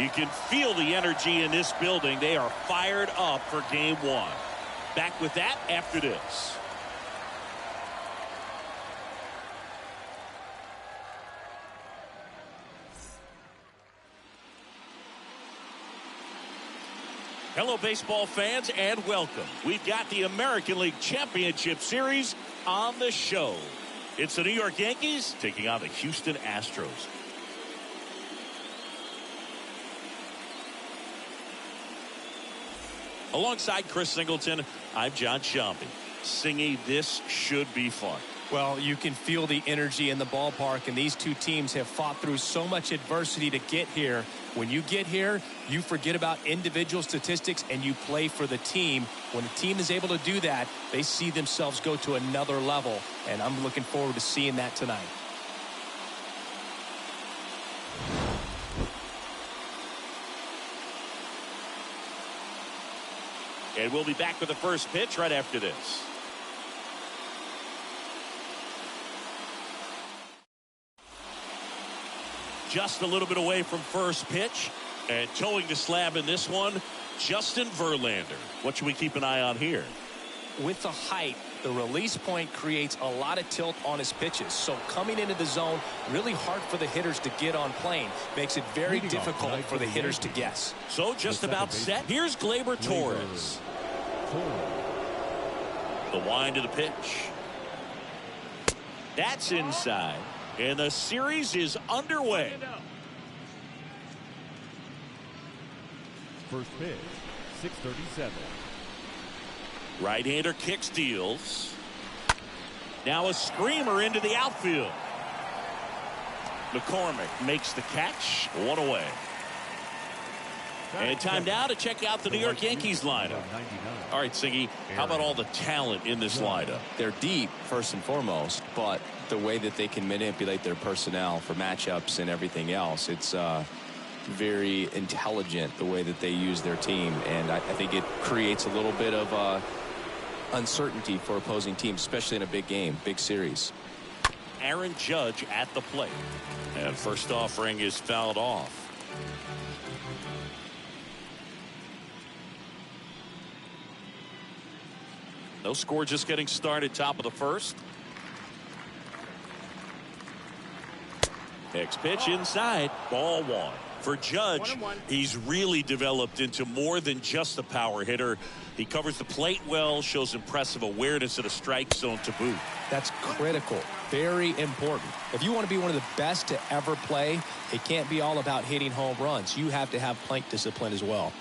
You can feel the energy in this building. They are fired up for game one. Back with that after this. Hello, baseball fans, and welcome. We've got the American League Championship Series on the show. It's the New York Yankees taking on the Houston Astros. Alongside Chris Singleton, I'm John Shambi. Singy, this should be fun. Well, you can feel the energy in the ballpark, and these two teams have fought through so much adversity to get here. When you get here, you forget about individual statistics and you play for the team. When a team is able to do that, they see themselves go to another level, and I'm looking forward to seeing that tonight. And we'll be back with the first pitch right after this. Just a little bit away from first pitch, and towing the slab in this one, Justin Verlander. What should we keep an eye on here? With the height, the release point creates a lot of tilt on his pitches. So coming into the zone, really hard for the hitters to get on plane. Makes it very difficult for the hitters to guess. So just about set. Here's Gleyber Torres. The wind of the pitch. That's inside. And the series is underway. First pitch, 6:37. Right-hander kicks, deals. Now a screamer into the outfield. McCormick makes the catch. One away. And time now to check out the New York Yankees lineup. All right, Siggy, how about all the talent in this lineup? They're deep, first and foremost, but the way that they can manipulate their personnel for matchups and everything else, it's very intelligent the way that they use their team, and I think it creates a little bit of uncertainty for opposing teams, especially in a big game, big series. Aaron Judge at the plate. And first offering is fouled off. No score, just getting started, top of the first. Next pitch inside, ball one. For Judge, he's really developed into more than just a power hitter. He covers the plate well, shows impressive awareness of the strike zone to boot. That's critical, very important. If you want to be one of the best to ever play, it can't be all about hitting home runs. You have to have plate discipline as well.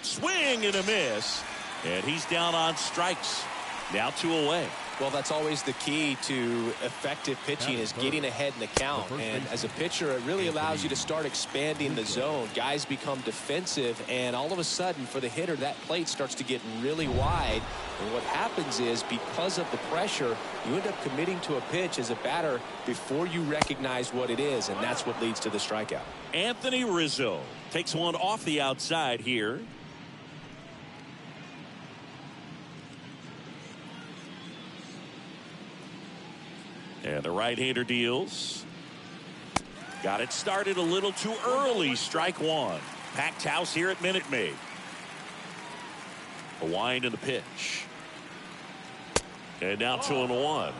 Swing and a miss, and he's down on strikes. Now 2 away. Well, that's always the key to effective pitching, is getting ahead in the count. And as a pitcher, it really allows you to start expanding the zone. Guys become defensive, and all of a sudden, for the hitter, that plate starts to get really wide. And what happens is, because of the pressure, you end up committing to a pitch as a batter before you recognize what it is, and that's what leads to the strikeout. Anthony Rizzo takes one off the outside here. And the right-hander deals. Got it started a little too early. Strike one. Packed house here at Minute Maid. A wind in the pitch. And now 2-1.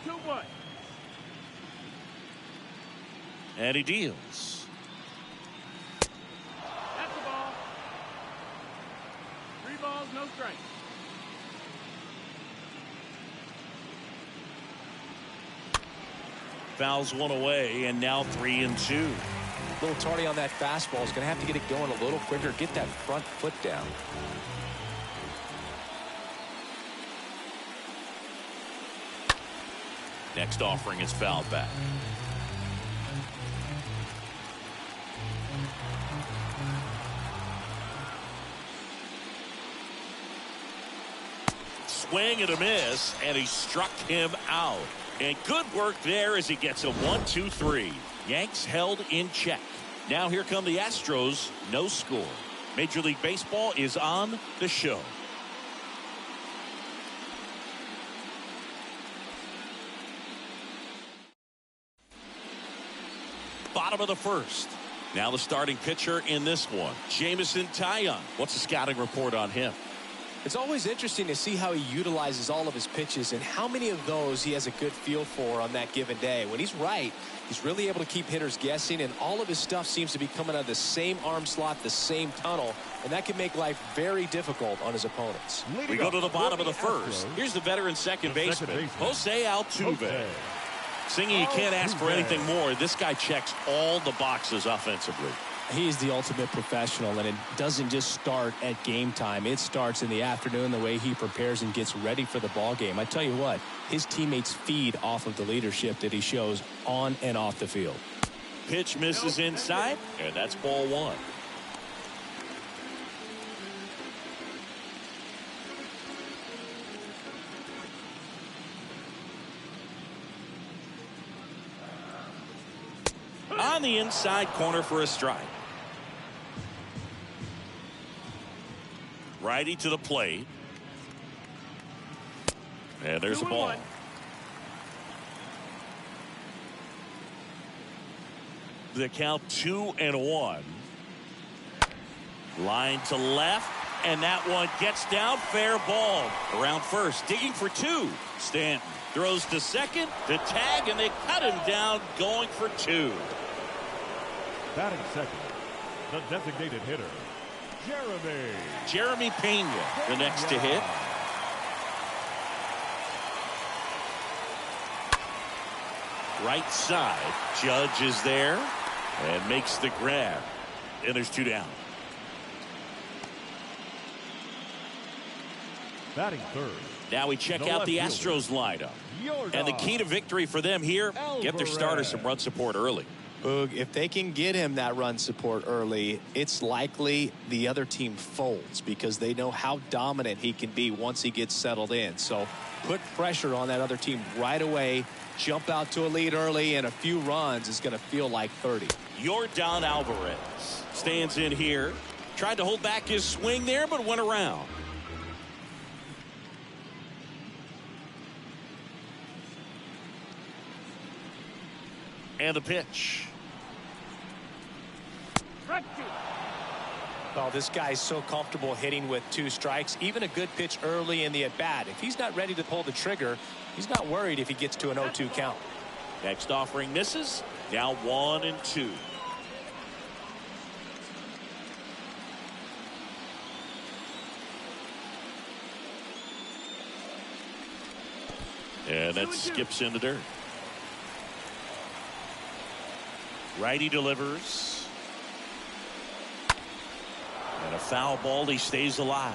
2-1. And he deals. That's the ball. 3 balls, no strikes. Fouls one away, and now 3-2. A little tardy on that fastball. Is going to have to get it going a little quicker. Get that front foot down. Next offering is fouled back. Swing and a miss, and he struck him out. And good work there as he gets a 1-2-3. Yanks held in check. Now here come the Astros. No score. Major League Baseball is on the show. bottom of the first. Now the starting pitcher in this one, Jameson Taillon. What's the scouting report on him? It's always interesting to see how he utilizes all of his pitches and how many of those he has a good feel for on that given day. When he's right, he's really able to keep hitters guessing, and all of his stuff seems to be coming out of the same arm slot, the same tunnel, and that can make life very difficult on his opponents. We go to the bottom of the first. Here's the veteran second baseman, Jose Altuve. Singing, you can't ask for anything more. This guy checks all the boxes offensively. He is the ultimate professional, and it doesn't just start at game time. It starts in the afternoon, the way he prepares and gets ready for the ball game. I tell you what, his teammates feed off of the leadership that he shows on and off the field. Pitch misses inside, and that's ball one. On the inside corner for a strike. Righty to the plate. And there's a ball. The count 2-1. Line to left, and that one gets down. Fair ball. Around first, digging for two. Stanton throws to second, the tag, and they cut him down, going for two. Batting second, the designated hitter, Jeremy Pena, the next to hit. Right side, Judge is there and makes the grab, and there's two down. Batting third. Now we check out the Astros lineup. And the key to victory for them here, get their starter some run support early. Boog, if they can get him that run support early, it's likely the other team folds because they know how dominant he can be once he gets settled in. So put pressure on that other team right away. Jump out to a lead early, and a few runs is going to feel like 30. Yordan Alvarez stands in here. Tried to hold back his swing there, but went around. And the pitch. Well, this guy's so comfortable hitting with two strikes. Even a good pitch early in the at-bat. If he's not ready to pull the trigger, he's not worried if he gets to an 0-2 count. Next offering misses. Now 1-2. And that skips in the dirt. Righty delivers. And a foul ball. He stays alive.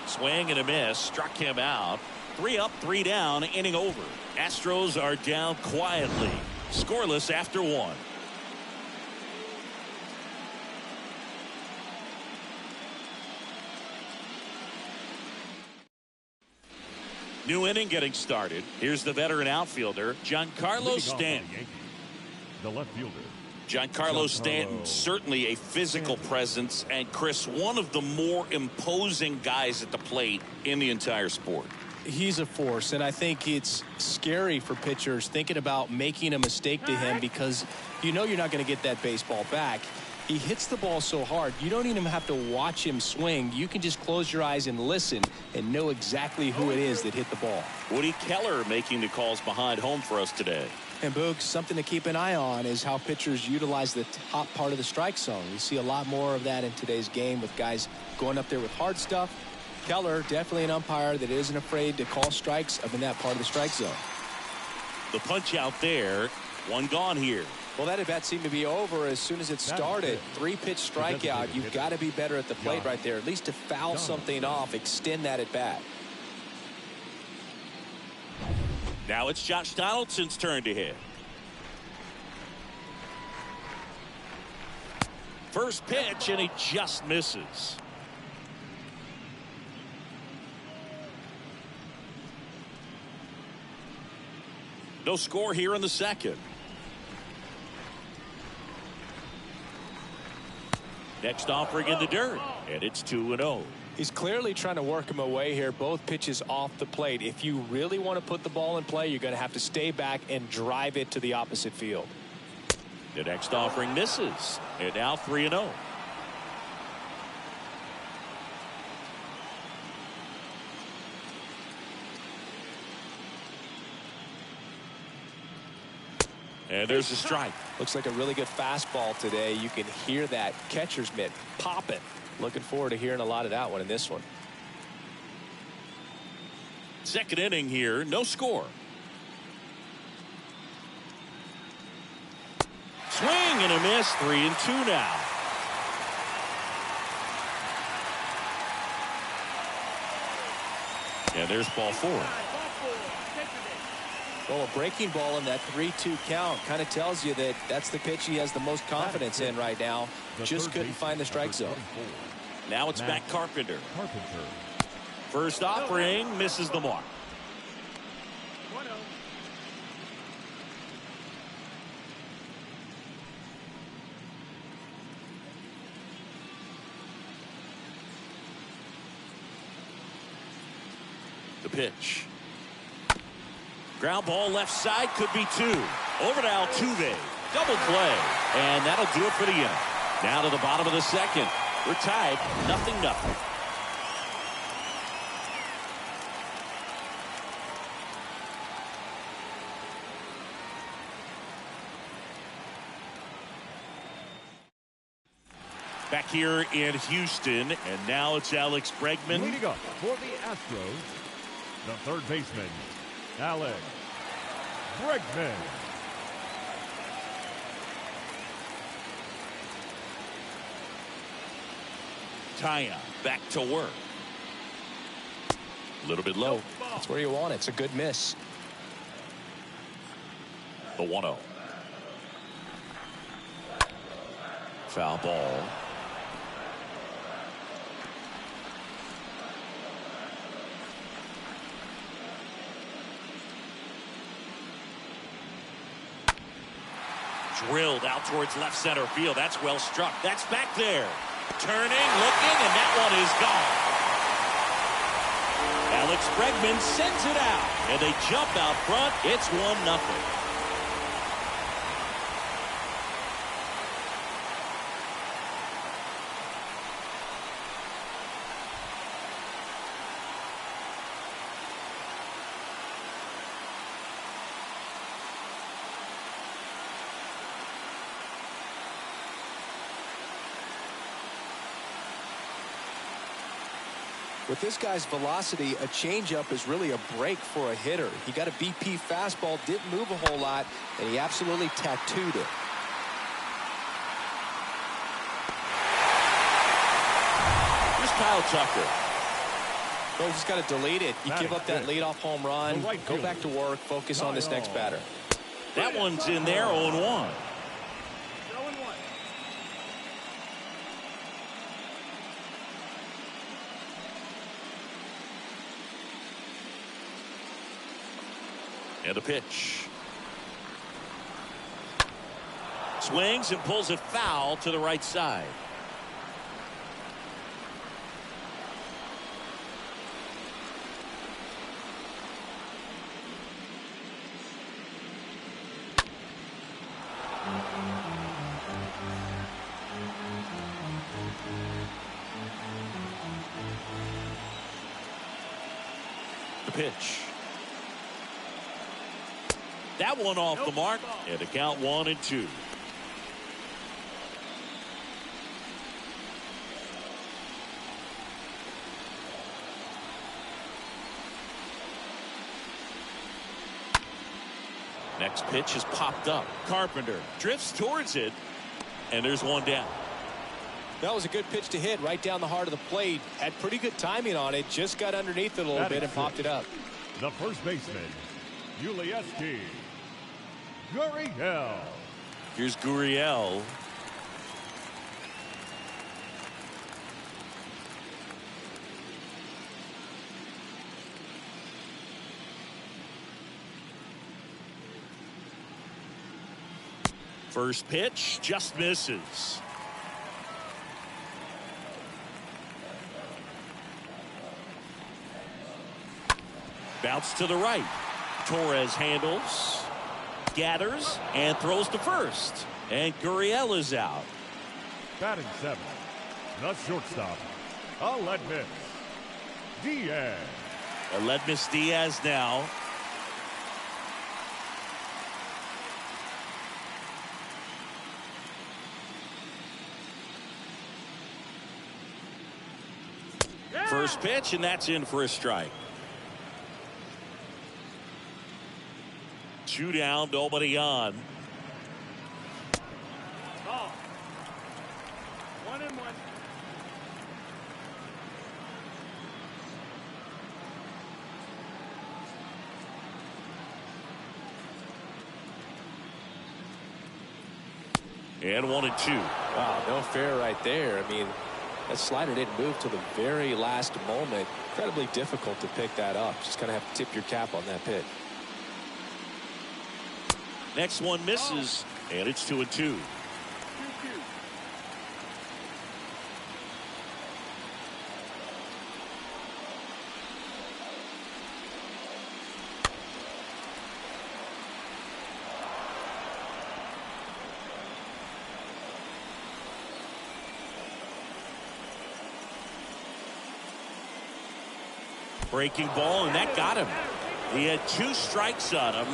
Swing and a miss. Struck him out. 3 up, 3 down. Inning over. Astros are down quietly. Scoreless after 1. New inning getting started. Here's the veteran outfielder, Giancarlo Stanton. The left fielder, Giancarlo Stanton, certainly a physical presence, and Chris, one of the more imposing guys at the plate in the entire sport. He's a force, and I think it's scary for pitchers thinking about making a mistake to him because you know you're not going to get that baseball back. He hits the ball so hard, you don't even have to watch him swing. You can just close your eyes and listen and know exactly who it is that hit the ball. Woody Keller making the calls behind home for us today. And Boog, something to keep an eye on is how pitchers utilize the top part of the strike zone. We see a lot more of that in today's game with guys going up there with hard stuff. Keller, definitely an umpire that isn't afraid to call strikes up in that part of the strike zone. The punch out there, one gone here. Well, that at-bat seemed to be over as soon as it started. 3-pitch strikeout. You've got to be better at the plate right there, at least to foul something off, extend that at-bat. Now it's Josh Donaldson's turn to hit. First pitch, and he just misses. No score here in the second. Next offering in the dirt, and it's 2-0. He's clearly trying to work him away here. Both pitches off the plate. If you really want to put the ball in play, you're going to have to stay back and drive it to the opposite field. The next offering misses. And now 3-0. And there's a strike. Looks like a really good fastball today. You can hear that catcher's mitt popping. Looking forward to hearing a lot of that one in this one. Second inning here, no score. Swing and a miss, 3-2 now. And there's ball 4. Well, a breaking ball in that 3-2 count kind of tells you that that's the pitch he has the most confidence in right now. Just couldn't find the strike zone. Now it's back Carpenter. First offering misses the mark. The pitch. Ground ball left side, could be 2. Over to Altuve. Double play. And that'll do it for the inning. Now to the bottom of the second. We're tied 0-0. Back here in Houston, and now it's Alex Bregman. Leading up for the Astros, the third baseman, Alex Bregman. Taya back to work. A little bit low. That's where you want it. It's a good miss. The 1-0. Foul ball. Drilled out towards left center field. That's well struck. That's back there. Turning, looking, and that one is gone. Alex Bregman sends it out, and they jump out front. It's 1-0. With this guy's velocity, a changeup is really a break for a hitter. He got a BP fastball, didn't move a whole lot, and he absolutely tattooed it. Here's Kyle Tucker. Well, he's got to delete it. You give up that leadoff home run, go back to work, focus on this next batter. That one's in there, 0-1. And a pitch. Swings and pulls it foul to the right side. The pitch. That one off the mark, and the count 1-2. Next pitch is popped up. Carpenter drifts towards it, and there's one down. That was a good pitch to hit right down the heart of the plate. Had pretty good timing on it. Just got underneath it a little bit and popped it up. The first baseman, Ulieski Gurriel. Here's Gurriel. First pitch just misses. Bounce to the right. Torres handles, gathers, and throws to first. And Gurriel is out. Batting 7th, the shortstop, Aledmys Diaz. Aledmys Diaz now. First pitch, and that's in for a strike. 2 down, nobody on. Ball. 1-1. And 1-2. Wow, no fair right there. I mean, that slider didn't move till the very last moment. Incredibly difficult to pick that up. Just kind of have to tip your cap on that pitch. Next one misses, and it's 2-2. Breaking ball, and that got him. He had 2 strikes on him,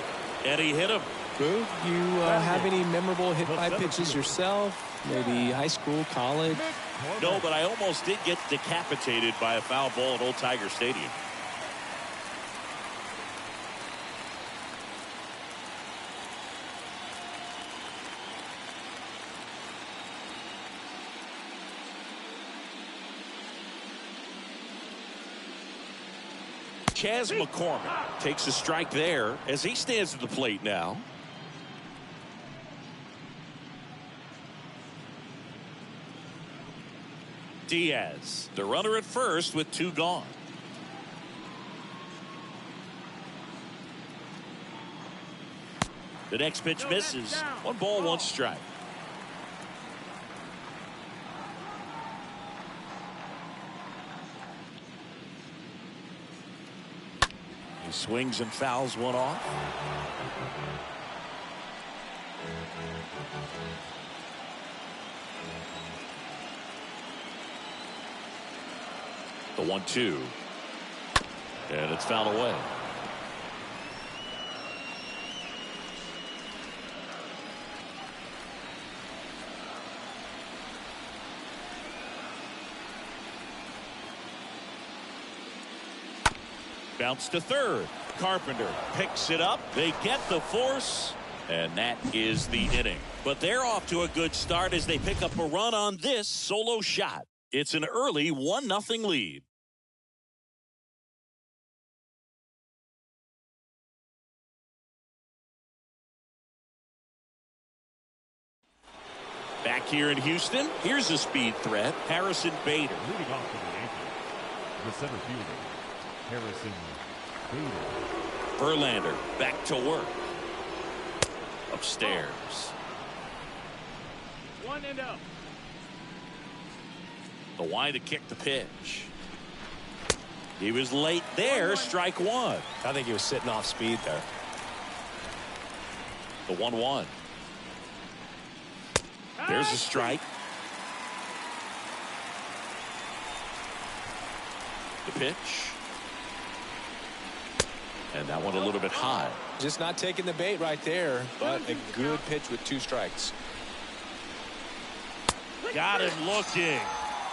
and he hit him. Boog, you have any memorable hit by pitches yourself? Maybe high school, college? No, but I almost did get decapitated by a foul ball at Old Tiger Stadium. Chas McCormick takes a strike there as he stands at the plate now. Diaz, the runner at first with 2 gone. The next pitch misses. 1 ball, 1 strike. He swings and fouls one off. The 1-2. And it's fouled away. Bounce to third. Carpenter picks it up. They get the force, and that is the inning. But they're off to a good start as they pick up a run on this solo shot. It's an early 1-0 lead. Back here in Houston, here's a speed threat. Harrison Bader. Leading off for the Yankees, the center fielder, Harrison Bader. Verlander back to work. Upstairs. 1-0. The wind to kick the pitch. He was late there. Strike 1. I think he was sitting off speed there. The 1-1. There's a strike. The pitch. And that one a little bit high. Just not taking the bait right there, but a good pitch with 2 strikes. Got him looking.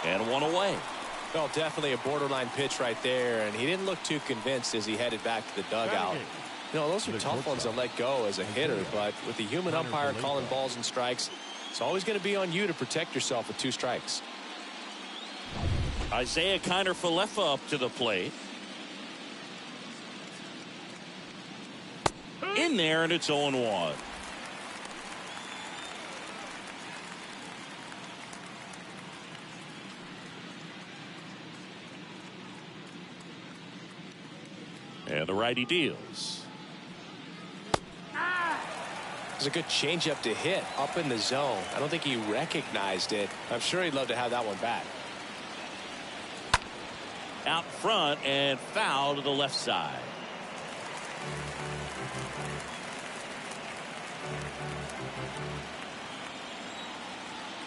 And 1 away. Well, definitely a borderline pitch right there, and he didn't look too convinced as he headed back to the dugout. You know, those are tough ones to let go as a hitter, but with the human umpire calling balls and strikes, it's always going to be on you to protect yourself with 2 strikes. Isaiah Kiner-Falefa up to the plate. In there, and it's 0-1. And the righty deals. It was a good changeup to hit up in the zone. I don't think he recognized it. I'm sure he'd love to have that one back. Out front and foul to the left side.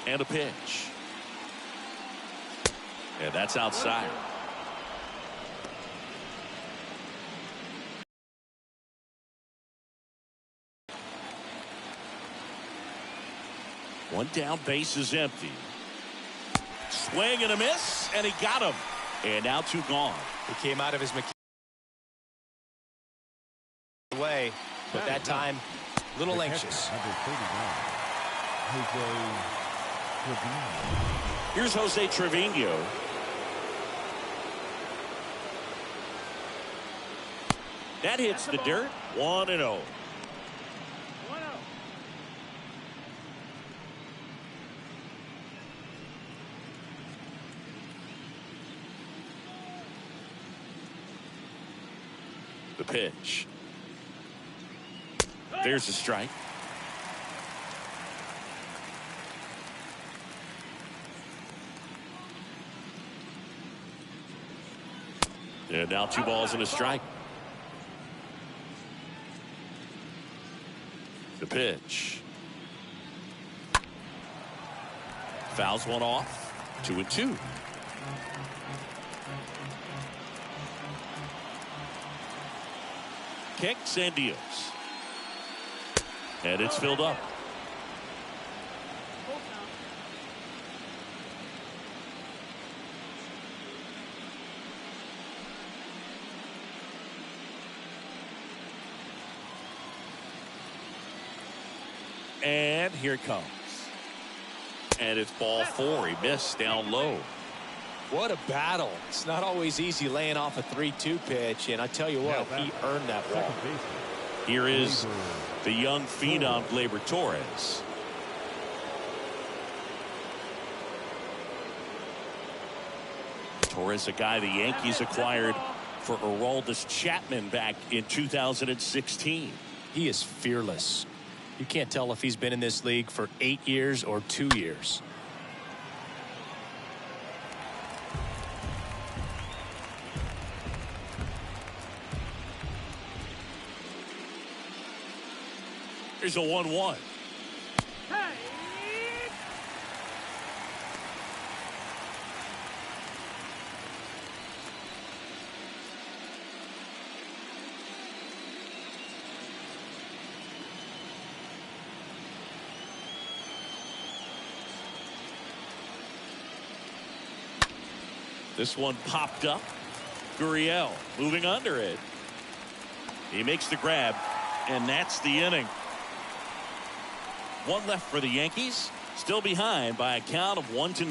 And a pitch. And that's outside. One down, base is empty. Swing and a miss, and he got him. And now 2 gone. He came out of his way, but that time, a little anxious. Here's Jose Trevino. That hits the dirt. 1-0. The pitch. There's a strike. And now 2 balls and a strike. The pitch. Fouls one off. 2-2. Kicks and deals. And it's filled up. And here it comes. And it's ball 4. He missed down low. What a battle. It's not always easy laying off a 3-2 pitch, and I tell you what, he earned that ball. Here is the young phenom, Gleyber Torres. Torres, a guy the Yankees acquired for Aroldis Chapman back in 2016. He is fearless. You can't tell if he's been in this league for 8 years or 2 years. Here's a 1-1. This one popped up. Gurriel moving under it. He makes the grab, and that's the inning. 1 left for the Yankees, still behind by a count of 1-0.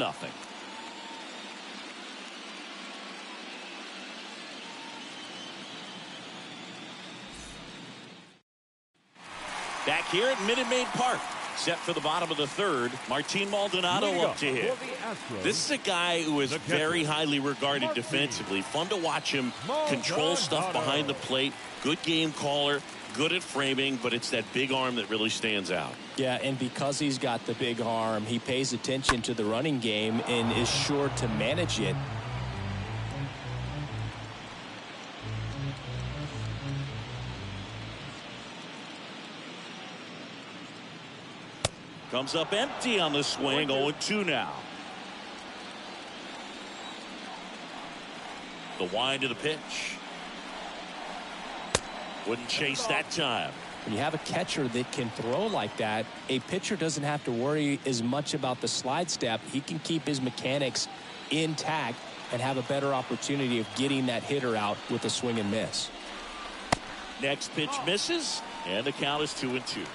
Back here at Minute Maid Park, set for the bottom of the 3rd. Martin Maldonado up to hit. This is a guy who is very highly regarded defensively. Fun to watch him control stuff behind the plate. Good game caller. Good at framing, but it's that big arm that really stands out. Yeah, and because he's got the big arm, he pays attention to the running game and is sure to manage it. Comes up empty on the swing. 0-2 now. The wind of the pitch. Wouldn't chase that time. When you have a catcher that can throw like that, a pitcher doesn't have to worry as much about the slide step. He can keep his mechanics intact and have a better opportunity of getting that hitter out with a swing and miss. Next pitch misses, and the count is 2-2.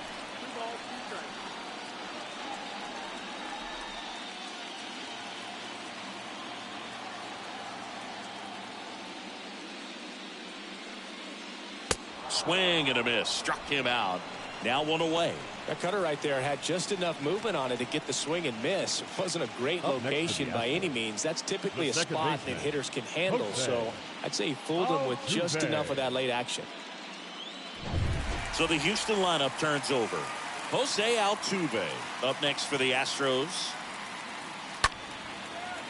Swing and a miss. Struck him out. Now 1 away. That cutter right there had just enough movement on it to get the swing and miss. It wasn't a great location by any means. That's typically a spot that hitters can handle. So I'd say he fooled him with just enough of that late action. So the Houston lineup turns over. Jose Altuve up next for the Astros.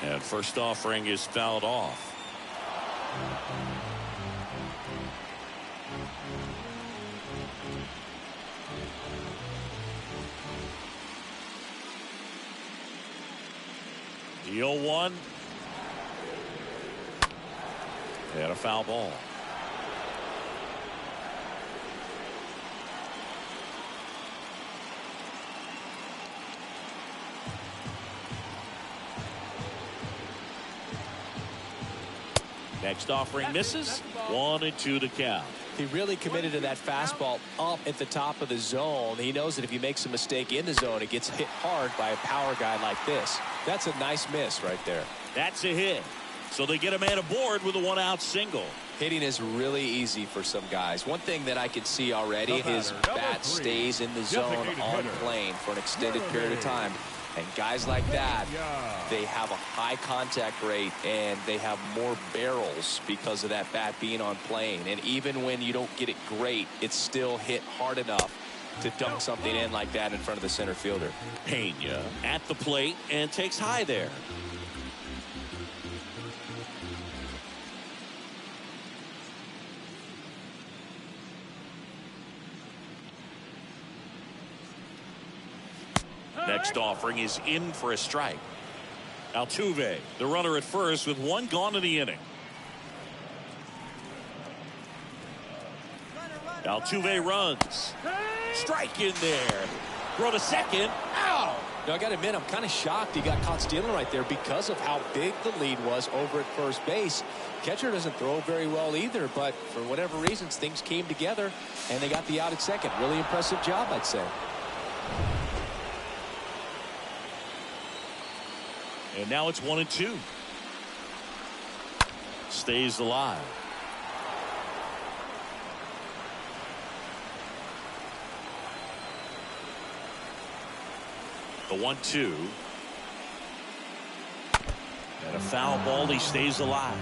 And first offering is fouled off. The 0-1. And a foul ball. Next offering misses. 1-2 to count. He really committed to that fastball up at the top of the zone. He knows that if he makes a mistake in the zone, it gets hit hard by a power guy like this. That's a nice miss right there. That's a hit. So they get a man aboard with a 1-out single. Hitting is really easy for some guys. One thing that I can see already, his bat stays in the zone on plane for an extended period of time. And guys like that, they have a high contact rate and they have more barrels because of that bat being on plane. And even when you don't get it great, it's still hit hard enough to dunk something in like that in front of the center fielder. Pena at the plate and takes high there. Next offering is in for a strike. Altuve, the runner at first with 1 gone in the inning. Altuve runs. Strike in there. Throw to second. Ow! Now, I got to admit, I'm kind of shocked he got caught stealing right there because of how big the lead was over at first base. Catcher doesn't throw very well either, but for whatever reasons, things came together and they got the out at second. Really impressive job, I'd say. And now it's 1-2. Stays alive. The 1-2. And a foul ball. He stays alive.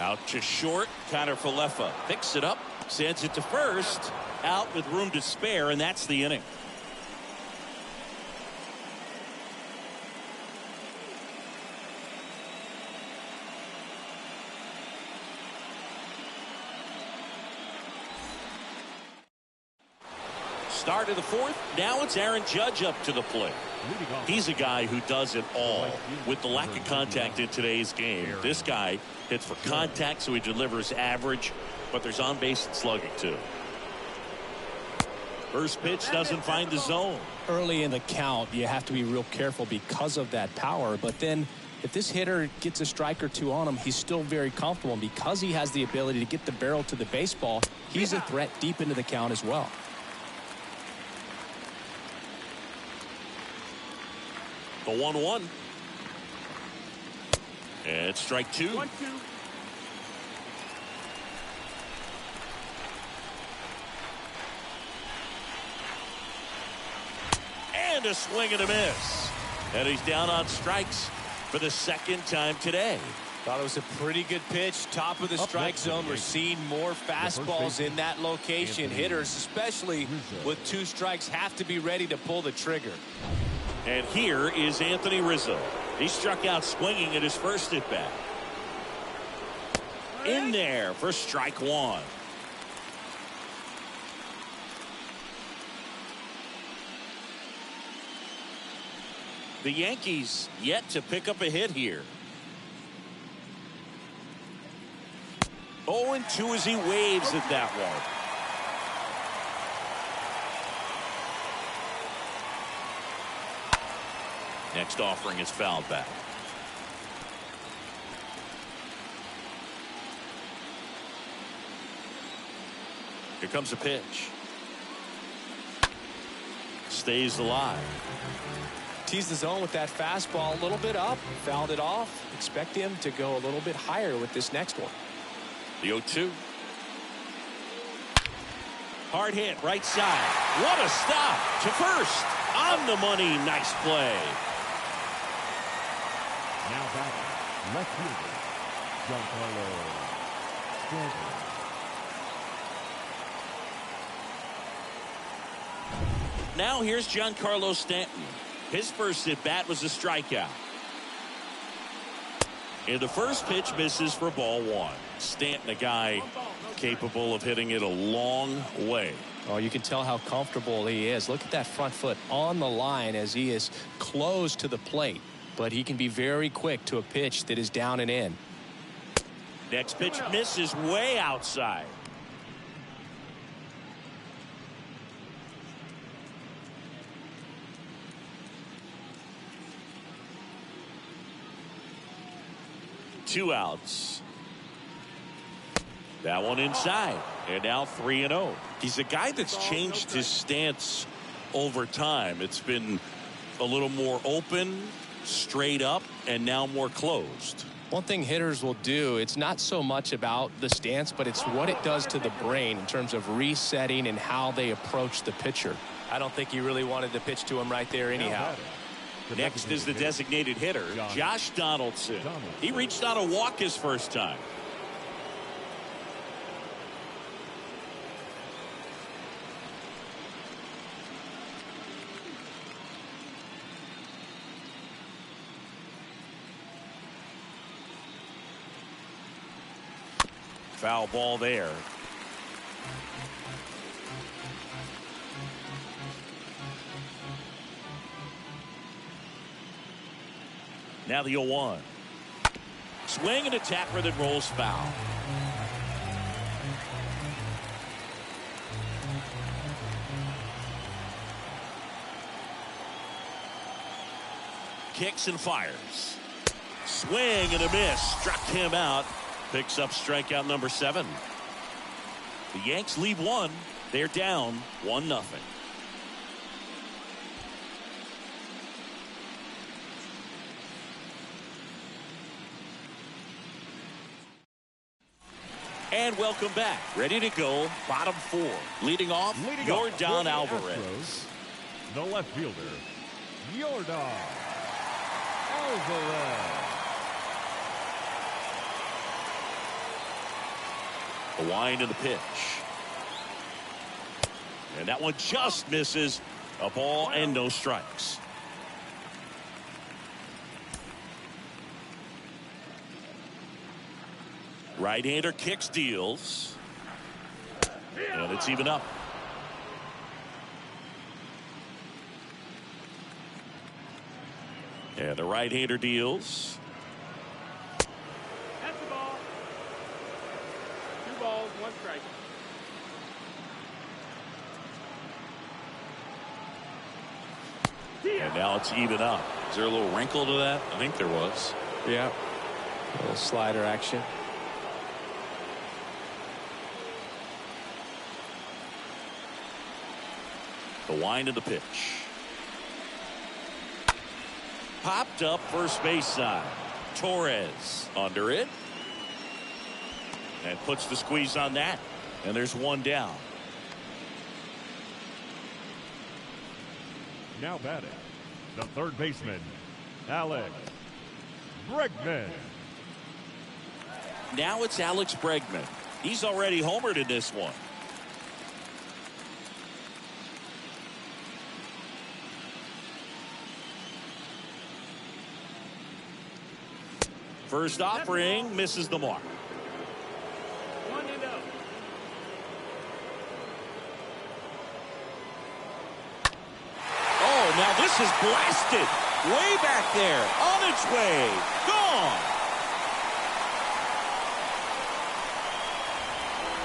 Out to short. Connor Falefa picks it up, sends it to first, out with room to spare, and that's the inning. Start of the 4th. Now it's Aaron Judge up to the plate. He's a guy who does it all with the lack of contact in today's game. This guy hits for contact, so he delivers average, but there's on base and slugging too. First pitch doesn't find the zone. Early in the count, you have to be real careful because of that power. But then if this hitter gets a strike or two on him, he's still very comfortable. And because he has the ability to get the barrel to the baseball, he's a threat deep into the count as well. The 1-1. And strike 2. 1-2. And a swing and a miss. And he's down on strikes for the 2nd time today. Thought it was a pretty good pitch. Top of the strike zone. We're seeing more fastballs in that location. Hitters, especially with 2 strikes, have to be ready to pull the trigger. And here is Anthony Rizzo. He struck out swinging at his first at bat. In there for strike 1. The Yankees yet to pick up a hit here. 0-2 as he waves at that one. Next offering is fouled back. Here comes a pitch. Stays alive. Teased the zone with that fastball a little bit up. Fouled it off. Expect him to go a little bit higher with this next one. The 0-2. Hard hit right side. What a stop to first. On the money. Nice play. Now back, left fielder, Giancarlo Stanton. Now here's Giancarlo Stanton. His first at bat was a strikeout. And the first pitch misses for ball one. Stanton, a guy capable of hitting it a long way. Oh, you can tell how comfortable he is. Look at that front foot on the line as he is close to the plate. But he can be very quick to a pitch that is down and in. Next pitch misses way outside. Two outs. That one inside. And now 3-0. He's a guy that's changed his stance over time. It's been a little more open, straight up, and now more closed. One thing hitters will do, it's not so much about the stance, but it's what it does to the brain in terms of resetting and how they approach the pitcher. I don't think he really wanted to pitch to him right there anyhow. Next is the designated hitter, Josh Donaldson. He reached on a walk his first time. Foul ball there. Now the 0-1. Swing and a tapper that rolls foul. Kicks and fires. Swing and a miss. Struck him out. Picks up strikeout number 7. The Yanks lead one. They're down 1-0. And welcome back. Ready to go. Bottom 4. Leading off, Yordan Alvarez. Astros, the left fielder, Yordan Alvarez. The wind of the pitch. And that one just misses. A ball and no strikes. Right-hander kicks, deals. And it's even up. And the right-hander deals. That's the ball. 2 balls, 1 strike. And now it's even up. Is there a little wrinkle to that? I think there was. Yeah. A little slider action. The wind of the pitch. Popped up first base side. Torres under it. And puts the squeeze on that. And there's 1 down. Now batting, the third baseman, Alex Bregman. Now it's Alex Bregman. He's already homered in this one. First offering misses the mark. 1-0. Oh, now this is blasted. Way back there. On its way. Gone.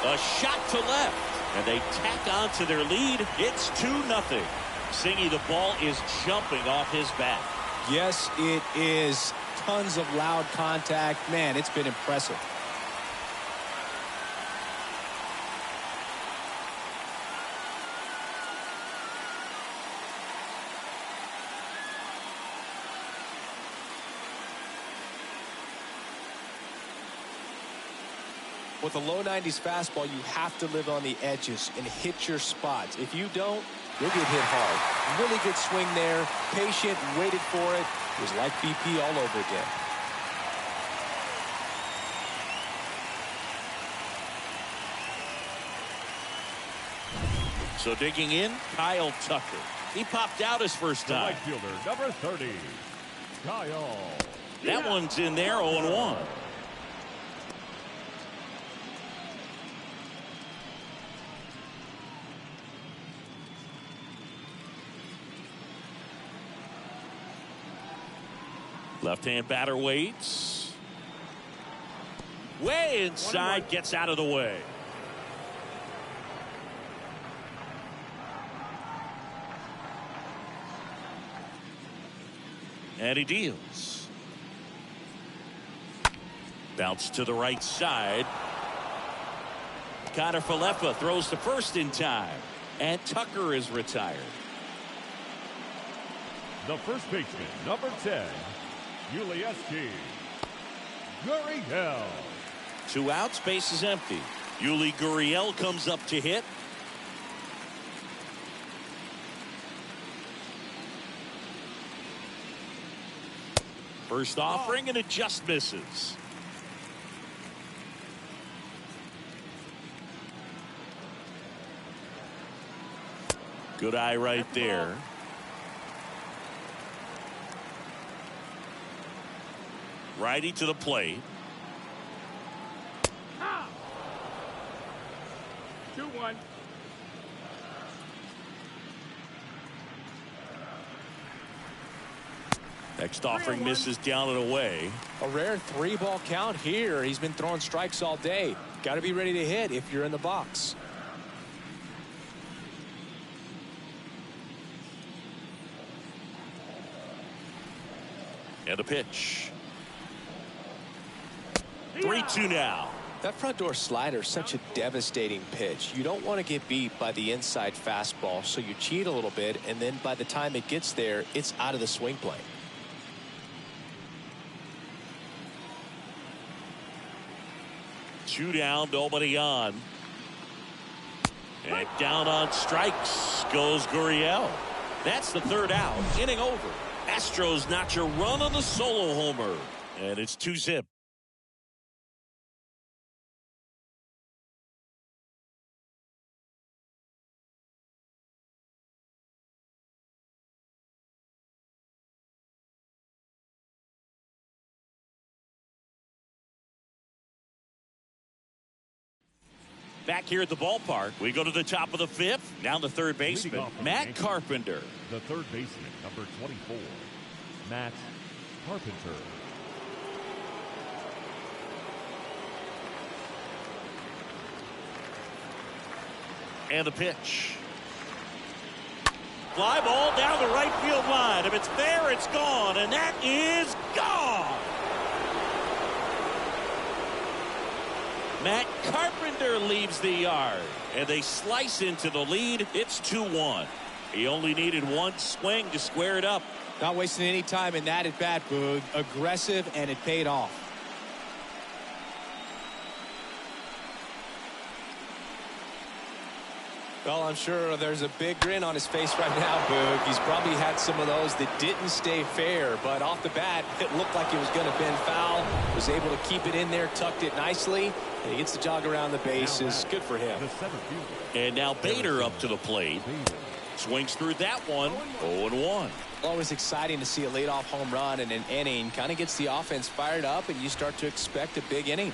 A shot to left. And they tack on to their lead. It's 2-0. Singy, the ball is jumping off his bat. Yes, it is. Tons of loud contact. Man, it's been impressive. With a low 90s fastball, you have to live on the edges and hit your spots. If you don't, you'll get hit hard. Really good swing there. Patient, waited for it. It was like BP all over again. So digging in, Kyle Tucker. He popped out his first The time. right fielder, number 30, Kyle That one's in there, 0-1. Left-hand batter waits. Way inside, gets out of the way. And he deals. Bounce to the right side. Connor Falefa throws to first in time. And Tucker is retired. The first baseman, number 10, Yulieski Gurriel. 2 outs, base is empty. Yuli Gurriel comes up to hit. First offering, and it just misses. Good eye right there. Righty to the plate. 2-1. Next offering misses down and away. A rare 3-ball count here. He's been throwing strikes all day. Got to be ready to hit if you're in the box. And a pitch. 3-2 now. That front door slider is such a devastating pitch. You don't want to get beat by the inside fastball, so you cheat a little bit, and then by the time it gets there, it's out of the swing plane. Two down, nobody on. And down on strikes goes Gurriel. That's the 3rd out. Inning over. Astros notch a run on the solo homer. And it's 2-zip. Back here at the ballpark, we go to the top of the 5th. Now the third baseman, Matt Carpenter. The third baseman, number 24, Matt Carpenter. And the pitch. Fly ball down the right field line. If it's there, it's gone. And that is gone. Matt Carpenter leaves the yard. And they slice into the lead. It's 2-1. He only needed one swing to square it up. Not wasting any time in that at bat, Boog. Aggressive, and it paid off. Well, I'm sure there's a big grin on his face right now, Boog. He's probably had some of those that didn't stay fair, but off the bat, it looked like it was going to bend foul. Was able to keep it in there, tucked it nicely, and he gets the jog around the bases. Good for him. And now Bader up to the plate. Swings through that one. 0-1. Always exciting to see a leadoff home run in an inning. Kind of gets the offense fired up, and you start to expect a big inning.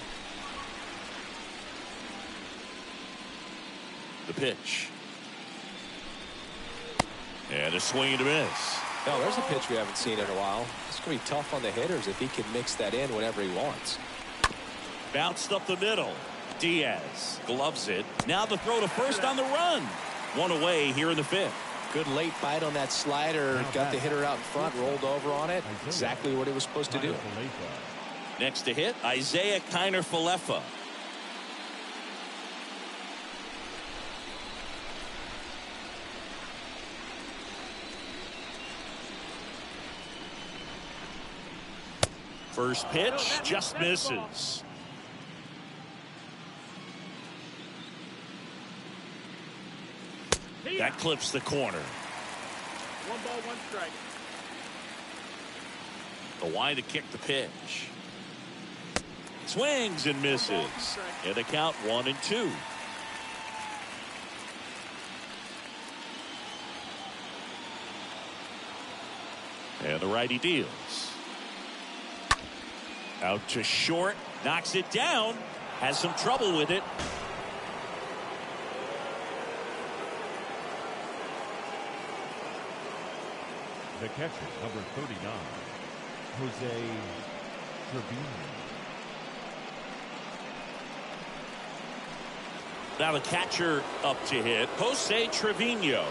The pitch. And a swing and a miss. Now, there's a pitch we haven't seen in a while. It's going to be tough on the hitters if he can mix that in whenever he wants. Bounced up the middle. Diaz gloves it. Now the throw to first on the run. One away here in the 5th. Good late bite on that slider. Got the hitter out in front, rolled over on it. Exactly what it was supposed to do. Next to hit, Isaiah Kiner Falefa. First pitch just misses. That clips the corner. 1 ball, 1 strike. The wide to kick the pitch. Swings and misses. And a count 1-2. And the righty deals. Out to short. Knocks it down. Has some trouble with it. The catcher, number 39, Jose Trevino. Now the catcher up to hit, Jose Trevino.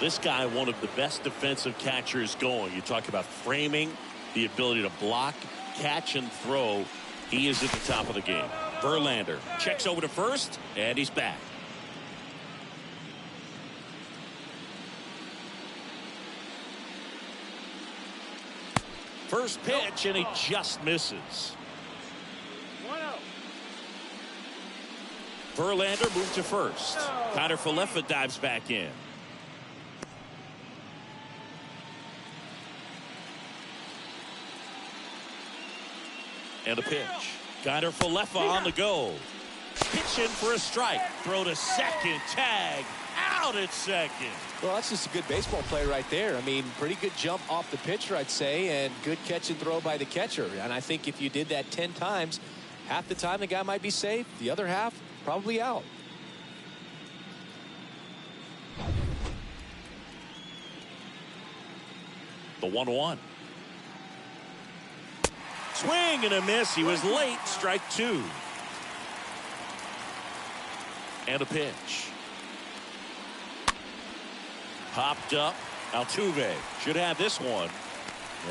This guy, one of the best defensive catchers going. You talk about framing, the ability to block, catch, and throw. He is at the top of the game. Verlander checks over to first, and he's back. First pitch, and he just misses. 1-0. Verlander moved to first. Connor Falefa dives back in. And a pitch. Connor Falefa on the go. Pitching for a strike. Throw to second. Tag. Out at second. Well, that's just a good baseball play right there. I mean, pretty good jump off the pitcher, I'd say, and good catch and throw by the catcher. And I think if you did that 10 times, half the time the guy might be safe. The other half, probably out. The 1-1. Swing and a miss. He was late. Strike two. And a pitch. Popped up. Altuve should have this one.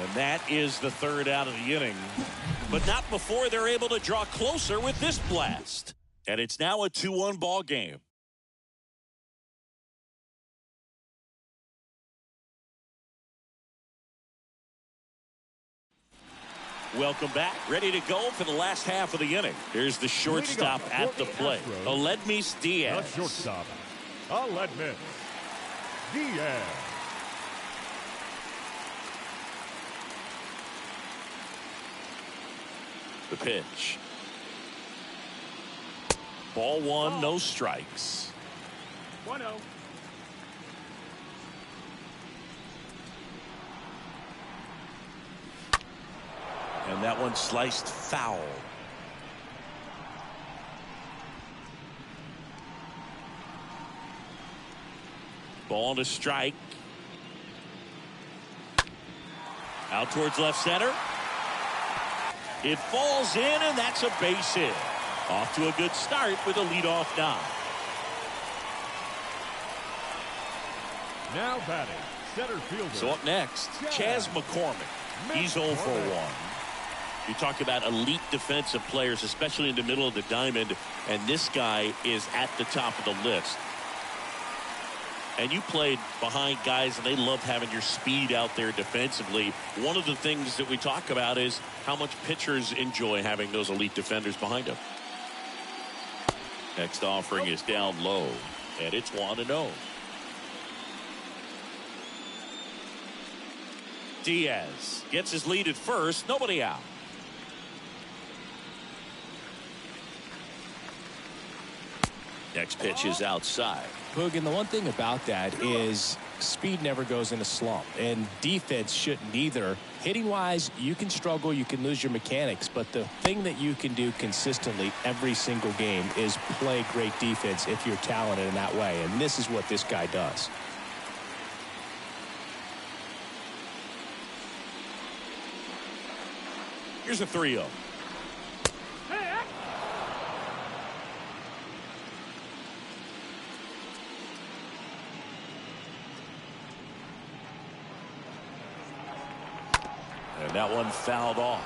And that is the third out of the inning. But not before they're able to draw closer with this blast. And it's now a 2-1 ball game. Welcome back. Ready to go for the last half of the inning. Here's the shortstop at the plate. Aledmys Diaz. The shortstop, Aledmys Diaz. The pitch. Ball one, no strikes. 1-0. And that one sliced foul. Ball to strike. Out towards left center. It falls in, and that's a base hit. Off to a good start with a leadoff knock. Now batting, center fielder. So up next, Chas McCormick. He's 0 for 1. You talk about elite defensive players, especially in the middle of the diamond, and this guy is at the top of the list. And you played behind guys, and they loved having your speed out there defensively. One of the things that we talk about is how much pitchers enjoy having those elite defenders behind them. Next offering is down low, and it's 1-0. Diaz gets his lead at first. Nobody out. Next pitch is outside. Boog, and the one thing about that is speed never goes in a slump, and defense shouldn't either. Hitting wise, you can struggle, you can lose your mechanics, but the thing that you can do consistently every single game is play great defense if you're talented in that way, and this is what this guy does. Here's a 3-0. And that one fouled off.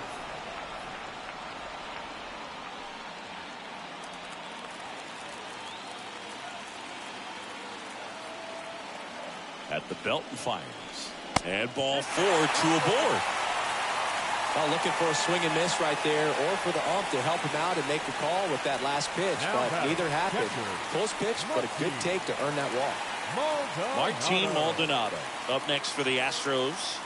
At the belt and fires. And ball 4, 2 aboard. Well, looking for a swing and miss right there, or for the ump to help him out and make the call with that last pitch, but neither happened. Close pitch, but a good take to earn that walk. Martin Maldonado up next for the Astros.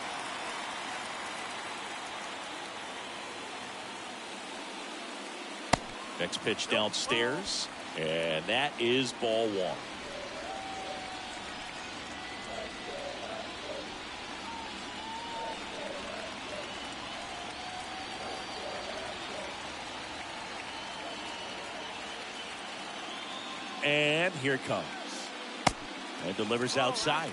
Next pitch downstairs, and that is ball 1. And here it comes. And delivers outside.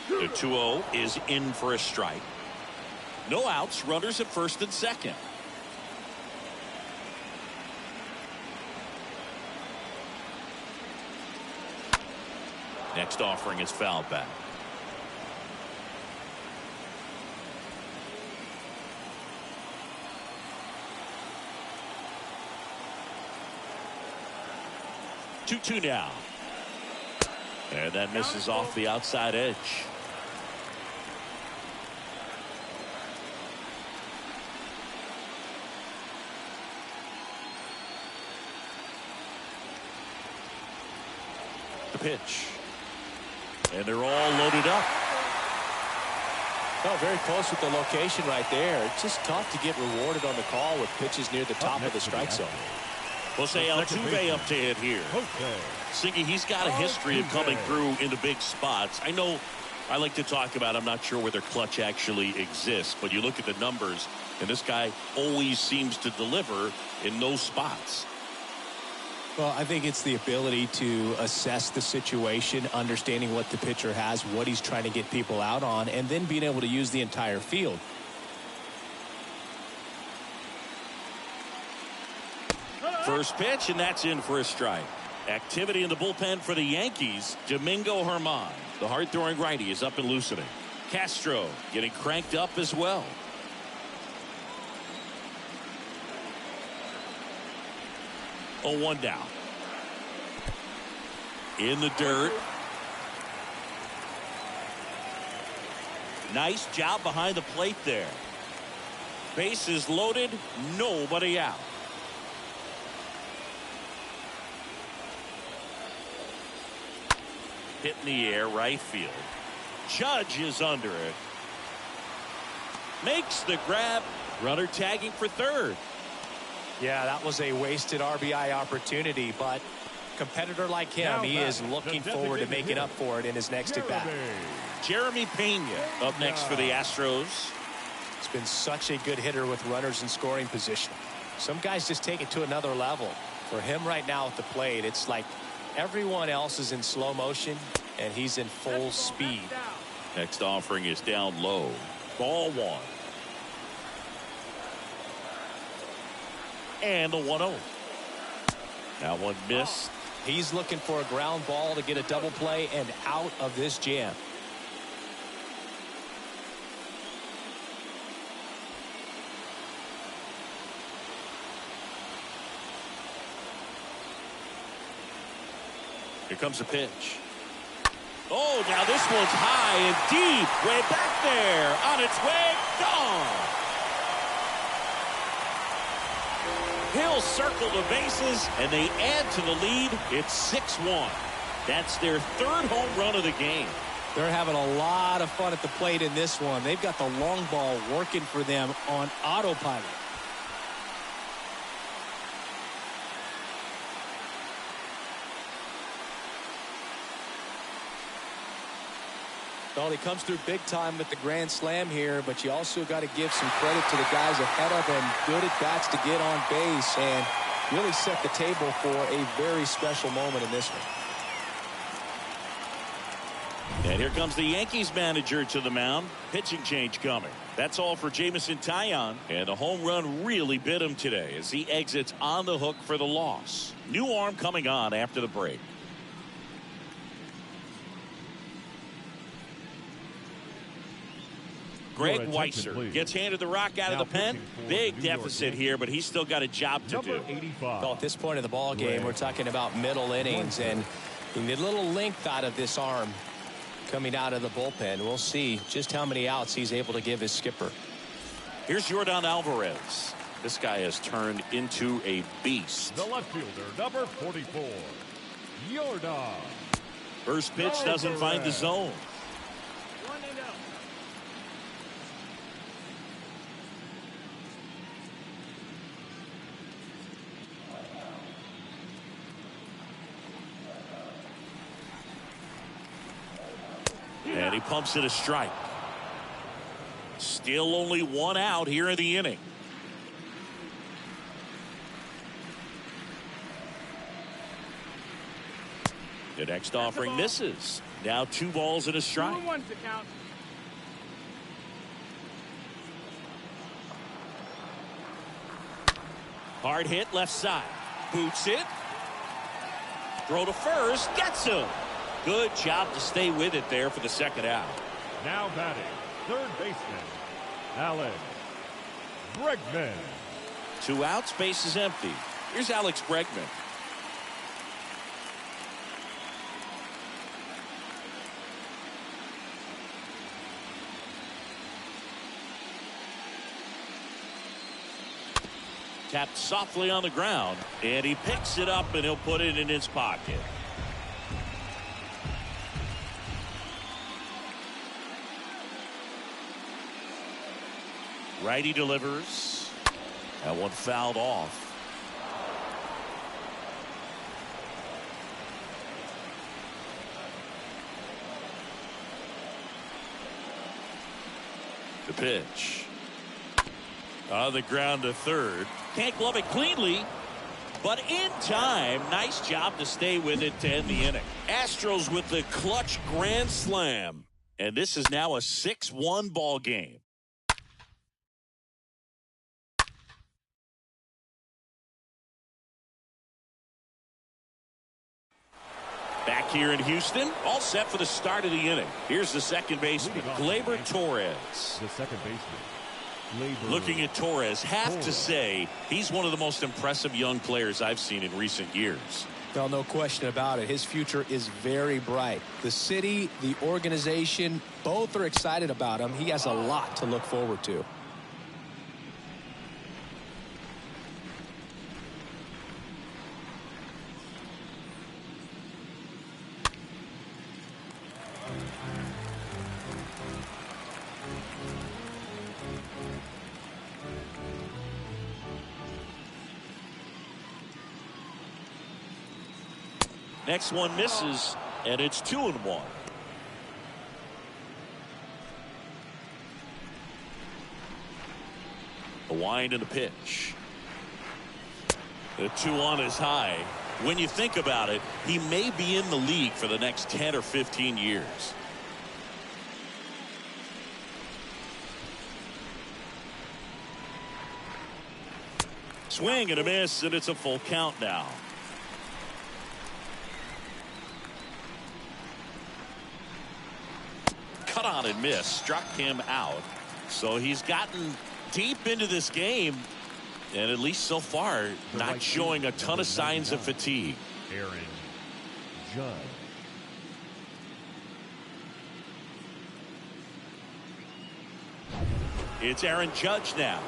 The 2-0 is in for a strike. No outs, runners at first and second. Next offering is fouled back. Two now. And that misses off the outside edge. The pitch. And they're all loaded up. Oh, very close with the location right there. It's just tough to get rewarded on the call with pitches near the top of the strike zone. Jose Altuve up to hit here. Siggy, he's got a history of coming through into big spots. I know I like to talk about, I'm not sure whether clutch actually exists, but you look at the numbers, and this guy always seems to deliver in those spots. Well, I think it's the ability to assess the situation, understanding what the pitcher has, what he's trying to get people out on, and then being able to use the entire field. First pitch, and that's in for a strike. Activity in the bullpen for the Yankees. Domingo Germán, the hard-throwing righty, is up and loosening. Castro getting cranked up as well. Oh, 1 down. In the dirt. Nice job behind the plate there. Bases loaded, nobody out. Hit in the air, right field. Judge is under it. Makes the grab. Runner tagging for third. Yeah, that was a wasted RBI opportunity, but competitor like him, he is looking forward to making up for it in his next at-bat. Jeremy Pena up next for the Astros. He's been such a good hitter with runners in scoring position. Some guys just take it to another level. For him right now at the plate, it's like everyone else is in slow motion, and he's in full speed. Next offering is down low. Ball 1. And the 1-0. Now one missed. He's looking for a ground ball to get a double play and out of this jam. Here comes the pitch. Oh, now this one's high and deep. Way back there. On its way. Gone. He'll circle the bases, and they add to the lead. It's 6-1. That's their third home run of the game. They're having a lot of fun at the plate in this one. They've got the long ball working for them on autopilot. Well, he comes through big time with the grand slam here, but you also got to give some credit to the guys ahead of him. Good at bats to get on base and really set the table for a very special moment in this one. And here comes the Yankees manager to the mound. Pitching change coming. That's all for Jameson Taillon. And the home run really bit him today as he exits on the hook for the loss. New arm coming on after the break. Greg Weisser gets handed the rock out of the pen. Big deficit here, but he's still got a job to do. Well, at this point in the ball game, we're talking about middle innings, and you need a little length out of this arm coming out of the bullpen. We'll see just how many outs he's able to give his skipper. Here's Yordan Alvarez. This guy has turned into a beast. The left fielder, number 44, Yordan. First pitch doesn't find the zone. pumps it a strike. Still only one out here in the inning. The next offering misses. Now 2 balls and a strike. 2-1 to count. Hard hit left side. Boots it. Throw to first. Gets him. Good job to stay with it there for the second out. Now batting, third baseman, Alex Bregman. 2 outs, base is empty. Here's Alex Bregman. Tapped softly on the ground, and he picks it up, and he'll put it in his pocket. Righty delivers. That one fouled off. The pitch. On the ground to third. Can't glove it cleanly, but in time. Nice job to stay with it to end the inning. Astros with the clutch grand slam. And this is now a 6-1 ball game. Back here in Houston, all set for the start of the inning. Here's the second baseman, Gleyber Torres. The second baseman, Gleyber. Looking at Torres, have to say he's one of the most impressive young players I've seen in recent years. Well, no question about it. His future is very bright. The city, the organization, both are excited about him. He has a lot to look forward to. Next one misses, and it's 2-1. The wind and the pitch. The 2-1 is high. When you think about it, he may be in the league for the next 10 or 15 years. Swing and a miss, and it's a full count now. Cut on and miss, struck him out. So he's gotten deep into this game, and at least so far not showing a ton of signs of fatigue. Aaron Judge. It's Aaron Judge now.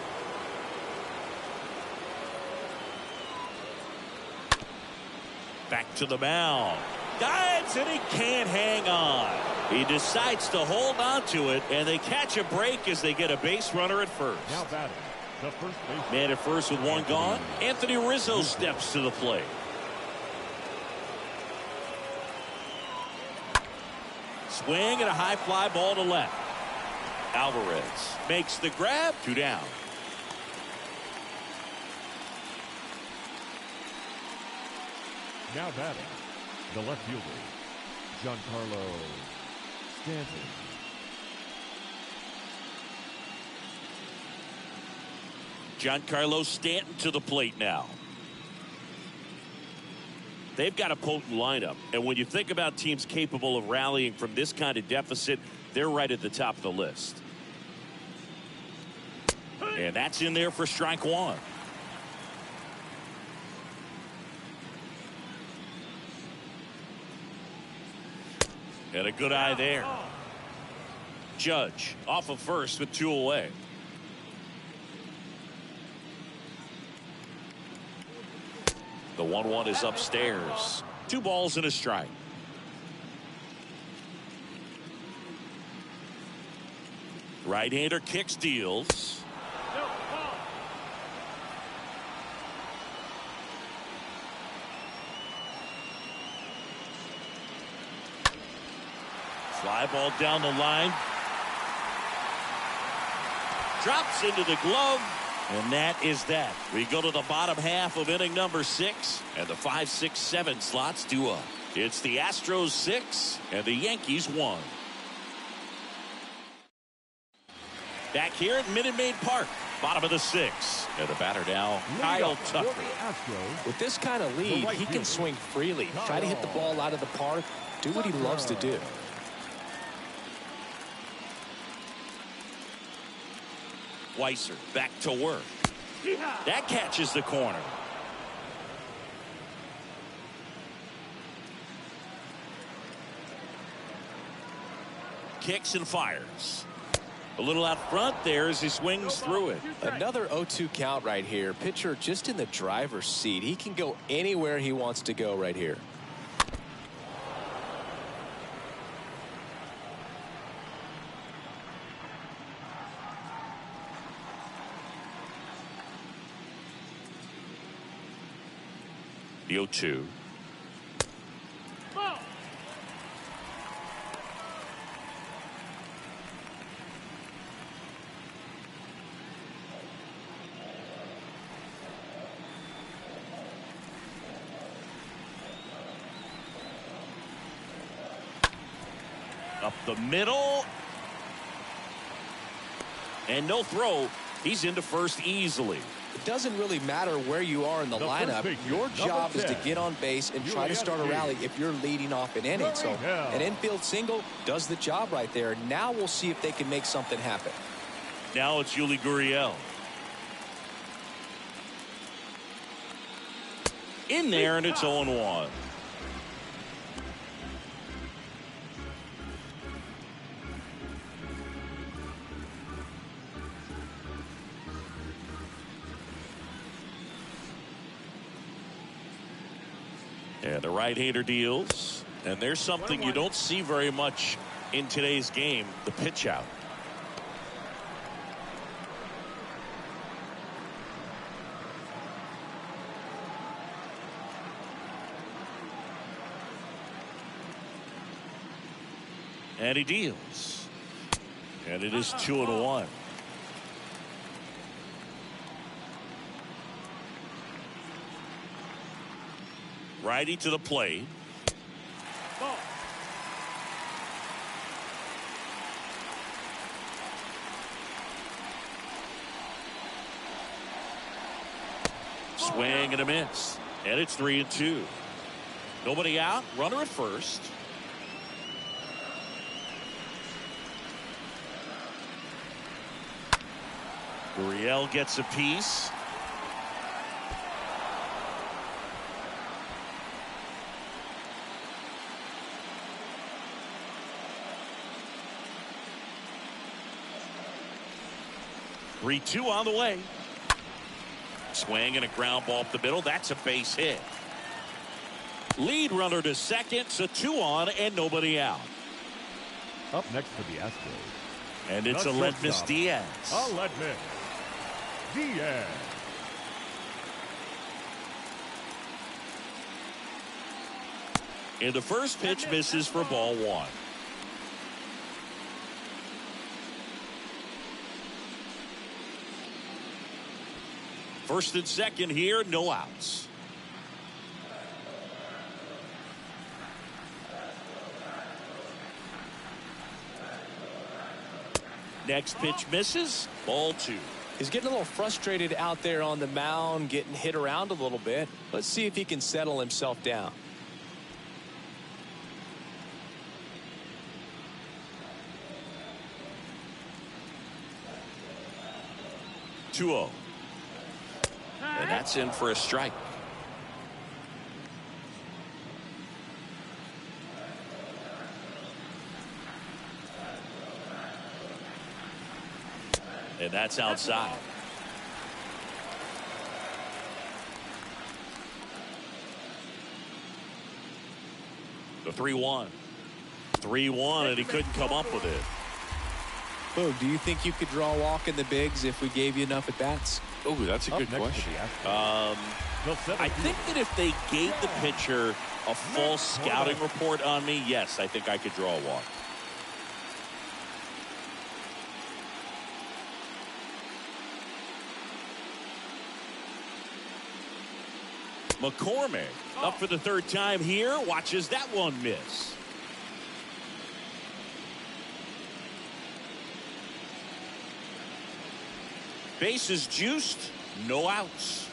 Back to the mound. Dives, and he can't hang on. He decides to hold on to it, and they catch a break as they get a base runner at first. Now batting, the first baseman. Man at first with one gone. Anthony Rizzo steps to the plate. Swing and a high fly ball to left. Alvarez makes the grab. 2 down. Now batting, the left fielder, Giancarlo Stanton. Giancarlo Stanton to the plate now. They've got a potent lineup, and when you think about teams capable of rallying from this kind of deficit, they're right at the top of the list. And that's in there for strike 1. And a good eye there. Judge off of first with 2 away. The 1-1 is upstairs. 2 balls and a strike. Right-hander kicks, deals. Fly ball down the line. Drops into the glove. And that is that. We go to the bottom half of inning number 6. And the 5, 6, 7 slots due up. It's the Astros 6 and the Yankees 1. Back here at Minute Maid Park. Bottom of the 6th. And the batter now, Kyle Tucker. With this kind of lead, he can swing freely. Try to hit the ball out of the park. Do what he loves to do. Weiser back to work. That catches the corner. Kicks and fires. A little out front there as he swings through it. Another 0-2 count right here. Pitcher just in the driver's seat. He can go anywhere he wants to go right here. The 0-2. Up the middle. And no throw. He's into first easily. It doesn't really matter where you are in the lineup. Your job is to get on base and try to start a rally if you're leading off an inning. So an infield single does the job right there. Now we'll see if they can make something happen. Now it's Yuli Gurriel. In there, and it's 0-1. And the right-hander deals. And there's something you don't see very much in today's game, the pitch out. And he deals. And it is 2-1. Righty to the plate. Swing and a miss. And it's 3-2. Nobody out. Runner at first. Gurriel gets a piece. Three-two on the way. Swing and a ground ball up the middle. That's a base hit. Lead runner to second. So 2 on and nobody out. Up next for the Astros. And it's Aledmys Diaz. Aledmys Diaz. And the first pitch misses for ball 1. First and second here, no outs. Next pitch misses, ball 2. He's getting a little frustrated out there on the mound, getting hit around a little bit. Let's see if he can settle himself down. Two-0. And that's in for a strike. And that's outside. The 3-1. 3-1, and he couldn't come up with it. Boog, do you think you could draw a walk in the bigs if we gave you enough at bats? Oh, that's a good question. I think that if they gave the pitcher a full scouting report on me, yes, I think I could draw a walk. McCormick up for the third time here. Watches that one miss. Bases juiced. No outs.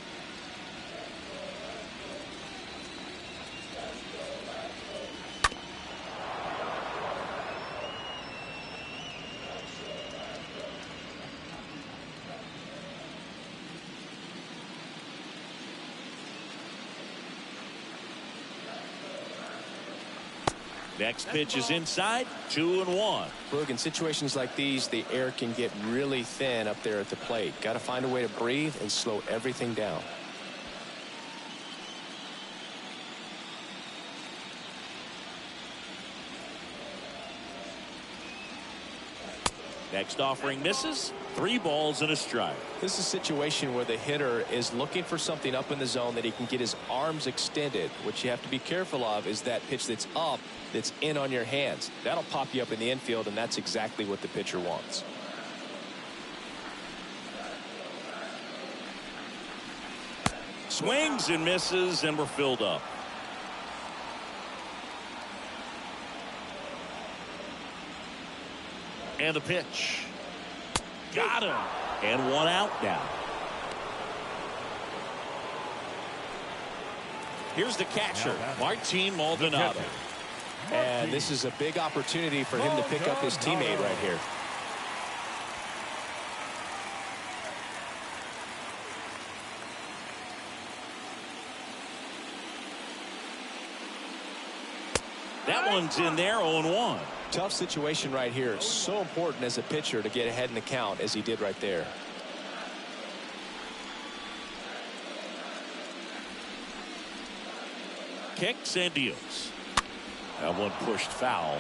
Next pitch is inside. 2-1. Look, in situations like these, the air can get really thin up there at the plate. Got to find a way to breathe and slow everything down. Next offering misses. 3 balls and a strike. This is a situation where the hitter is looking for something up in the zone that he can get his arms extended. What you have to be careful of is that pitch that's up, that's in on your hands. That'll pop you up in the infield, and that's exactly what the pitcher wants. Swings and misses, and we're filled up. And the pitch. Got him. And 1 out now. Here's the catcher, Martin Maldonado. And this is a big opportunity for him to pick up his teammate right here. That one's in there, 0-1. Tough situation right here. It's so important as a pitcher to get ahead in the count as he did right there. Kicks and deals. That one pushed foul.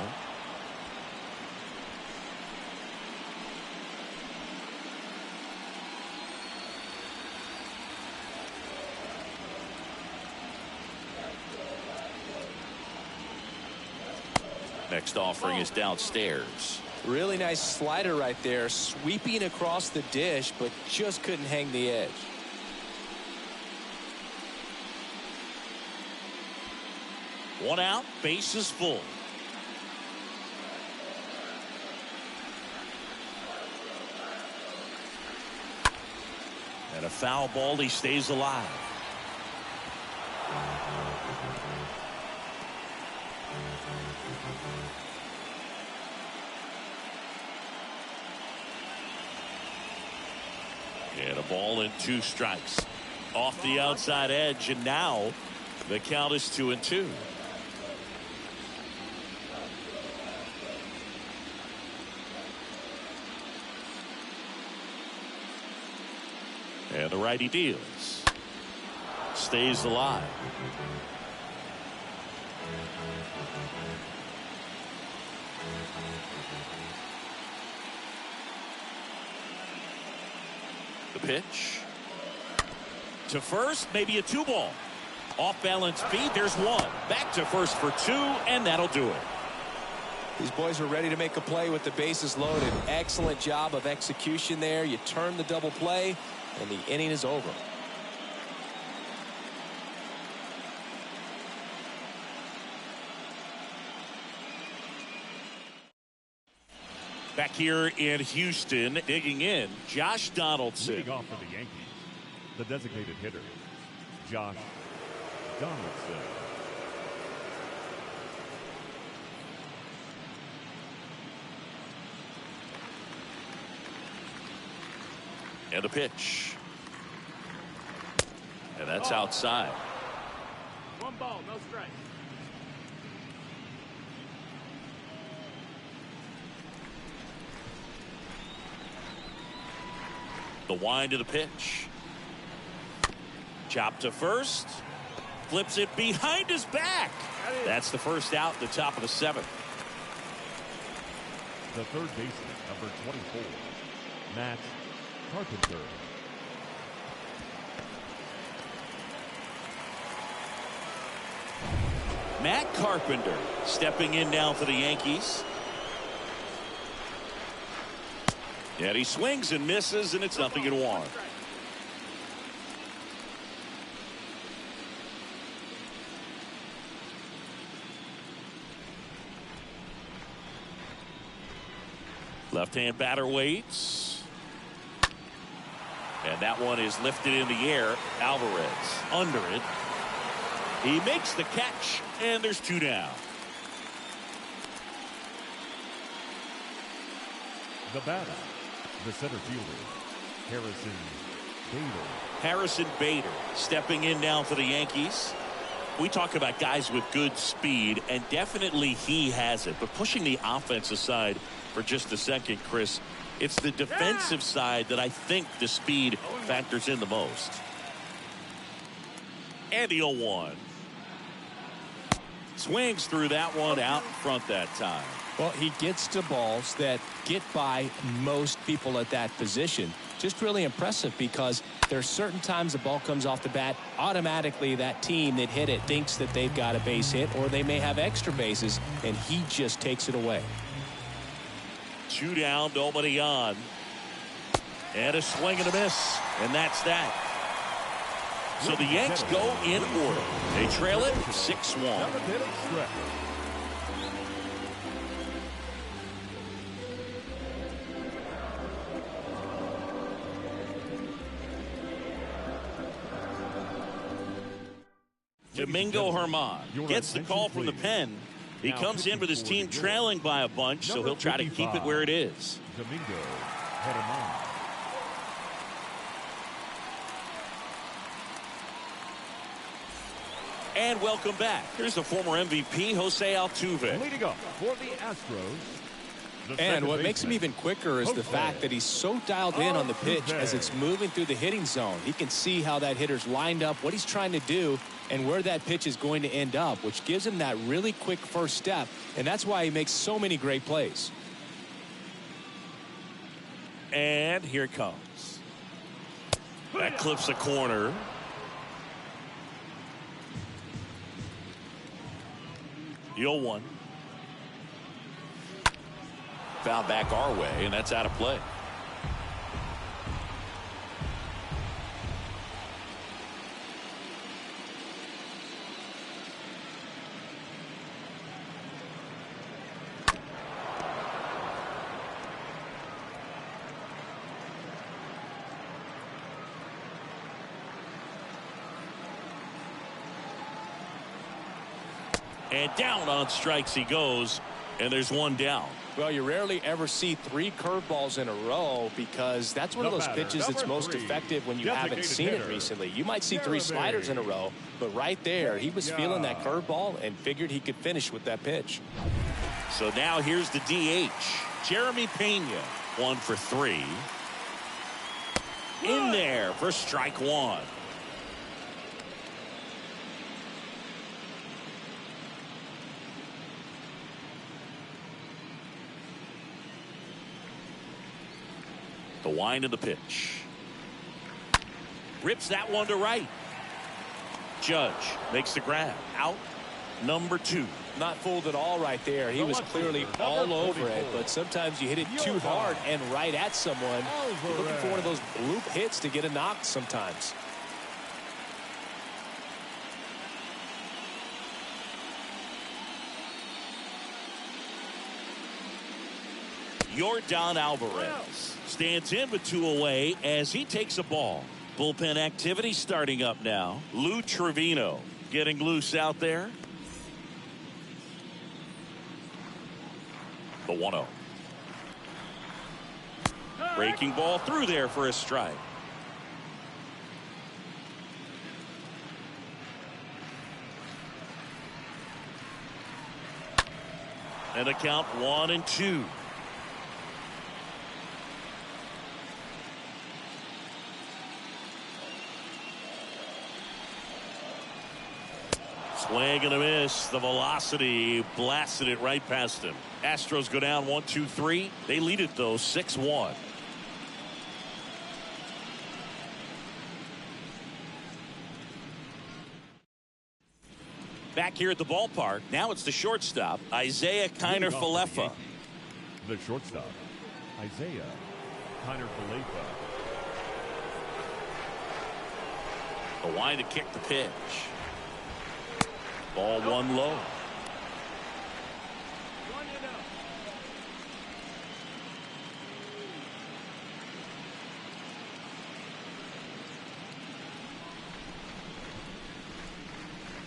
Next offering is downstairs. Really nice slider right there, sweeping across the dish, but just couldn't hang the edge. One out, bases full. And a foul ball, he stays alive. And a ball and 2 strikes. Off the outside edge, and now the count is 2-2. And the righty deals. Stays alive. The pitch. To first, maybe a 2-ball. Off balance feed, there's 1. Back to first for 2, and that'll do it. These boys are ready to make a play with the bases loaded. Excellent job of execution there. You turn the double play, and the inning is over. Back here in Houston, digging in, Josh Donaldson. Leading off for the Yankees, the designated hitter, Josh Donaldson. And a pitch. And that's outside. 1 ball, no strike. The wind of the pitch. Chop to first. Flips it behind his back. That's the first out at the top of the 7th. The third baseman, number 24, Matt Carpenter. Matt Carpenter stepping in now for the Yankees. And he swings and misses, and it's 0-1. Left-hand batter waits. And that one is lifted in the air. Alvarez under it. He makes the catch, and there's 2 down. The batter, the center fielder, Harrison Bader. Harrison Bader stepping in now for the Yankees. We talk about guys with good speed, and definitely he has it. But pushing the offense aside for just a second, Chris, it's the defensive side that I think the speed factors in the most. And the 0-1. Swings through that one out in front that time. Well, he gets to balls that get by most people at that position. Just really impressive because there's certain times the ball comes off the bat, automatically that team that hit it thinks that they've got a base hit or they may have extra bases, and he just takes it away. 2 down, nobody on. And a swing and a miss. And that's that. So the Yanks go in order. They trail it 6-1. Domingo Germán gets the call from the pen. He comes in with his team trailing by a bunch, so he'll try to keep it where it is. Domingo Germán. And welcome back. Here's the former MVP, Jose Altuve. Leading up for the Astros. And what makes him even quicker is the fact that he's so dialed in on the pitch as it's moving through the hitting zone. He can see how that hitter's lined up, what he's trying to do, and where that pitch is going to end up, which gives him that really quick first step, and that's why he makes so many great plays. And here it comes. That clips a corner. The 0-1. Foul back our way, and that's out of play. And down on strikes he goes, and there's 1 down. Well, you rarely ever see 3 curveballs in a row because that's one of those pitches that's most effective when you haven't seen it recently. You might see 3 sliders in a row, but right there, he was feeling that curveball and figured he could finish with that pitch. So now here's the DH, Jeremy Pena, 1 for 3. In there for strike 1. The wind of the pitch. Rips that one to right. Judge makes the grab. Out number 2. Not fooled at all right there. He was clearly all over it, but sometimes you hit it too hard and right at someone. You're looking for one of those bloop hits to get a knock sometimes. Yordan Alvarez stands in with 2 away as he takes a ball. Bullpen activity starting up now. Lou Trevino getting loose out there. The 1-0. Breaking ball through there for a strike. And the count 1-2. Swing and a miss. The velocity blasted it right past him. Astros go down 1-2-3. They lead it though 6-1. Back here at the ballpark. Now it's the shortstop, Isaiah Kiner-Falefa. The shortstop, Isaiah Kiner-Falefa. The wind to kick the pitch. Ball 1 low.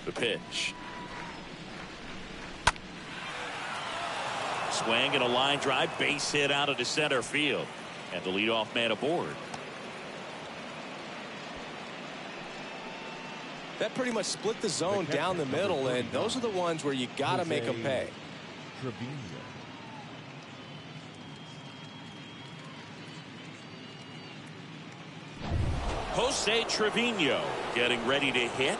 The pitch. Swing and a line drive, base hit out of the center field, and the leadoff man aboard. That pretty much split the zone down the middle, and those are the ones where you got to make them pay. Jose Trevino getting ready to hit.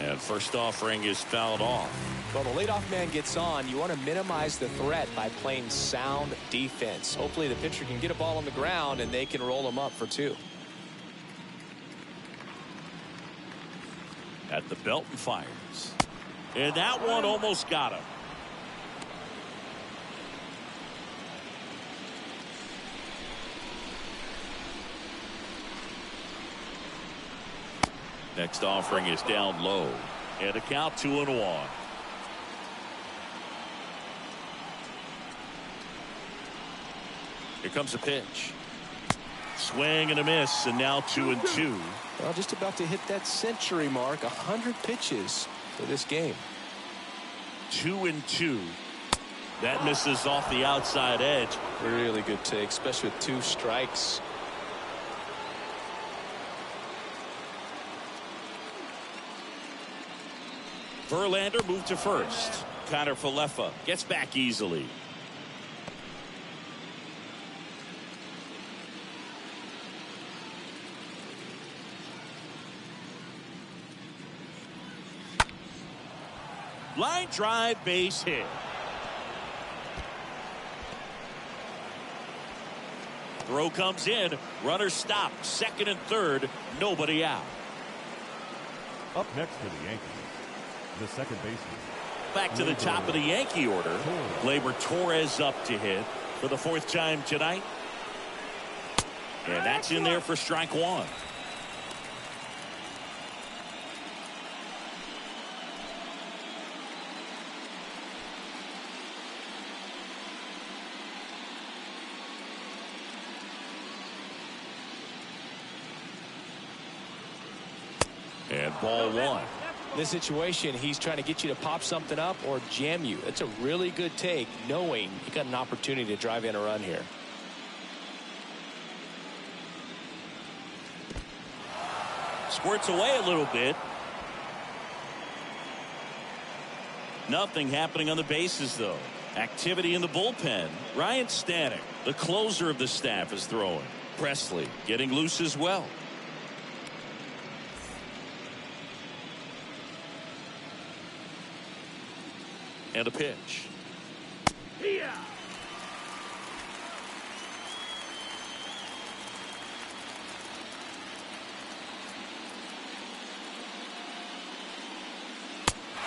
And first offering is fouled off. Well, the leadoff man gets on. You want to minimize the threat by playing sound defense. Hopefully the pitcher can get a ball on the ground and they can roll him up for 2. At the belt and fires. And that one almost got him. Next offering is down low. And a count 2-1. Here comes a pitch. Swing and a miss, and now 2-2. Well, just about to hit that century mark. 100 pitches for this game. 2-2. That misses off the outside edge. Really good take, especially with 2 strikes. Verlander moved to first. Connor Falefa gets back easily. Line drive, base hit. Throw comes in. Runner stopped. Second and third. Nobody out. Up next for the Yankees, the second baseman. Back to the top of the Yankee order. Gleyber Torres up to hit for the 4th time tonight. And that's in there for strike 1. And ball 1. In this situation, he's trying to get you to pop something up or jam you. It's a really good take, knowing you got an opportunity to drive in a run here. Squirts away a little bit. Nothing happening on the bases, though. Activity in the bullpen. Ryan Stanek, the closer of the staff, is throwing. Presley getting loose as well. And a pitch. Yeah.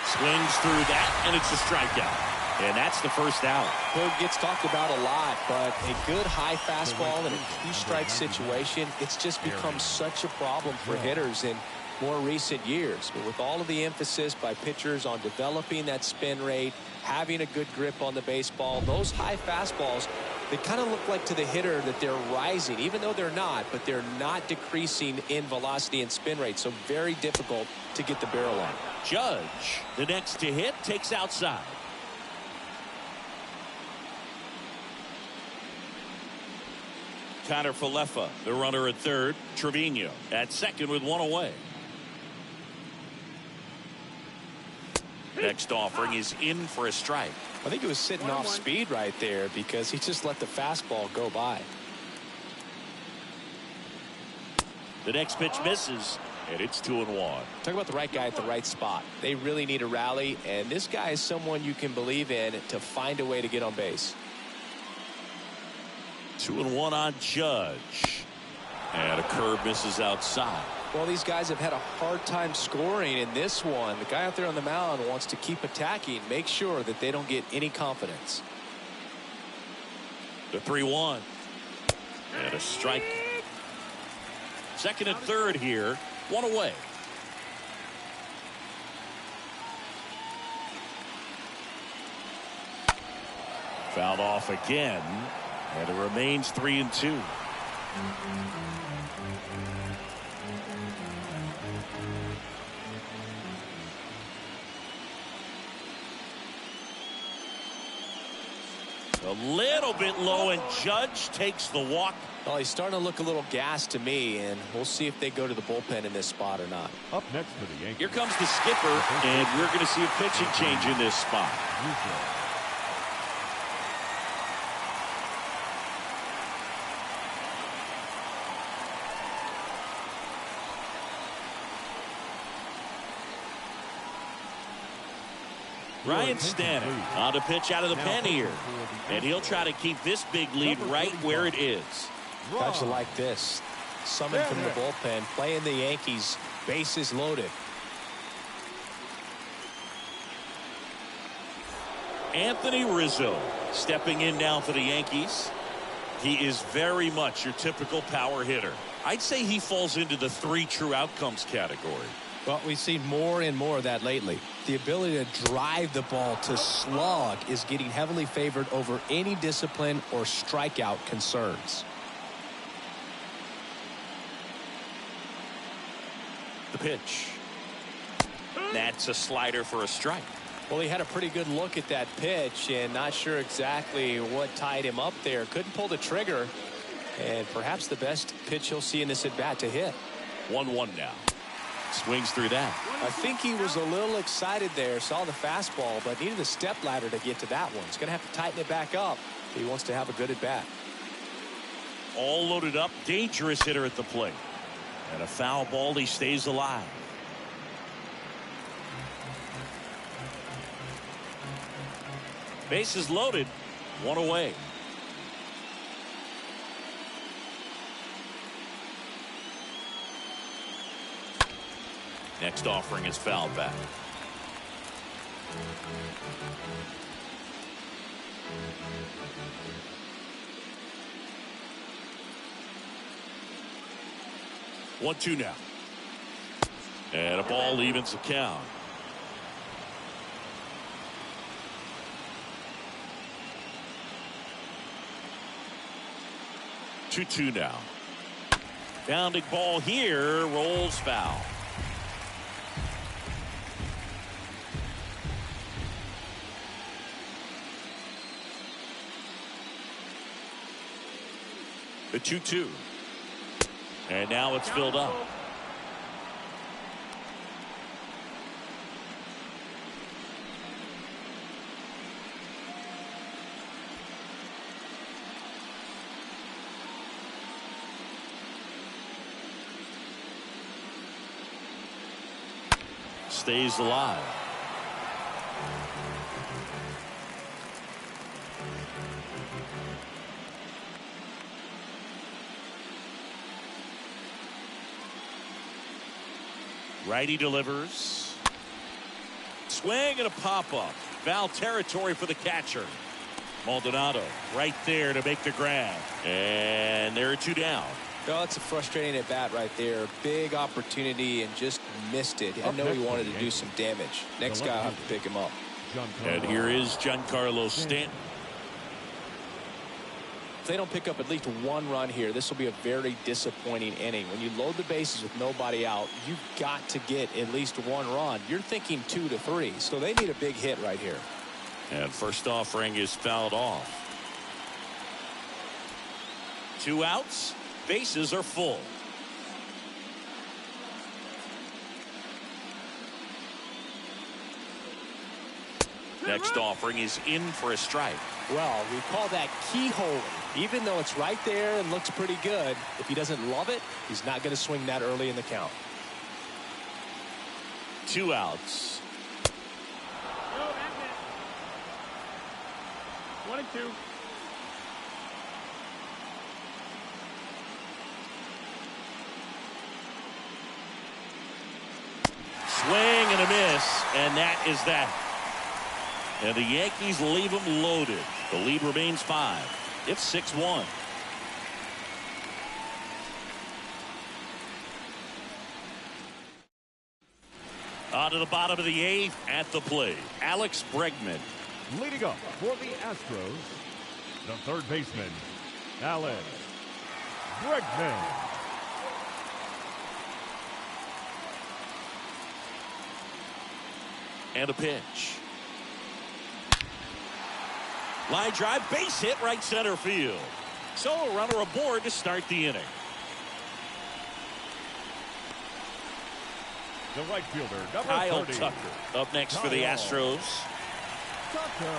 Swings through that, and it's a strikeout. And that's the first out. Well, it gets talked about a lot, but a good high fastball in a 2-strike situation, it's just become such a problem for hitters in more recent years. But with all of the emphasis by pitchers on developing that spin rate, having a good grip on the baseball, those high fastballs, they kind of look like to the hitter that they're rising, even though they're not, but they're not decreasing in velocity and spin rate. So very difficult to get the barrel on. Judge, the next to hit, takes outside. Connor Falefa, the runner at third. Trevino at second with 1 away. Next offering is in for a strike. I think it was sitting off speed right there because he just let the fastball go by. The next pitch misses, and it's 2-1. Talk about the right guy at the right spot. They really need a rally, and this guy is someone you can believe in to find a way to get on base. 2-1 on Judge. And a curve misses outside. Well, these guys have had a hard time scoring in this one. The guy out there on the mound wants to keep attacking, make sure that they don't get any confidence. The 3-1. And a strike. Second and third here. 1 away. Fouled off again. And it remains 3-2. A little bit low, and Judge takes the walk. Well, he's starting to look a little gassed to me, and we'll see if they go to the bullpen in this spot or not. Up next for the Yankees. Here comes the skipper, and we're going to see a pitching change in this spot. Ryan Stanek on to pitch out of the pen here. And he'll try to keep this big lead right where it is. How'd you like this? Summoned from the bullpen, playing the Yankees, bases loaded. Anthony Rizzo stepping in now for the Yankees. He is very much your typical power hitter. I'd say he falls into the 3 true outcomes category. Well, we've seen more and more of that lately. The ability to drive the ball to slug is getting heavily favored over any discipline or strikeout concerns. The pitch. That's a slider for a strike. Well, he had a pretty good look at that pitch and not sure exactly what tied him up there. Couldn't pull the trigger, and perhaps the best pitch he'll see in this at bat to hit. 1-1 now. Swings through that. I think he was a little excited there, saw the fastball, but needed a step ladder to get to that one. He's going to have to tighten it back up if he wants to have a good at bat. All loaded up, dangerous hitter at the plate. And a foul ball, he stays alive. Bases loaded, 1 away. Next offering is fouled back. One, 2 now. And a ball evens the count. Two now. Bounding ball here, rolls foul. The 2-2. And now it's filled up. Stays alive. Righty delivers. Swing and a pop-up. Foul territory for the catcher. Maldonado right there to make the grab. And there are 2 down. Oh, it's a frustrating at bat right there. Big opportunity and just missed it. I know he wanted to do some damage. Next guy will have to pick him up. And here is Giancarlo Stanton. If they don't pick up at least 1 run here, this will be a very disappointing inning. When you load the bases with nobody out, you've got to get at least 1 run. You're thinking 2 to 3, so they need a big hit right here. And first offering is fouled off. 2 outs. Bases are full. Next offering is in for a strike. Well, we call that keyhole. Even though it's right there and looks pretty good, if he doesn't love it, he's not going to swing that early in the count. 2 outs. No, that's it. 1 and 2. Swing and a miss, and that is that. And the Yankees leave them loaded. The lead remains 5. It's 6-1. On to the bottom of the 8th at the plate. Alex Bregman. Leading up for the Astros, the third baseman, Alex Bregman. And a pitch. Line drive, base hit, right center field. So a runner aboard to start the inning. The right fielder, number Kyle 30. Tucker up next for the Astros. Tucker.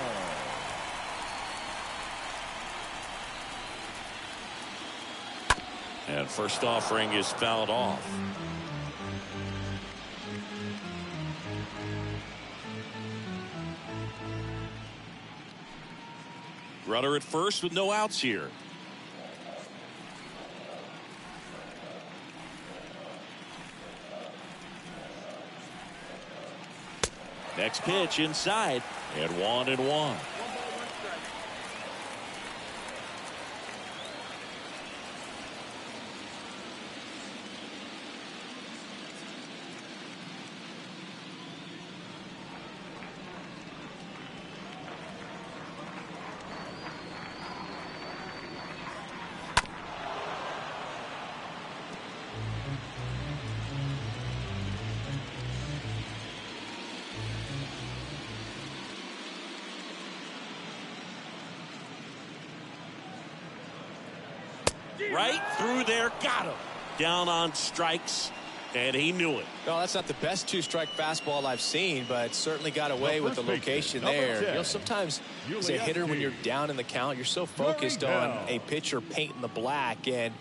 And first offering is fouled off. Runner at first with no outs here. Next pitch inside, and 1-1. Right through there, got him. Down on strikes, and he knew it. No, that's not the best two-strike fastball I've seen, but certainly got away with the location there. You know, sometimes as a hitter, when you're down in the count, you're so focused on a pitcher painting the black, and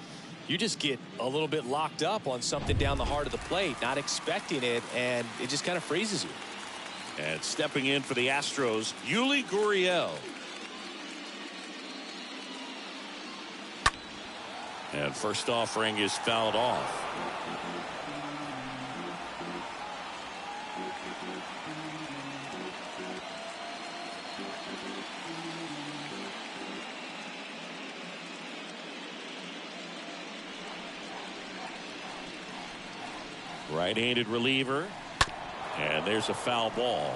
you just get a little bit locked up on something down the heart of the plate, not expecting it, and it just kind of freezes you. And stepping in for the Astros, Yuli Gurriel. And first offering is fouled off. Right-handed reliever. And there's a foul ball.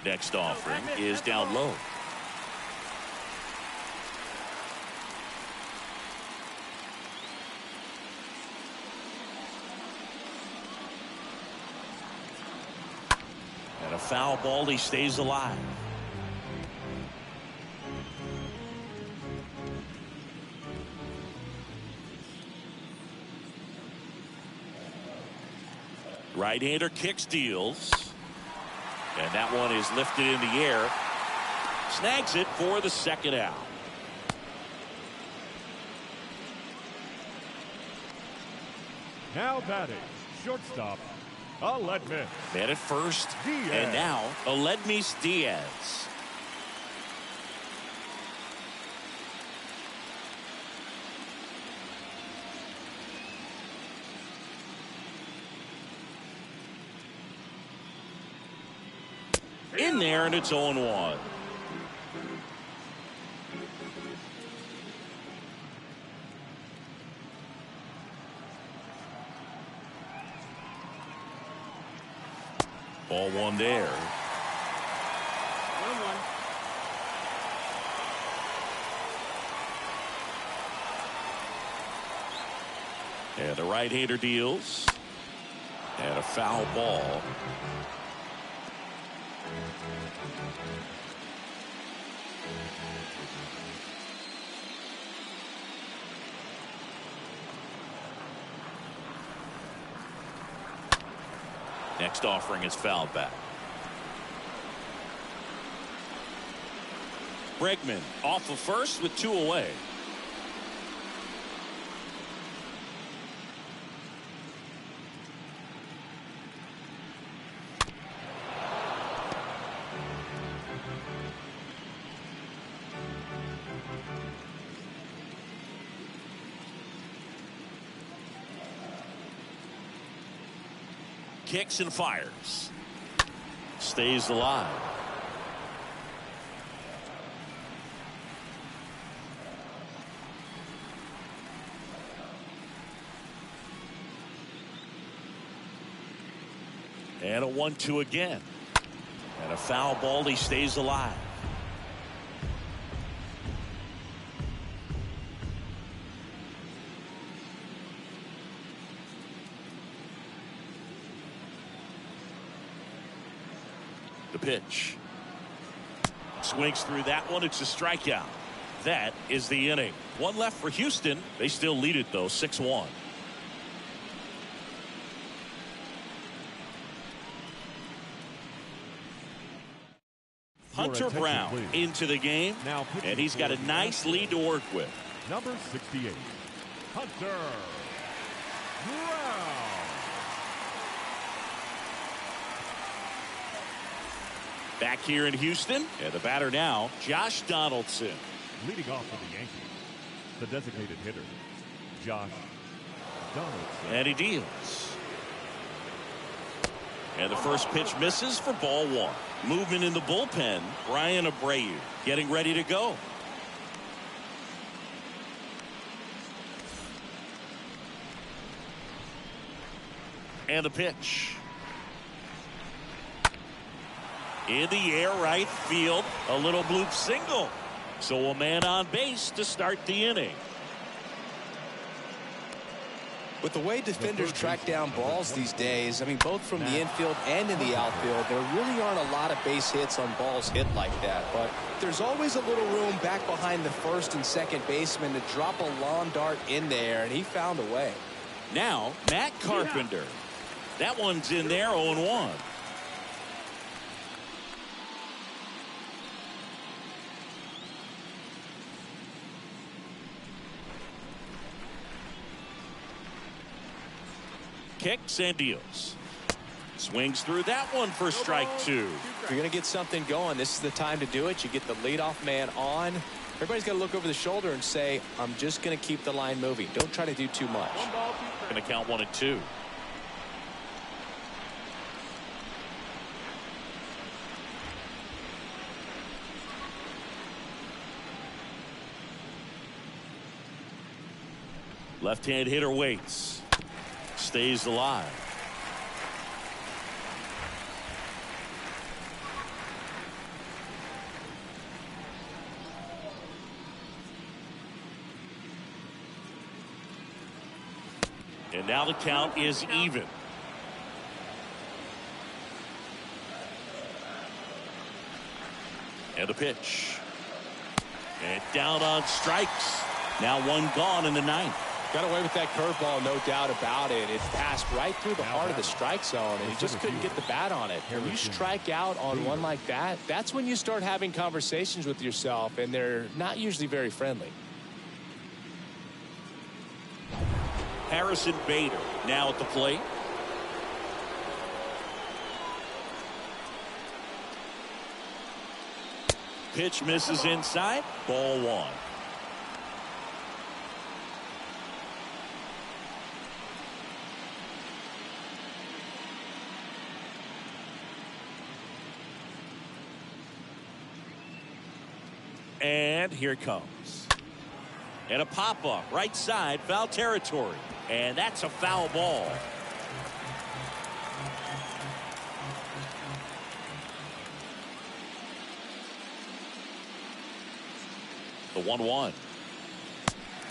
Next offering is down low. And a foul ball, he stays alive. Right-hander kicks, deals. And that one is lifted in the air. Snags it for the second out. Now batting, shortstop, Aledmys. Man at first. Diaz. And now Aledmys Diaz. In there, and it's 0-1. Ball one there. 1-1. And the right-hander deals. And a foul ball. Next offering is fouled back. Bregman off of first with 2 away. Kicks and fires. Stays alive. And a 1-2 again. And a foul ball. He stays alive. The pitch. Swings through that one. It's a strikeout. That is the inning. One left for Houston. They still lead it, though, 6-1. Hunter Brown into the game, and he's got a nice lead to work with. Number 68, Hunter Brown. Back here in Houston, and the batter now, Josh Donaldson. Leading off for the Yankees, the designated hitter, Josh Donaldson. And he deals. And the first pitch misses for ball one. Movement in the bullpen. Brian Abreu getting ready to go. And the pitch. In the air, right field. A little bloop single. So a man on base to start the inning. With the way defenders track down balls these days, I mean, both from the infield and in the outfield, there really aren't a lot of base hits on balls hit like that. But there's always a little room back behind the first and second baseman to drop a lawn dart in there, and he found a way. Now, Matt Carpenter. That one's in there, 0-1. Kicks and deals. Swings through that one for strike two. If you're going to get something going, this is the time to do it. You get the leadoff man on. Everybody's got to look over the shoulder and say, I'm just going to keep the line moving. Don't try to do too much. Going to count 1-2. Left-hand hitter waits. Stays alive. And now the count is even. And the pitch. And down on strikes. Now one gone in the ninth. Got away with that curveball, no doubt about it. It passed right through the heart of the strike zone, and he just couldn't get the bat on it. When you strike out on one like that, that's when you start having conversations with yourself, and they're not usually very friendly. Harrison Bader now at the plate. Pitch misses inside. Ball one. And here it comes. And a pop-up right side, foul territory. And that's a foul ball. The 1-1.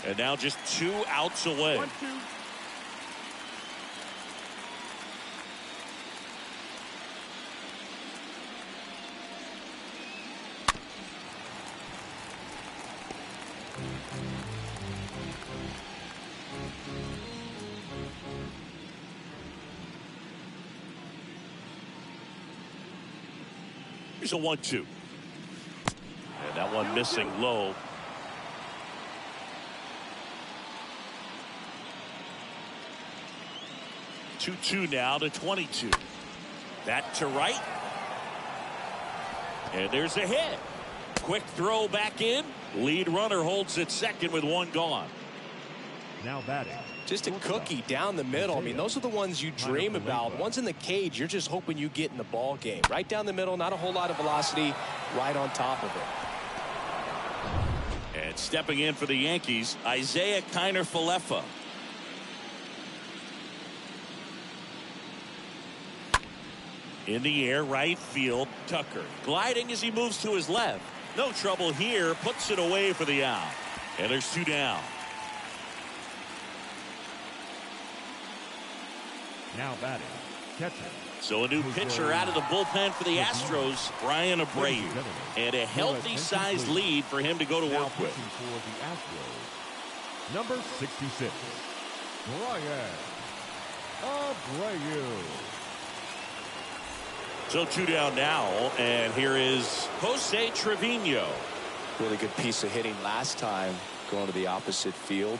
And now just 2 outs away. 1-2. Here's a 1-2. And that one missing low. Two now to 22. That to right. And there's a hit. Quick throw back in. Lead runner holds at second with one gone. Now batting. Just a cookie down the middle. I mean, those are the ones you dream about. Ones in the cage, you're just hoping you get in the ball game. Right down the middle, not a whole lot of velocity, right on top of it. And stepping in for the Yankees, Isaiah Kiner-Falefa. In the air, right field, Tucker. Gliding as he moves to his left. No trouble here. Puts it away for the out. And there's 2 down. Now batting, catcher. So a new pitcher out of the bullpen for the Astros, Brian Abreu. And a healthy sized lead for him to go to work with. For the Astros, number 66, Brian Abreu. So 2 down now, and here is Jose Trevino. Really good piece of hitting last time, going to the opposite field.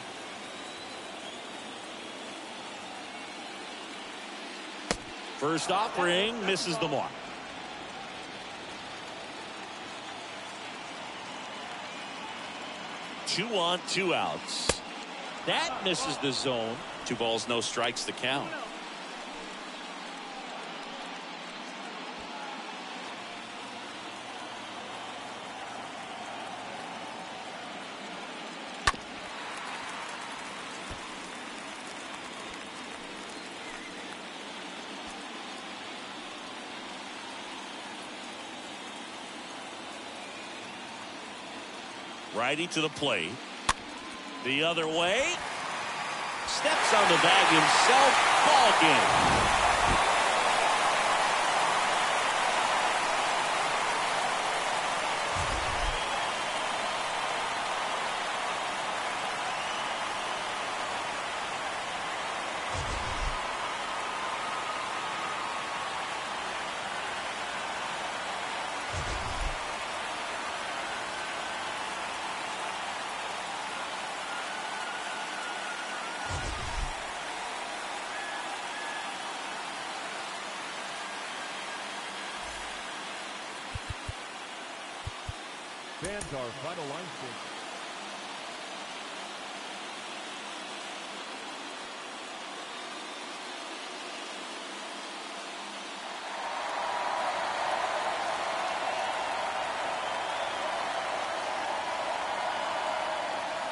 First offering misses the mark. Two on, 2 outs. That misses the zone. 2 balls, no strikes, the count. Righty to the plate. The other way. Steps on the bag himself. Ball game. Fans our final line stage.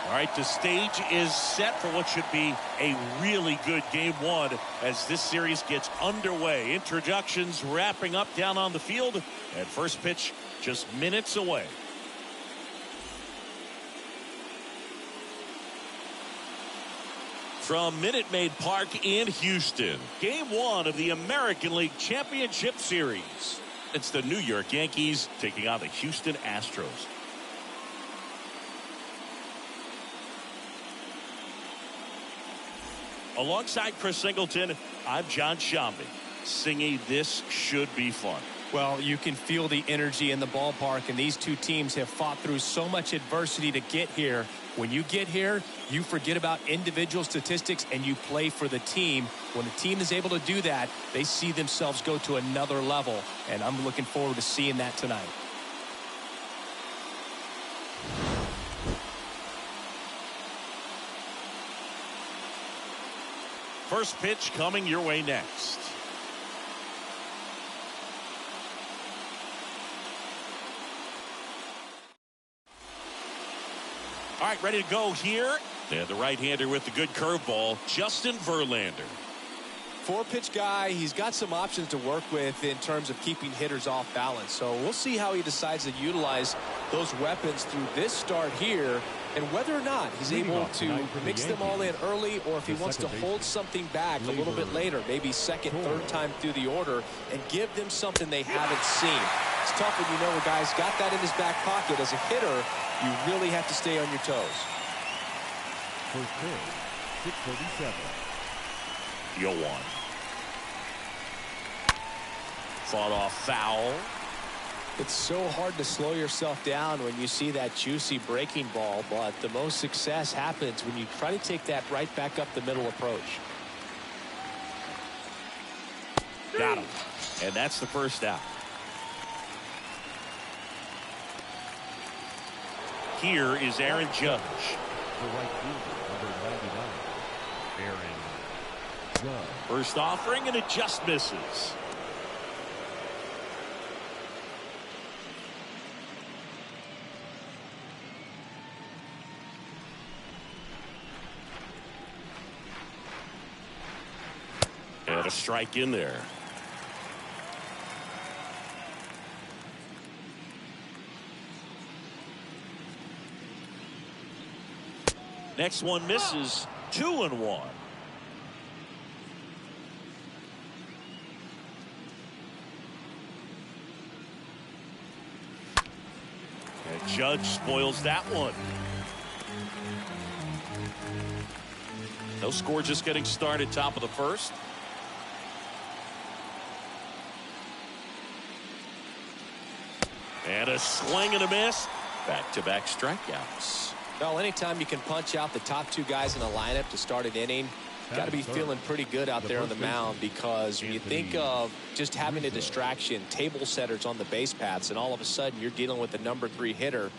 All right, the stage is set for what should be a really good game 1 as this series gets underway. Introductions wrapping up down on the field, and first pitch just minutes away. From Minute Maid Park in Houston, game 1 of the American League Championship Series. It's the New York Yankees taking on the Houston Astros. Alongside Chris Singleton, I'm John Shambi. Singing, this should be fun. Well, you can feel the energy in the ballpark, and these two teams have fought through so much adversity to get here. When you get here, you forget about individual statistics and you play for the team. When a team is able to do that, they see themselves go to another level, and I'm looking forward to seeing that tonight. First pitch coming your way next. All right, ready to go here. And the right-hander with the good curveball, Justin Verlander. 4-pitch guy. He's got some options to work with in terms of keeping hitters off balance. So we'll see how he decides to utilize those weapons through this start here, and whether or not he's able to mix them all in early, or if he wants to hold something back a little bit later, maybe second, third time through the order, and give them something they haven't seen. It's tough when you know a guy's got that in his back pocket. As a hitter, you really have to stay on your toes. First pitch, 6:37. Yo one. Fought off foul. It's so hard to slow yourself down when you see that juicy breaking ball, but the most success happens when you try to take that right back up the middle approach. Got him. And that's the first out. Here is Aaron Judge. The right fielder, number 99, Aaron Judge. First offering, and it just misses. And a strike in there. Next one misses. 2-1. And Judge spoils that one. No score, just getting started, top of the first. And a swing and a miss. Back-to-back strikeouts. Well, anytime you can punch out the top two guys in a lineup to start an inning, got to be feeling pretty good out there on the mound, because when you think of just having a distraction, table setters on the base paths, and all of a sudden you're dealing with the #3 hitter,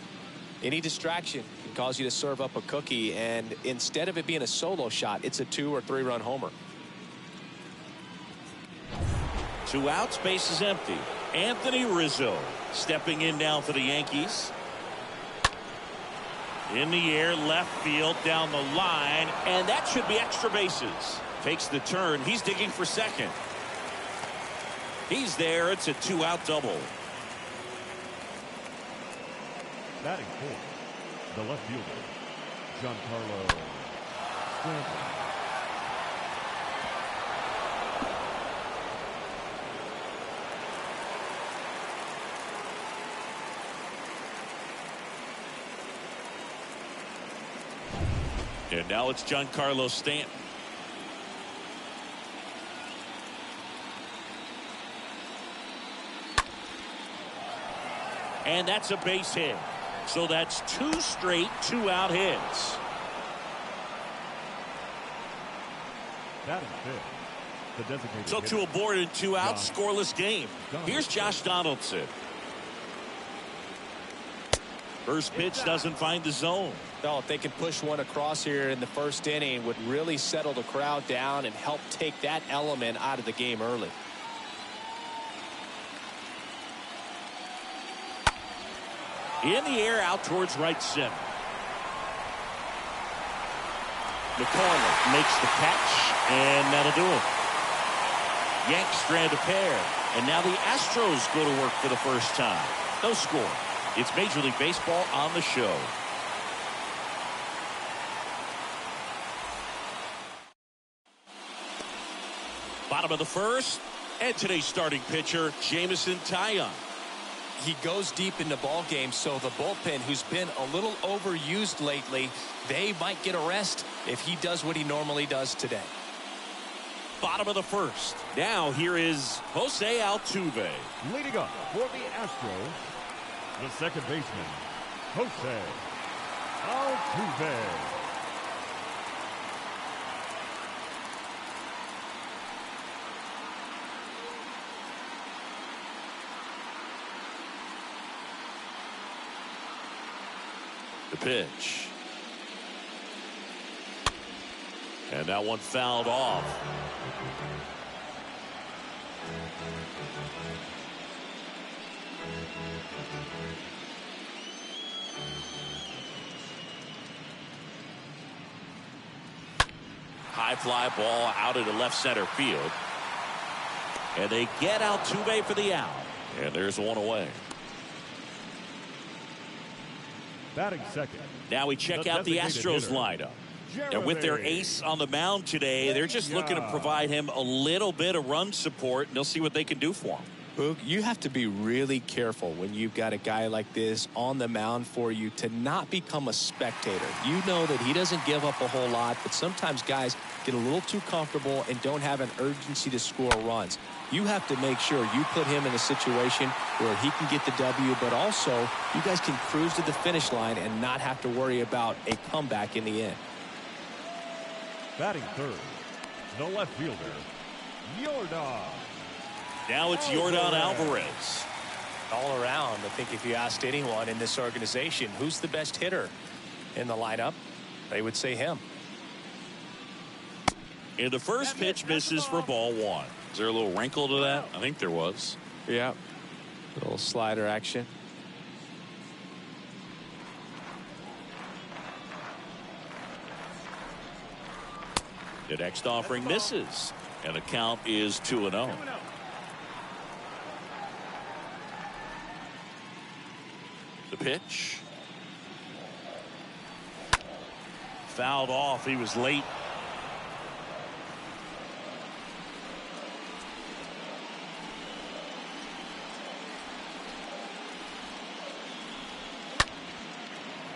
any distraction can cause you to serve up a cookie, and instead of it being a solo shot, it's a 2- or 3-run homer. 2 outs, base is empty. Anthony Rizzo stepping in now for the Yankees. In the air, left field, down the line, and that should be extra bases. Takes the turn. He's digging for second. He's there. It's a 2-out double. Batting fourth, the left fielder, Giancarlo Stanton. And now it's Giancarlo Stanton. And that's a base hit. So that's 2 straight 2-out hits. Batting fifth, the designated So hitter, 2 aboard and 2 out, scoreless game. Here's Josh Donaldson. First pitch doesn't find the zone. Well, if they can push one across here in the first inning, would really settle the crowd down and help take that element out of the game early. In the air, out towards right center. McCormick makes the catch, and that'll do it. Yanks strand a pair, and now the Astros go to work for the first time. No score. It's Major League Baseball on the show. Bottom of the first, and today's starting pitcher, Jameson Taillon. He goes deep into ball games, so the bullpen, who's been a little overused lately, they might get a rest if he does what he normally does today. Bottom of the first. Now here is Jose Altuve. leading up for the Astros, the second baseman, Jose Altuve. The pitch. And that one fouled off. High fly ball out into left center field. And they get Altuve for the out. And there's one away. Batting second. Now we check out the Astros lineup. And with their ace on the mound today, they're just looking to provide him a little bit of run support, and they'll see what they can do for him. Boog, you have to be really careful when you've got a guy like this on the mound for you to not become a spectator. You know that he doesn't give up a whole lot, but sometimes guys get a little too comfortable and don't have an urgency to score runs. You have to make sure you put him in a situation where he can get the W, but also you guys can cruise to the finish line and not have to worry about a comeback in the end. Batting third, the left fielder, Yordan. Now it's Yordan Alvarez. All around, I think if you asked anyone in this organization who's the best hitter in the lineup, they would say him. And the first pitch misses for ball one. Is there a little wrinkle to that? I think there was. Yeah. A little slider action. The next offering misses. And the count is 2-0. The pitch. fouled off. He was late.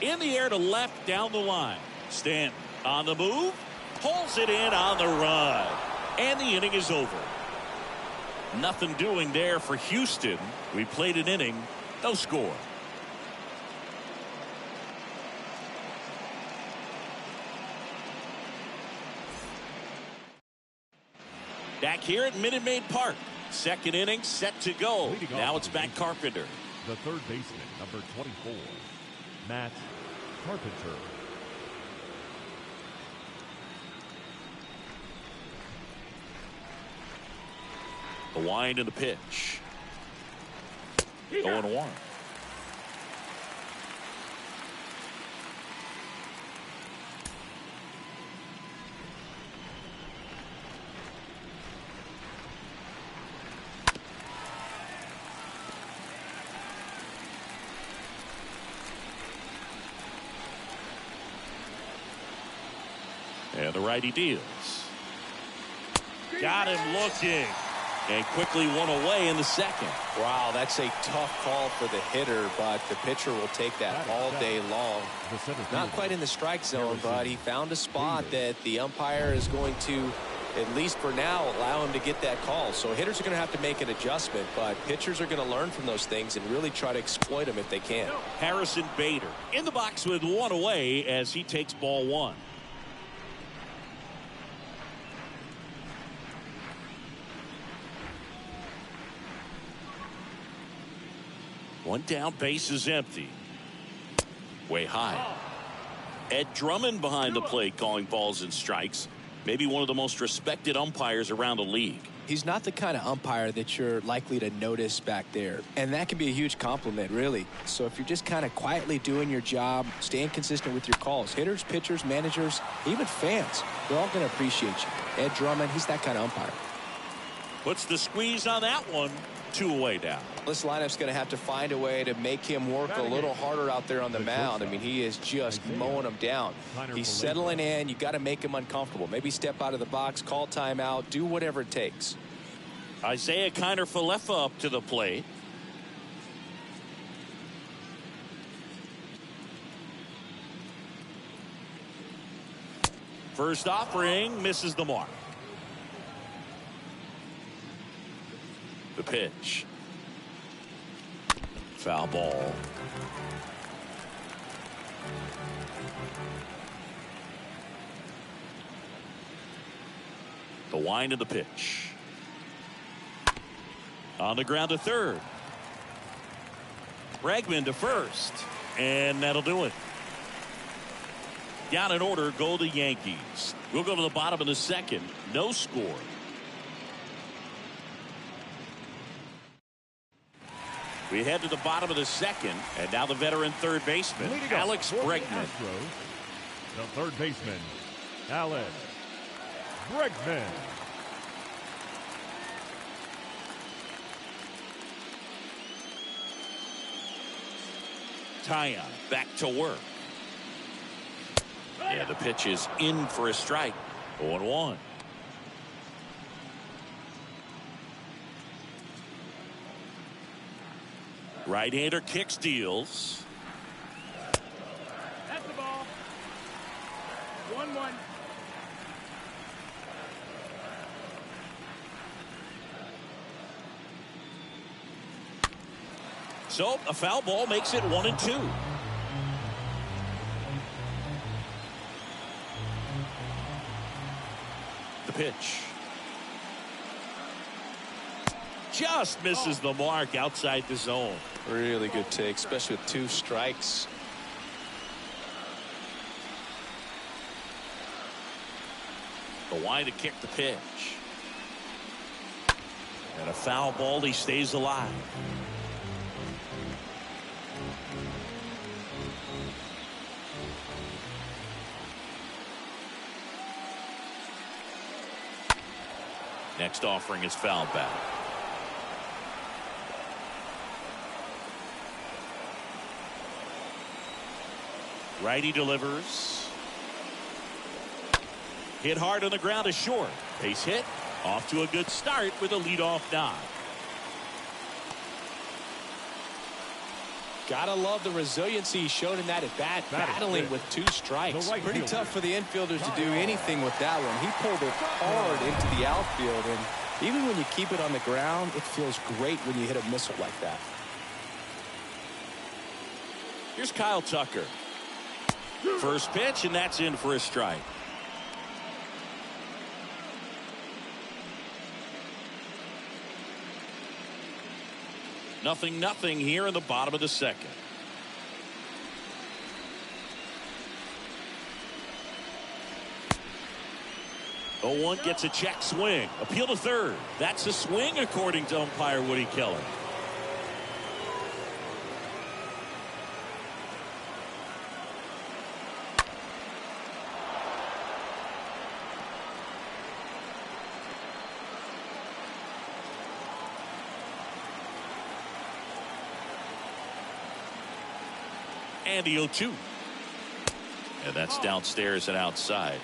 In the air to left down the line. Stanton on the move. Pulls it in on the run. And the inning is over. Nothing doing there for Houston. We played an inning. No score. Back here at Minute Maid Park. Second inning set to go. Now it's Matt Carpenter. The third baseman, number 24, Matt Carpenter. The wind and the pitch. 0-1. And the righty deals. Got him looking. And quickly one away in the second. Wow, that's a tough call for the hitter, but the pitcher will take that all day long. Not quite in the strike zone, but he found a spot that the umpire is going to, at least for now, allow him to get that call. So hitters are going to have to make an adjustment, but pitchers are going to learn from those things and really try to exploit them if they can. Harrison Bader in the box with one away as he takes ball one. One down, base is empty. Way high. Ed Drummond behind the plate calling balls and strikes. Maybe one of the most respected umpires around the league. He's not the kind of umpire that you're likely to notice back there. And that can be a huge compliment, really. So if you're just kind of quietly doing your job, staying consistent with your calls, hitters, pitchers, managers, even fans, they're all going to appreciate you. Ed Drummond, he's that kind of umpire. Puts the squeeze on that one. 2 away down. This lineup's going to have to find a way to make him work a little harder out there on the mound. I mean, he is just mowing them down. He's settling in. You got to make him uncomfortable. Maybe step out of the box, call timeout, do whatever it takes. Isaiah Kiner-Falefa up to the plate. First offering misses the mark. The pitch. Foul ball. The wind of the pitch. On the ground to third. Bregman to first. And that'll do it. Down in order go the Yankees. We'll go to the bottom of the second. No score. We head to the bottom of the second, and now the veteran third baseman, Alex Bregman. Astros, the third baseman, Alex Bregman. Taya back to work. Yeah, the pitch is in for a strike. 0-1. Right-hander kicks, deals. That's the ball. 1-1. So a foul ball makes it 1-2. The pitch. Just misses the mark outside the zone. Really good take, especially with 2 strikes. The wind to kick the pitch. And a foul ball, he stays alive. Next offering is fouled back. Righty delivers. Hit hard on the ground is short. Base hit. Off to a good start with a leadoff nod. Gotta love the resiliency shown in that at bat, battling with 2 strikes. Pretty tough for the infielders to do anything with that one. He pulled it hard into the outfield, and even when you keep it on the ground, it feels great when you hit a missile like that. Here's Kyle Tucker. First pitch, and that's in for a strike. Nothing here in the bottom of the second. The 1 gets a check swing. Appeal to third. That's a swing according to umpire Woody Keller. And the 0-2. And that's downstairs and outside.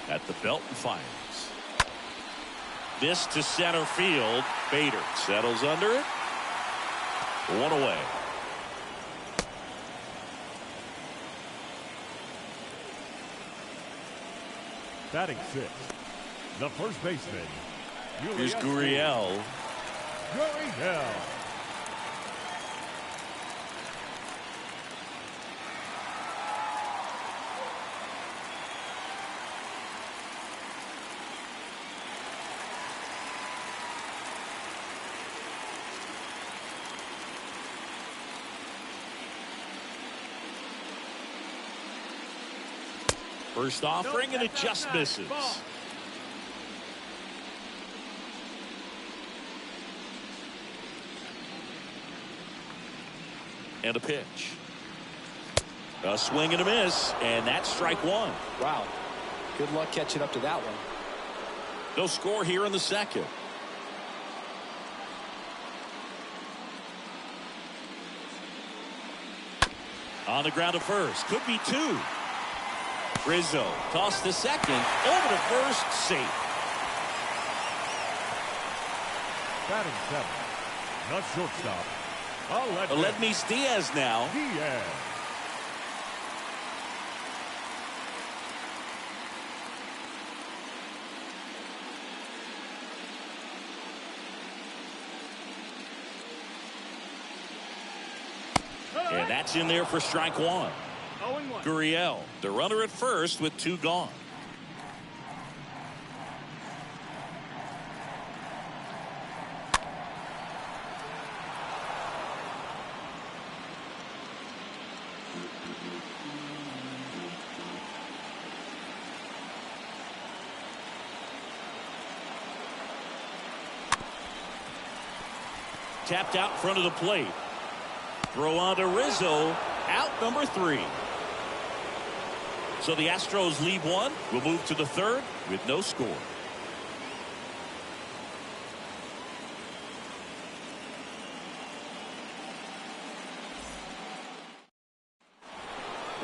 At the belt and fires. This to center field. Bader settles under it. 1 away. Batting 6th, the first baseman. Here's Gurriel. First offering, and it just misses. And a pitch. A swing and a miss, and that's strike 1. Wow. Good luck catching up to that one. No score here in the second. On the ground to first. Could be 2. Rizzo tossed to second. Over to first. Safe. Batting 7th, the shortstop. Aledmys Diaz now. And that's in there for strike 1. Gurriel, the runner at first with 2 gone. Tapped out in front of the plate. Throw on to Rizzo. Out number 3. So the Astros lead 1. We'll move to the 3rd with no score.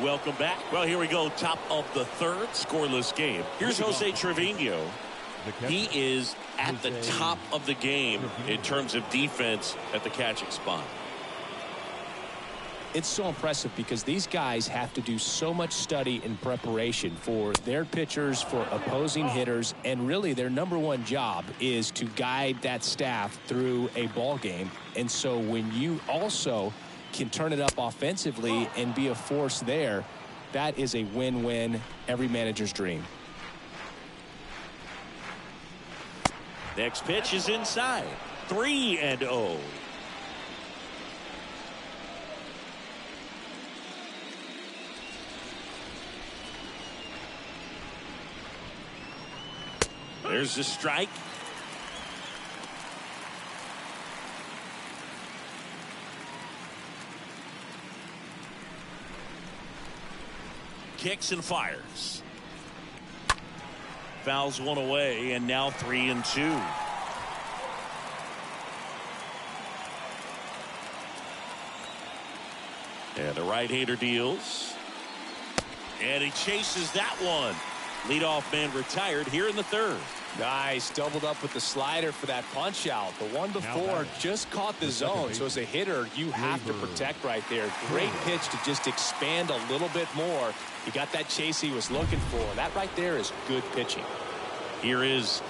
Welcome back. Well, here we go. Top of the 3rd, scoreless game. Here's Jose Trevino. He is at the top of the game in terms of defense at the catching spot. It's so impressive because these guys have to do so much study and preparation for their pitchers, for opposing hitters, and really their #1 job is to guide that staff through a ball game. And so when you also can turn it up offensively and be a force there, that is a win-win, every manager's dream. Next pitch is inside. 3-0. There's the strike. Kicks and fires. Fouls 1 away, and now 3-2. And the right-hander deals. And he chases that one. Leadoff man retired here in the third. Nice. Doubled up with the slider for that punch out. The one before just caught the zone. So as a hitter, you have to protect right there. Great pitch to just expand a little bit more. He got that chase he was looking for. That right there is good pitching. Here is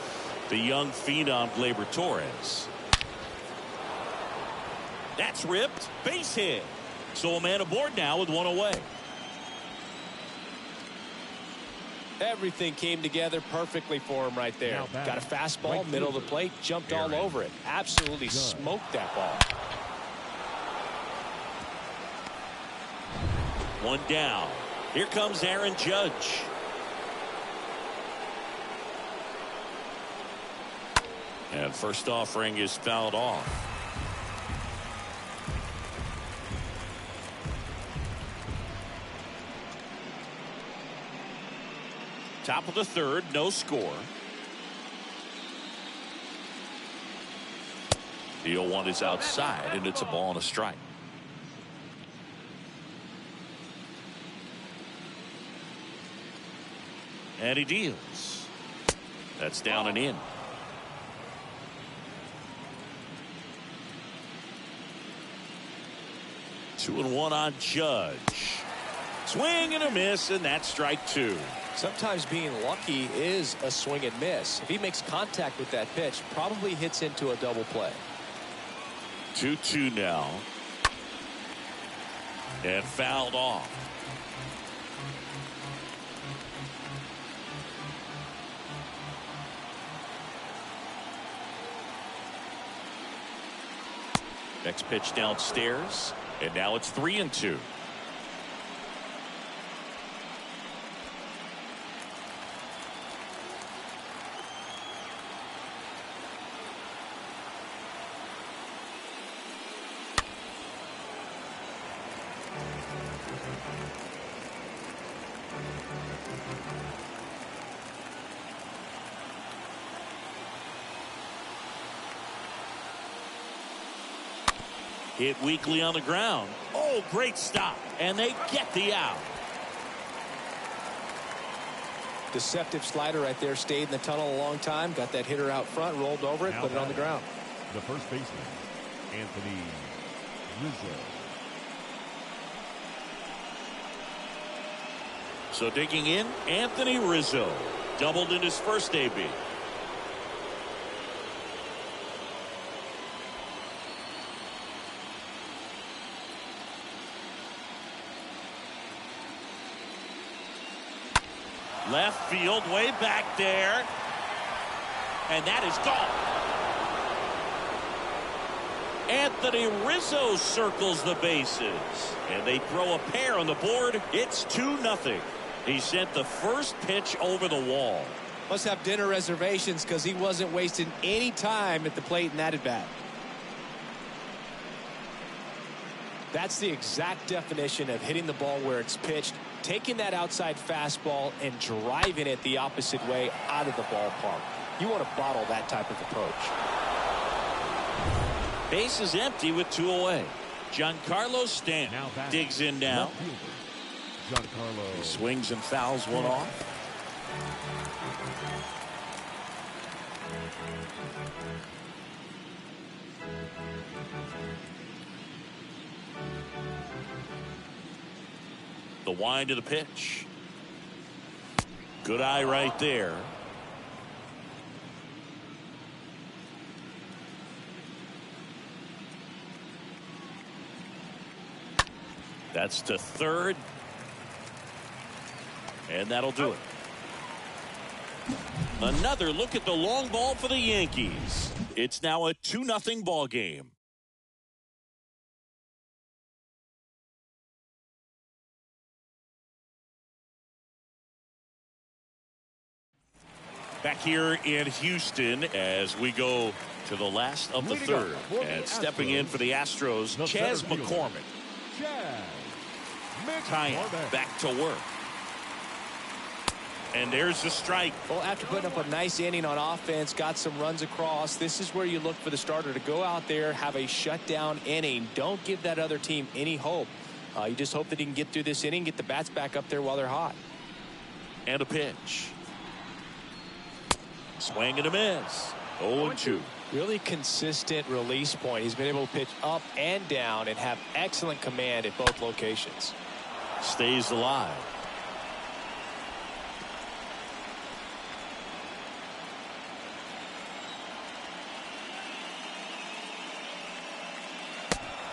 the young phenom Gleyber Torres. That's ripped. Base hit. So a man aboard now with one away. Everything came together perfectly for him right there. Got a fastball, middle of the plate, jumped all over it. Absolutely smoked that ball. One down. Here comes Aaron Judge. And first offering is fouled off. Top of the third, no score. The 0-1 is outside, and it's a ball and a strike. And he deals. That's down and in. Two and one on Judge. Swing and a miss, and that's strike two. Sometimes being lucky is a swing and miss. If he makes contact with that pitch, probably hits into a double play. 2-2 now. And fouled off. Next pitch downstairs, and now it's 3-2. Hit weakly on the ground. Oh, great stop. And they get the out. Deceptive slider right there. Stayed in the tunnel a long time. Got that hitter out front. Rolled over it. Put it on the ground. The first baseman, Anthony Rizzo. So digging in, Anthony Rizzo. Doubled in his first AB. Left field, way back there. And that is gone. Anthony Rizzo circles the bases. And they throw a pair on the board. It's 2-0. He sent the first pitch over the wall. Must have dinner reservations because he wasn't wasting any time at the plate in that at-bat. That's the exact definition of hitting the ball where it's pitched, taking that outside fastball and driving it the opposite way out of the ballpark. You want to bottle that type of approach. Base is empty with 2 away. Giancarlo Stanton digs in now. Giancarlo. He swings and fouls one off. The wind of the pitch. Good eye right there. That's to third. And that'll do it. Another look at the long ball for the Yankees. It's now a 2-0 ball game. Back here in Houston as we go to the last of the third. And stepping in for the Astros, Chas McCormick. Tying back to work. And there's the strike. Well, after putting up a nice inning on offense, got some runs across, this is where you look for the starter to go out there, have a shutdown inning. Don't give that other team any hope. You just hope that he can get through this inning, get the bats back up there while they're hot. And a pitch. Swing and a miss. 0-2. Really consistent release point. He's been able to pitch up and down and have excellent command at both locations. Stays alive.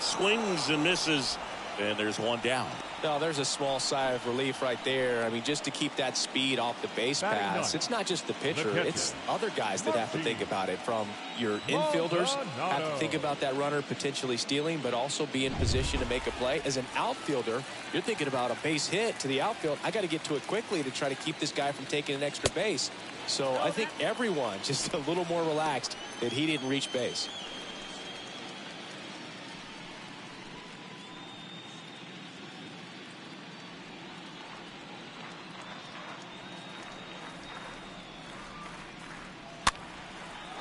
Swings and misses, and there's one down. No, there's a small sigh of relief right there. I mean, just to keep that speed off the base pass. It's not just the pitcher. It's other guys that have to think about it. From your infielders have to think about that runner potentially stealing, but also be in position to make a play. As an outfielder, you're thinking about a base hit to the outfield. I got to get to it quickly to try to keep this guy from taking an extra base. So I think everyone just a little more relaxed that he didn't reach base.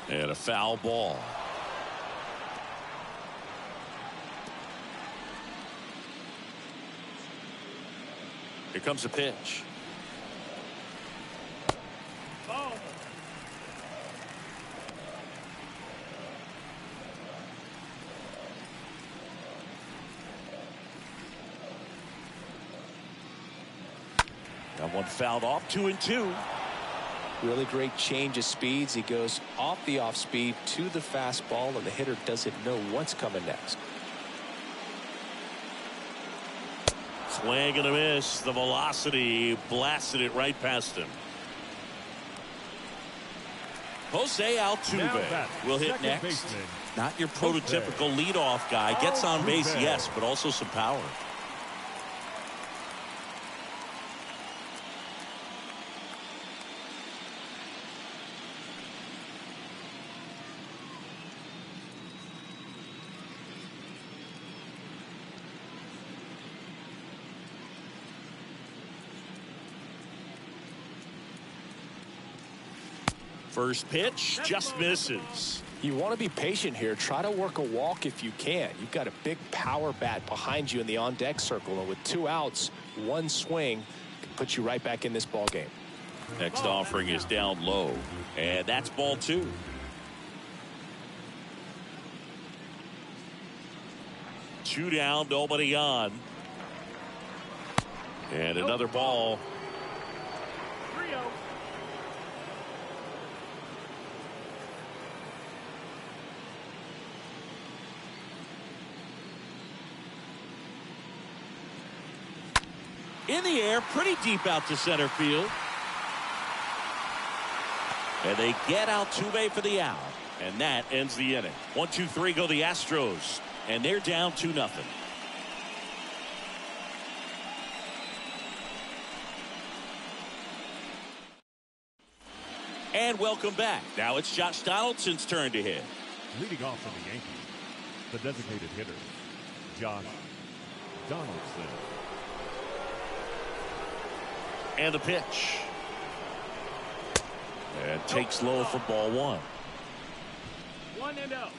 And a foul ball. Here comes a pitch. Ball. Got one fouled off. 2-2. Really great change of speeds. He goes off the off speed to the fastball, and the hitter doesn't know what's coming next. Swing and a miss. The velocity blasted it right past him. Jose Altuve will hit next. Baseman. Not your prototypical leadoff guy. Gets on base, yes, but also some power. First pitch just misses. You want to be patient here. Try to work a walk if you can. You've got a big power bat behind you in the on-deck circle, and with 2 outs, 1 swing can put you right back in this ball game. Next offering is down low, and that's ball 2. Two down, nobody on. And another ball. 3-0. In the air, pretty deep out to center field. And they get Altuve for the out. And that ends the inning. 1-2-3 go the Astros. And they're down 2-0. And welcome back. Now it's Josh Donaldson's turn to hit. Leading off for the Yankees, the designated hitter, Josh Donaldson. And the pitch. And takes low for ball 1. 1-0.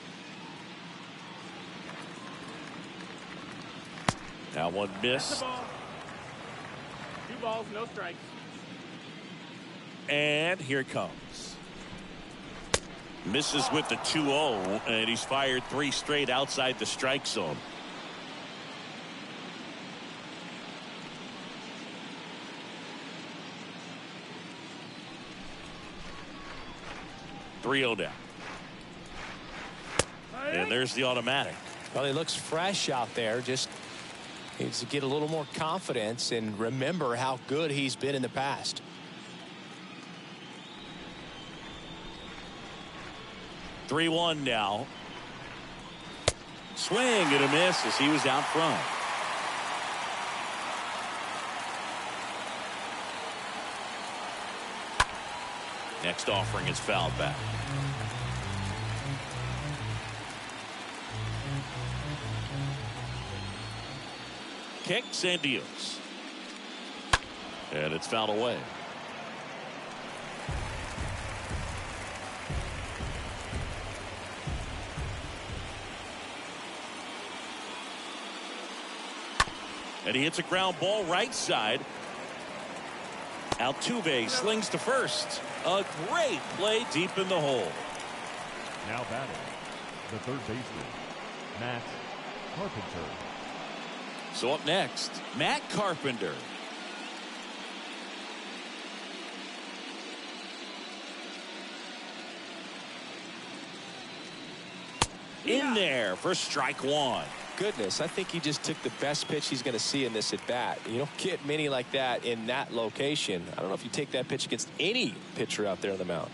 Now one That's the miss. ball. 2 balls, no strikes. And here it comes. Misses with the 2-0, and he's fired 3 straight outside the strike zone. Three-0 down. And there's the automatic. Well, he looks fresh out there. Just needs to get a little more confidence and remember how good he's been in the past. 3-1 now. Swing and a miss as he was out front. Next offering is fouled back. Kicks and deals. And it's fouled away. And he hits a ground ball right side. Altuve slings to first. A great play deep in the hole. Now batting, the third baseman, Matt Carpenter. So up next, Matt Carpenter. In there for strike one. Goodness, I think he just took the best pitch he's going to see in this at bat. You don't get many like that in that location. I don't know if you take that pitch against any pitcher out there on the mound.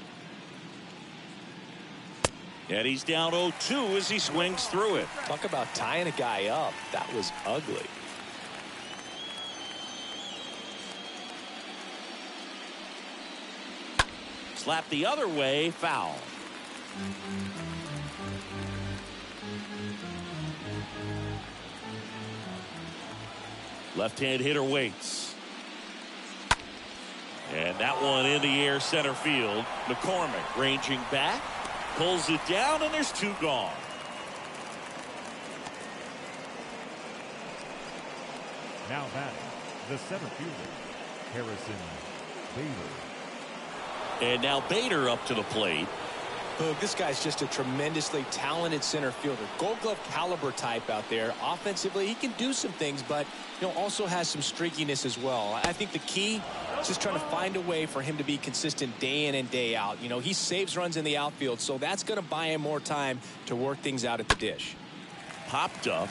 And he's down 0-2 as he swings through it. Talk about tying a guy up. That was ugly. Slap the other way, foul. Left-hand hitter waits. And that one in the air center field. McCormick ranging back. Pulls it down, and there's two gone. Now batting, the center fielder, Harrison Bader. And now Bader up to the plate. This guy's just a tremendously talented center fielder. Gold Glove caliber type out there. Offensively, he can do some things, but also has some streakiness as well. I think the key is just trying to find a way for him to be consistent day in and day out. He saves runs in the outfield, so that's going to buy him more time to work things out at the dish. Popped up.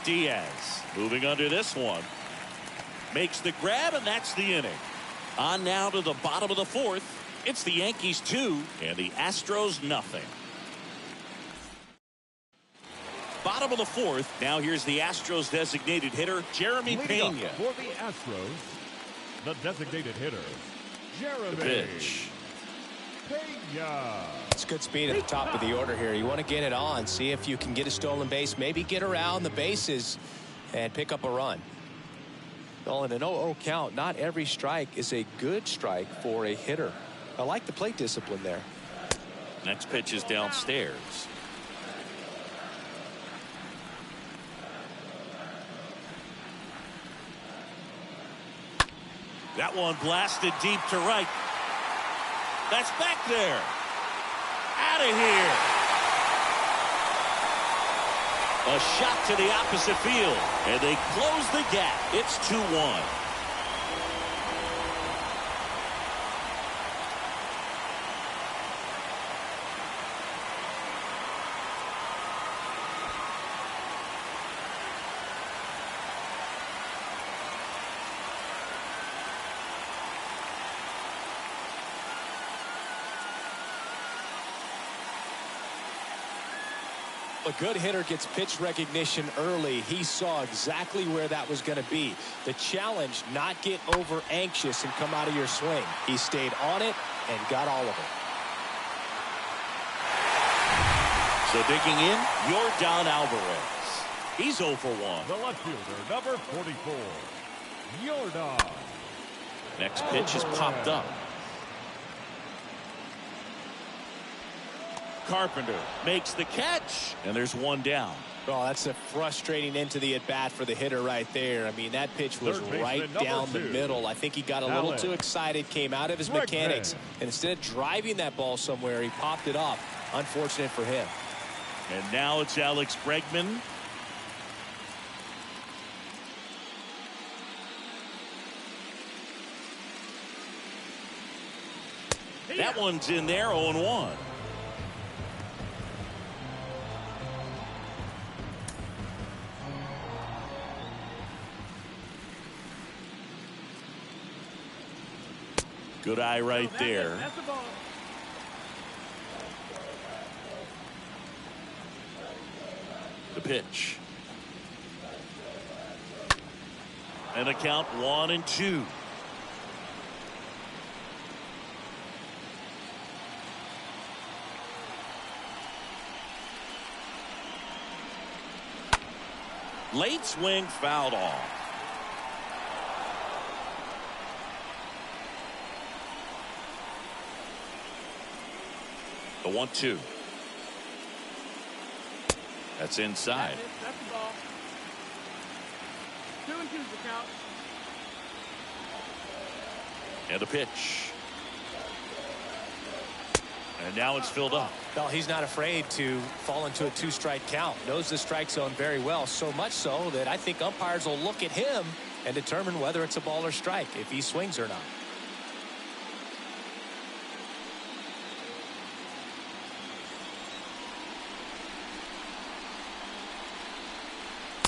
Diaz moving under this one. Makes the grab, and that's the inning. On now to the bottom of the fourth. It's the Yankees 2 and the Astros nothing. Bottom of the fourth. Now here's the Astros designated hitter, Jeremy Pena. For the Astros, the designated hitter, Jeremy The pitch. Pena. It's good speed at the top of the order here. You want to get it on, see if you can get a stolen base, maybe get around the bases and pick up a run. Well, in an 0-0 count, not every strike is a good strike for a hitter. I like the plate discipline there. Next pitch is downstairs. That one blasted deep to right. That's back there. Out of here. A shot to the opposite field, and they close the gap. It's 2-1. A good hitter gets pitch recognition early. He saw exactly where that was going to be. The challenge, not get over anxious and come out of your swing. He stayed on it and got all of it. So digging in, Yordan Alvarez. He's 0 for 1. The left fielder, number 44, Yordan. Next pitch is popped up. Carpenter makes the catch, and there's one down. Oh, that's a frustrating end to the at-bat for the hitter right there. I mean, that pitch was right down the middle. I think he got a little too excited, came out of his mechanics, and instead of driving that ball somewhere, he popped it up. Unfortunate for him. And now it's Alex Bregman. That one's in there, 0-1. Good eye right there. The pitch. And the count 1-2. Late swing fouled off. The 1-2. That's inside. 2-2 is the count. And the pitch. And now it's filled up. Well, he's not afraid to fall into a 2-strike count. Knows the strike zone very well, so much so that I think umpires will look at him and determine whether it's a ball or strike, if he swings or not.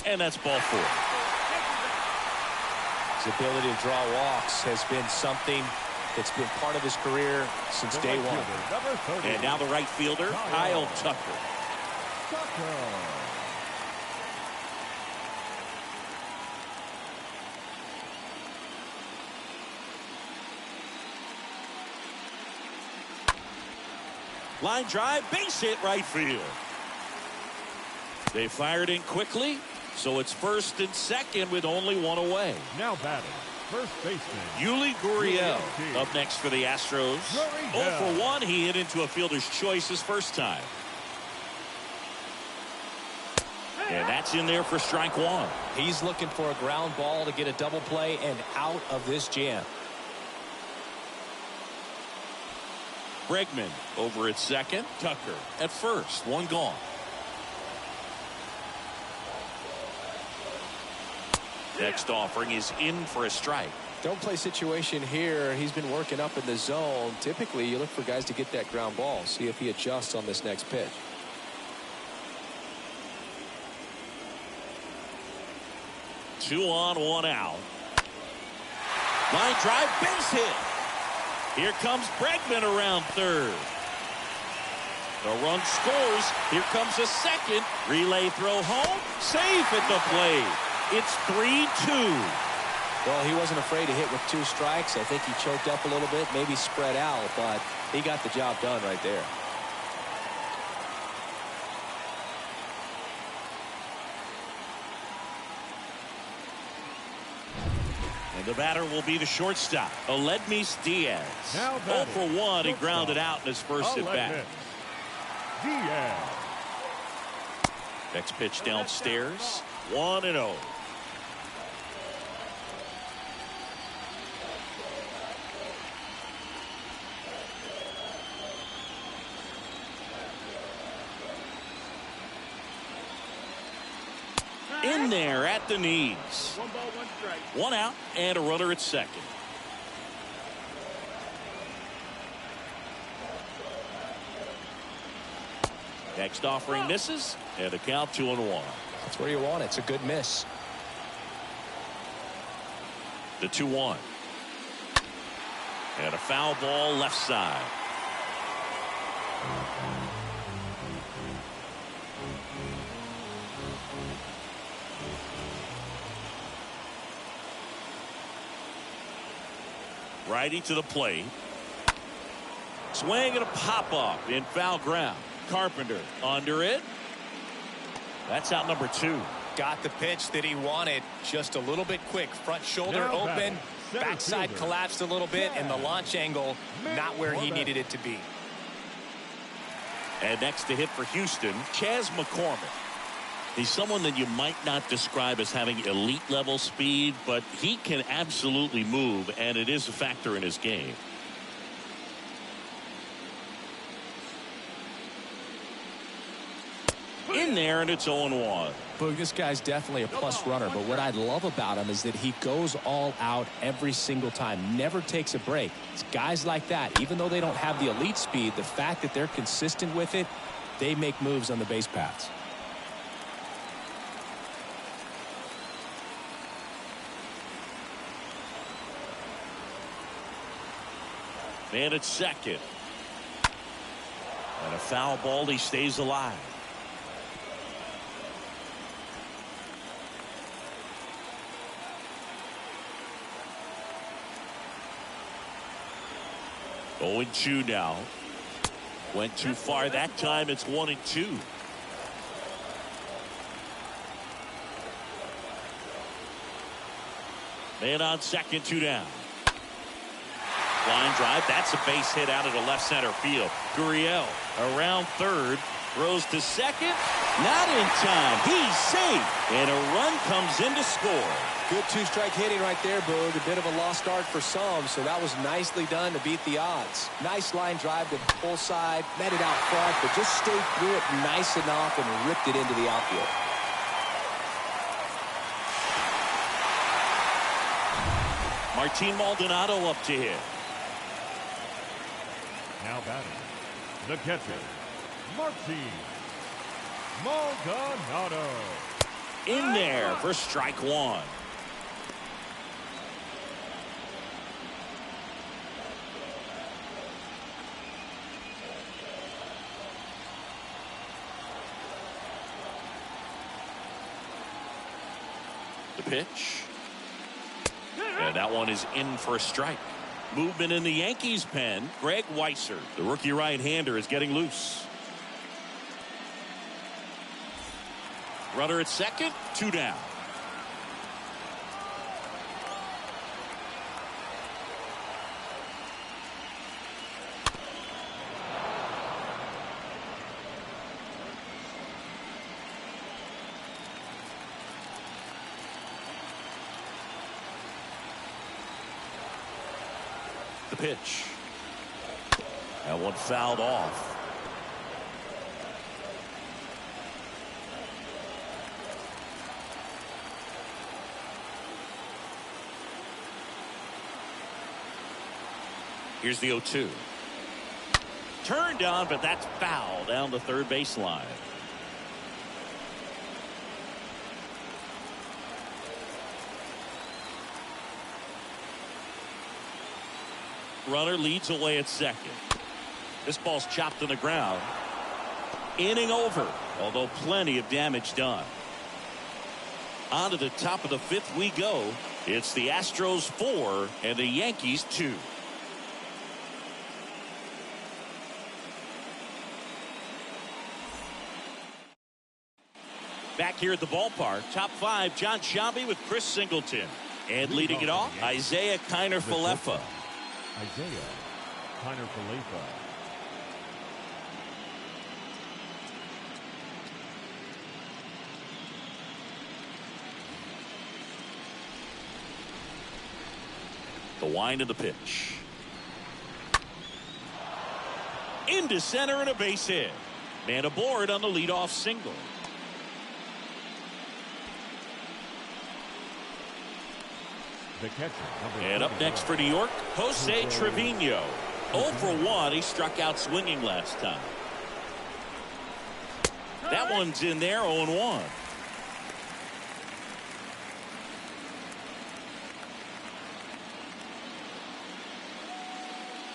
And that's ball 4. His ability to draw walks has been something that's been part of his career since day one. And now the right fielder, Kyle Tucker. Line drive, base hit right field. They fired in quickly, so it's first and second with only one away. Now batting, first baseman Yuli Gurriel up next for the Astros. 0 for 1. He hit into a fielder's choice his first time. And that's in there for strike 1. He's looking for a ground ball to get a double play and out of this jam. Bregman over at second. Tucker at first. One gone. Next offering is in for a strike. Don't play situation here. He's been working up in the zone. Typically, you look for guys to get that ground ball. See if he adjusts on this next pitch. Two on, one out. Line drive, base hit. Here comes Bregman around third. The run scores. Here comes a second. Relay throw home. Safe at the plate. It's 3-2. Well, he wasn't afraid to hit with 2 strikes. I think he choked up a little bit, maybe spread out, but he got the job done right there. And the batter will be the shortstop, Aledmys Diaz. 0 for 1. He grounded out in his first at bat. Diaz. Next pitch downstairs. 1-0. In there at the knees. 1 ball, 1 strike. 1 out and a runner at second. Next offering misses and the count 2-1. That's where you want it. It's a good miss. The 2-1. And a foul ball left side. Righty to the plate. Swing and a pop up in foul ground. Carpenter under it. That's out number 2. Got the pitch that he wanted, just a little bit quick. Front shoulder Now open, batting, backside fielder. collapsed a little bit, and the launch angle not where he Corbett. needed it to be. And next to hit for Houston, Chas McCormick. He's someone that you might not describe as having elite level speed, but he can absolutely move, and it is a factor in his game. In there, and it's 0-1. Boog, this guy's definitely a plus runner, but what I love about him is that he goes all out every single time, never takes a break. It's guys like that, even though they don't have the elite speed, the fact that they're consistent with it, they make moves on the base paths. Man at second. And a foul ball, he stays alive. Oh, 0-2 now. Went too far that time. It's 1-2. Man on second, 2 down. Line drive. That's a base hit out of the left center field. Gurriel around third. Throws to second. Not in time. He's safe. And a run comes in to score. Good two-strike hitting right there, Boog. A bit of a lost start for some, so that was nicely done to beat the odds. Nice line drive to full side, met it out front, but just stayed through it nice enough and ripped it into the outfield. Martin Maldonado up to hit. Now batting, the catcher, Martin Maldonado. In there for strike one. The pitch. And that one is in for a strike. Movement in the Yankees pen. Greg Weisser, the rookie right-hander, is getting loose. Runner at second, 2 down. The pitch. That one fouled off. Here's the 0-2. Turned on, but that's foul down the third baseline. Runner leads away at second. This ball's chopped on the ground. Inning over, although plenty of damage done. On to the top of the 5th we go. It's the Astros 4 and the Yankees 2. Back here at the ballpark, top 5, John Sciambi with Chris Singleton. And leading it off, Isaiah Kiner-Falefa. Isaiah Kiner-Falefa. The wind of the pitch. Into center and a base hit. Man aboard on the leadoff single. The catcher, and up next for New York, Jose Trevino. 0 for 1. He struck out swinging last time. That one's in there, 0-1.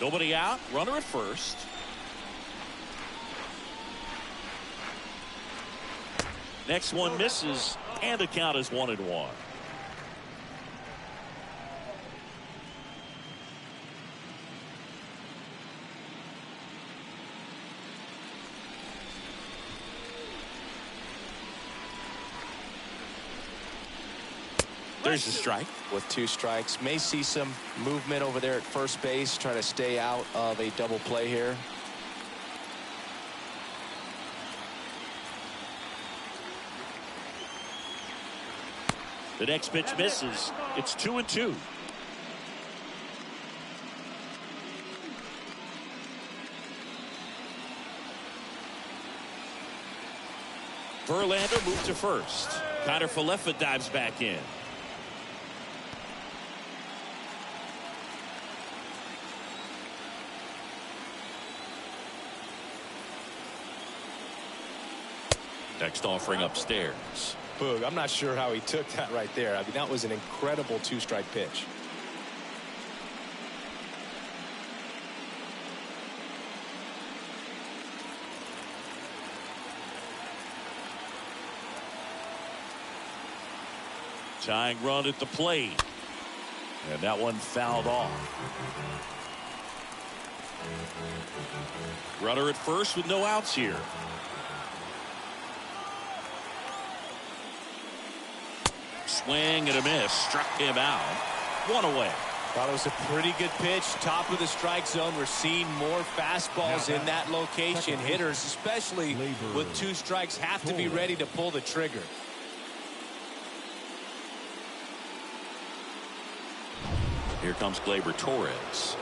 Nobody out. Runner at first. Next one misses, and the count is 1-1. There's the strike. With 2 strikes, may see some movement over there at first base, trying to stay out of a double play here. The next pitch misses. It's 2-2. Verlander moved to first. Kiner-Falefa dives back in. Next offering upstairs. Boog, I'm not sure how he took that right there. I mean, that was an incredible 2-strike pitch. Tying run at the plate. And that one fouled off. Runner at first with no outs here. Swing and a miss. Struck him out. 1 away. Well, it was a pretty good pitch. Top of the strike zone. We're seeing more fastballs in that location. Hitters, especially with 2 strikes, have to be ready to pull the trigger. Here comes Gleyber Torres.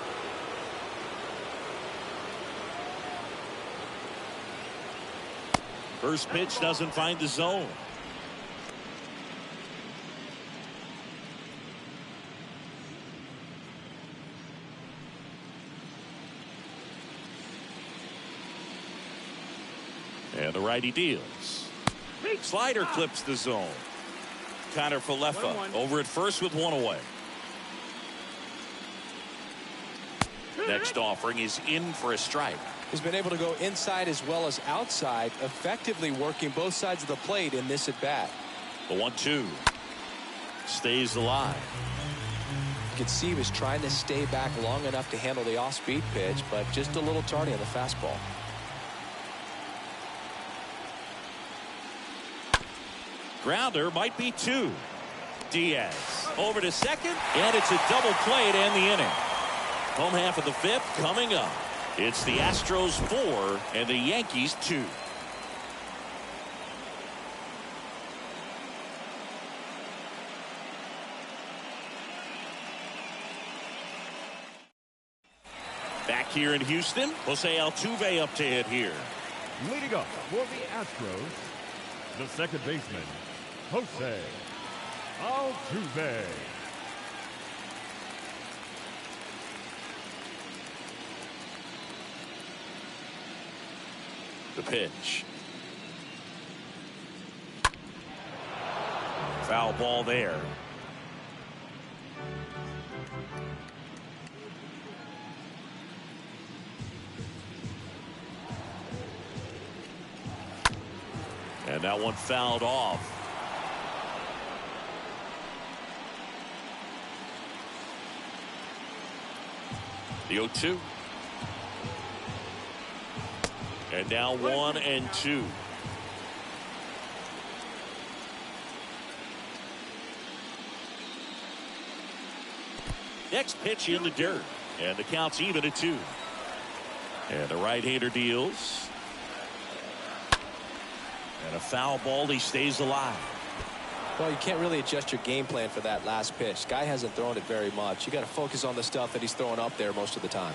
First pitch doesn't find the zone. And the righty deals. Slider clips the zone. Connor Falefa over at first with 1 away. Next offering is in for a strike. He's been able to go inside as well as outside, effectively working both sides of the plate in this at bat. The 1-2 stays alive. You can see he was trying to stay back long enough to handle the off-speed pitch, but just a little tardy on the fastball. Grounder might be 2. Diaz over to second, and it's a double play to end the inning. Home half of the 5th coming up. It's the Astros 4 and the Yankees 2. Back here in Houston, Jose Altuve up to hit here. Leading up for the Astros, the second baseman, Jose Altuve. The pitch. Foul ball there. And that one fouled off. The 0-2. And now 1-2. Next pitch in the dirt. And the count's even at 2. And the right-hander deals. And a foul ball. He stays alive. Well, you can't really adjust your game plan for that last pitch. Guy hasn't thrown it very much. You got to focus on the stuff that he's throwing up there most of the time.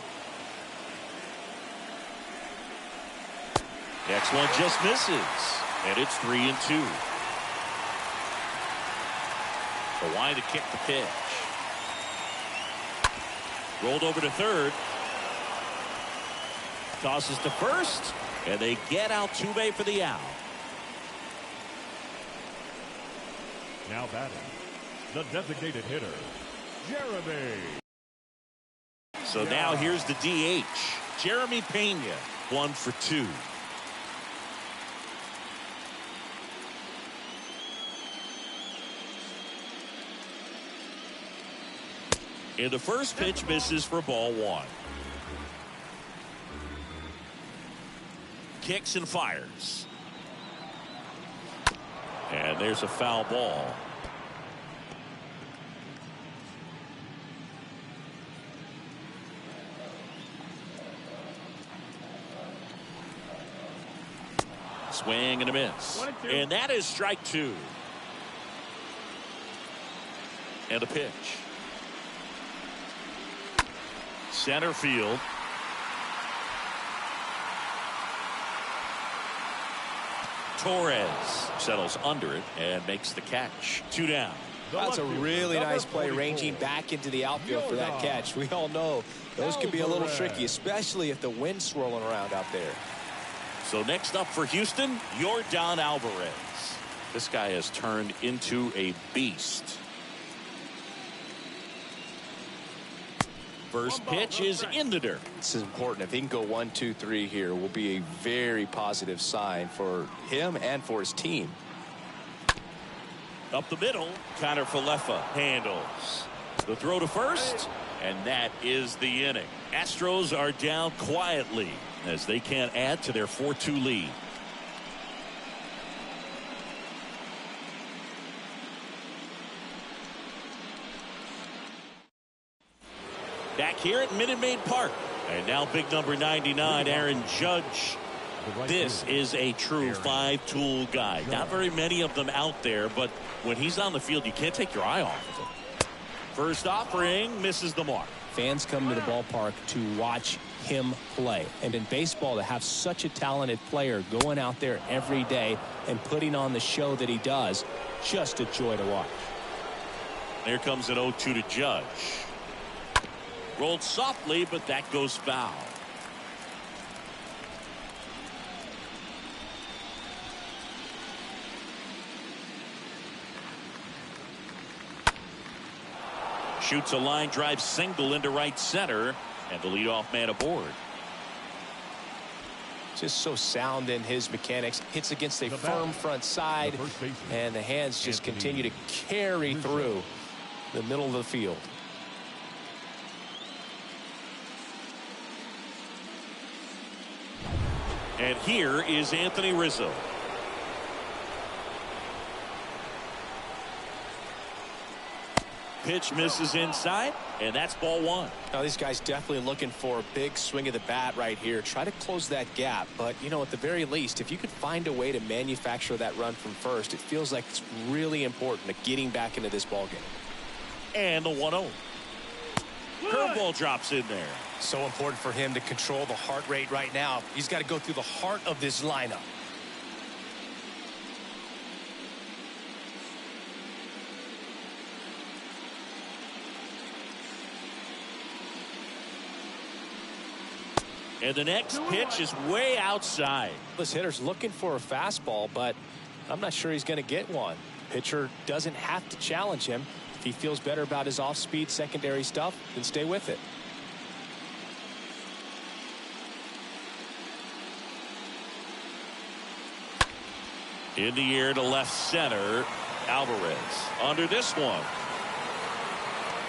Next one just misses. And it's 3-2. Kawhi to kick the pitch. Rolled over to third. Tosses to first. And they get Altuve for the out. Now batting, the designated hitter, Jeremy. So now here's the DH, Jeremy Pena, 1 for 2. And the first pitch misses for ball 1. Kicks and fires. And there's a foul ball. Swing and a miss. And that is strike 2. And a pitch. Center field. Torres settles under it and makes the catch. 2 down. That's a really nice play, ranging back into the outfield for that catch. We all know those can be a little tricky, especially if the wind's swirling around out there. So next up for Houston, Yordan Alvarez. This guy has turned into a beast. First pitch is in the dirt. This is important. If he can go 1, 2, 3 here, will be a very positive sign for him and for his team. Up the middle, Connor Falefa handles. The throw to first, and that is the inning. Astros are down quietly as they can't add to their 4-2 lead. Back here at Minute Maid Park. And now big number 99, Aaron Judge. This is a true five-tool guy. Not very many of them out there, but when he's on the field, you can't take your eye off of him. First offering misses the mark. Fans come to the ballpark to watch him play. And in baseball, to have such a talented player going out there every day and putting on the show that he does, just a joy to watch. There comes an 0-2 to Judge. Rolled softly, but that goes foul. Shoots a line drive single into right center, and the leadoff man aboard. Just so sound in his mechanics. Hits against a firm front side, and the hands just continue to carry through the middle of the field. And here is Anthony Rizzo. Pitch misses inside, and that's ball one. Now these guys definitely looking for a big swing of the bat right here. Try to close that gap, but you know, at the very least, if you could find a way to manufacture that run from first, it feels like it's really important to getting back into this ball game. And the 1-0. Curveball drops in there. So important for him to control the heart rate right now. He's got to go through the heart of this lineup. And the next pitch is way outside. This hitter's looking for a fastball, but I'm not sure he's going to get one. Pitcher doesn't have to challenge him. If he feels better about his off-speed secondary stuff, then stay with it. In the air to left center, Alvarez. Under this one.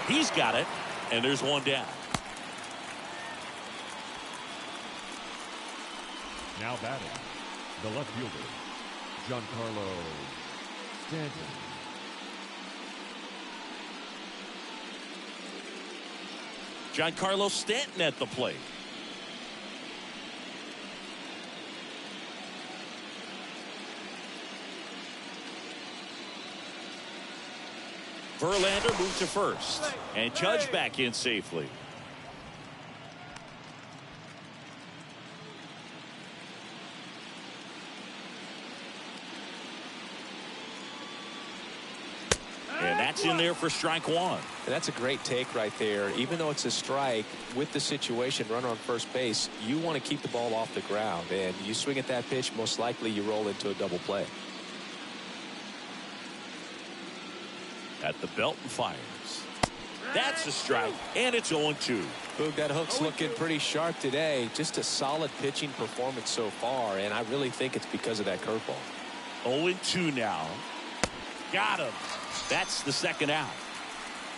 He's got it, and there's one down. Now batting, the left fielder, Giancarlo Stanton. Giancarlo Stanton at the plate. Verlander moved to first, and Judge back in safely. And that's in there for strike one. And that's a great take right there. Even though it's a strike, with the situation, runner on first base, you want to keep the ball off the ground. And you swing at that pitch, most likely you roll into a double play. At the belt and fires. That's a strike, and it's 0-2. Boog, that hook's looking pretty sharp today. Just a solid pitching performance so far, and I really think it's because of that curveball. 0-2 now. Got him. That's the second out.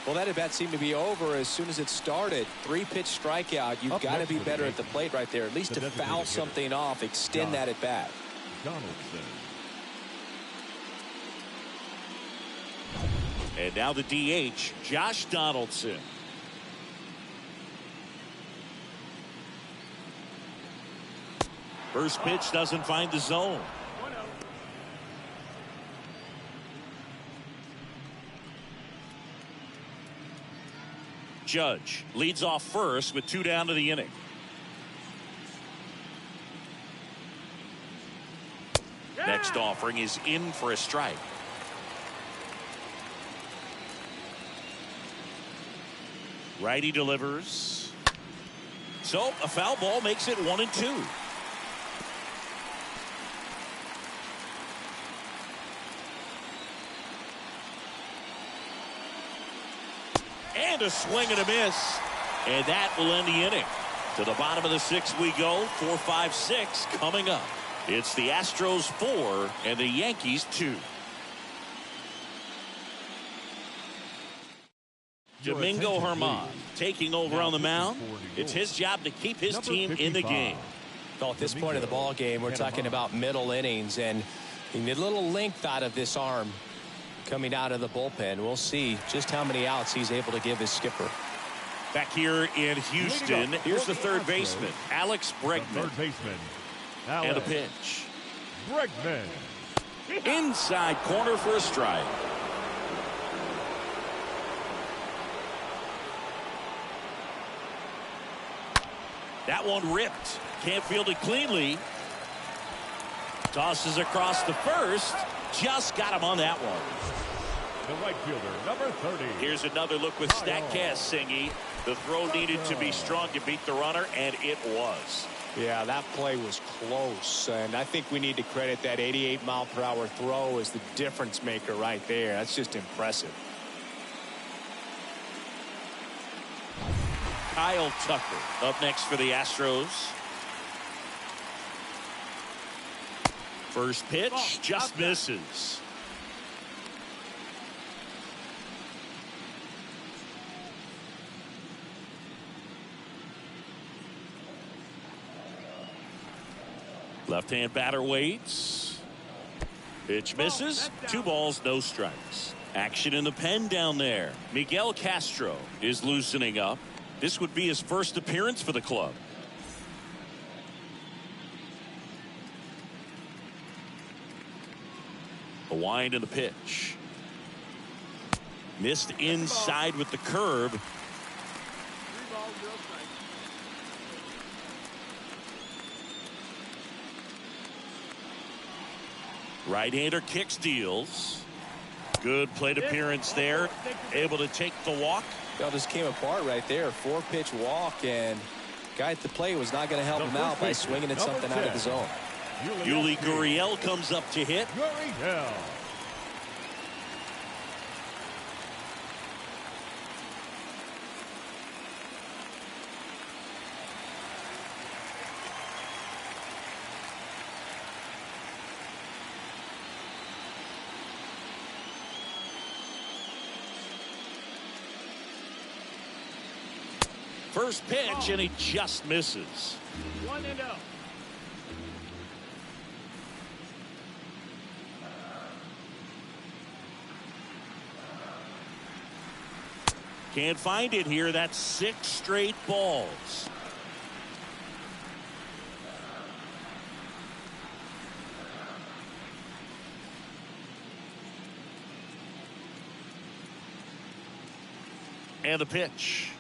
Well, that at bat seemed to be over as soon as it started. 3-pitch strikeout. You've got to be better at the plate right there, at least to foul something off, extend that at bat. Donaldson. And now the DH, Josh Donaldson. First pitch doesn't find the zone. Judge leads off first with 2 down to the inning. Next offering is in for a strike. Righty delivers. So a foul ball makes it 1-2. And a swing and a miss. And that will end the inning. To the bottom of the 6th we go. 4, 5, 6 coming up. It's the Astros 4 and the Yankees 2. Domingo Germán taking over on the mound. It's his job to keep his team in the game. Well, at this point of the ball game, we're talking about middle innings, and you need a little length out of this arm coming out of the bullpen. We'll see just how many outs he's able to give his skipper. Back here in Houston, here's the third baseman, Alex Bregman. Third baseman, And a pitch. Bregman. Inside corner for a strike. That one ripped. Can't field it cleanly. Tosses across the first. Just got him on that one. The right fielder, number 30. Here's another look with StatCast, Singy. The throw needed to be strong to beat the runner, and it was. Yeah, that play was close, and I think we need to credit that 88-mile-per-hour throw as the difference maker right there. That's just impressive. Kyle Tucker up next for the Astros. First pitch just misses. Left-hand batter waits. Pitch misses. 2 balls, no strikes. Action in the pen down there. Miguel Castro is loosening up. This would be his first appearance for the club. A wind in the pitch. Missed inside with the curve. 3 balls, 0 strikes. Right-hander kicks, deals. Good plate appearance there. Able to take the walk. That just came apart right there. 4-pitch walk, and guy at the plate was not going to help him out by swinging at something out of the zone. Yuli Gurriel comes up to hit. Gurriel. First pitch, and he just misses. 1-0. Can't find it here. That's 6 straight balls. And the pitch.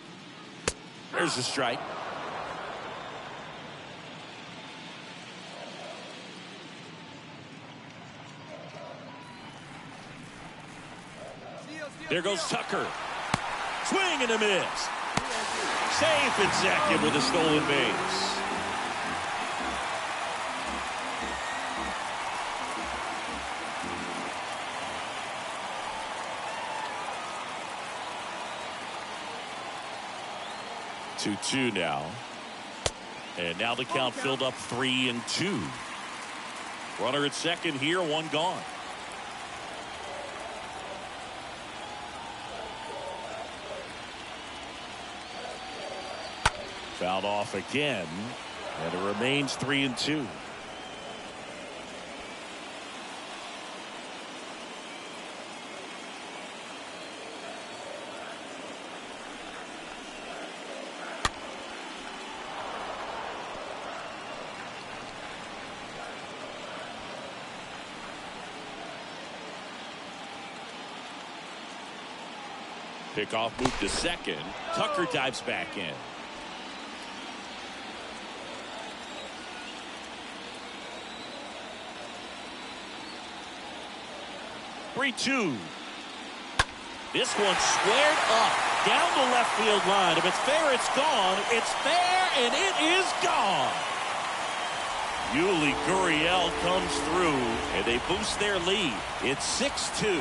There's the strike. There goes Tucker. Swing and a miss. Safe at second with a stolen base. Two now. And now the count filled up 3-2. Runner at second here, 1 gone. Fouled off again, and it remains 3-2. Pickoff moved to second. Tucker dives back in. Three-two. This one squared up down the left field line. If it's fair, it's gone. It's fair, and it is gone. Yuli Gurriel comes through, and they boost their lead. It's 6-2.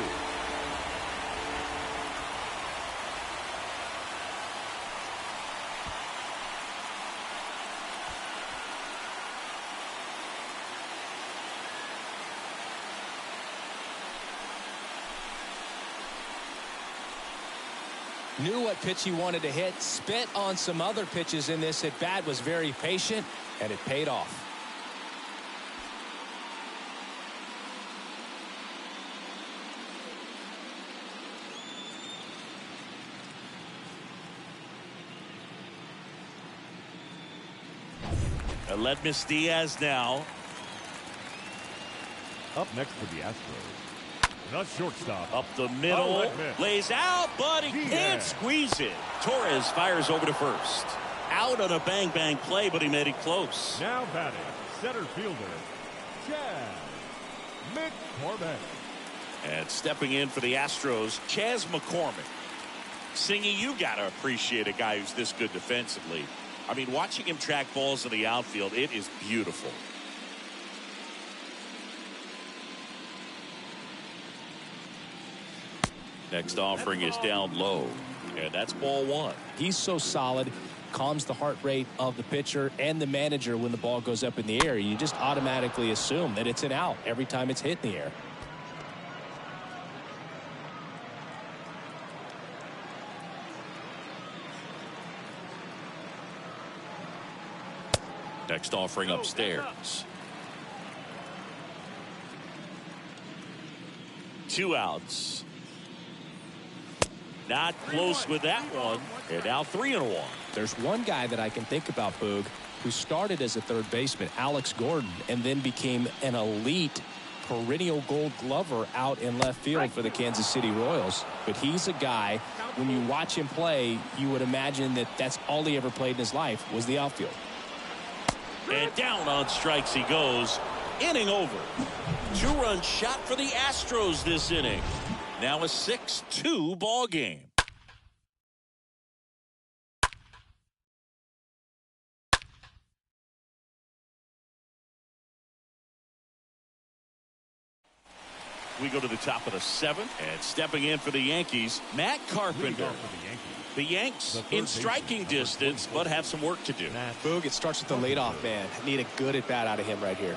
Knew what pitch he wanted to hit, spit on some other pitches in this at bat, was very patient, and it paid off. Aledmys Diaz now. Up next for the Astros, the shortstop. Up the middle. Lays out, but he can't squeeze it. Torres fires over to first. Out on a bang-bang play, but he made it close. Now batting, center fielder, Chas McCormick. And stepping in for the Astros, Chas McCormick. Singy, you got to appreciate a guy who's this good defensively. I mean, watching him track balls in the outfield, it is beautiful. Next offering is down low, and that's ball one. He's so solid, calms the heart rate of the pitcher and the manager when the ball goes up in the air. You just automatically assume that it's an out every time it's hit in the air. Next offering upstairs. 2 outs. Not close with that one. And now 3-1. There's one guy that I can think about, Boog, who started as a third baseman, Alex Gordon, and then became an elite perennial gold glover out in left field for the Kansas City Royals. But he's a guy, when you watch him play, you would imagine that that's all he ever played in his life was the outfield. And down on strikes he goes. Inning over. 2-run shot for the Astros this inning. Now a 6-2 ball game. We go to the top of the 7th, and stepping in for the Yankees, Matt Carpenter. The Yanks in striking distance, but have some work to do. Boog, it starts with the leadoff man. Need a good at bat out of him right here.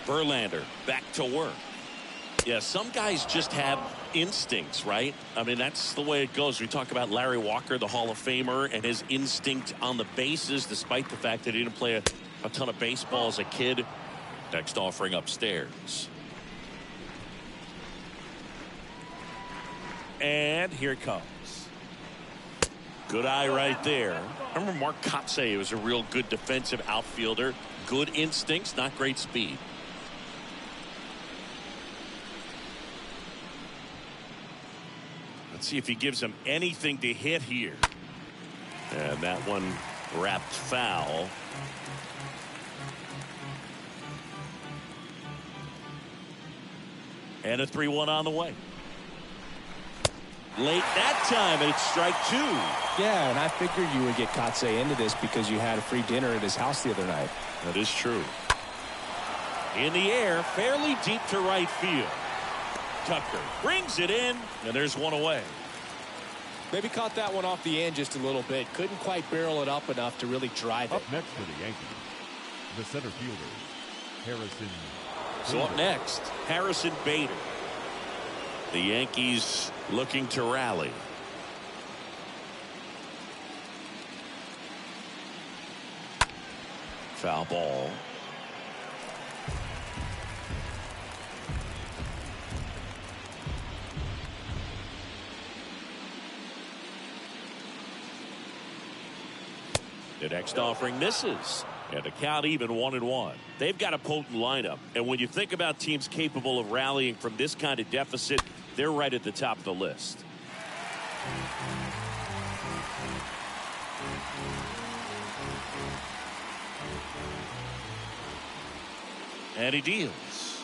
Verlander back to work. Yeah, some guys just have instincts, right? I mean, that's the way it goes. We talk about Larry Walker, the Hall of Famer, and his instinct on the bases, despite the fact that he didn't play a ton of baseball as a kid. Next offering upstairs. And here it comes. Good eye right there. I remember Mark Kotsay was a real good defensive outfielder. Good instincts, not great speed. Let's see if he gives him anything to hit here. And that one wrapped foul. And a 3-1 on the way. Late that time, and it's strike 2. Yeah, and I figured you would get Kotsay into this because you had a free dinner at his house the other night. That is true. In the air, fairly deep to right field. Tucker brings it in, and there's one away. Maybe caught that one off the end just a little bit. Couldn't quite barrel it up enough to really drive it. Up next for the Yankees, the center fielder, Harrison. So up next, Harrison Bader. The Yankees looking to rally. Foul ball. The next offering misses. And the count even 1-1. They've got a potent lineup. And when you think about teams capable of rallying from this kind of deficit, they're right at the top of the list. And he deals.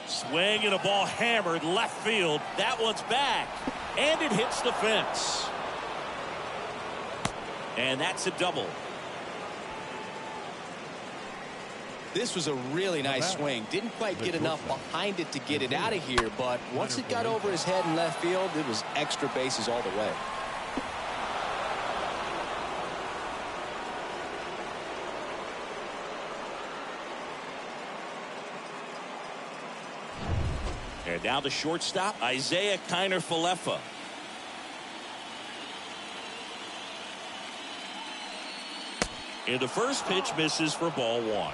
Swing and a ball hammered left field. That one's back. And it hits the fence. And that's a double. This was a really nice swing. Didn't quite get enough behind it to get it out of here, but once it got over his head in left field, it was extra bases all the way. And now the shortstop, Isaiah Kiner-Falefa. And the first pitch misses for ball 1.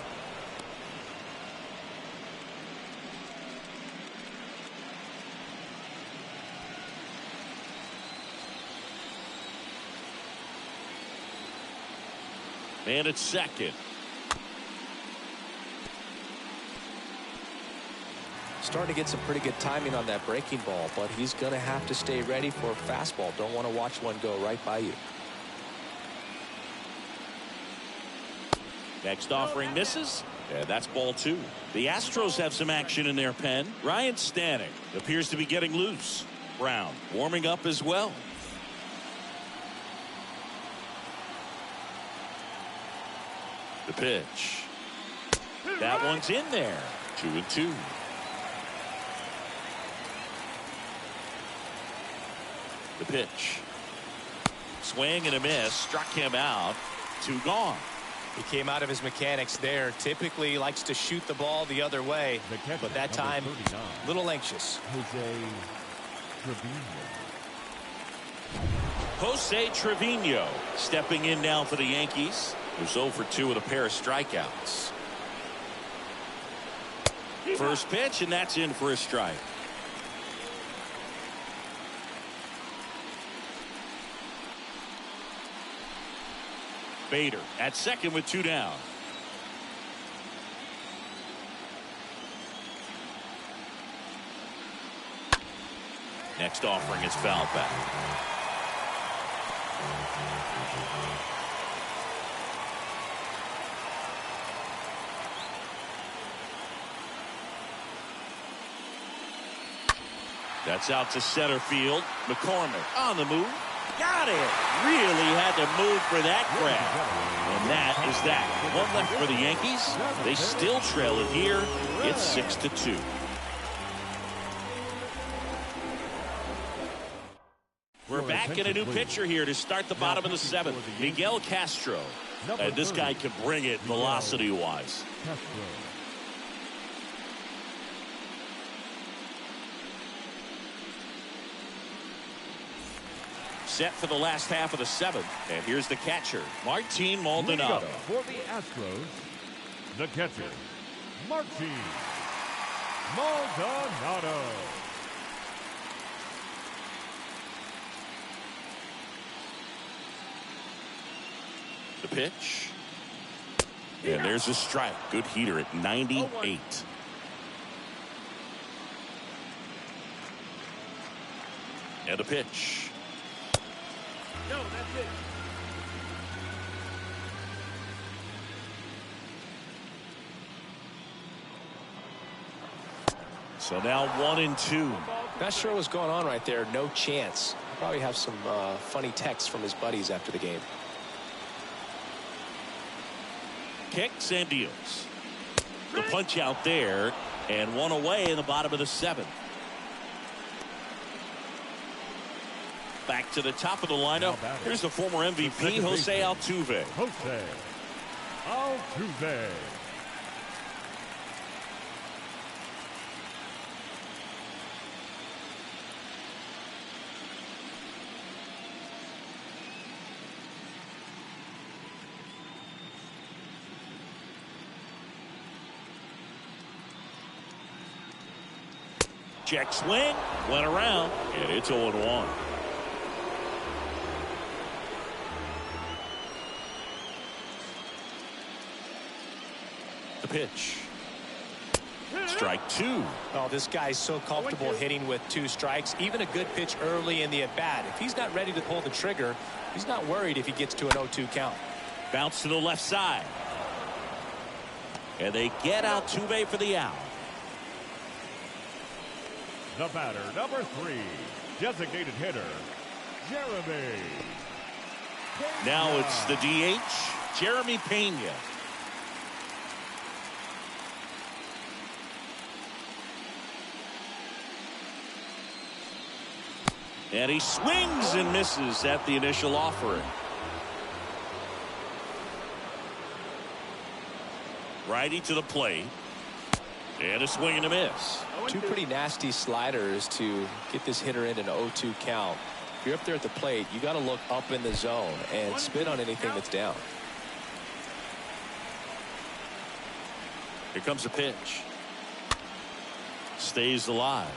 And it's second. Starting to get some pretty good timing on that breaking ball, but he's going to have to stay ready for a fastball. Don't want to watch one go right by you. Next offering misses. Yeah, that's ball 2. The Astros have some action in their pen. Ryan Stanek appears to be getting loose. Brown warming up as well. The pitch. That one's in there. 2-2. The pitch. Swing and a miss. Struck him out. 2 gone. He came out of his mechanics there. Typically likes to shoot the ball the other way, but that time a little anxious. Jose Trevino stepping in now for the Yankees. Who's 0 for 2 with a pair of strikeouts. First pitch, and that's in for a strike. Bader at second with 2 down. Next offering is fouled back. That's out to center field. McCormick on the move. Got it. Really had to move for that grab. And that is that. One left for the Yankees. They still trail it here. It's 6-2. We're back in a new pitcher here to start the bottom of the 7th. Miguel Castro. And this guy can bring it velocity-wise. Set for the last half of the 7th. And here's the catcher, Martin Maldonado. For the Astros, the catcher, Martin Maldonado. The pitch. And there's a strike. Good heater at 98. And the pitch. No, that's it. So now 1-2. Not sure what's going on right there. No chance. Probably have some funny texts from his buddies after the game. Kicks and deals. The punch out there, and 1 away in the bottom of the 7th. Back to the top of the lineup. Here's the former MVP, Jose Altuve. Jose Altuve. Check swing, went around, and it's 0-1. The pitch. Strike 2. Oh, this guy's so comfortable hitting with 2 strikes. Even a good pitch early in the at-bat. If he's not ready to pull the trigger, he's not worried if he gets to an 0-2 count. Bounce to the left side. And they get Altuve for the out. The batter, number 3, designated hitter, Jeremy. Now it's the DH, Jeremy Pena. And he swings and misses at the initial offering. Righty to the plate. And a swing and a miss. 2 pretty nasty sliders to get this hitter in an 0-2 count. If you're up there at the plate, you got to look up in the zone and spit on anything that's down. Here comes the pitch. Stays alive.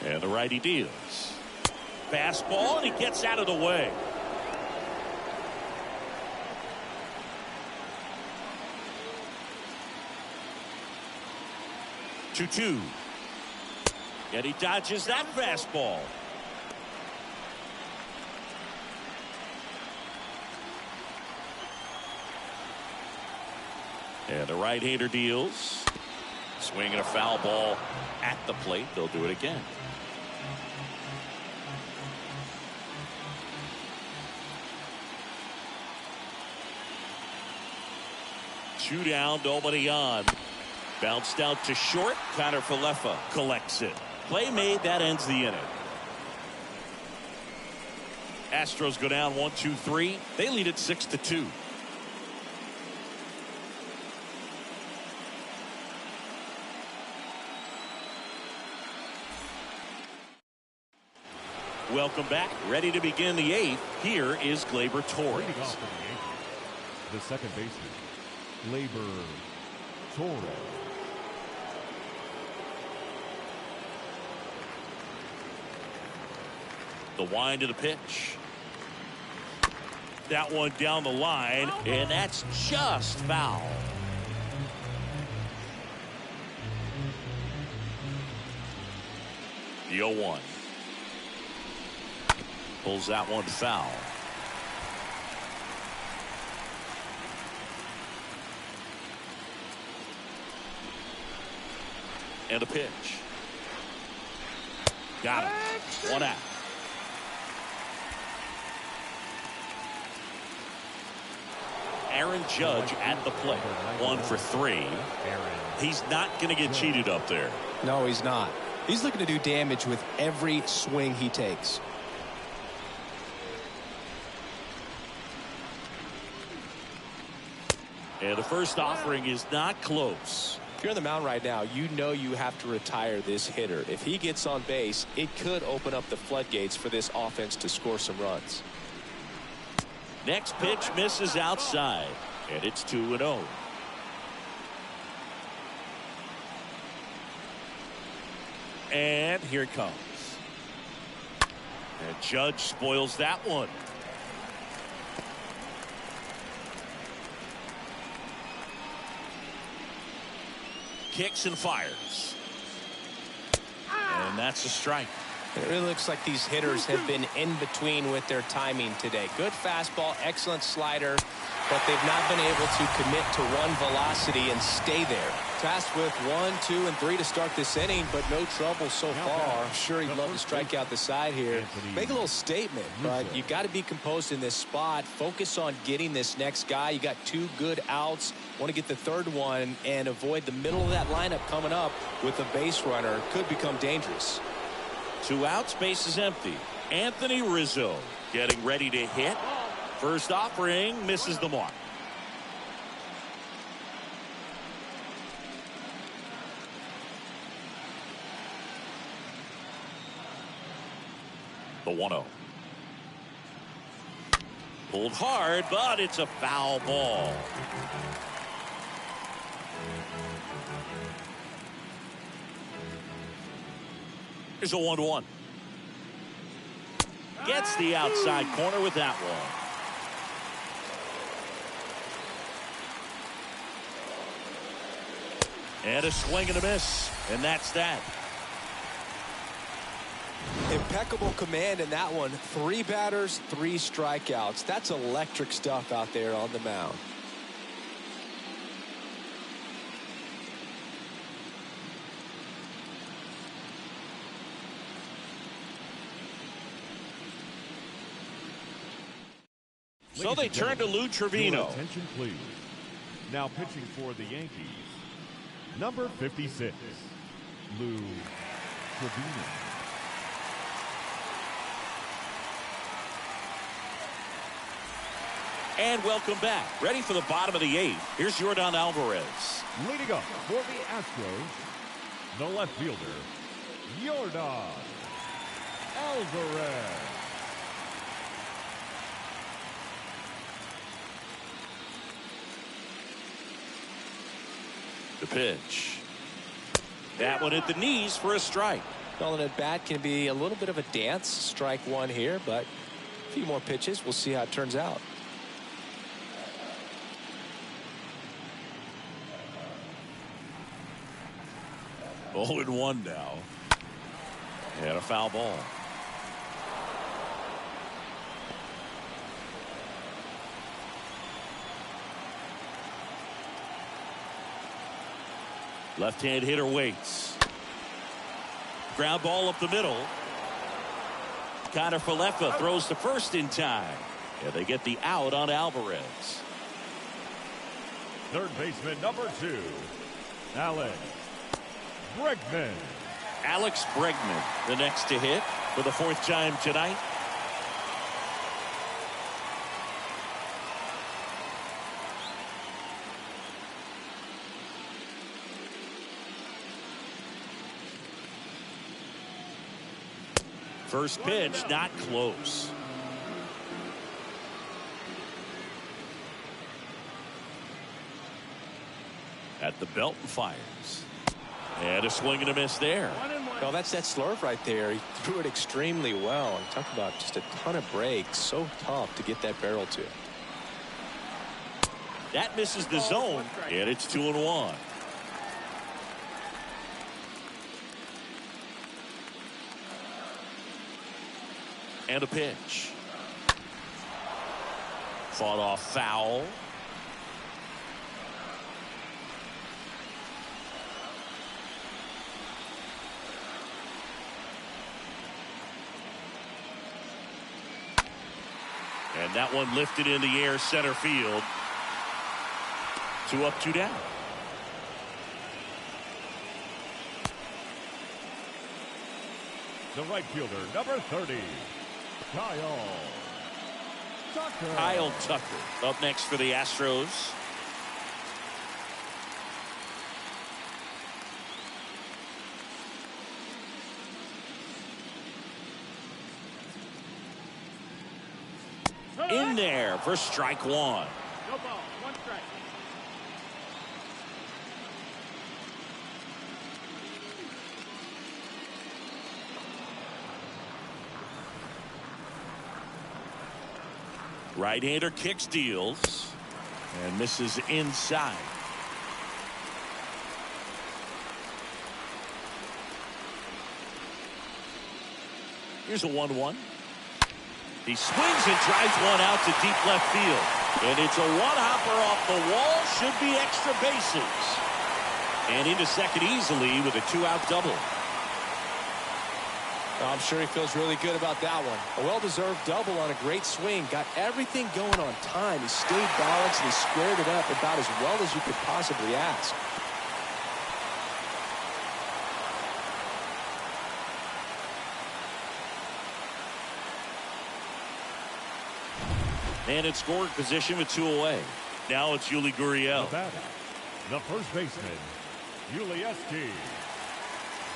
And the righty deals. Fastball, and he gets out of the way. Two. And he dodges that fastball. And the right-hander deals. Swinging a foul ball at the plate. They'll do it again. Two down, nobody on. Bounced out to short. Connor Falefa collects it. Play made, that ends the inning. Astros go down 1-2-3. They lead it 6-2. Welcome back. Ready to begin the eighth. Here is Gleyber Torres. Leading off for the Yankees, the second baseman, Gleyber Torres. The wind of the pitch. That one down the line, and that's just foul. The 0-1. Pulls that one foul. And a pitch. Got him. One out. Aaron Judge at the plate. 1 for 3. He's not going to get cheated up there. No, he's not. He's looking to do damage with every swing he takes. And the first offering is not close. If you're on the mound right now, you know you have to retire this hitter. If he gets on base, it could open up the floodgates for this offense to score some runs. Next pitch misses outside, and it's 2-0. And here it comes. And Judge spoils that one. Kicks and fires. And that's a strike. It really looks like these hitters have been in between with their timing today. Good fastball, excellent slider, but they've not been able to commit to one velocity and stay there. Tasked with 1, 2, and 3 to start this inning, but no trouble so far. I'm sure he'd love to strike out the side here. Make a little statement, but you got to be composed in this spot. Focus on getting this next guy. You got 2 good outs. Want to get the third one and avoid the middle of that lineup coming up with a base runner. Could become dangerous. 2 outs, base is empty. Anthony Rizzo getting ready to hit. First offering misses the mark. The 1-0. Pulled hard, but it's a foul ball. Here's a 1-1. Gets the outside corner with that one. And a swing and a miss. And that's that. Impeccable command in that one. 3 batters, 3 strikeouts. That's electric stuff out there on the mound. So they turn to Lou Trevino. Attention, please. Now pitching for the Yankees, number 56, Lou Trevino. And welcome back. Ready for the bottom of the 8th. Here's Yordan Alvarez. Leading up for the Astros, the left fielder, Yordan Alvarez. The pitch. That one at the knees for a strike. Well, an at-bat can be a little bit of a dance. Strike one here, but a few more pitches. We'll see how it turns out. Oh, and 1 now. And a foul ball. Left-hand hitter waits. Ground ball up the middle. Connor Falefa throws to first in time. And they get the out on Alvarez. Third baseman number 2, Alex Bregman. Alex Bregman, the next to hit for the 4th time tonight. First pitch, not close. At the belt and fires. And a swing and a miss there. Well, that's that slurve right there. He threw it extremely well. And talk about just a ton of breaks. So tough to get that barrel to. That misses the zone, and it's 2-1. And a pitch. Fought off foul. And that one lifted in the air center field. 2 up, 2 down. The right fielder, number 30, Kyle Tucker. Kyle Tucker up next for the Astros. In there for strike 1. No ball, 1 strike. Right-hander kicks, deals, and misses inside. Here's a 1-1. He swings and drives one out to deep left field. And it's a one-hopper off the wall. Should be extra bases. And into second easily with a 2-out double. I'm sure he feels really good about that one. A well-deserved double on a great swing. Got everything going on time. He stayed balanced and he squared it up about as well as you could possibly ask. And in scoring position with 2 away. Now it's Yuli Gurriel. The first baseman, Yuli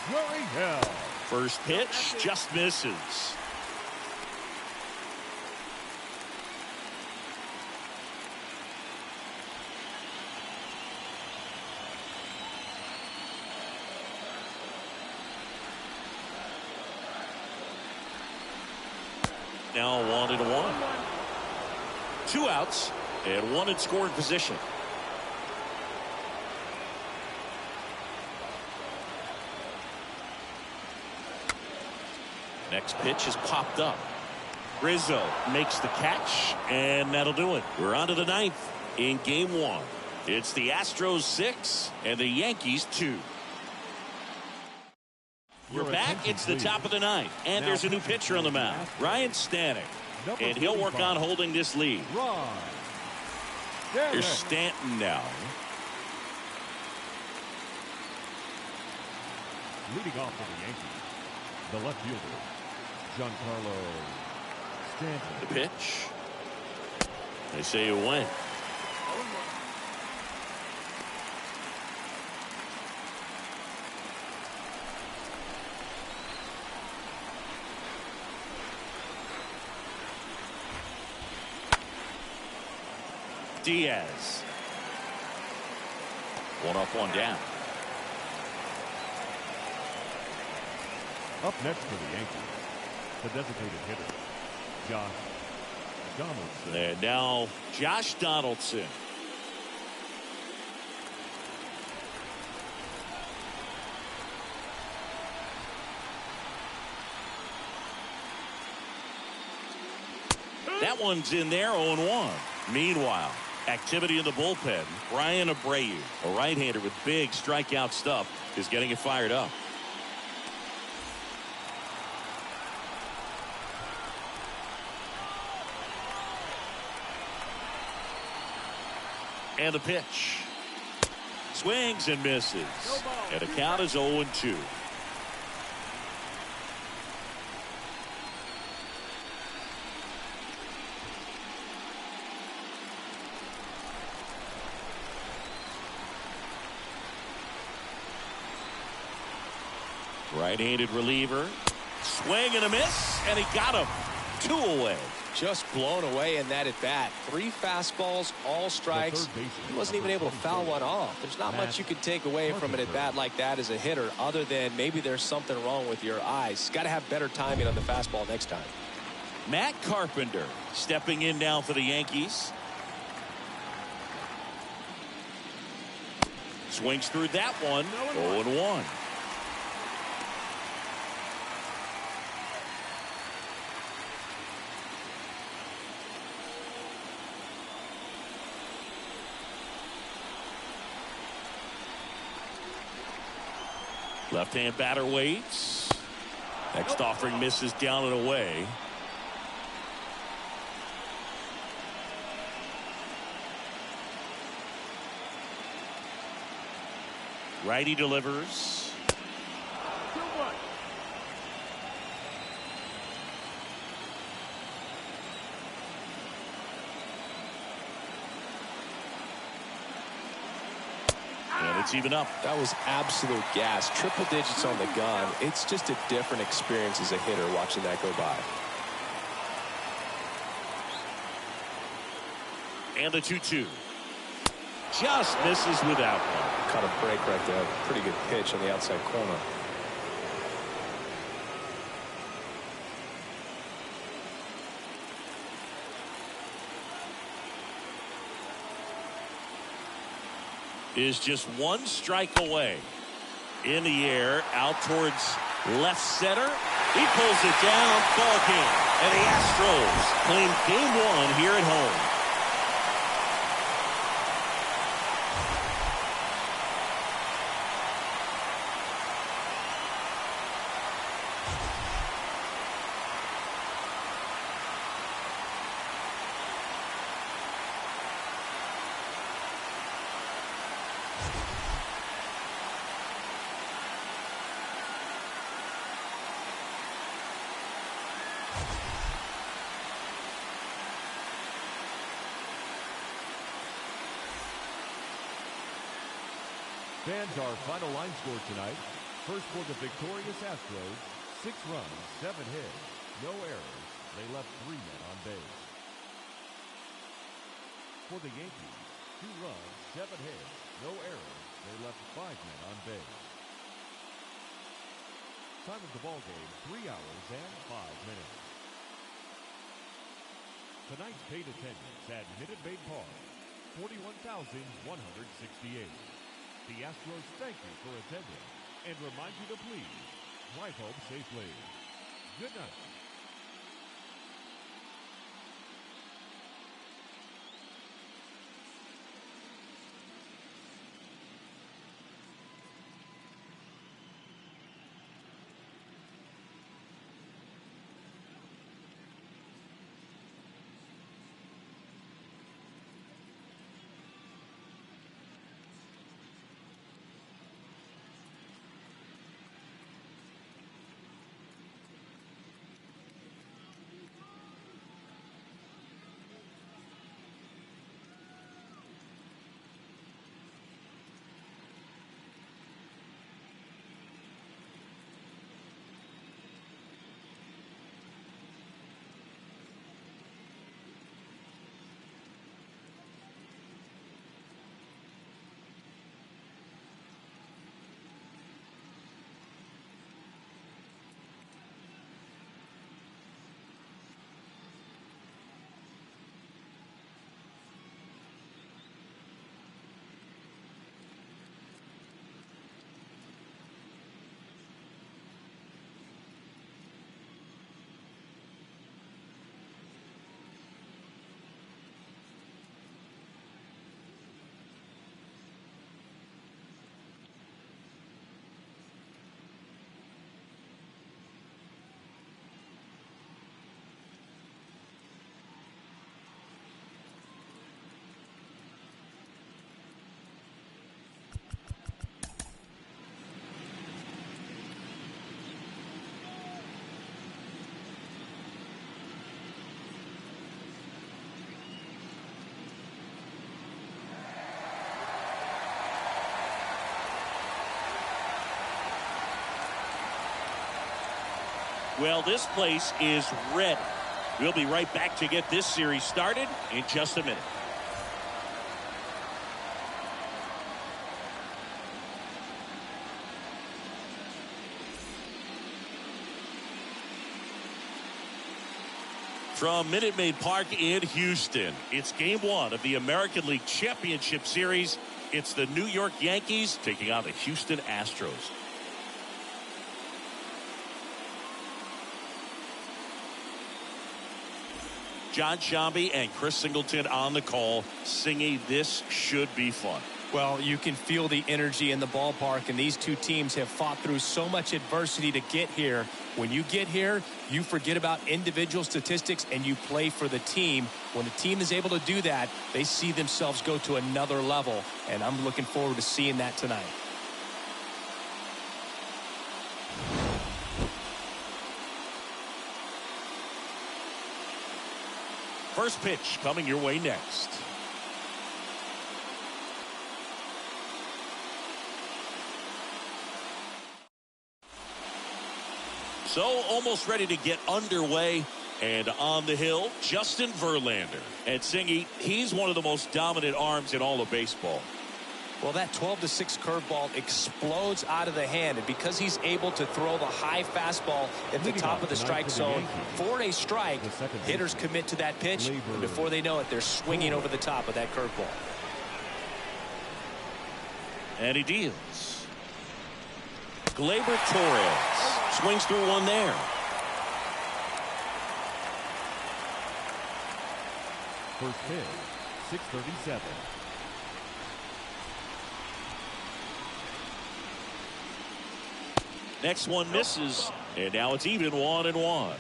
Gurriel. First pitch just misses. Now 1-1. 2 outs and 1 in scoring position. Next pitch is popped up. Rizzo makes the catch, and that'll do it. We're on to the 9th in game 1. It's the Astros 6 and the Yankees 2. We're back. It's the top of the 9th, and there's a new pitcher on the mound, Ryan Stanek. And he'll work on holding this lead. Here's Stanton now. Leading off for the Yankees, the left fielder, Giancarlo Stanton. The pitch. They say it went. Diaz. 1 up, 1 down. Up next for the Yankees, the designated hitter, Josh Donaldson. And now Josh Donaldson. That one's in there, 0-1. Meanwhile, activity in the bullpen. Brian Abreu, a right-hander with big strikeout stuff, is getting it fired up. And the pitch. Swings and misses. And the count is 0-2. Right-handed reliever. Swing and a miss, and he got him. 2 away. Just blown away in that at bat. 3 fastballs, all strikes. He wasn't even able to foul one off. There's not much you can take away from an at bat like that as a hitter, other than maybe there's something wrong with your eyes. Got to have better timing on the fastball next time. Matt Carpenter stepping in now for the Yankees. Swings through that one. 0-1. Left-hand batter waits. Next offering misses down and away. Righty delivers. 2-1. And it's even up. That was absolute gas. Triple digits on the gun. It's just a different experience as a hitter watching that go by. And the 2-2. Just misses with that one. Caught a break right there. Pretty good pitch on the outside corner. Is just 1 strike away. In the air, out towards left center. He pulls it down. Ball game. And the Astros claim game 1 here at home. Fans, our final line score tonight. First for the victorious Astros, 6 runs, 7 hits, no errors. They left 3 men on base. For the Yankees, 2 runs, 7 hits, no errors. They left 5 men on base. Time of the ball game, 3 hours and 5 minutes. Tonight's paid attendance at Minute Maid Park, 41,168. The Astros thank you for attending and remind you to please drive home safely. Good night. Well, this place is red. We'll be right back to get this series started in just a minute. From Minute Maid Park in Houston, it's Game 1 of the American League Championship Series. It's the New York Yankees taking on the Houston Astros. John Shambi and Chris Singleton on the call. Singy, this should be fun. Well, you can feel the energy in the ballpark, and these two teams have fought through so much adversity to get here. When you get here, you forget about individual statistics and you play for the team. When a team is able to do that, they see themselves go to another level, and I'm looking forward to seeing that tonight. First pitch coming your way next. So almost ready to get underway, and on the hill, Justin Verlander. And Singy, he's one of the most dominant arms in all of baseball. Well, that 12-6 curveball explodes out of the hand, and because he's able to throw the high fastball at the top of the strike zone for a strike, hitters commit to that pitch, and before they know it, they're swinging over the top of that curveball. And he deals. Gleyber Torres swings through one there. First pitch, 6:37. Next one misses, and now it's even 1-1.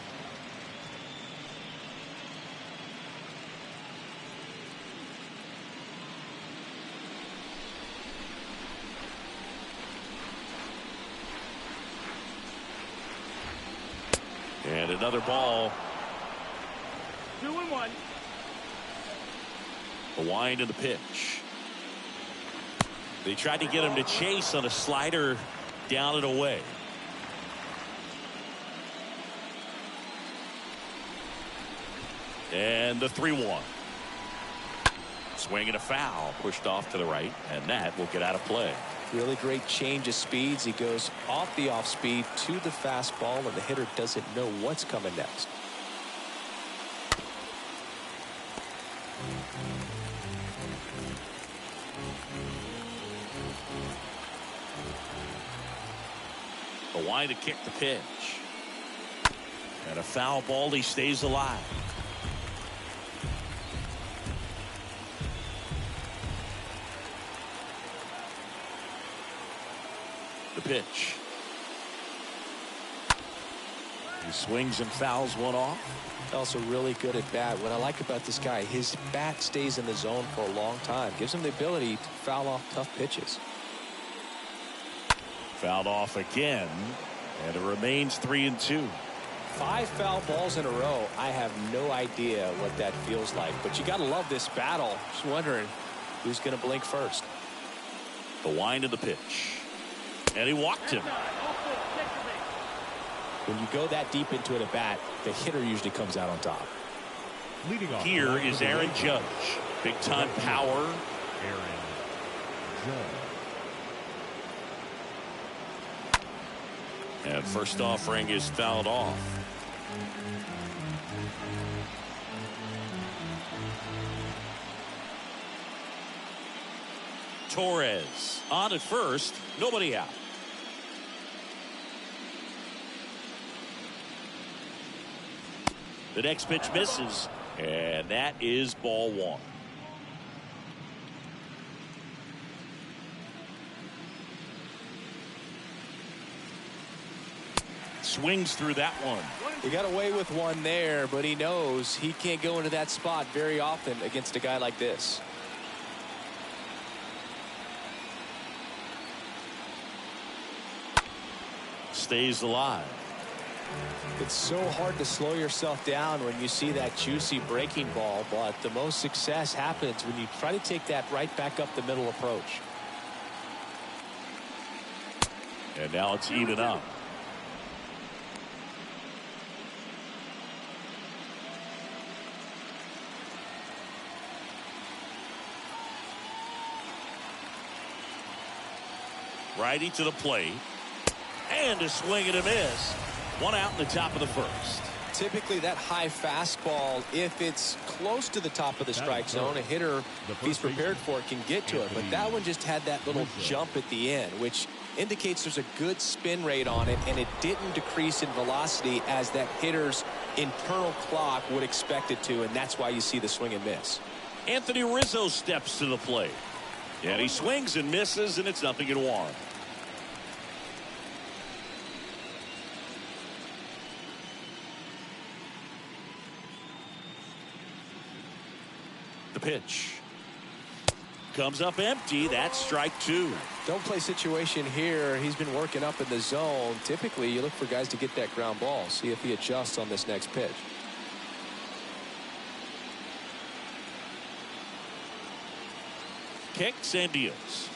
And another ball. 2-1. The wind of the pitch. They tried to get him to chase on a slider down and away. And the 3-1. Swing and a foul pushed off to the right, and that will get out of play. Really great change of speeds. He goes off the off speed to the fastball, and the hitter doesn't know what's coming next. The wind to kick the pitch. And a foul ball. He stays alive. The pitch. He swings and fouls one off. Also really good at bat. What I like about this guy, his bat stays in the zone for a long time. Gives him the ability to foul off tough pitches. Fouled off again, and it remains 3-2. 5 foul balls in a row. I have no idea what that feels like, but you got to love this battle. Just wondering who's going to blink first. The wind of the pitch, and he walked him. When you go that deep into it at bat, the hitter usually comes out on top. Leading off. Here is Aaron Judge. Big time power. Aaron Judge. And first offering is fouled off. Torres on at first, nobody out. The next pitch misses, and that is ball 1. Swings through that one. He got away with one there, but he knows he can't go into that spot very often against a guy like this. Stays alive. It's so hard to slow yourself down when you see that juicy breaking ball, but the most success happens when you try to take that right back up the middle approach. And now it's even up. Righty to the plate. And a swing and a miss. One out in the top of the first. Typically that high fastball, if it's close to the top of the strike zone, a hitter, if he's prepared for it, can get to it. But that one just had that little jump at the end, which indicates there's a good spin rate on it, and it didn't decrease in velocity as that hitter's internal clock would expect it to, and that's why you see the swing and miss. Anthony Rizzo steps to the plate. And he swings and misses, and it's 0-1. The pitch comes up empty. That's strike 2. Don't play situation here. He's been working up in the zone. Typically you look for guys to get that ground ball. See if he adjusts on this next pitch. Kicks and deals.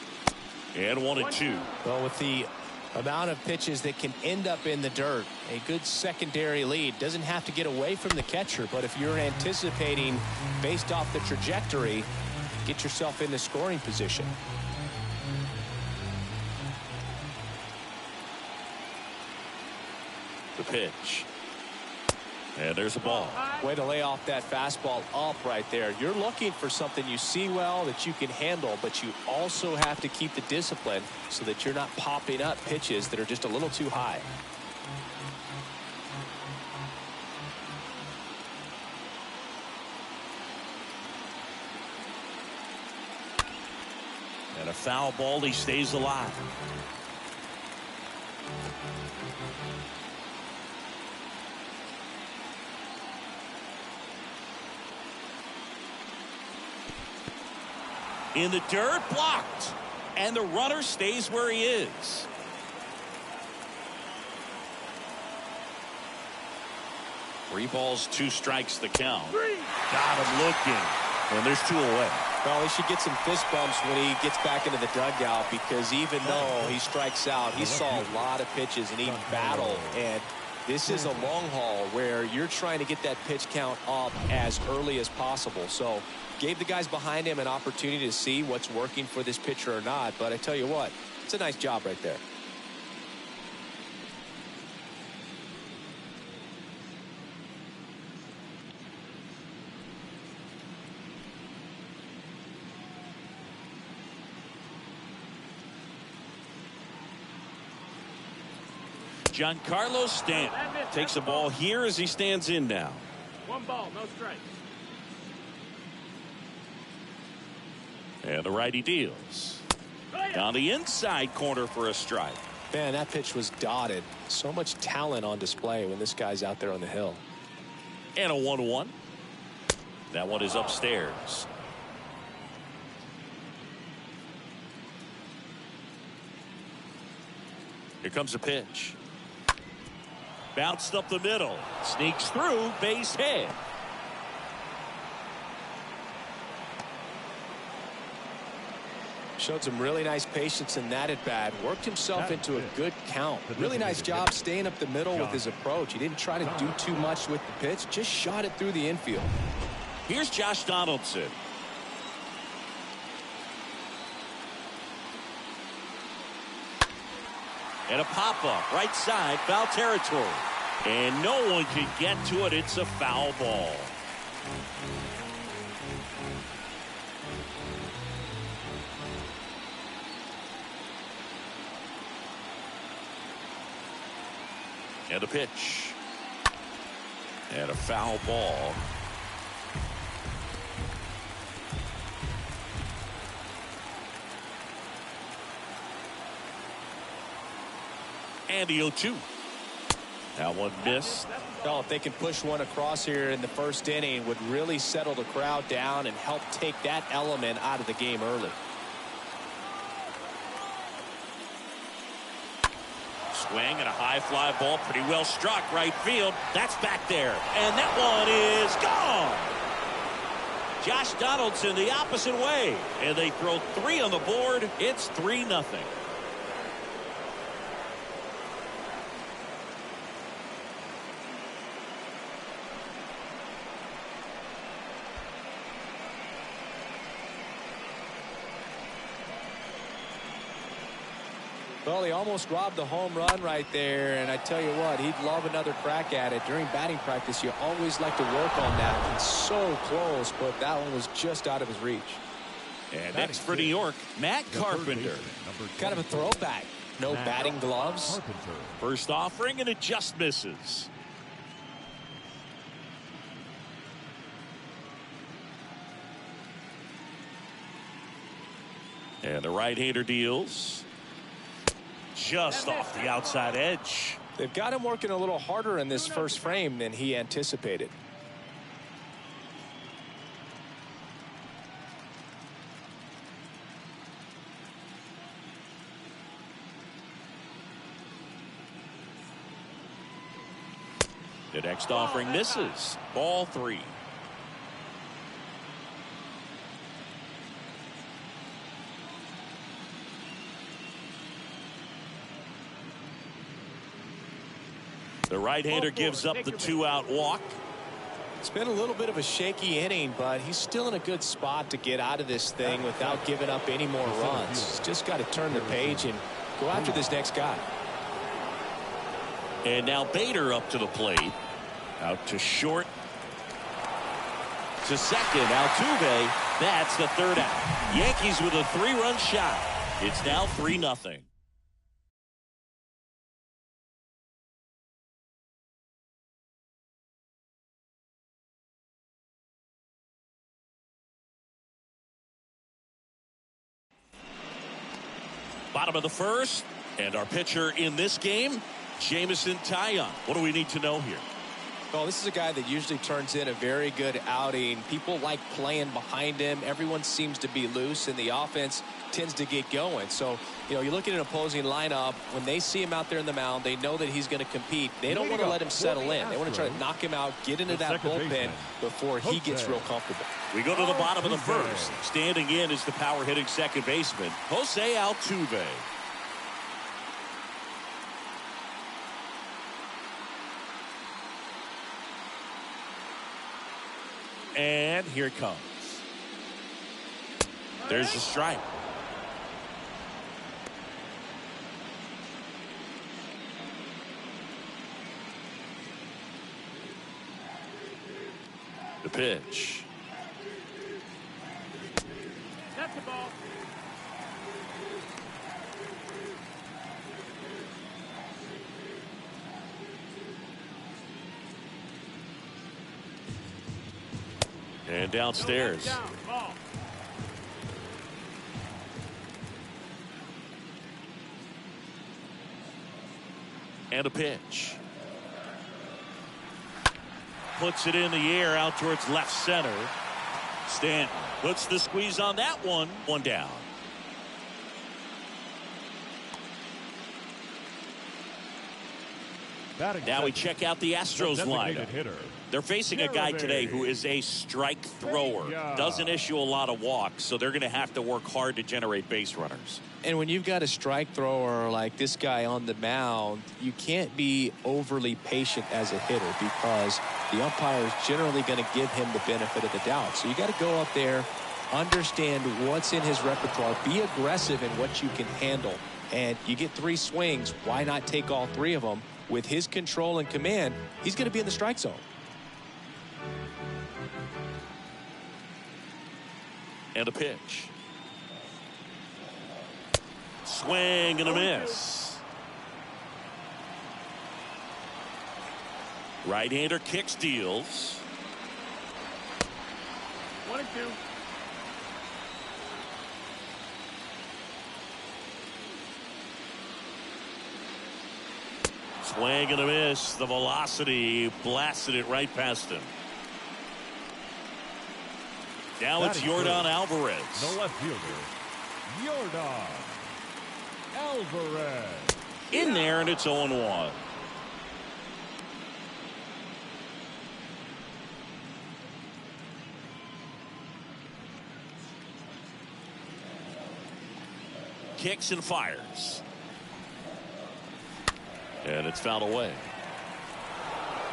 And 1-2. Well, with the amount of pitches that can end up in the dirt, a good secondary lead. Doesn't have to get away from the catcher, but if you're anticipating based off the trajectory, get yourself in the scoring position. The pitch. And there's a ball. Way to lay off that fastball up right there. You're looking for something you see well that you can handle, but you also have to keep the discipline so that you're not popping up pitches that are just a little too high. And a foul ball. He stays alive. In the dirt, blocked. And the runner stays where he is. Three balls, 2 strikes the count. Got him looking. And there's 2 away. Well, he should get some fist bumps when he gets back into the dugout, because even though he strikes out, he saw a lot of pitches and he battled. And this is a long haul where you're trying to get that pitch count up as early as possible. So gave the guys behind him an opportunity to see what's working for this pitcher or not. But I tell you what, it's a nice job right there. Giancarlo Stanton takes the ball here as he stands in now. 1 ball, no strikes. And the righty deals. Down the inside corner for a strike. Man, that pitch was dotted. So much talent on display when this guy's out there on the hill. And a 1-1. That one is upstairs. Here comes a pitch. Bounced up the middle. Sneaks through, base hit. Showed some really nice patience in that at bat. Worked himself into a good count. Really nice job staying up the middle with his approach. He didn't try to do too much with the pitch. Just shot it through the infield. Here's Josh Donaldson. And a pop-up, right side, foul territory. And no one can get to it. It's a foul ball. And a pitch. And a foul ball. And the 0-2. That one missed. Well, if they can push one across here in the first inning, would really settle the crowd down and help take that element out of the game early. Swing and a high fly ball, pretty well struck right field. That's back there. And that one is gone. Josh Donaldson the opposite way. And they throw 3 on the board. It's 3-0. Well, he almost robbed the home run right there, and I tell you what, he'd love another crack at it. During batting practice, you always like to work on that. It's so close, but that one was just out of his reach. And next for New York, Matt Carpenter. Kind of a throwback. No batting gloves. First offering, and it just misses. And the right-hander deals. Just off the outside edge. They've got him working a little harder in this first frame than he anticipated. The next offering misses. Ball 3. The right-hander gives up the 2-out walk. It's been a little bit of a shaky inning, but he's still in a good spot to get out of this thing without giving up any more runs. He's just got to turn the page and go after this next guy. And now Bader up to the plate. Out to short. To second. Altuve. That's the 3rd out. Yankees with a 3-run shot. It's now 3-0. Bottom of the 1st, and our pitcher in this game, Jameson Taillon. What do we need to know here? Well, this is a guy that usually turns in a very good outing. People like playing behind him. Everyone seems to be loose, and the offense tends to get going. So, you look at an opposing lineup, when they see him out there in the mound, they know that he's going to compete. They don't want to let him settle in. They want to try to knock him out, get into that bullpen before he gets real comfortable. We go to the bottom of the 1st. Standing in is the power-hitting second baseman, Jose Altuve. And here it comes. There's the strike. The pitch. That's the ball. And downstairs. Down, ball. And a pitch. Puts it in the air out towards left center. Stanton puts the squeeze on that one. One down. Now we check out the Astros lineup. They're facing a guy today who is a strike thrower. Doesn't issue a lot of walks, so they're going to have to work hard to generate base runners. And when you've got a strike thrower like this guy on the mound, you can't be overly patient as a hitter because the umpire is generally going to give him the benefit of the doubt. So you got to go up there, understand what's in his repertoire, be aggressive in what you can handle. And you get 3 swings. Why not take all 3 of them? With his control and command, he's going to be in the strike zone. And a pitch. Swing and a miss. Right-hander kicks, deals. 1-2. Swing and a miss. The velocity blasted it right past him. Now it's Yordan Alvarez. The left fielder, Yordan Alvarez. In there, and it's 0-1. Kicks and fires. And it's fouled away.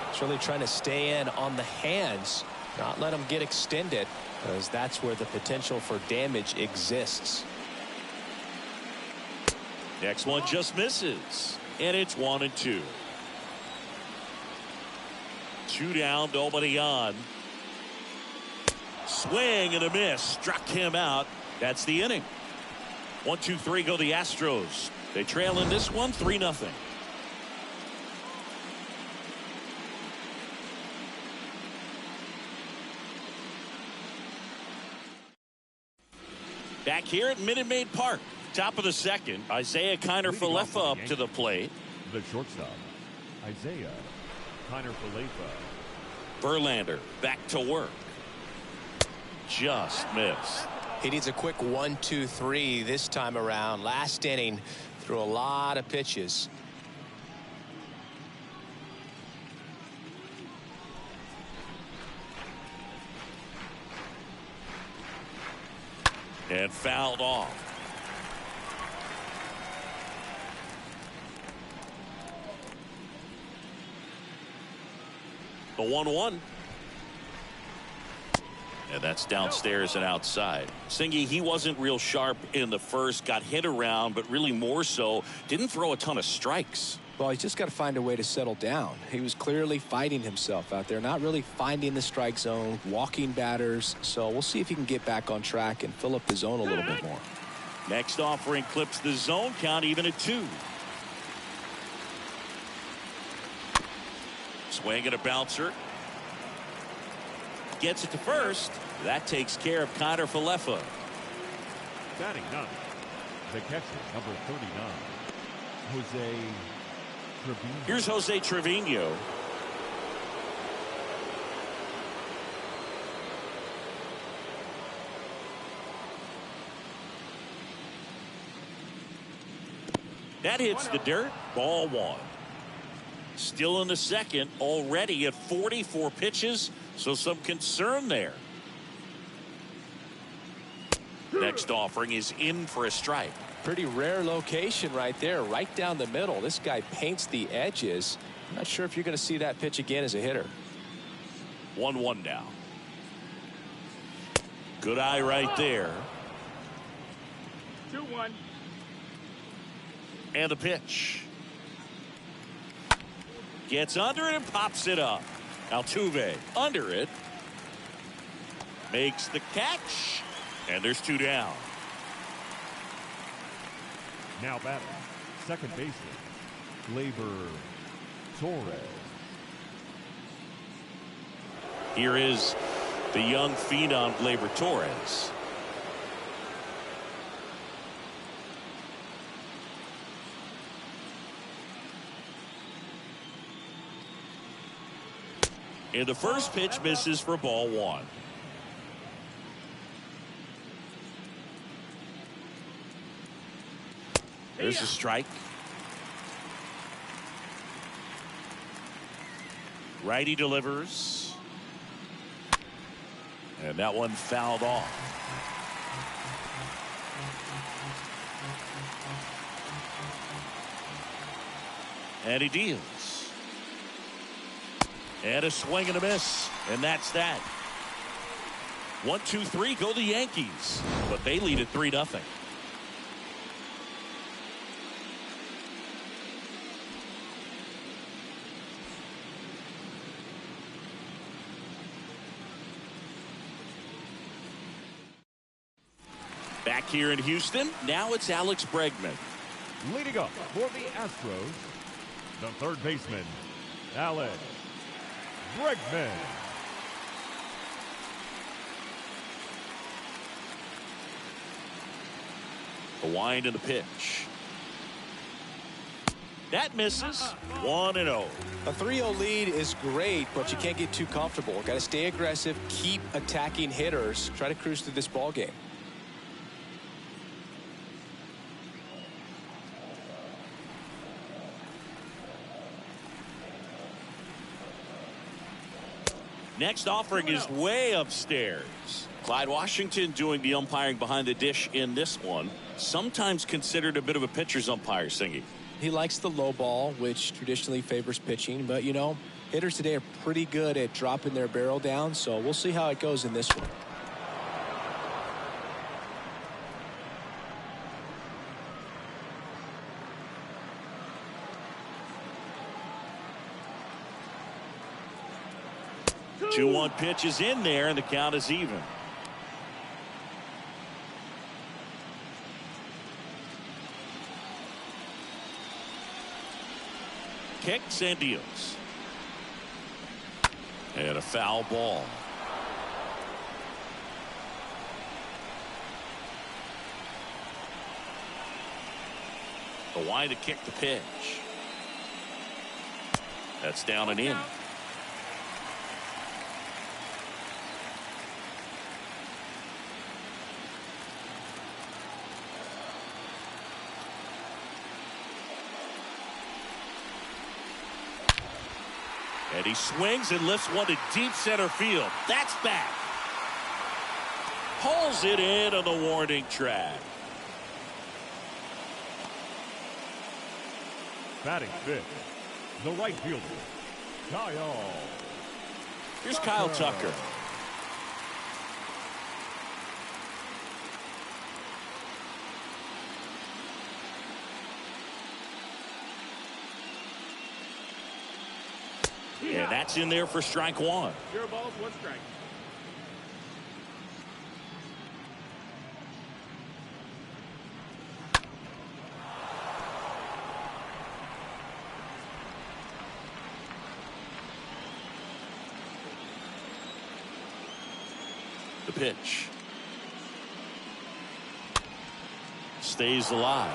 It's really trying to stay in on the hands, not let them get extended, because that's where the potential for damage exists. Next one just misses. And it's 1-2. 2 down, nobody on. Swing and a miss. Struck him out. That's the inning. 1-2-3 go the Astros. They trail in this one 3-0. Back here at Minute Maid Park. Top of the second. Isaiah Kiner-Falefa up to the plate. The shortstop, Isaiah Kiner-Falefa. Verlander back to work. Just missed. He needs a quick 1-2-3 this time around. Last inning, threw a lot of pitches. And fouled off. The 1-1. And that's downstairs and outside. Singy, he wasn't real sharp in the first, got hit around, but really more so, didn't throw a ton of strikes. Well, he's just got to find a way to settle down. He was clearly fighting himself out there, not really finding the strike zone, walking batters. So we'll see if he can get back on track and fill up the zone a little bit more. Next offering clips the zone count even at 2. Swing and a bouncer. Gets it to first. That takes care of Kiner-Falefa. Batting 9, the catcher, number 39, Jose Trevino. Here's Jose Trevino. That hits the dirt. Ball 1. Still in the second, already at 44 pitches, so some concern there. Next offering is in for a strike. Pretty rare location right there, right down the middle. This guy paints the edges. I'm not sure if you're going to see that pitch again as a hitter. 1-1 now. Good eye right there. 2-1. And the pitch. Gets under it and pops it up. Altuve under it. Makes the catch. And there's 2 down. Now batting, second baseman, Gleyber Torres. Here is the young phenom Gleyber Torres. And the first pitch misses for ball 1. There's a strike. Righty delivers. And that one fouled off. And he deals. And a swing and a miss. And that's that. 1-2-3 go the Yankees. But they lead at 3-0. Back here in Houston, now it's Alex Bregman. Leading up for the Astros, the third baseman, Alex Bregman. The wind and the pitch. That misses. 1-0. A 3-0 lead is great, but you can't get too comfortable. Got to stay aggressive, keep attacking hitters, try to cruise through this ball game. Next offering is way upstairs. Clyde Washington doing the umpiring behind the dish in this one. Sometimes considered a bit of a pitcher's umpire, Singy. He likes the low ball, which traditionally favors pitching. But, you know, hitters today are pretty good at dropping their barrel down. So we'll see how it goes in this one. 2-1 pitch is in there, and the count is even. Kicks and deals. And a foul ball. The wide to kick the pitch. That's down and in. And he swings and lifts one to deep center field. That's back. Pulls it in on the warning track. Batting fifth, the right fielder, Kyle. Here's Kyle Tucker. And that's in there for strike one. 0 balls, 1 strike. The pitch. Stays alive.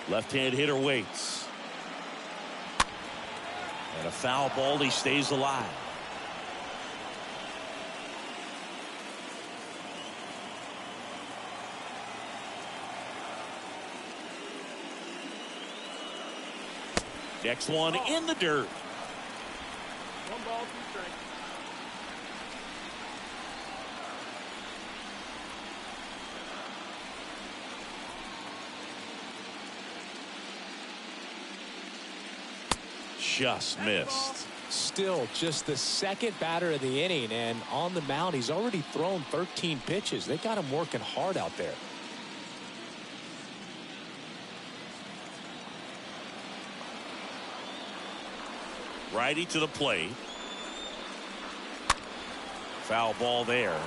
Left-hand hitter waits. And a foul ball. He stays alive. Next one in the dirt. 1 ball, 2 strikes. Just missed. Still just the second batter of the inning, and on the mound he's already thrown 13 pitches. They got him working hard out there. Righty to the plate. Foul ball there.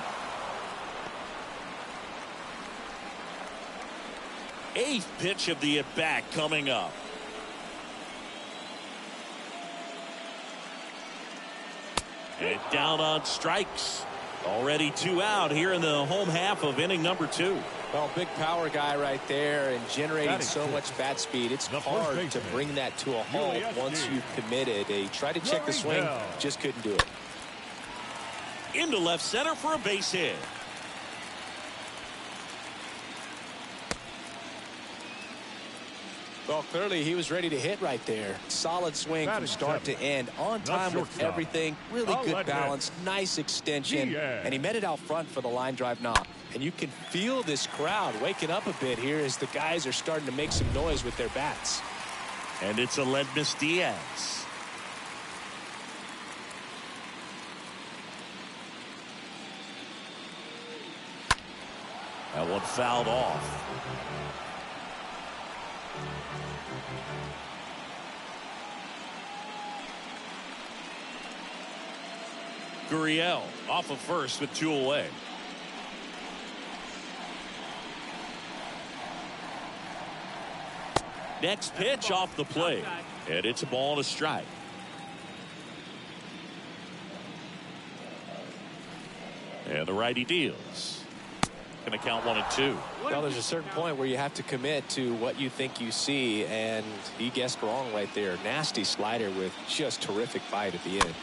8th pitch of the at-bat coming up. And down on strikes. Already 2 out here in the home half of inning number 2. Well, big power guy right there and generating so much bat speed. It's hard to bring that to a halt once you've committed. They tried to check the swing, just couldn't do it. Into left center for a base hit. Well, clearly he was ready to hit right there. Solid swing from start to end. On time with everything. Really good balance. Nice extension. And he met it out front for the line drive knock. And you can feel this crowd waking up a bit here as the guys are starting to make some noise with their bats. And it's Aledmys Diaz. That one fouled off. Gurriel off of first with 2 away. Next pitch off the plate. And it's a ball and a strike. And the righty deals. Going to count 1 and 2. Well, there's a certain point where you have to commit to what you think you see, and he guessed wrong right there. Nasty slider with just terrific bite at the end.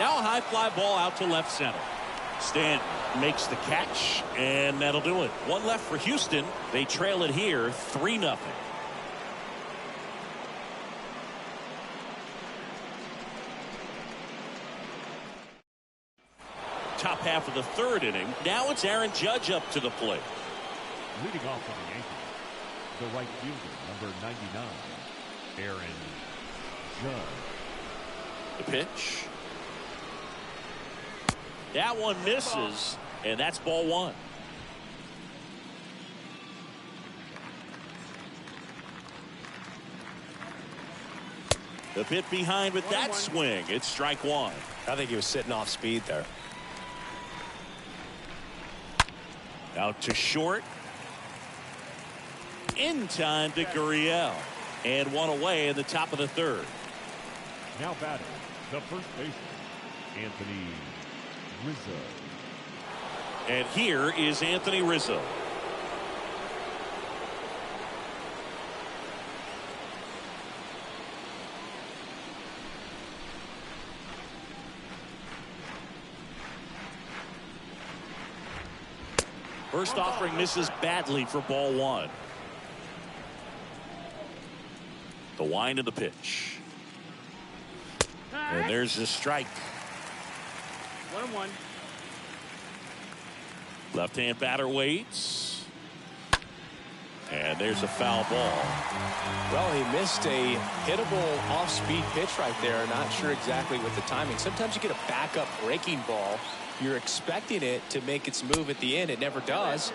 Now a high fly ball out to left center. Stanton makes the catch, and that'll do it. 1 left for Houston. They trail it here 3-0. Top half of the 3rd inning. Now it's Aaron Judge up to the plate. Leading off for the Yankees, The right fielder, number 99, Aaron Judge. The pitch. That one misses, and that's ball one. The pit behind with that swing. It's strike one. I think he was sitting off speed there. Out to short. In time to Gurriel. And one away in the top of the third. Now batting, the first baseman, Anthony Rizzo. And here is Anthony Rizzo. First offering misses badly for ball one. The wind of the pitch. And there's the strike. 1-1. Left-hand batter waits. And there's a foul ball. Well, he missed a hittable off-speed pitch right there. Not sure exactly with the timing. Sometimes you get a backup breaking ball. You're expecting it to make its move at the end. It never does.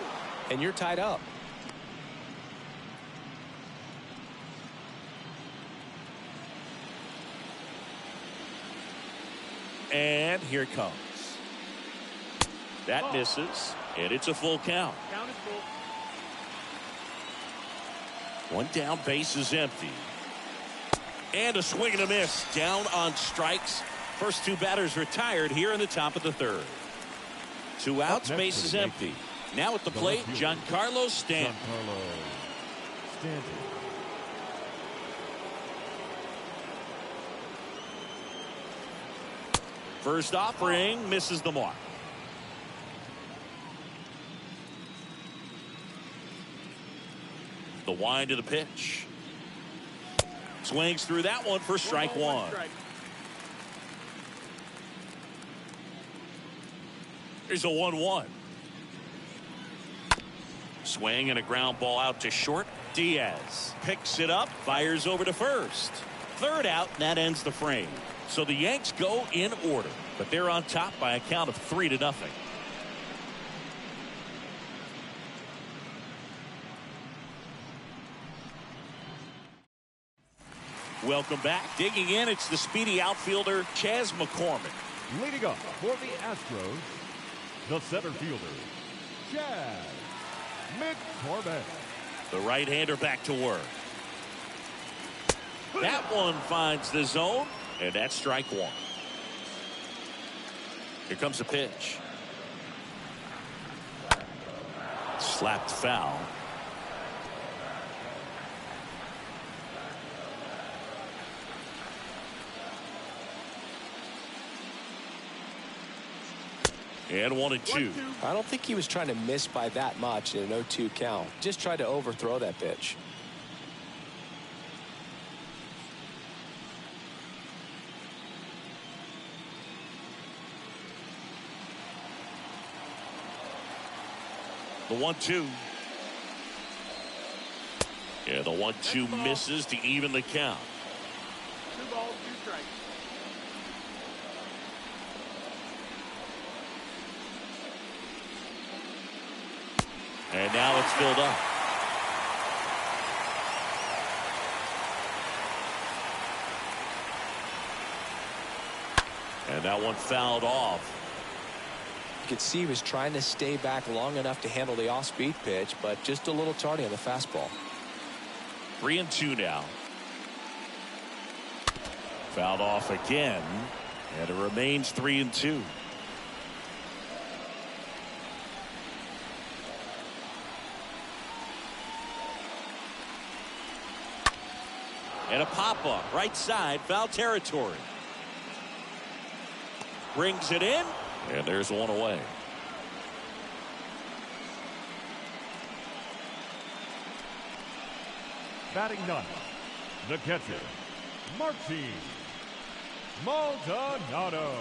And you're tied up. And here it comes. That misses. And it's a full count. Count is full. One down, base is empty. And a swing and a miss. Down on strikes. First two batters retired here in the top of the third. Two outs, base is empty. Now at the plate, Giancarlo Stanton. First offering misses the mark. The wind of the pitch. Swings through that one for strike one. There's a 1-1. Swing and a ground ball out to short. Diaz picks it up, fires over to first. Third out, and that ends the frame. So the Yanks go in order, but they're on top by a count of 3-0. Welcome back. Digging in, it's the speedy outfielder, Chas McCormick. Leading up for the Astros, the center fielder, Chas McCormick. The right-hander back to work. That one finds the zone, and that's strike one. Here comes the pitch. Slapped foul. And 1-2. I don't think he was trying to miss by that much in an 0-2 count. Just tried to overthrow that pitch. The 1-2. Yeah, the 1-2 misses to even the count. 2 balls, 2 strikes. And now it's filled up. And that one fouled off. You could see he was trying to stay back long enough to handle the off-speed pitch, but just a little tardy on the fastball. 3-2 now. Fouled off again, and it remains 3-2. And a pop-up, right side, foul territory. Brings it in, and there's one away. Batting ninth, the catcher, Martin Maldonado.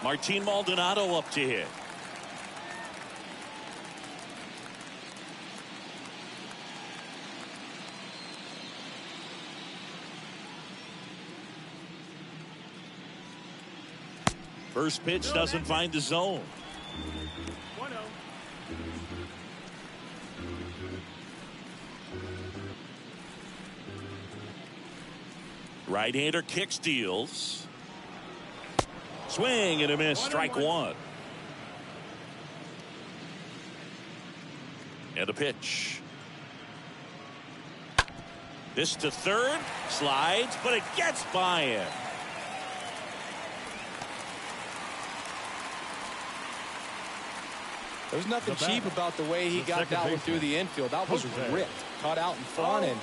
Martin Maldonado up to hit. First pitch doesn't find the zone. 1-0. Right-hander kicks, deals. Swing and a miss. Strike one. And a pitch. This to third. Slides, but it gets by him. There's nothing cheap about the way he got that one through the infield. That was ripped. Caught out in front and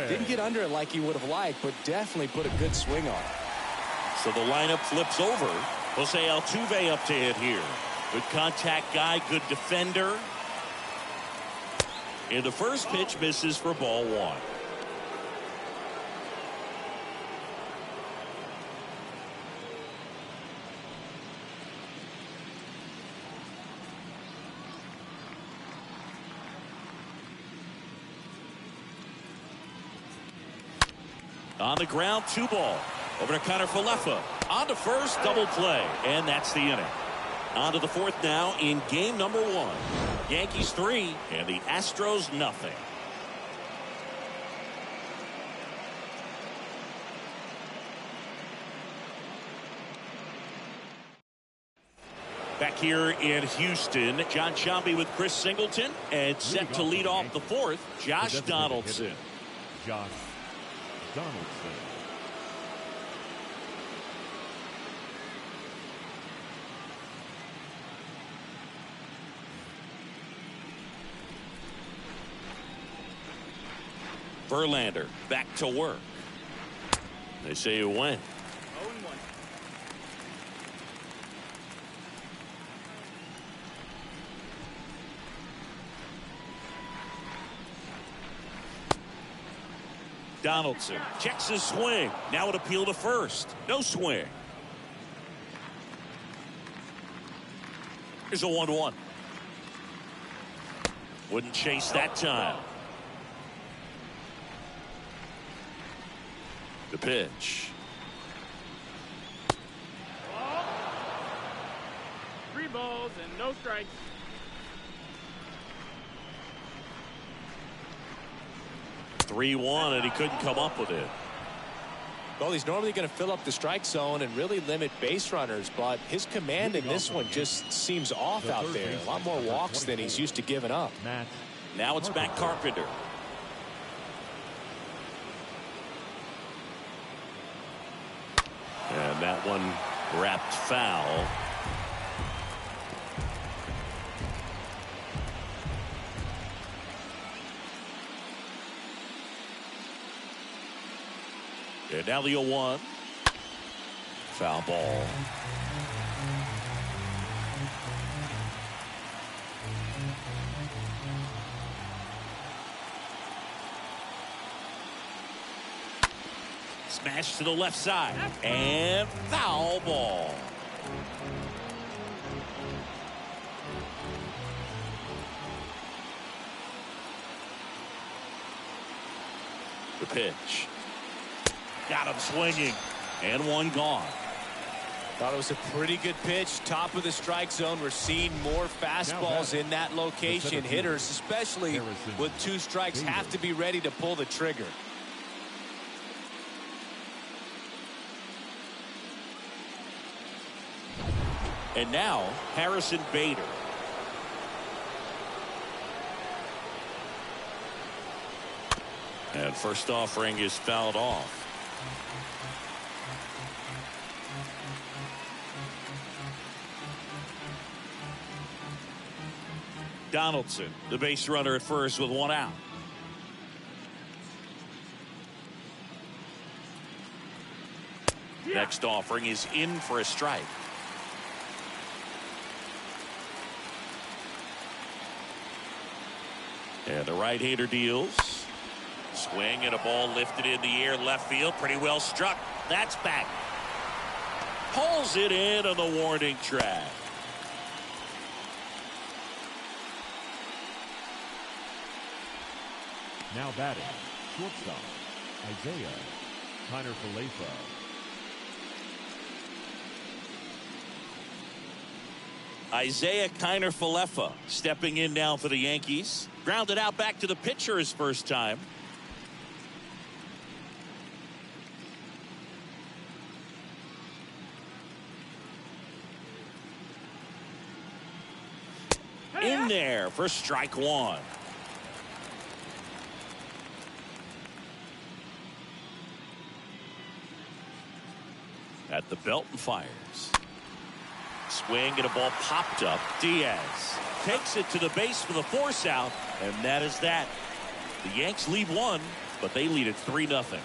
didn't get under it like he would have liked, but definitely put a good swing on it. So the lineup flips over. Jose Altuve up to hit here. Good contact guy, good defender. And the first pitch misses for ball one. On the ground, 2 ball. Over to Connor Falefa. On to first, double play. And that's the inning. On to the fourth now in game number 1. Yankees 3 and the Astros nothing. Back here in Houston, John Sciambi with Chris Singleton. And set to lead off the fourth, Josh Donaldson. Josh Donaldson. Verlander back to work. They say you win. 0-1. Donaldson checks his swing. Now an appeal to first. No swing. Here's a 1-1. Wouldn't chase that time. The pitch. Ball. 3 balls and no strikes. And he couldn't come up with it. Well, he's normally going to fill up the strike zone and really limit base runners, but his command in this one just seems off out there. A lot more walks than he's used to giving up. Now it's back Carpenter. And that one wrapped foul. And now the 0-1. Foul ball. Smash to the left side. And foul ball. The pitch. Got him swinging. And one gone. Thought it was a pretty good pitch. Top of the strike zone. We're seeing more fastballs in that location. Hitters, especially with 2 strikes, have to be ready to pull the trigger. And now Harrison Bader. And first offering is fouled off. Donaldson, the base runner at first with 1 out. Next offering is in for a strike. And the right-hander deals. Swing and a ball lifted in the air left field. Pretty well struck. That's back. Pulls it in on the warning track. Now batting, shortstop, Isaiah Connor Falefa. Isaiah Kiner-Falefa stepping in now for the Yankees. Grounded out back to the pitcher his first time. In there for strike one. At the belt and fires. Swing and a ball popped up. Diaz takes it to the base for the force out, and that is that. The Yanks lead one, but they lead it 3-0.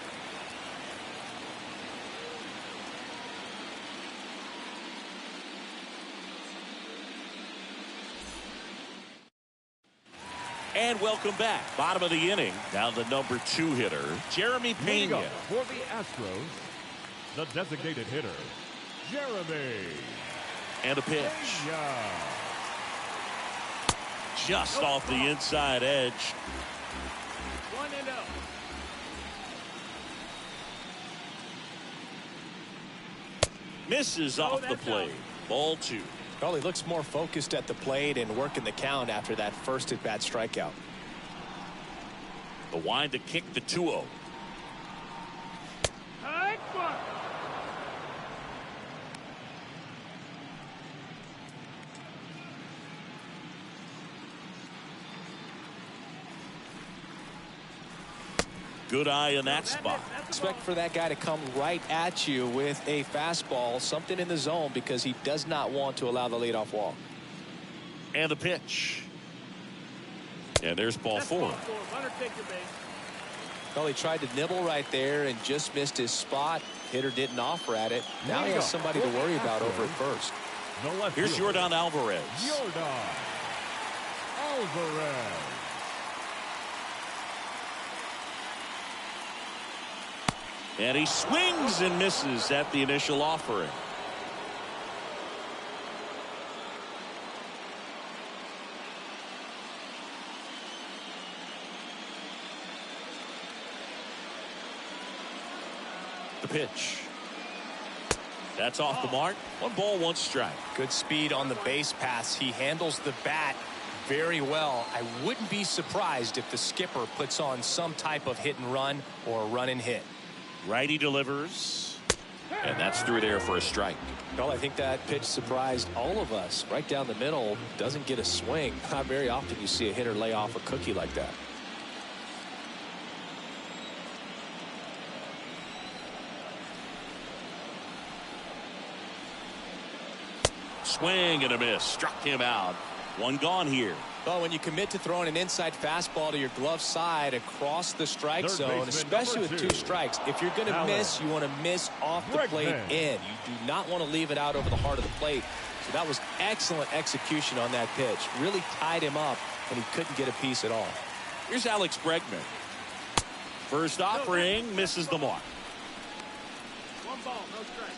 And welcome back. Bottom of the inning. Now the number 2 hitter, Jeremy Pena. For the Astros, the designated hitter, Jeremy. And a pitch. Pena. Just off the inside edge. 1-0. Misses off the plate. Ball 2. Well, he looks more focused at the plate and working the count after that first at-bat strikeout. The wind to kick the 2-0. Good eye in that spot. Expect for that guy to come right at you with a fastball, something in the zone, because he does not want to allow the leadoff walk. And the pitch. And there's ball 4. Well, he tried to nibble right there and just missed his spot. Hitter didn't offer at it. Now he has somebody to worry about over at first. Here's Yordan Alvarez. Yordan Alvarez. And he swings and misses at the initial offering. The pitch. That's off the mark. 1 ball, 1 strike. Good speed on the base pass. He handles the bat very well. I wouldn't be surprised if the skipper puts on some type of hit and run or a run and hit. Righty delivers. And that's through there for a strike. Well, I think that pitch surprised all of us. Right down the middle, doesn't get a swing. Not very often you see a hitter lay off a cookie like that. Swing and a miss. Struck him out. 1 gone here. Well, when you commit to throwing an inside fastball to your glove side across the strike zone, especially with 2 strikes, if you're going to miss, you want to miss off the plate in. You do not want to leave it out over the heart of the plate. So that was excellent execution on that pitch. Really tied him up, and he couldn't get a piece at all. Here's Alex Bregman. First offering, misses the mark. 1 ball, no strike.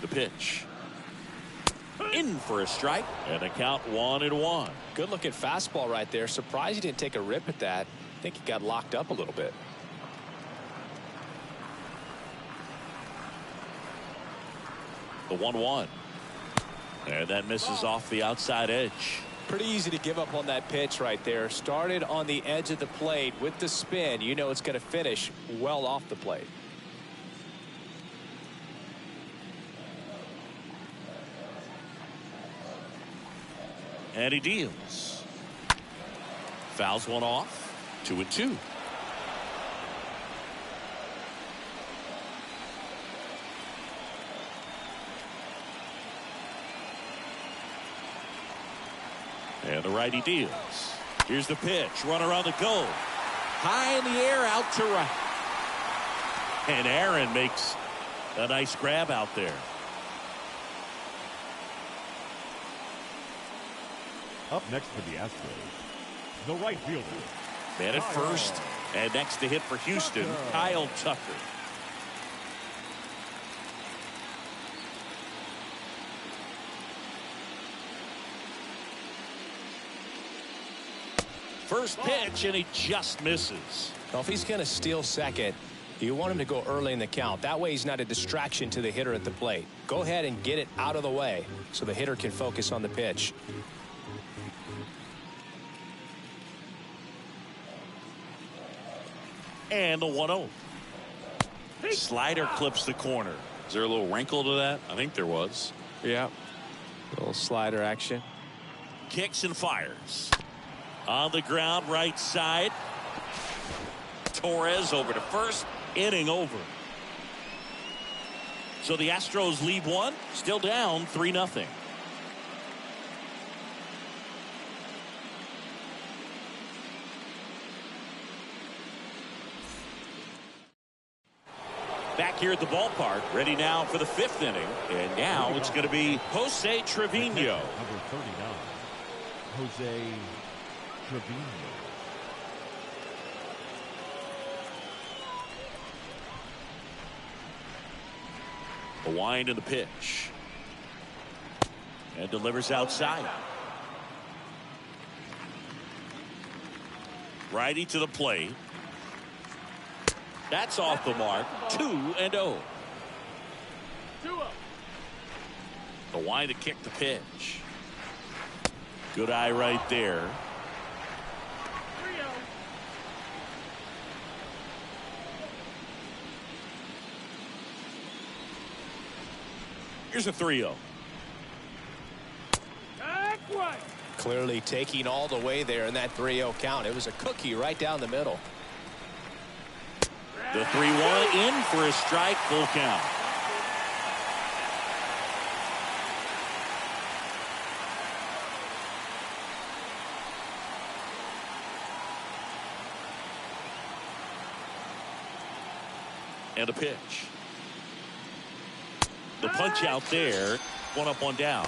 The pitch. In for a strike, and the count 1-1. Good looking fastball right there. Surprised he didn't take a rip at that. I think he got locked up a little bit. The 1-1. And that misses off the outside edge. Pretty easy to give up on that pitch right there. Started on the edge of the plate with the spin. You know it's going to finish well off the plate. And he deals. Fouls 1 off. 2-2. And the righty deals. Here's the pitch. Runner on the go. High in the air, out to right. And Aaron makes a nice grab out there. Up next for the Astros, the right fielder. Man at first, and next to hit for Houston, Kyle Tucker. first pitch, and he just misses. Well, if he's going to steal second, you want him to go early in the count. That way he's not a distraction to the hitter at the plate. Go ahead and get it out of the way so the hitter can focus on the pitch. And the 1-0. Slider clips the corner. Is there a little wrinkle to that? I think there was. Yeah. A little slider action. Kicks and fires. On the ground, right side. Torres over to first. Inning over. So the Astros lead one. Still down 3-0. Back here at the ballpark, ready now for the 5th inning. And now it's going to be Jose Trevino. Number 39, Jose Trevino. The wind and the pitch. And delivers outside. Righty to the plate. That's off the mark. 2-0. The wind to kick the pitch. Good eye right there. Here's a 3-0. Clearly taking all the way there in that 3-0 count. It was a cookie right down the middle. The 3-1 in for a strike, full count. And a pitch. The punch out there. 1 up, 1 down.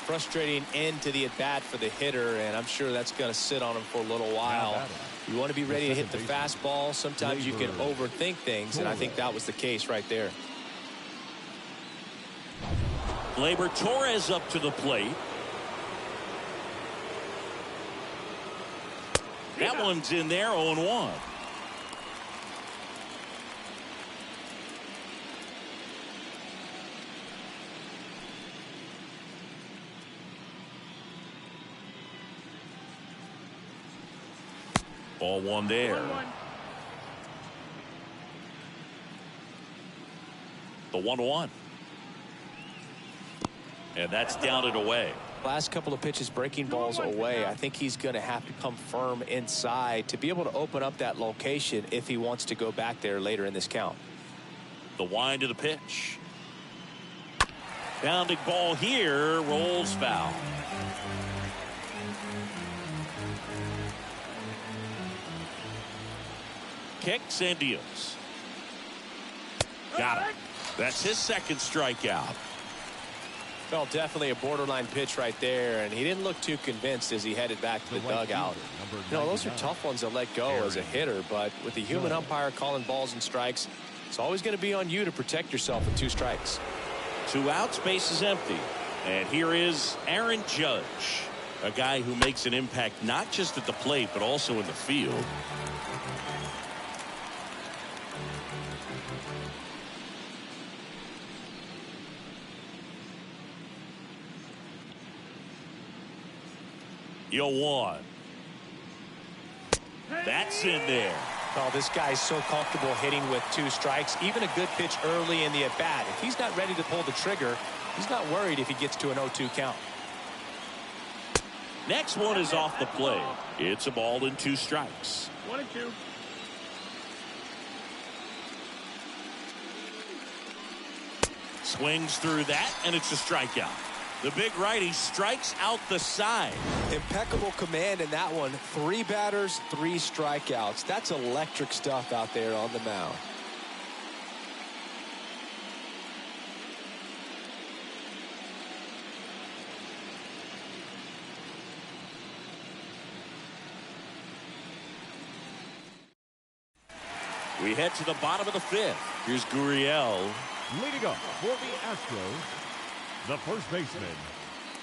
Frustrating end to the at bat for the hitter, and I'm sure that's going to sit on him for a little while. You want to be ready to hit the fastball. Sometimes you can overthink things, and I think that was the case right there. Gleyber Torres up to the plate. That one's in there, 0-1. Ball 1 there. The 1-1. And that's down and away. Last couple of pitches breaking balls away. I think he's going to have to come firm inside to be able to open up that location if he wants to go back there later in this count. The wind of the pitch. Bounding ball here, rolls foul. Kicks and deals. Got it. That's his second strikeout. Well, definitely a borderline pitch right there, and he didn't look too convinced as he headed back to the dugout. You know, those are tough ones to let go as a hitter, but with the human umpire calling balls and strikes, it's always going to be on you to protect yourself with 2 strikes. 2 outs, base is empty. And here is Aaron Judge, a guy who makes an impact not just at the plate, but also in the field. Yo, 1. That's in there. Oh, this guy's so comfortable hitting with 2 strikes. Even a good pitch early in the at-bat. If he's not ready to pull the trigger, he's not worried if he gets to an 0-2 count. Next one is off the plate. It's a ball and 2 strikes. 1-2. Swings through that, and it's a strikeout. The big righty strikes out the side. Impeccable command in that one. 3 batters, 3 strikeouts. That's electric stuff out there on the mound. We head to the bottom of the 5th. Here's Gurriel. Leading up for the Astros, the first baseman,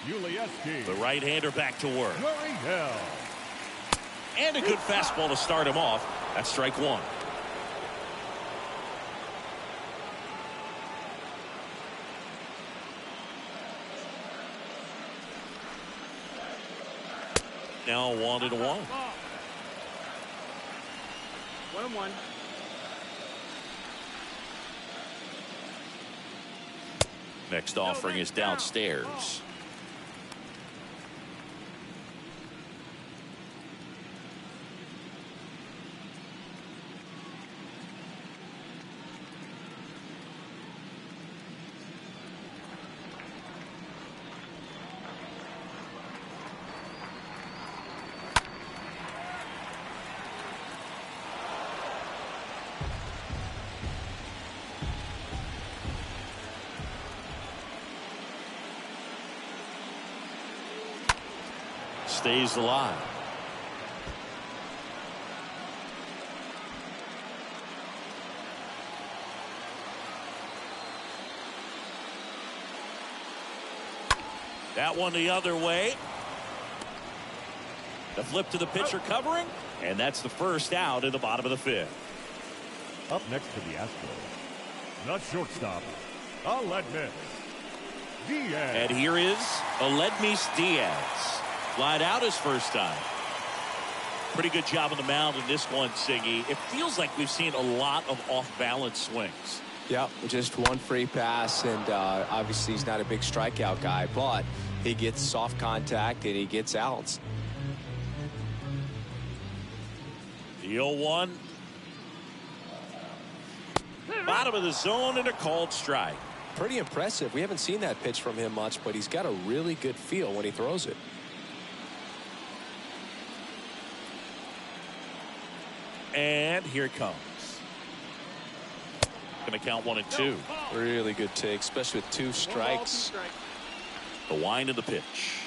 Ulieski. The right-hander back to work. Gurriel. And a good fastball to start him off. That's strike one. Now 1-1. 1-1. Next offering is downstairs. Stays alive. That one the other way. The flip to the pitcher covering, and that's the first out in the bottom of the fifth. Up next for the Astros, the shortstop, Aledmys Diaz. And here is Aledmys Diaz. Flied out his first time. Pretty good job on the mound in this one, Siggy. It feels like we've seen a lot of off-balance swings. Yeah, just one free pass, and obviously he's not a big strikeout guy, but he gets soft contact and he gets outs. The 0-1. Bottom of the zone and a called strike. Pretty impressive. We haven't seen that pitch from him much, but he's got a really good feel when he throws it. And here it comes. Going to count 1 and 2. Really good take, especially with 2 strikes. The wind of the pitch.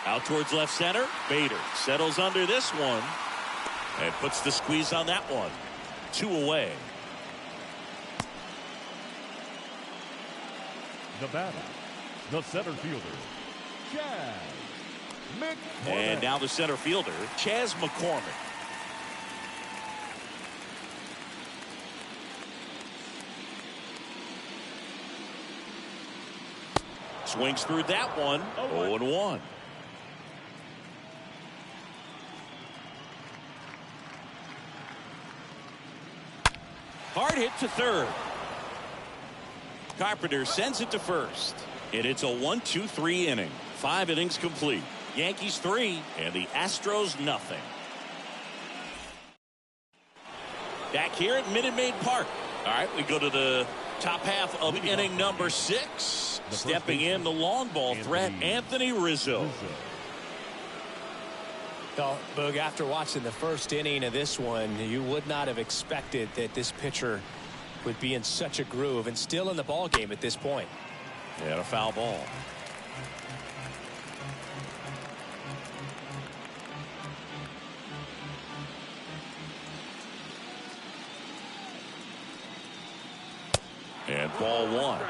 Out towards left center. Bader settles under this one and puts the squeeze on that one. 2 away. The batter, the center fielder, Chaz McCormick. And now the center fielder, Chaz McCormick. Swings through that one. 0-1. Hard hit to third. Carpenter sends it to first. And it's a 1-2-3 inning. 5 innings complete. Yankees 3 and the Astros nothing. Back here at Minute Maid Park. All right, we go to the top half of inning number 6. Stepping in the long ball threat, Anthony Rizzo. Well, Boog, after watching the first inning of this one, you would not have expected that this pitcher would be in such a groove and still in the ball game at this point. And a foul ball. And ball 1.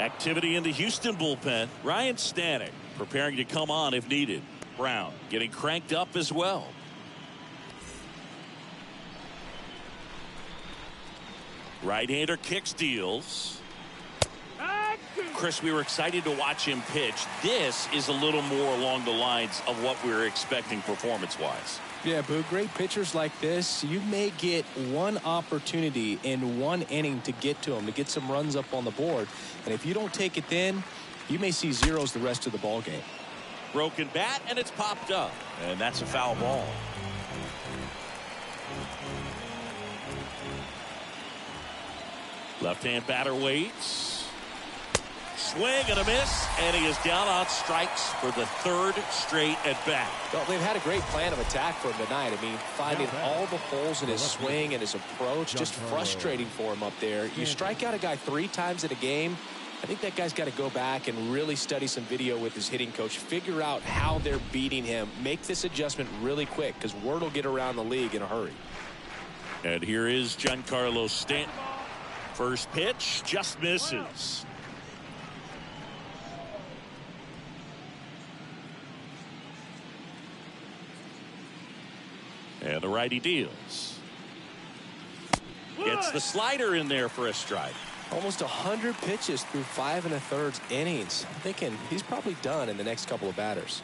Activity in the Houston bullpen. Ryan Stanek preparing to come on if needed. Brown getting cranked up as well. Right-hander kicks, deals. Chris, we were excited to watch him pitch. This is a little more along the lines of what we were expecting performance-wise. Yeah, Boo, great pitchers like this, you may get one opportunity in one inning to get to them, to get some runs up on the board. And if you don't take it then, you may see zeros the rest of the ball game. Broken bat, and it's popped up. And that's a foul ball. Left-hand batter waits. Swing and a miss, and he is down on strikes for the 3rd straight at bat. Well, they've had a great plan of attack for him tonight. I mean, finding all the holes in his swing and his approach, just frustrating for him up there. You strike out a guy 3 times in a game, I think that guy's got to go back and really study some video with his hitting coach, figure out how they're beating him, make this adjustment really quick, because word will get around the league in a hurry. And here is Giancarlo Stanton. First pitch just misses. And the righty deals. Gets the slider in there for a strike. Almost 100 pitches through 5 1/3 innings. I'm thinking he's probably done in the next couple of batters.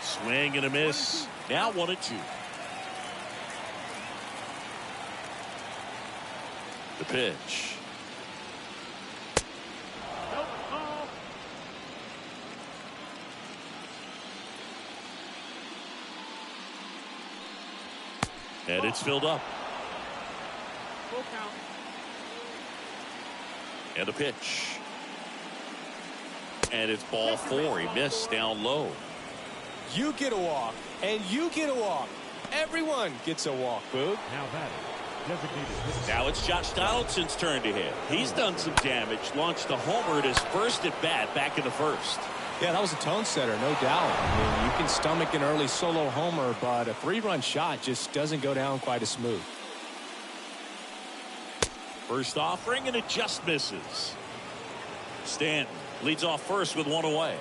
Swing and a miss. Now 1-2. The pitch. And it's filled up. Full count. And a pitch. And it's ball 4. He missed down low. You get a walk, and you get a walk. Everyone gets a walk, Boog. Now batting, designated hitter. Now it's Josh Donaldson's turn to hit. He's done some damage. Launched a homer at his first at bat back in the first. Yeah, that was a tone setter, no doubt. I mean, you can stomach an early solo homer, but a 3-run shot just doesn't go down quite as smooth. First offering, and it just misses. Stanton leads off first with 1 away.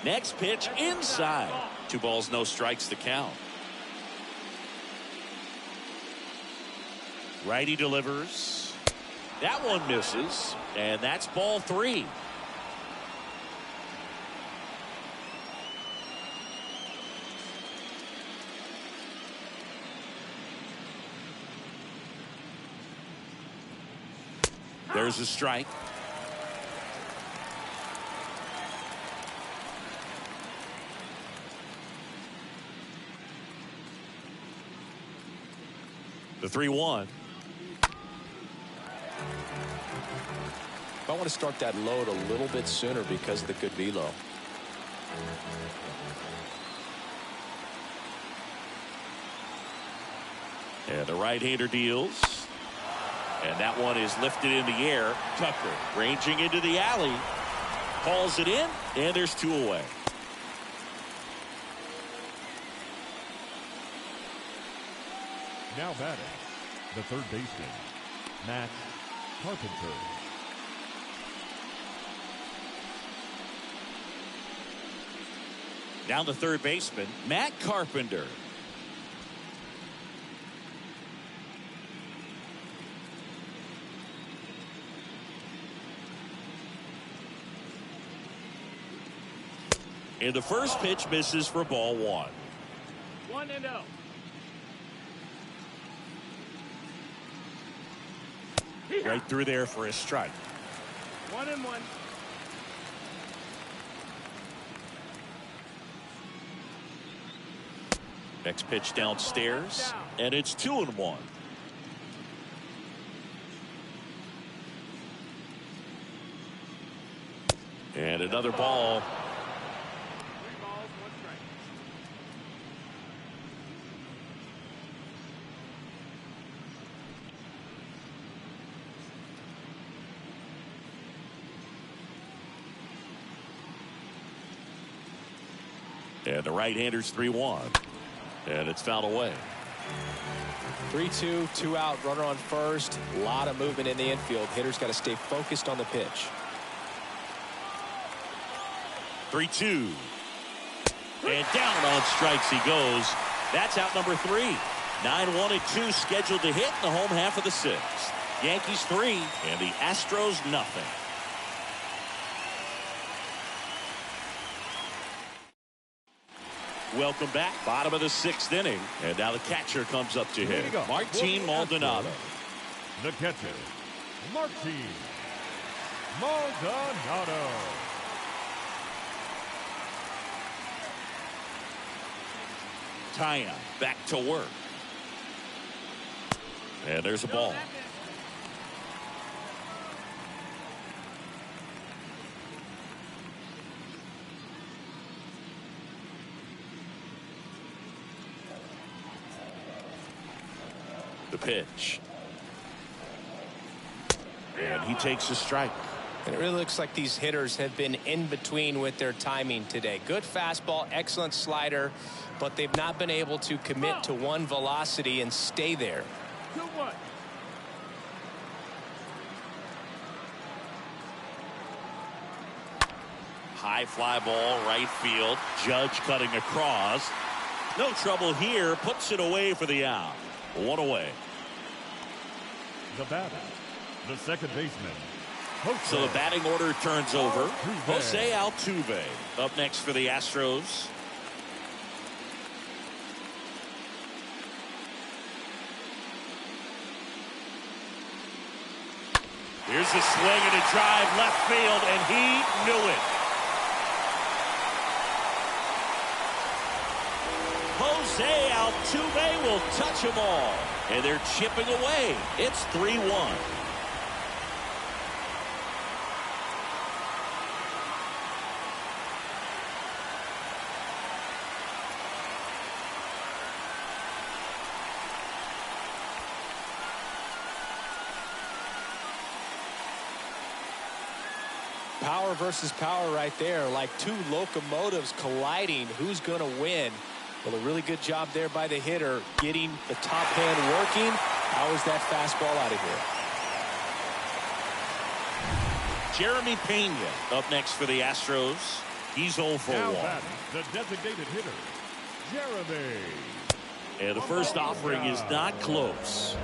Next pitch inside. 2 balls, no strikes to count. Righty delivers. That one misses, and that's ball 3. There's a strike. The 3-1. I want to start that load a little bit sooner because of the good velo. And the right-hander deals. And that one is lifted in the air. Tucker ranging into the alley. Hauls it in, and there's 2 away. Now batting, the third baseman, Matt Carpenter. Down the third baseman, Matt Carpenter. And the first pitch misses for ball 1. 1-0. Right through there for a strike. 1-1. Next pitch downstairs, and it's 2-1. And another ball. 3 balls, 1 strike. And the right-hander's 3-1. And it's fouled away. 3-2, 2 out, runner on first. A lot of movement in the infield. Hitter's got to stay focused on the pitch. 3-2. And down on strikes he goes. That's out number 3. 9-1-2 scheduled to hit in the home half of the 6th. Yankees 3 and the Astros nothing. Welcome back. Bottom of the 6th inning. And now the catcher comes up to hit. Martin Maldonado. The catcher, Martin Maldonado. Taya back to work. And there's a ball. The pitch. And he takes a strike. And it really looks like these hitters have been in between with their timing today. Good fastball, excellent slider, but they've not been able to commit to one velocity and stay there. 2-1. High fly ball, right field. Judge cutting across. No trouble here. Puts it away for the out. One away. The batter, the second baseman. So the batting order turns over. Jose Altuve up next for the Astros. Here's a swing and a drive left field, and he knew it. Jose Altuve will touch them all, and they're chipping away. It's 3-1. Power versus power right there, like two locomotives colliding. Who's going to win? Well, a really good job there by the hitter, getting the top hand working. How is that fastball out of here? Jeremy Pena up next for the Astros. He's 0 for 1. The designated hitter, Jeremy. And the first offering is not close.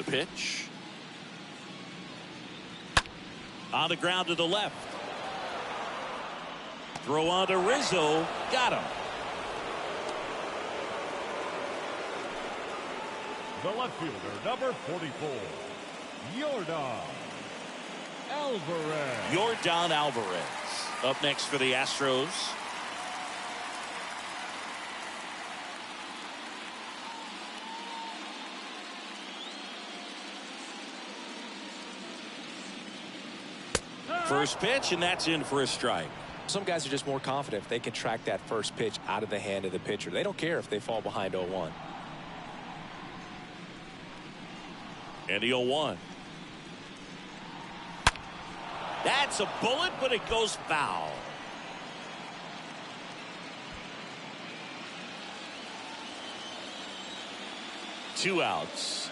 Pitch on the ground to the left. Throw on to Rizzo. Got him. The left fielder, number 44, Yordan Alvarez. Yordan Alvarez up next for the Astros. First pitch, and that's in for a strike. Some guys are just more confident if they can track that first pitch out of the hand of the pitcher. They don't care if they fall behind 0-1. And the 0-1. That's a bullet, but it goes foul. Two outs.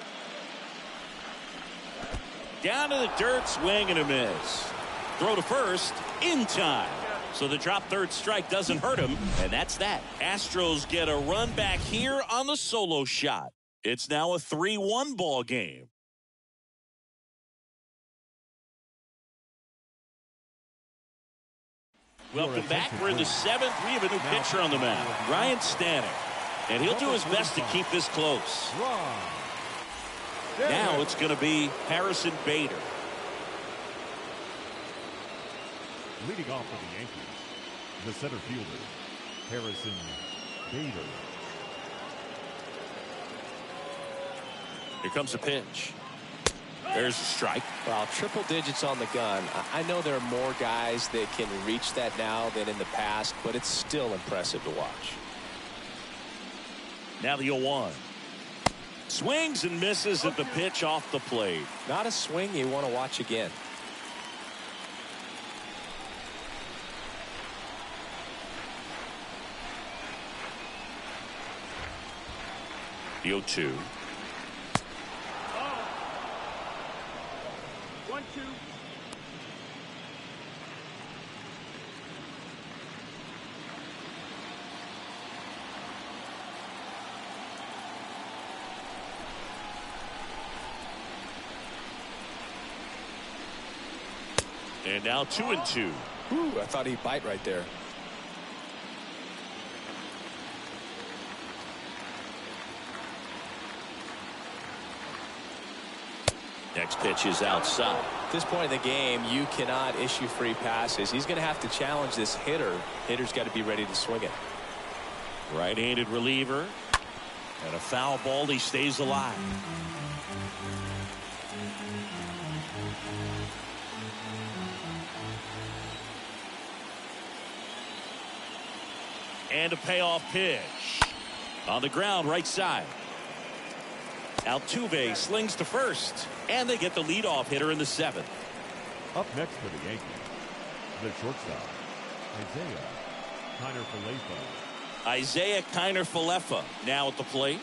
Down to the dirt, swing and a miss. Throw to first in time. So the drop third strike doesn't hurt him, and that's that. Astros get a run back here on the solo shot. It's now a 3-1 ball game. Welcome back. We're in the 7th. We have a new pitcher on the mound, Ryan Stanek. And he'll do his best to keep this close. Now it's going to be Harrison Bader. Leading off for the Yankees, the center fielder, Harrison Bader. Here comes a pitch. There's a strike. Well, triple digits on the gun. I know there are more guys that can reach that now than in the past, but it's still impressive to watch. Now the 0-1. Swings and misses at the pitch off the plate. Not a swing you want to watch again. The 0-2. 1-2. And now 2-2. Ooh, I thought he'd bite right there. Next pitch is outside. At this point in the game, you cannot issue free passes. He's going to have to challenge this hitter. Hitter's got to be ready to swing it. Right-handed reliever. And a foul ball. He stays alive. And a payoff pitch. On the ground, right side. Altuve slings to first. And they get the leadoff hitter in the 7th. Up next for the Yankees, the shortstop, Isaiah Kiner-Falefa. Isaiah Kiner-Falefa now at the plate.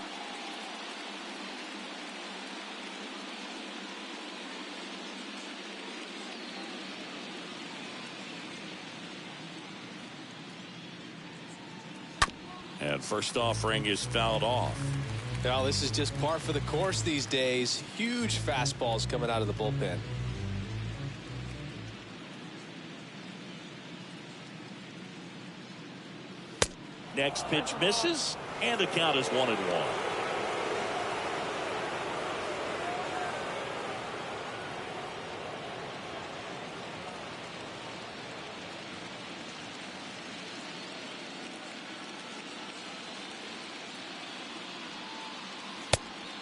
And first offering is fouled off. Now, this is just par for the course these days. Huge fastballs coming out of the bullpen. Next pitch misses, and the count is 1-1.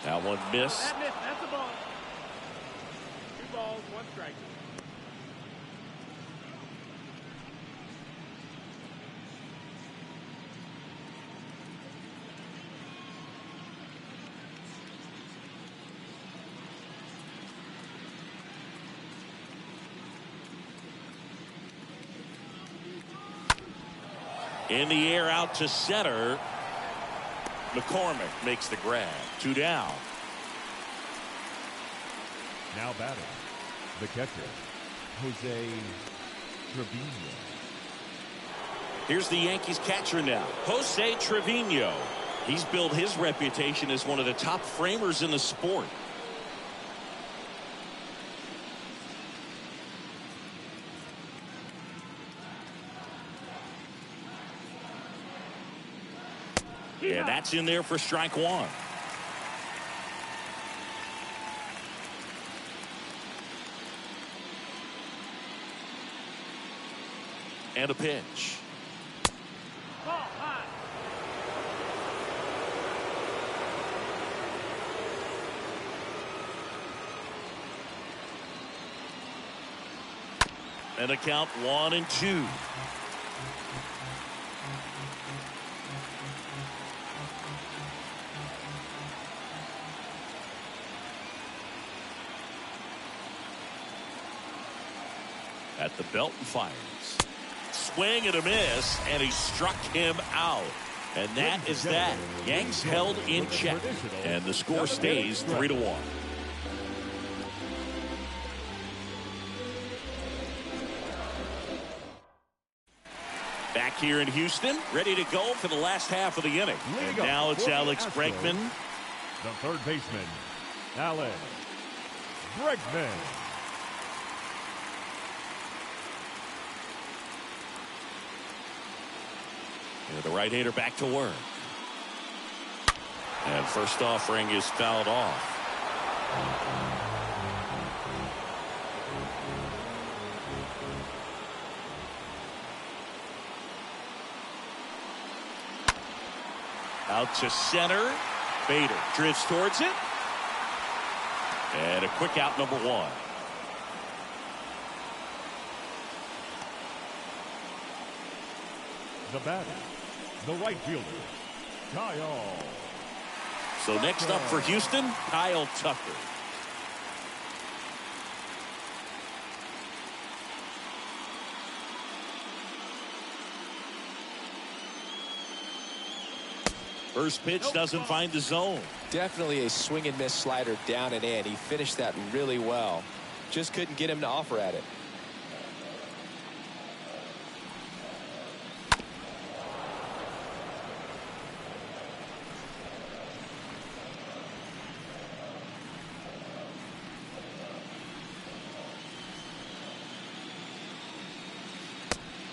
That one missed. That missed. That's a ball. 2 balls, 1 strike. In the air out to center. McCormick makes the grab. 2 down. Now batting, the catcher, Jose Trevino. Here's the Yankees catcher now, Jose Trevino. He's built his reputation as one of the top framers in the sport. And that's in there for strike 1. And a pitch. Ball high. And a count 1-2. At the belt and fires. Swing and a miss, and he struck him out. And that is that. Yanks held in check, and the score stays 3-1. Back here in Houston, ready to go for the last half of the inning. And now it's Alex Bregman. The third baseman, Alex Bregman. And the right-hander back to work. And first offering is fouled off. Out to center. Bader drifts towards it. And a quick out, number 1. The batter, the right fielder, Kyle. So next up for Houston, Kyle Tucker. First pitch doesn't find the zone. Definitely a swing and miss slider down and in. He finished that really well. Just couldn't get him to offer at it.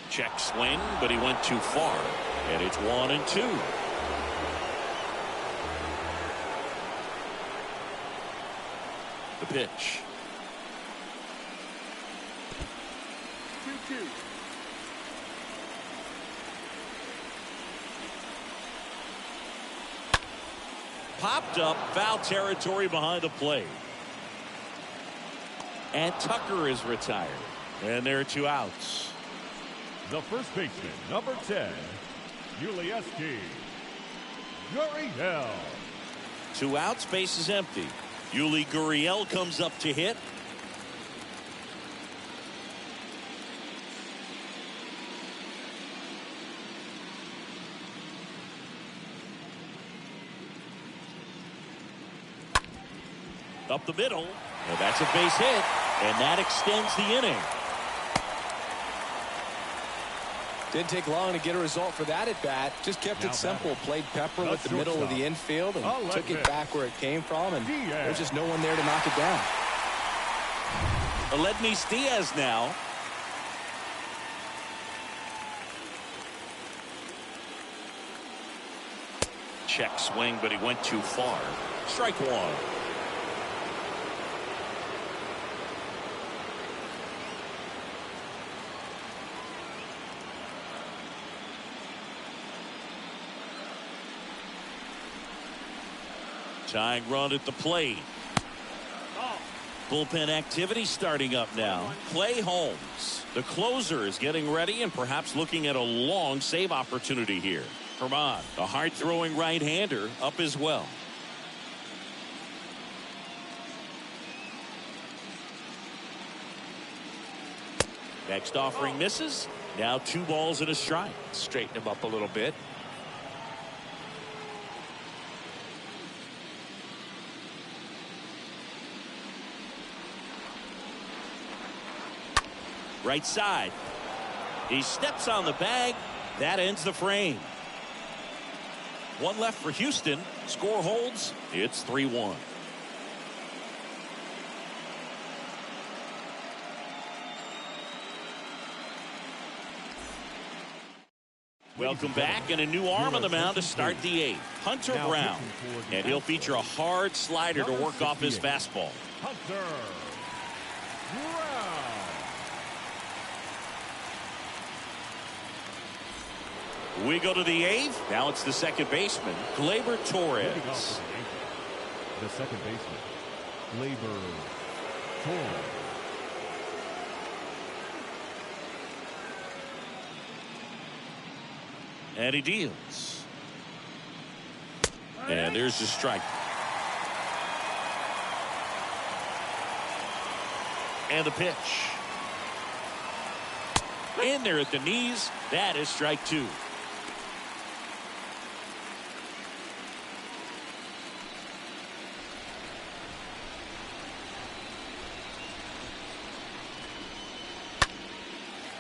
Check swing, but he went too far. And it's 1-2. The pitch. 2-2. Popped up, foul territory behind the plate. And Tucker is retired. And there are 2 outs. The first baseman, number 10, Yulieski Gurriel. 2 outs, base is empty. Yuli Gurriel comes up to hit. Up the middle. And that's a base hit. And that extends the inning. Didn't take long to get a result for that at bat. Just kept it simple. Played pepper with the middle of the infield and took it back where it came from. And there's just no one there to knock it down. Aledmys Diaz now. Check swing, but he went too far. Strike one. Tying run at the plate. Bullpen activity starting up now. Clay Holmes, the closer, is getting ready and perhaps looking at a long save opportunity here. Herman, a hard-throwing right-hander, up as well. Next offering misses. Now 2 balls and a strike. Straighten him up a little bit. Right side. He steps on the bag. That ends the frame. 1 left for Houston. Score holds. It's 3-1. Welcome back, and a new arm on the mound to start the 8th. Hunter Brown. And he'll feature a hard slider to work off his fastball. Hunter Brown. We go to the 8th. Now it's the second baseman, Gleyber Torres. The second baseman, Gleyber Torres. And he deals. And there's the strike. And the pitch. In there at the knees. That is strike 2.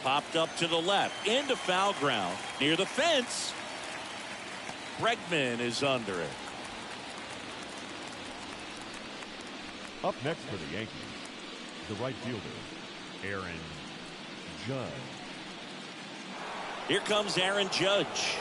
Popped up to the left, into foul ground, near the fence. Bregman is under it. Up next for the Yankees, the right fielder, Aaron Judge. Here comes Aaron Judge.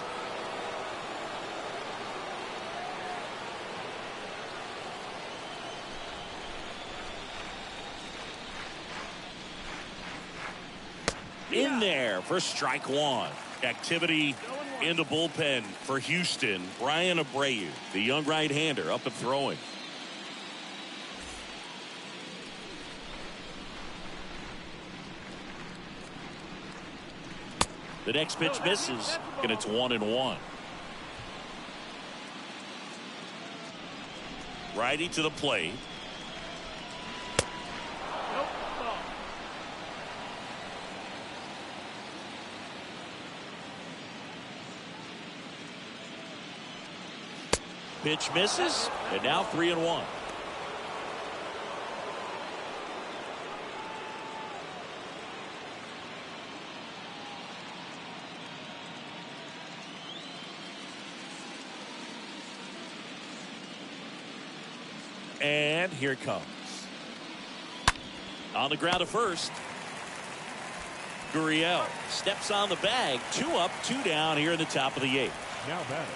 In there for strike 1. Activity in the bullpen for Houston. Brian Abreu, the young right-hander, up and throwing. The next pitch misses, and it's 1-1. Righty to the plate. Pitch misses, and now 3-1. And here it comes. On the ground to first. Gurriel steps on the bag. 2 up, 2 down here in the top of the 8th. Now batting,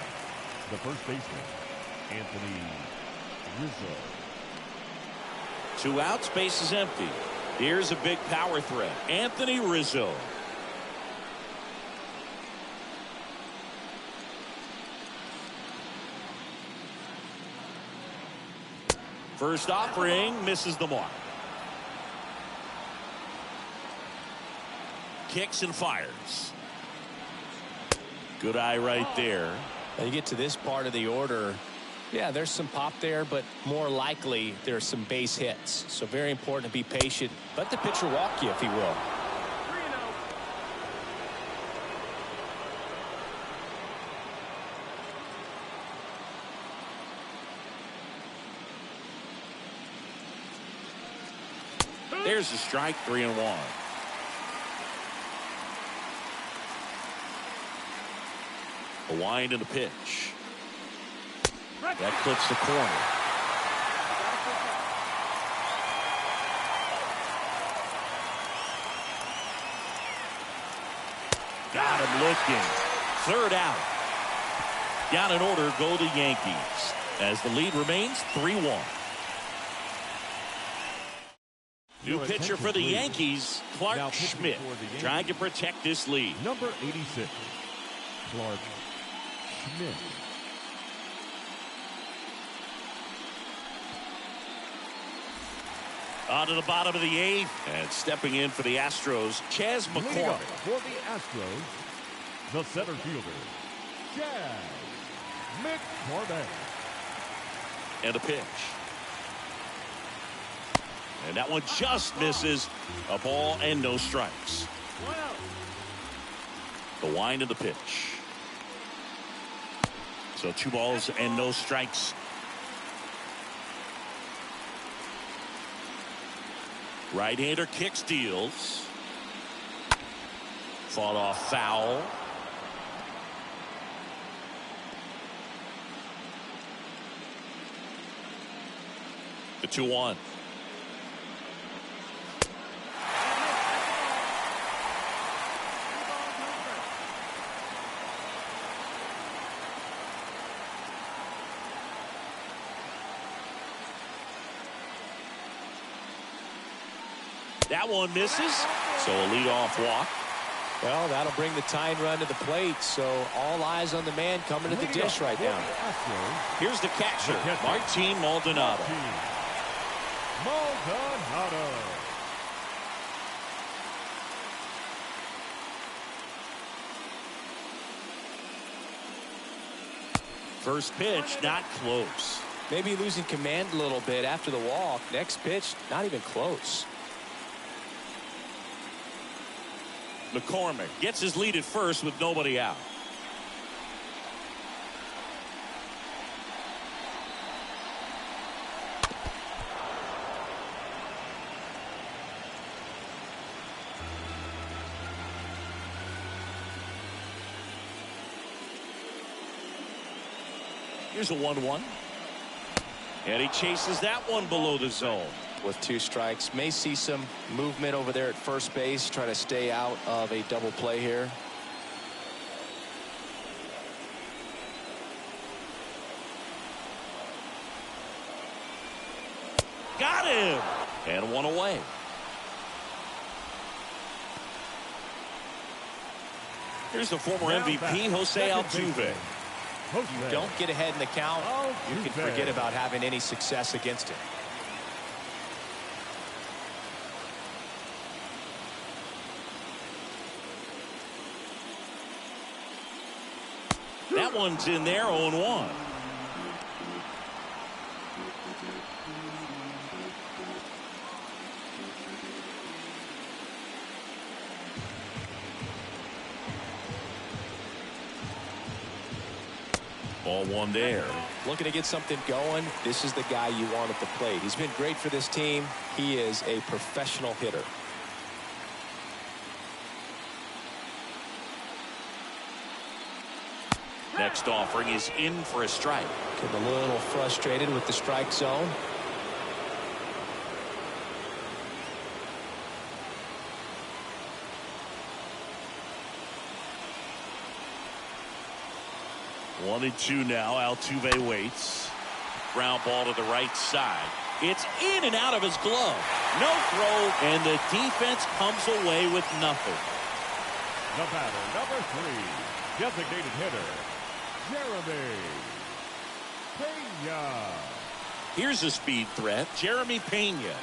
the first baseman, Anthony Rizzo. 2 outs, base is empty. Here's a big power threat. Anthony Rizzo. First offering misses the mark. Kicks and fires. Good eye right there. Now you get to this part of the order. Yeah, there's some pop there, but more likely there's some base hits. So very important to be patient. Let the pitcher walk you if he will. There's the strike, 3-1. The wind and the pitch. That clips the corner. Got him looking. Third out. Down in order go the Yankees as the lead remains 3-1. New pitcher for the Yankees, Clark Schmidt, trying to protect this lead. Number 86, Clark Schmidt. On to the bottom of the eighth, and stepping in for the Astros, Chas McCormick. For the Astros, the center fielder, Chas McCormick. And a pitch. And that one just misses. A ball and no strikes. The wind of the pitch. So 2 balls and no strikes. Right-hander kick steals. Fought off foul. The 2-1. That one misses, so a leadoff walk. Well, that'll bring the tying run to the plate, so all eyes on the man coming to the dish right now. Here's the catcher, Martin Maldonado. Maldonado. First pitch, not close. Maybe losing command a little bit after the walk. Next pitch, not even close. McCormick gets his lead at first with nobody out. Here's a 1-1. And he chases that one below the zone. With 2 strikes, may see some movement over there at first base, trying to stay out of a double play here. Got him! And 1 away. Here's the former MVP, Jose Altuve. You don't get ahead in the count, you can forget about having any success against it. That one's in there, 0-1. Ball 1 there. Looking to get something going. This is the guy you want at the plate. He's been great for this team. He is a professional hitter. Next offering is in for a strike. Getting a little frustrated with the strike zone. One and 2 now. Altuve waits. Ground ball to the right side. It's in and out of his glove. No throw, and the defense comes away with nothing. The batter, number 3, designated hitter, Jeremy Pena. Here's a speed threat, Jeremy Pena.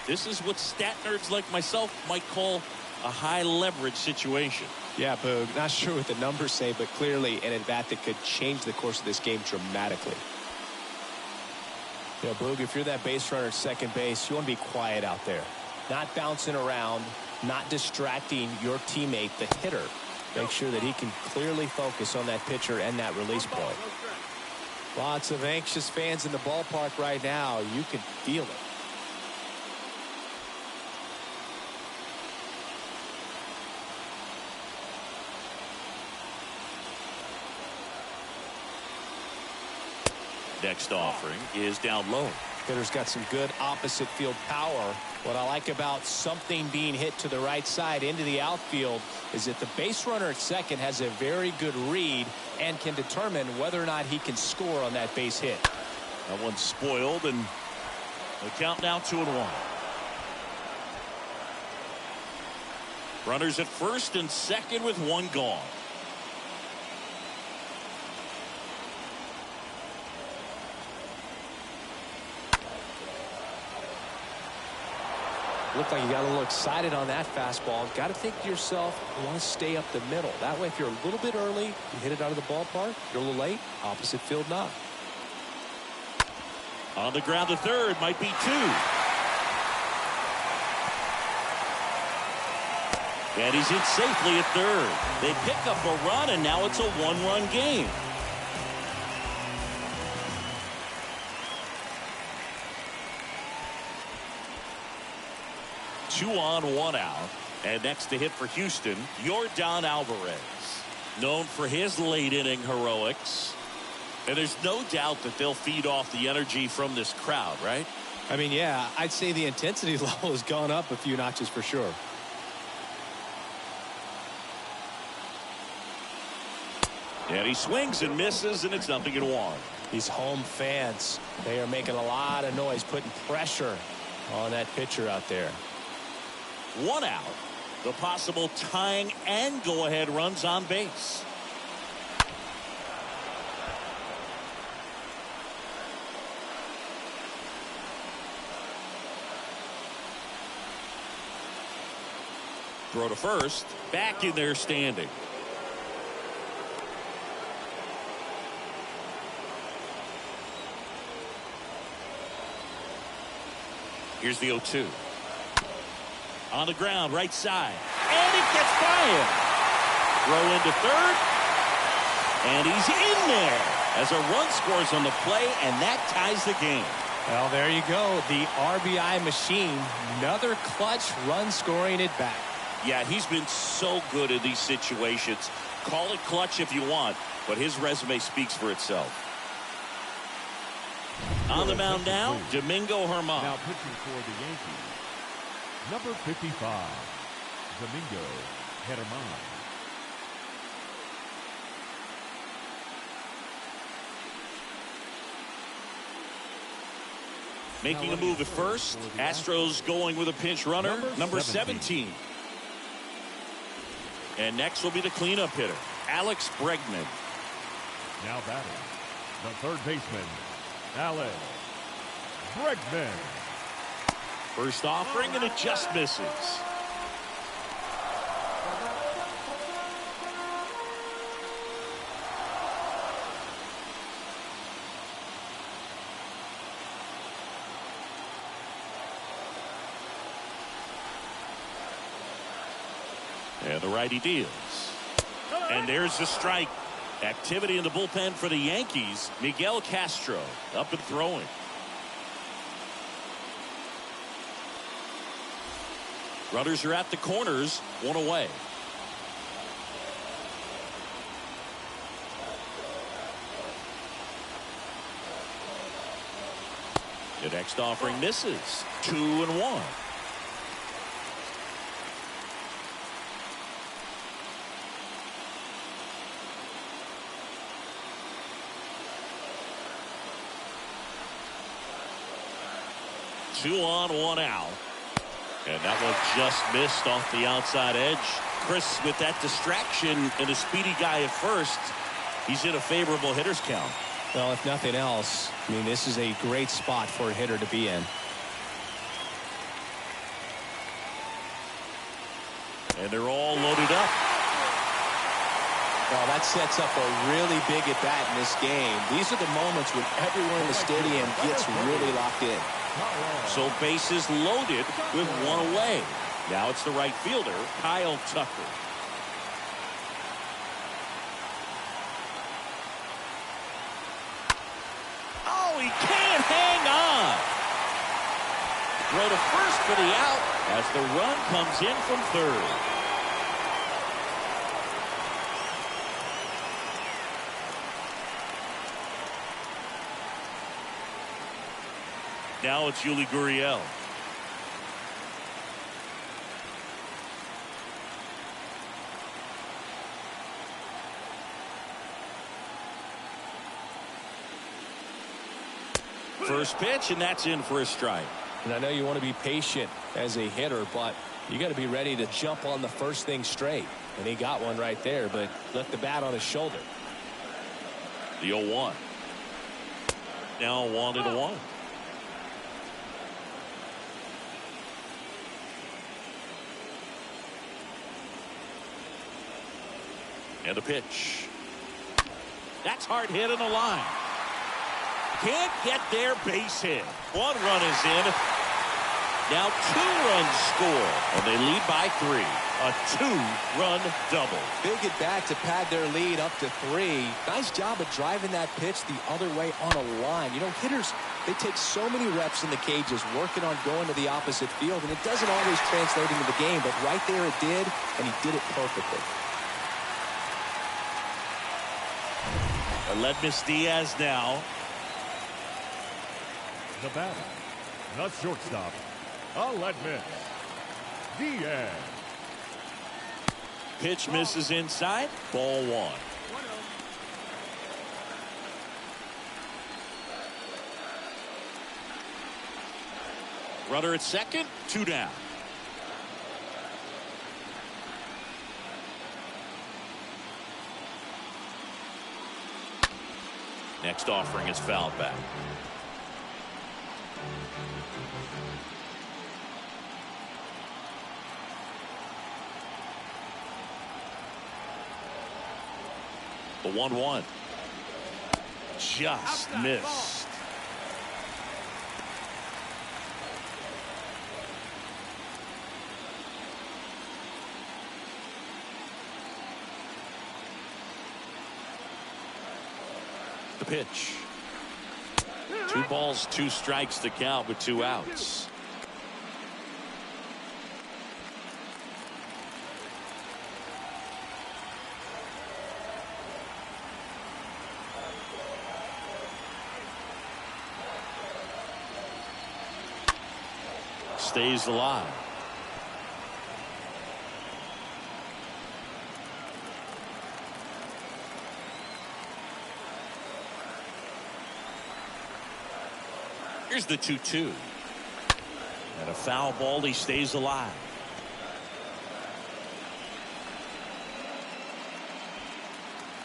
This is what stat nerds like myself might call a high leverage situation. Yeah, Boog, not sure what the numbers say, but clearly an at-bat that could change the course of this game dramatically. You know, Boog, if you're that base runner at second base, you want to be quiet out there. Not bouncing around, not distracting your teammate, the hitter. Make sure that he can clearly focus on that pitcher and that release point. Lots of anxious fans in the ballpark right now. You can feel it. Next offering is down low. Hitter's got some good opposite field power. What I like about something being hit to the right side into the outfield is that the base runner at second has a very good read and can determine whether or not he can score on that base hit. That one's spoiled, and the count now 2-1. Runners at first and second with one gone. Looked like you got a little excited on that fastball. Got to think to yourself, you want to stay up the middle. That way, if you're a little bit early, you hit it out of the ballpark. You're a little late, opposite field knock. On the ground to third, might be two. And he's in safely at third. They pick up a run, and now it's a one-run game. Two on, one out. And next to hit for Houston, Yordan Alvarez. Known for his late inning heroics. And there's no doubt that they'll feed off the energy from this crowd, right? I mean, yeah, I'd say the intensity level has gone up a few notches for sure. And he swings and misses, and it's 0-1. These home fans, they are making a lot of noise, putting pressure on that pitcher out there. One out. The possible tying and go-ahead runs on base. Throw to first. Back in there standing. Here's the 0-2. On the ground, right side. And it gets by him. Throw into third. And he's in there as a run scores on the play, and that ties the game. Well, there you go. The RBI machine. Another clutch run scoring it back. Yeah, he's been so good in these situations. Call it clutch if you want, but his resume speaks for itself. On the mound now, Domingo Germán. Now pitching for the Yankees, number 55, Domingo Germán. Making a move at first. Astros going with a pinch runner, number 17. And next will be the cleanup hitter, Alex Bregman. Now batting, the third baseman, Alex Bregman. First offering, and it just misses. And the righty deals. And there's the strike. Activity in the bullpen for the Yankees. Miguel Castro up and throwing. Runners are at the corners, one away. The next offering misses. 2-1. Two on, one out. And that one just missed off the outside edge. Chris, with that distraction and a speedy guy at first, he's in a favorable hitter's count. Well, if nothing else, I mean, this is a great spot for a hitter to be in. And they're all loaded up. Well, that sets up a really big at-bat in this game. These are the moments when everyone in the stadium gets really locked in. So bases loaded with one away. Now it's the right fielder, Kyle Tucker. Oh, he can't hang on. Throw to first for the out as the run comes in from third. Now it's Yuli Gurriel. First pitch, and that's in for a strike. And I know you want to be patient as a hitter, but you got to be ready to jump on the first thing straight. And he got one right there, but left the bat on his shoulder. The 0-1. Now 1-1. And a pitch. That's hard hit in the line. Can't get their base hit. 1 run is in. Now 2 runs score, and they lead by 3. A 2-run double. Big at bat to pad their lead up to 3. Nice job of driving that pitch the other way on a line. You know, hitters, they take so many reps in the cages working on going to the opposite field, and it doesn't always translate into the game, but right there it did, and he did it perfectly. Aledmys Diaz now. The batter, the shortstop, Aledmys Diaz. Pitch misses inside. Ball 1. Runner at second. 2 down. Next offering is fouled back. The 1-1. Just missed. The pitch. 2 balls, 2 strikes to count with 2 outs. Stays alive. Here's the 2-2. And a foul ball. He stays alive.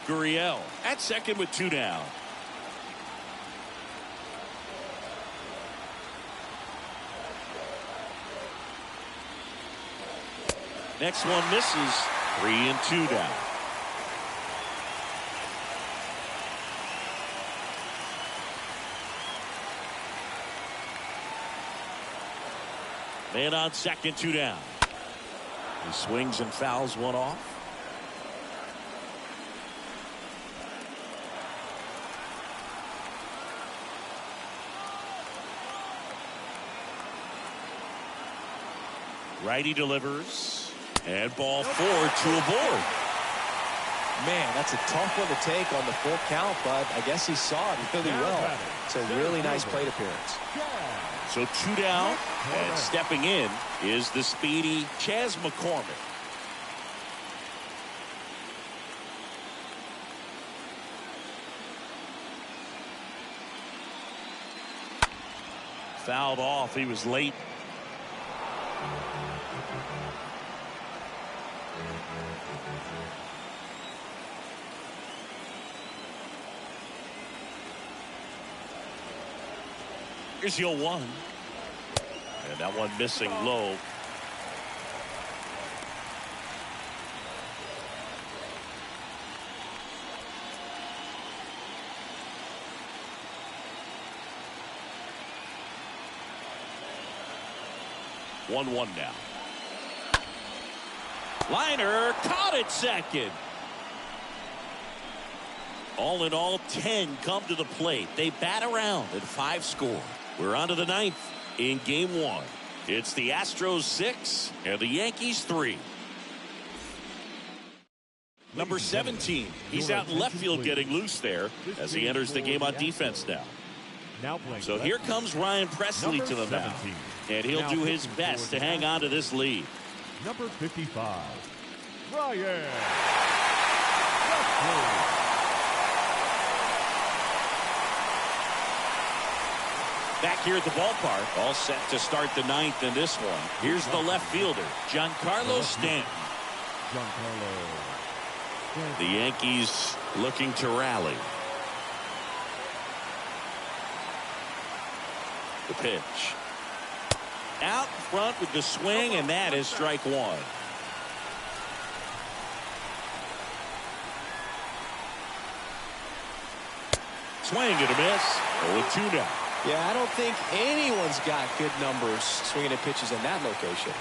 Gurriel at second with 2 down. Next one misses. 3 and 2 down. Man on second, 2 down. He swings and fouls one off. Righty delivers. And ball 4 to a board. Man, that's a tough one to take on the full count, but I guess he saw it really well. It's a really nice plate appearance. So 2 down, and stepping in is the speedy Chas McCormick. Fouled off. He was late. Here's the 0-1. And that one missing low. One now. Liner caught it second. All in all, 10 come to the plate. They bat around and 5 score. We're on to the 9th in game 1. It's the Astros 6 and the Yankees 3. Number 17. He's out in left field getting loose there as he enters the game on defense now. Now playing So left, here comes Ryan Presley number to the mound. 17. And he'll Now do his pitching best for to the hang on to this lead. Number 55, Ryan. Back here at the ballpark, all set to start the ninth in this one. Here's the left fielder, Giancarlo Stanton. The Yankees looking to rally. The pitch. Out front with the swing, and that is strike one. Swing and a miss. 0-2 now. Yeah, I don't think anyone's got good numbers swinging at pitches in that location.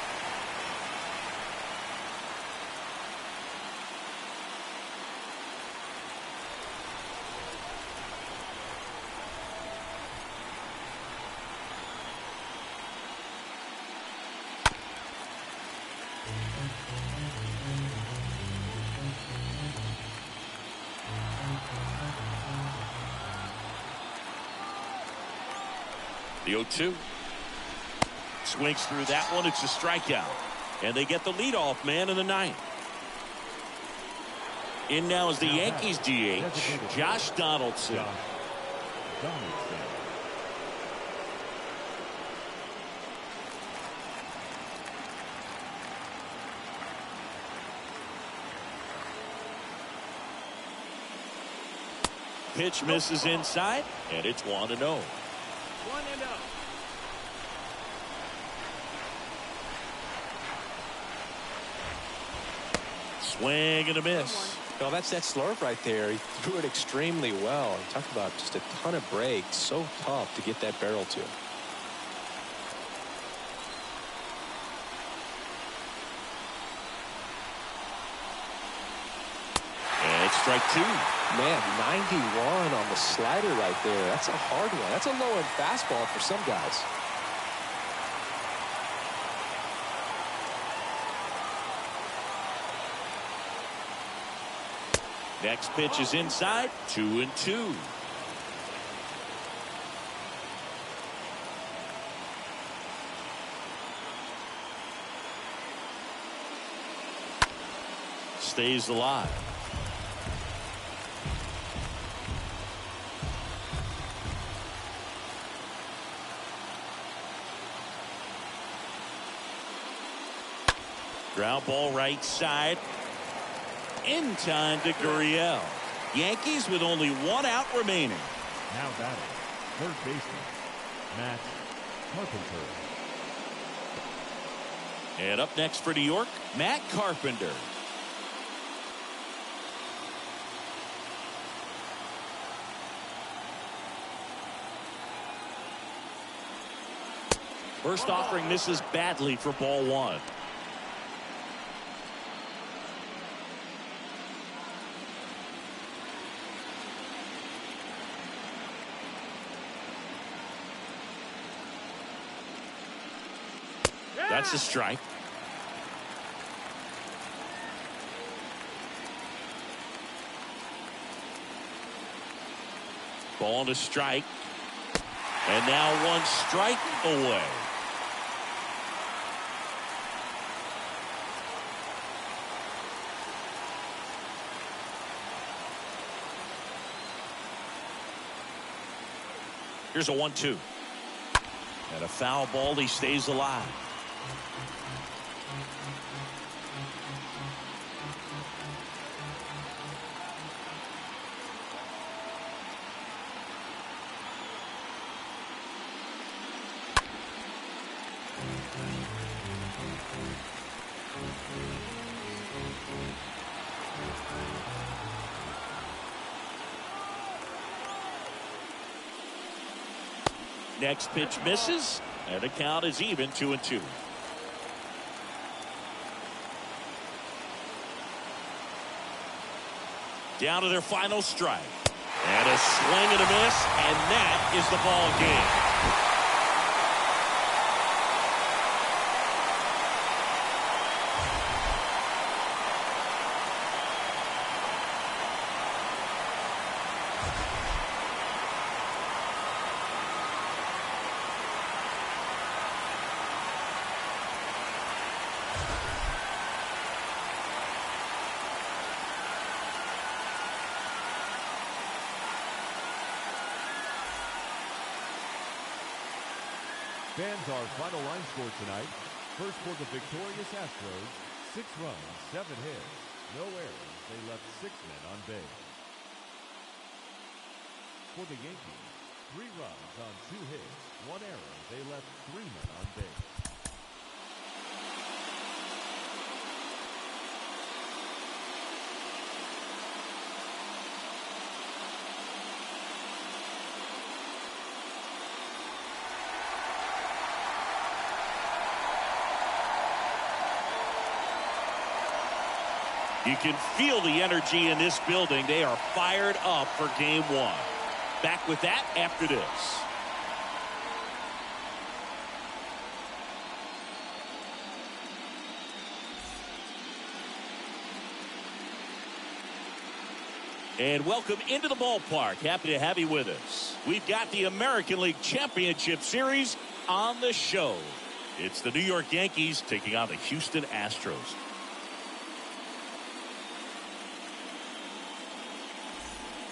The 0-2. Swings through that one. It's a strikeout. And they get the leadoff man in the ninth. In now is the Yankees DH, Josh Donaldson. Pitch misses inside, and it's 1-0. 1-0. Swing and a miss. Well, that's that slurve right there. He threw it extremely well. Talk about just a ton of breaks. So tough to get that barrel to. And it's strike two. Man, 91 on the slider right there. That's a hard one. That's a low-end fastball for some guys. Next pitch is inside. 2-2. Stays alive. Ground ball right side. In time to Gurriel. Yankees with only one out remaining. Now batting, third baseman, Matt Carpenter. And up next for New York, Matt Carpenter. First offering misses badly for ball one. That's a strike. Ball to strike. And now one strike away. Here's a 1-2. And a foul ball. He stays alive. Next pitch misses, and the count is even 2-2. Down to their final strike. And a swing and a miss, and that is the ball game. Fans, our final line score tonight. First for the victorious Astros, 6 runs, 7 hits, no errors. They left 6 men on base. For the Yankees, 3 runs on 2 hits, 1 error. They left 3 men on base. You can feel the energy in this building. They are fired up for game 1. Back with that after this. And welcome into the ballpark. Happy to have you with us. We've got the American League Championship Series on the show. It's the New York Yankees taking on the Houston Astros.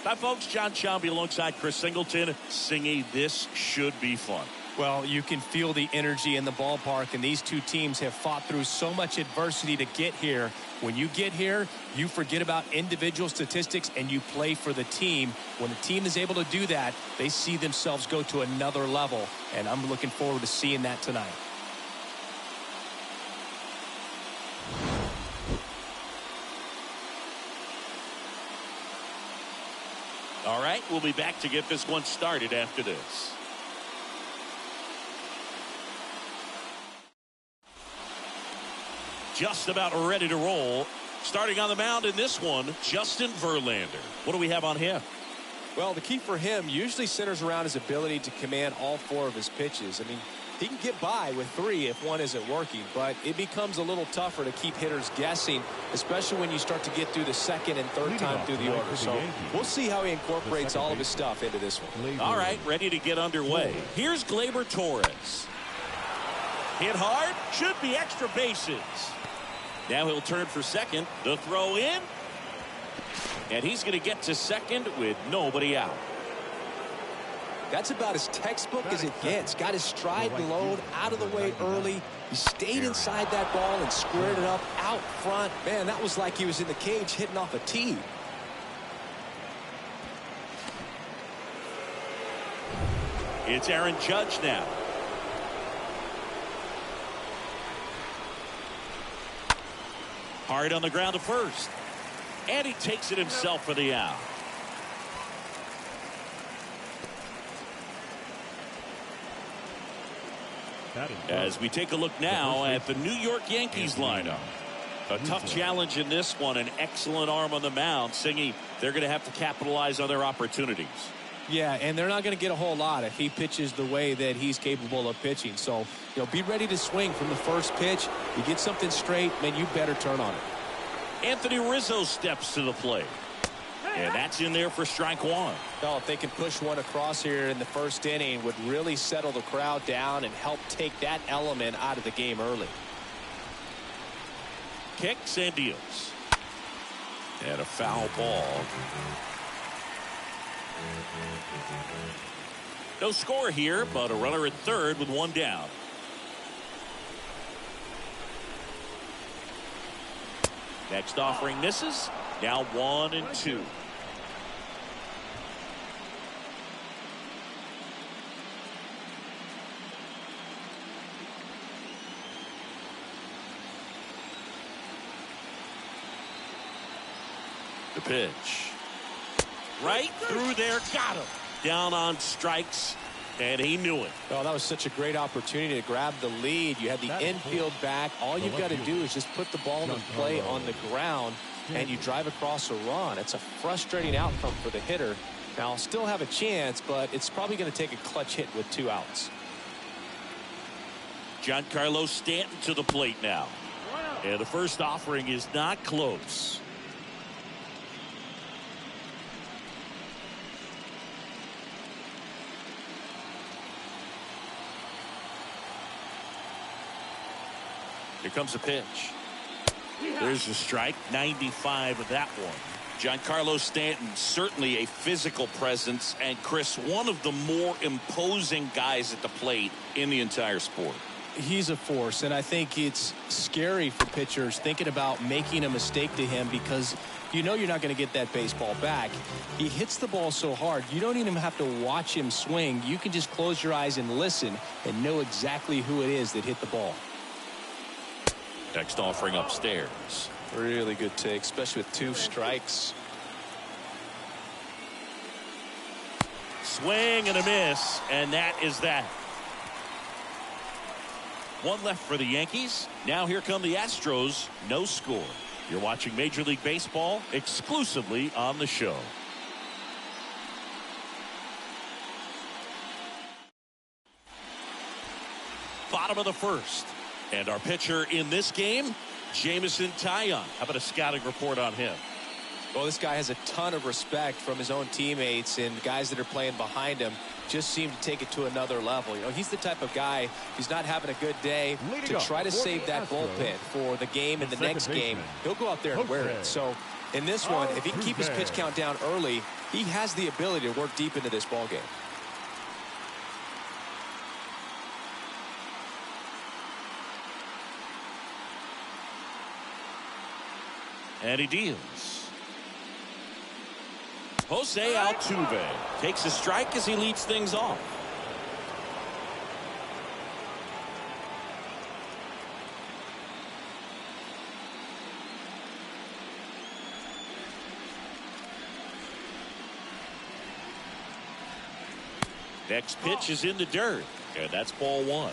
Hi, folks. John Sciambi alongside Chris Singleton. Singy, this should be fun. Well, you can feel the energy in the ballpark, and these two teams have fought through so much adversity to get here. When you get here, you forget about individual statistics and you play for the team. When the team is able to do that, they see themselves go to another level, and I'm looking forward to seeing that tonight. All right, we'll be back to get this one started after this. Just about ready to roll. Starting on the mound in this one, Justin Verlander. What do we have on him? Well, the key for him usually centers around his ability to command all 4 of his pitches. I mean, he can get by with 3 if one isn't working, but it becomes a little tougher to keep hitters guessing, especially when you start to get through the second and third time through the order. So we'll see how he incorporates all of his stuff into this one. All right, ready to get underway. Here's Gleyber Torres. Hit hard, should be extra bases. Now he'll turn for second. The throw in. And he's going to get to second with nobody out. That's about as textbook as it gets. Got his stride and load out of the way early. He stayed inside that ball and squared it up out front. Man, that was like he was in the cage hitting off a tee. It's Aaron Judge now. Hard on the ground to first. And he takes it himself for the out. As we take a look now at the New York Yankees lineup. A tough challenge in this one. An excellent arm on the mound. Singy, they're going to have to capitalize on their opportunities. Yeah, and they're not going to get a whole lot if he pitches the way that he's capable of pitching. So, be ready to swing from the first pitch. You get something straight, man, you better turn on it. Anthony Rizzo steps to the plate. And that's in there for strike 1. Well, if they can push one across here in the first inning, would really settle the crowd down and help take that element out of the game early. Kicks and deals. And a foul ball. No score here, but a runner at third with 1 down. Next offering misses. Now 1 and 2. The pitch. Right through there. Got him. Down on strikes. And he knew it. Well, that was such a great opportunity to grab the lead. You had the infield back. All you've got to do is just put the ball in play on the ground, and you drive across a run. It's a frustrating outcome for the hitter. Now, still have a chance, but it's probably going to take a clutch hit with 2 outs. Giancarlo Stanton to the plate now. And the first offering is not close. Here comes a pitch. There's a strike. 95 of that one. Giancarlo Stanton, certainly a physical presence, and Chris, one of the more imposing guys at the plate in the entire sport. He's a force, and I think it's scary for pitchers thinking about making a mistake to him because you know you're not going to get that baseball back. He hits the ball so hard, you don't even have to watch him swing. You can just close your eyes and listen and know exactly who it is that hit the ball. Next offering upstairs. Really good take, especially with 2 strikes. Swing and a miss, and that is that. 1 left for the Yankees. Now here come the Astros. No score. You're watching Major League Baseball exclusively on the show. Bottom of the first. And our pitcher in this game, Jameson Taillon. How about a scouting report on him? Well, this guy has a ton of respect from his own teammates, and guys that are playing behind him just seem to take it to another level. You know, he's the type of guy who's not having a good day to try to save that bullpen for the game and the next game. He'll go out there and wear it. So in this one, if he can keep his pitch count down early, he has the ability to work deep into this ball game. And he deals. Jose Altuve takes a strike as he leads things off. Next pitch is in the dirt, and that's ball 1.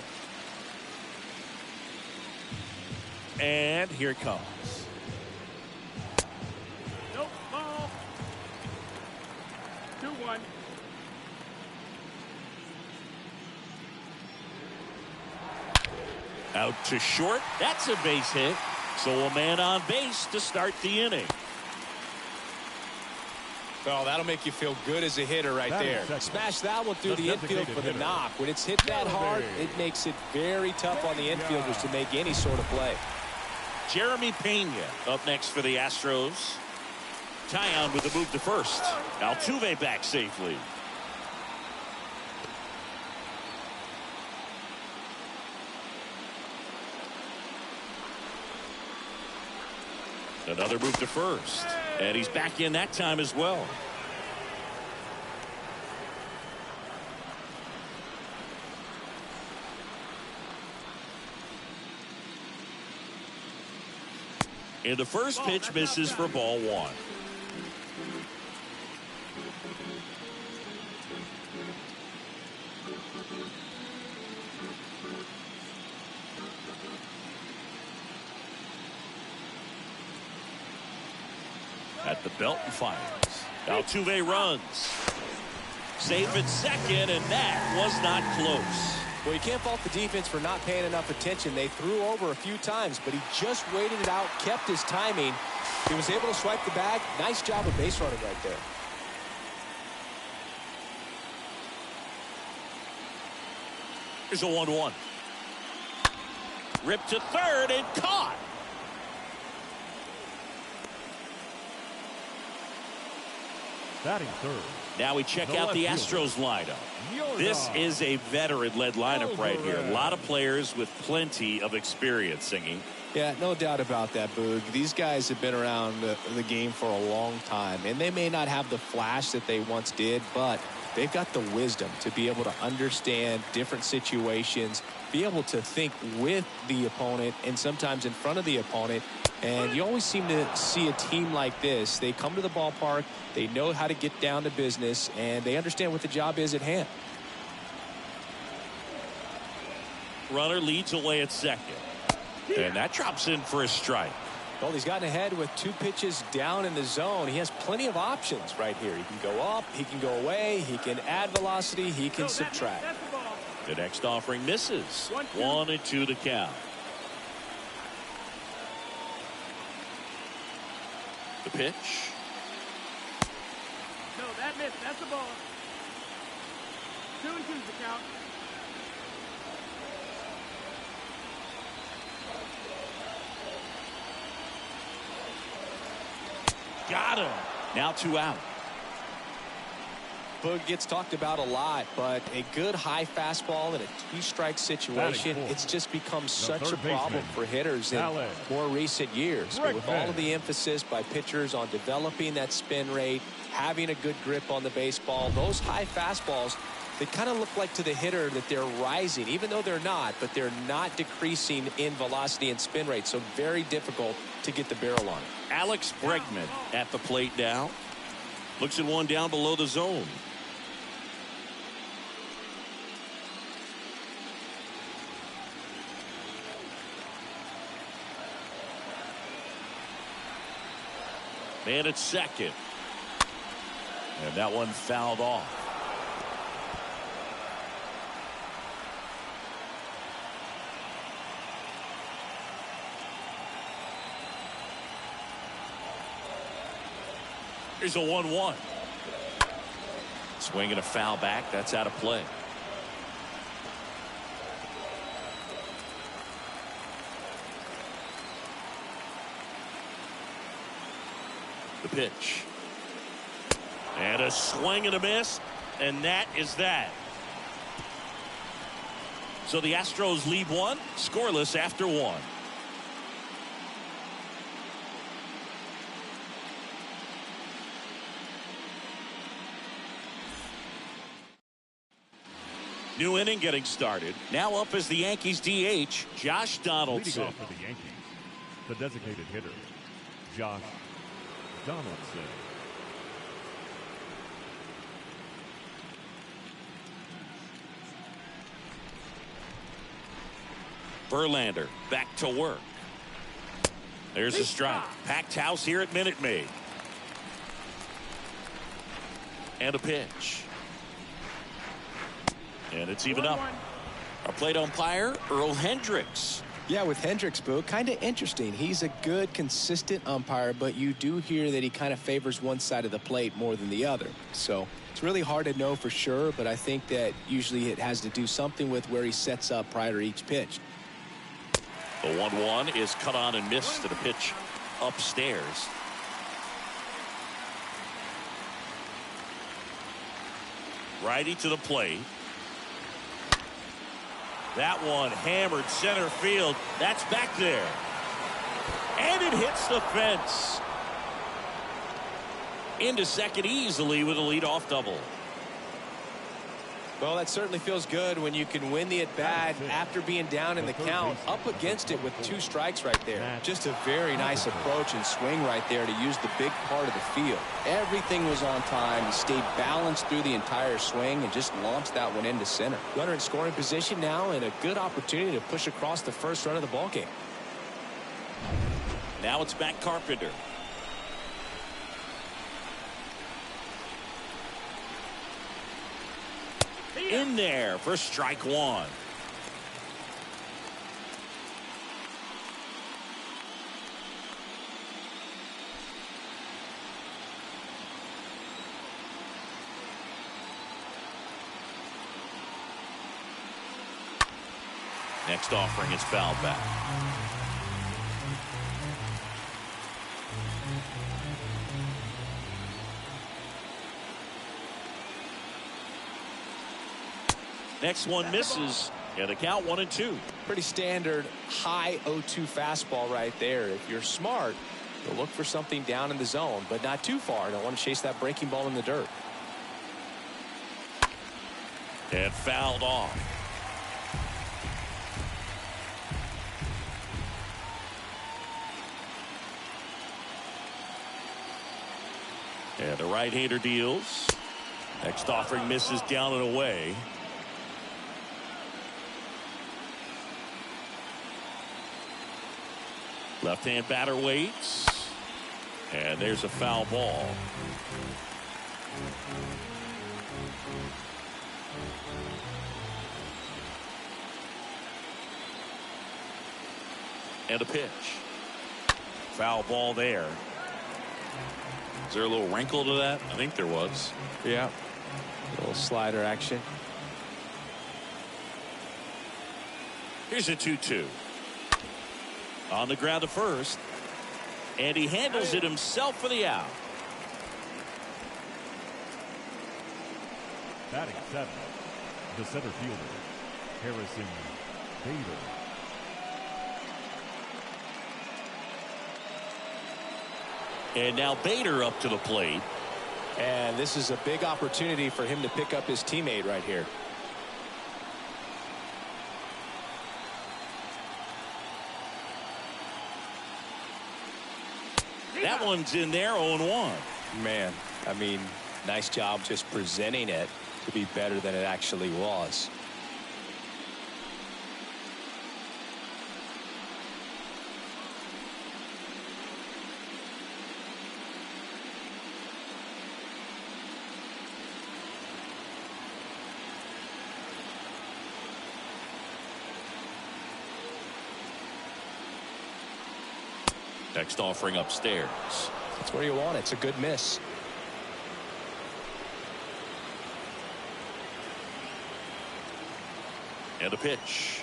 And here it comes. Nope, ball. 2-1. Out to short. That's a base hit. So a man on base to start the inning. Well, that'll make you feel good as a hitter right there. Smash that one through the infield for the knock. When it's hit that hard, it makes it very tough on the infielders to make any sort of play. Jeremy Pena up next for the Astros. Taillon with the move to first. Altuve back safely. Another move to first. And he's back in that time as well. And the first pitch misses for ball 1. At the belt and fires. Altuve runs. Safe at second, and that was not close. Well, you can't fault the defense for not paying enough attention. They threw over a few times, but he just waited it out, kept his timing. He was able to swipe the bag. Nice job of base running right there. Here's a 1-1. Ripped to third and caught. Batting third. Now we check out the Astros lineup. This is a veteran-led lineup right here. A lot of players with plenty of experience singing. Yeah, no doubt about that, Boog. These guys have been around the game for a long time, and they may not have the flash that they once did, but they've got the wisdom to be able to understand different situations, be able to think with the opponent and sometimes in front of the opponent. And you always seem to see a team like this. They come to the ballpark, they know how to get down to business, and they understand what the job is at hand. Runner leads away at second. And that drops in for a strike. Well, he's gotten ahead with 2 pitches down in the zone. He has plenty of options right here. He can go up, he can go away, he can add velocity, he can subtract. The next offering misses. 1-2 the count. The pitch. No, that missed. That's the ball. 2-2's the count. Got him. Now 2 out. Boog gets talked about a lot, but a good high fastball in a 2-strike situation, it's just become such a problem for hitters in more recent years. But with all of the emphasis by pitchers on developing that spin rate, having a good grip on the baseball, those high fastballs, they kind of look like to the hitter that they're rising, even though they're not, but they're not decreasing in velocity and spin rate, so very difficult to get the barrel on it. Alex Bregman at the plate now. Looks at one down below the zone. Man at second. And that one fouled off. Here's a 1-1. Swing and a foul back. That's out of play. The pitch. And a swing and a miss. And that is that. So the Astros lead 1, scoreless after 1. New inning getting started. Now up is the Yankees DH, Josh Donaldson. Leading off for the Yankees, the designated hitter, Josh Donaldson. Verlander back to work. There's a strike. Packed house here at Minute Maid. And a pitch. And it's even up. Our plate umpire, Earl Hendricks. Yeah, with Hendricks, Boo, kind of interesting. He's a good, consistent umpire, but you do hear that he kind of favors one side of the plate more than the other. So it's really hard to know for sure, but I think that usually it has to do something with where he sets up prior to each pitch. The 1-1 is cut on and missed to the pitch upstairs. Righty to the plate. That one hammered center field. That's back there. And it hits the fence. Into second easily with a leadoff double. Well, that certainly feels good when you can win the at-bat after being down in the count, up against it with 2 strikes right there. Just a very nice approach and swing right there to use the big part of the field. Everything was on time. He stayed balanced through the entire swing and just launched that one into center. Runner in scoring position now and a good opportunity to push across the first run of the ballgame. Now it's back Carpenter. In there for strike 1. Next offering is fouled back. Next one misses. Yeah, the count 1-2. Pretty standard high 0-2 fastball right there. If you're smart, you'll look for something down in the zone, but not too far. Don't want to chase that breaking ball in the dirt. And fouled off. And the right-hander deals. Next offering misses down and away. Left-hand batter waits. And there's a foul ball. And a pitch. Foul ball there. Is there a little wrinkle to that? I think there was. Yeah. A little slider action. Here's a 2-2. On the ground to first. And he handles it himself for the out. Batting 7, the center fielder, Harrison Bader. And now Bader up to the plate. And this is a big opportunity for him to pick up his teammate right here. That one's in there, 0-1. Man, I mean, nice job just presenting it to be better than it actually was. Next offering upstairs. That's where you want it. It's a good miss. And a pitch.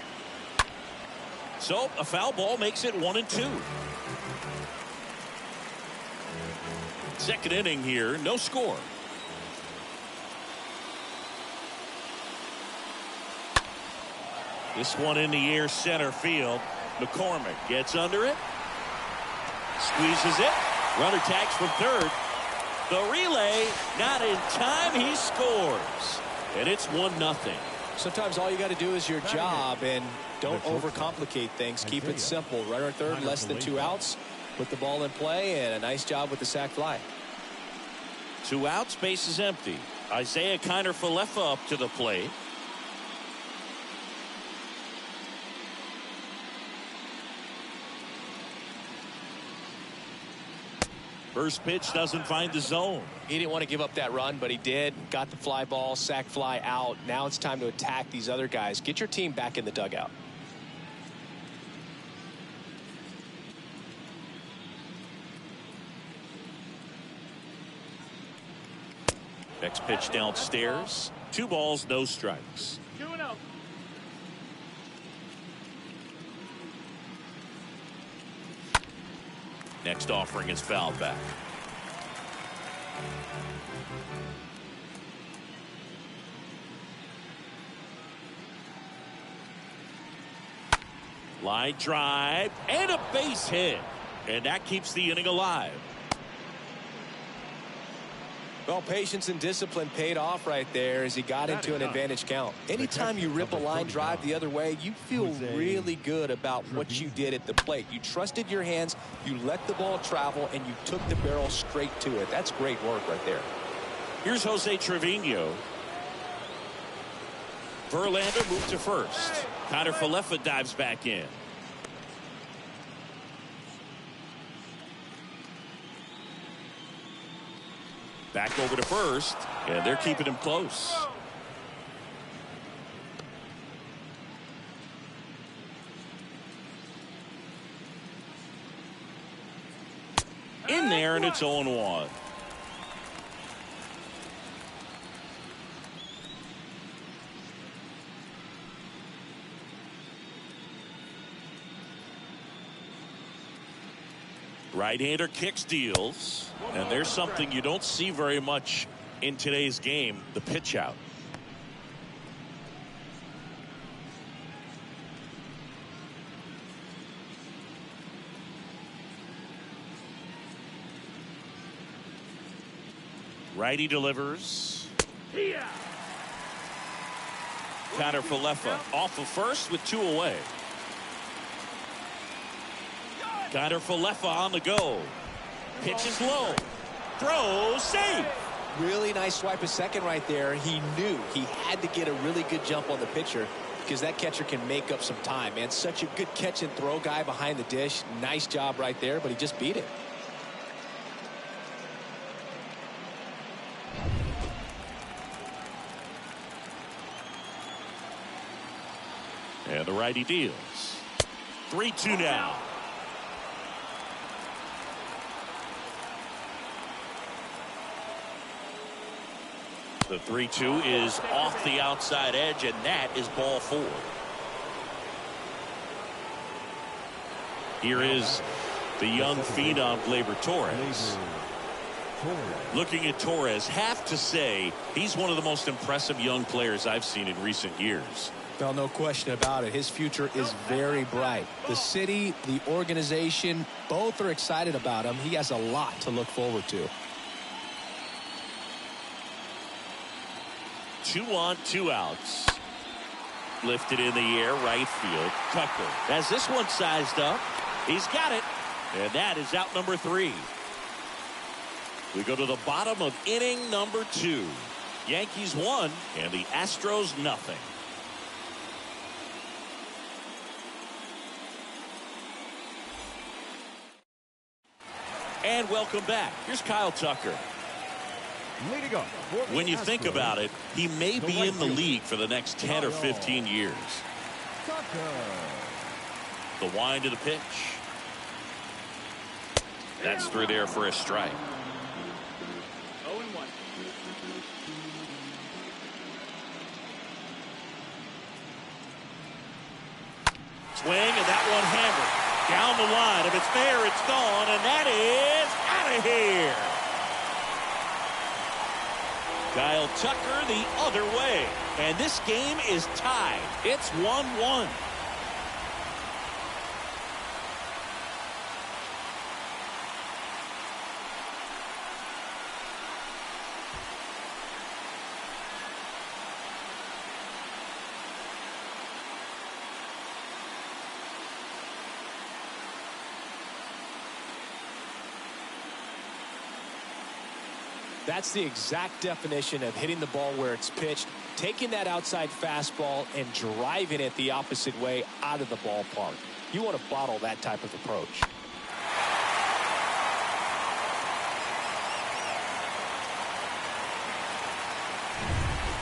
So a foul ball makes it 1-2. Second inning here, no score. This one in the air, center field. McCormick gets under it. Squeezes it. Runner tags from third. The relay, not in time. He scores. And it's 1-0. Sometimes all you got to do is your job and don't overcomplicate things. Keep it simple. Runner third, less than 2 outs. Put the ball in play, and a nice job with the sac fly. 2 outs, base is empty. Isaiah Kiner-Falefa up to the plate. First pitch doesn't find the zone. He didn't want to give up that run, but he did. Got the fly ball, sac fly out. Now it's time to attack these other guys. Get your team back in the dugout. Next pitch downstairs. 2 balls, no strikes. 2-0. Next offering is fouled back. Line drive and a base hit. And that keeps the inning alive. Well, patience and discipline paid off right there as he got into an advantage count. Anytime you rip a line drive the other way, you feel really good about what you did at the plate. You trusted your hands, you let the ball travel, and you took the barrel straight to it. That's great work right there. Here's Jose Trevino. Verlander moved to first. Kiner-Falefa dives back in. Back over to first, and they're keeping him close. In there, and it's 0-1. Right-hander kicks, deals, and there's something you don't see very much in today's game, the pitch out. Righty delivers. Kiner-Falefa off of first with 2 away. Kiner-Falefa on the go. Pitches low. Throws, safe. Really nice swipe of second right there. He knew he had to get a really good jump on the pitcher because that catcher can make up some time, man. Such a good catch and throw guy behind the dish. Nice job right there, but he just beat it. And the righty deals. 3-2 now. The 3-2 is off the outside edge, and that is ball 4. Here is the young phenom, Gleyber Torres. Torres. Looking at Torres, have to say he's one of the most impressive young players I've seen in recent years. Well, no question about it. His future is very bright. The city, the organization, both are excited about him. He has a lot to look forward to. 2 on, 2 outs. Lifted in the air, right field. Tucker has this one sized up. He's got it. And that is out number 3. We go to the bottom of inning number 2. Yankees 1 and the Astros nothing. And welcome back. Here's Kyle Tucker. Leading up. When you think about it, he may be in the league for the next 10 or 15 years. Tucker. The wind of the pitch. That's through there for a strike. 0-1. Swing, and that one hammered. Down the line. If it's there, it's gone, and that is out of here. Kyle Tucker the other way. And this game is tied. It's 1-1. That's the exact definition of hitting the ball where it's pitched, taking that outside fastball and driving it the opposite way out of the ballpark. You want to bottle that type of approach.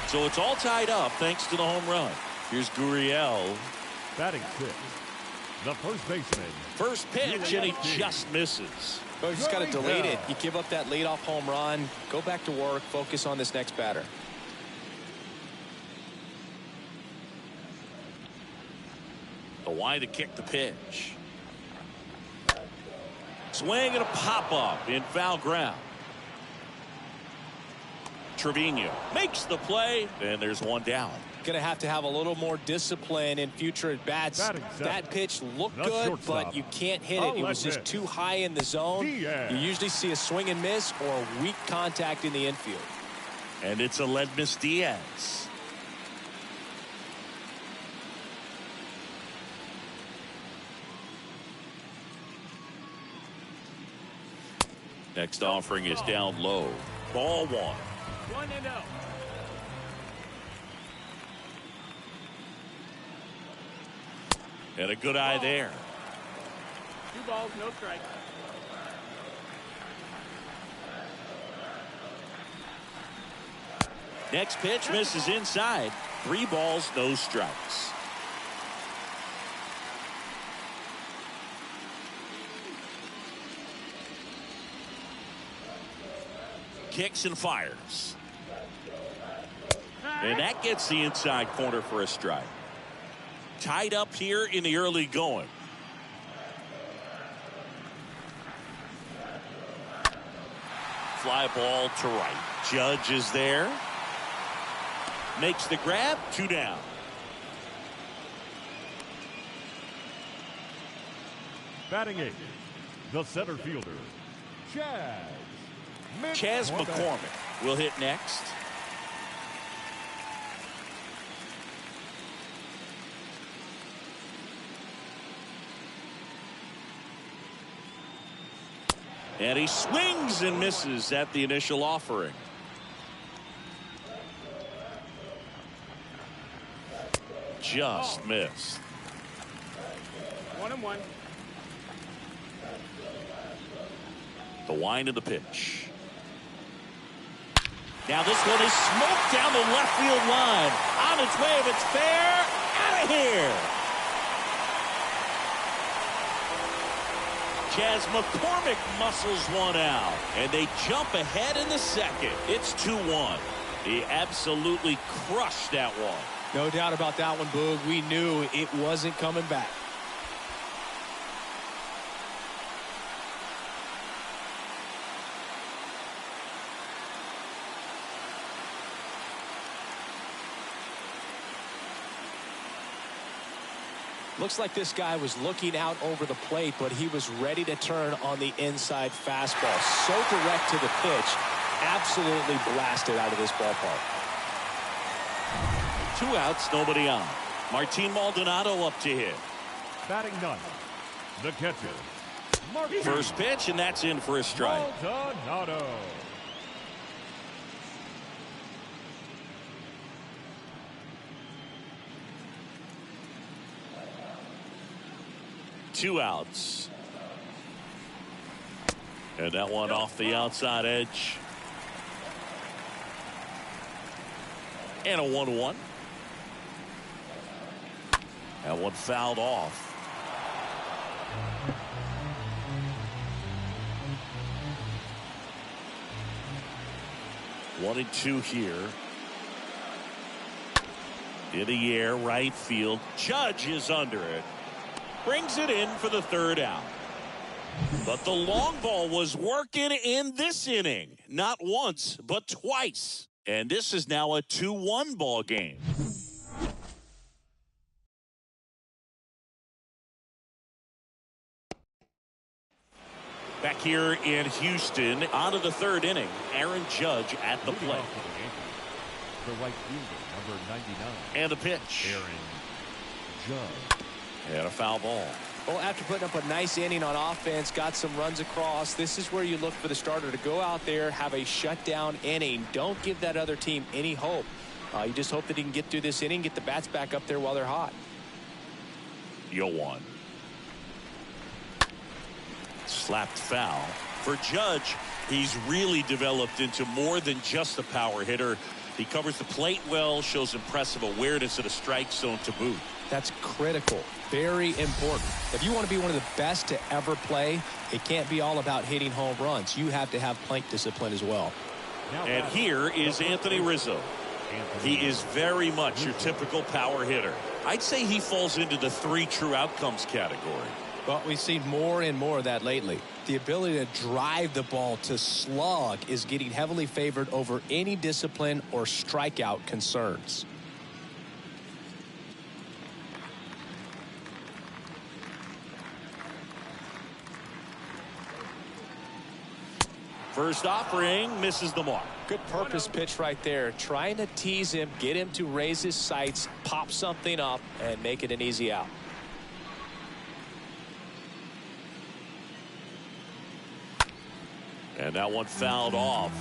So it's all tied up thanks to the home run. Here's Gurriel. Batting 6. The first baseman. First pitch, and he just misses. Oh, you just got to delete it. You give up that leadoff home run. Go back to work. Focus on this next batter. The wind to kick the pitch. Swing and a pop-up in foul ground. Trevino makes the play, and there's one down. Going to have a little more discipline in future at bats. That pitch looked good, but you can't hit it. It was just too high in the zone. You usually see a swing and miss or weak contact in the infield. And it's Aledmys Diaz. Next offering is down low. Ball 1. 1-0. And a good eye there. 2 balls, no strikes. Next pitch misses inside. 3 balls, no strikes. Kicks and fires. And that gets the inside corner for a strike. Tied up here in the early going. Fly ball to right. Judge is there. Makes the grab. 2 down. Batting 8. The center fielder. Chas McCormick will hit next. And he swings and misses at the initial offering. Just missed. 1-1. The wind of the pitch. Now this one is smoked down the left field line. On its way, if it's fair, out of here. Chas McCormick muscles one out, and they jump ahead in the second. It's 2-1. He absolutely crushed that one. No doubt about that one, Boog. We knew it wasn't coming back. Looks like this guy was looking out over the plate, but he was ready to turn on the inside fastball. So direct to the pitch. Absolutely blasted out of this ballpark. 2 outs, nobody on. Martin Maldonado up to hit. Batting ninth, the catcher, Martin First pitch, and that's in for a strike. Maldonado. Two outs. And that one off the outside edge. And a 1-1. That one fouled off. One and two here. In the air, right field. Judge is under it. Brings it in for the third out. But the long ball was working in this inning. Not once, but twice. And this is now a 2-1 ball game. Back here in Houston, on to the third inning. Aaron Judge at the plate. The right fielder, number 99. And a pitch. Aaron Judge. And a foul ball. Well, after putting up a nice inning on offense, got some runs across, this is where you look for the starter to go out there, have a shutdown inning. Don't give that other team any hope. You just hope that he can get through this inning, get the bats back up there while they're hot. 0-1. Slapped foul. For Judge, he's really developed into more than just a power hitter. He covers the plate well, shows impressive awareness of the strike zone to boot. That's critical. Very important. If you want to be one of the best to ever play, it can't be all about hitting home runs. You have to have plate discipline as well. And here is Anthony Rizzo. He is very much your typical power hitter. I'd say he falls into the 3 true outcomes category. But we've seen more and more of that lately. The ability to drive the ball to slug is getting heavily favored over any discipline or strikeout concerns. First offering misses the mark. Good purpose pitch right there. Trying to tease him, get him to raise his sights, pop something up, and make it an easy out. And that one fouled off.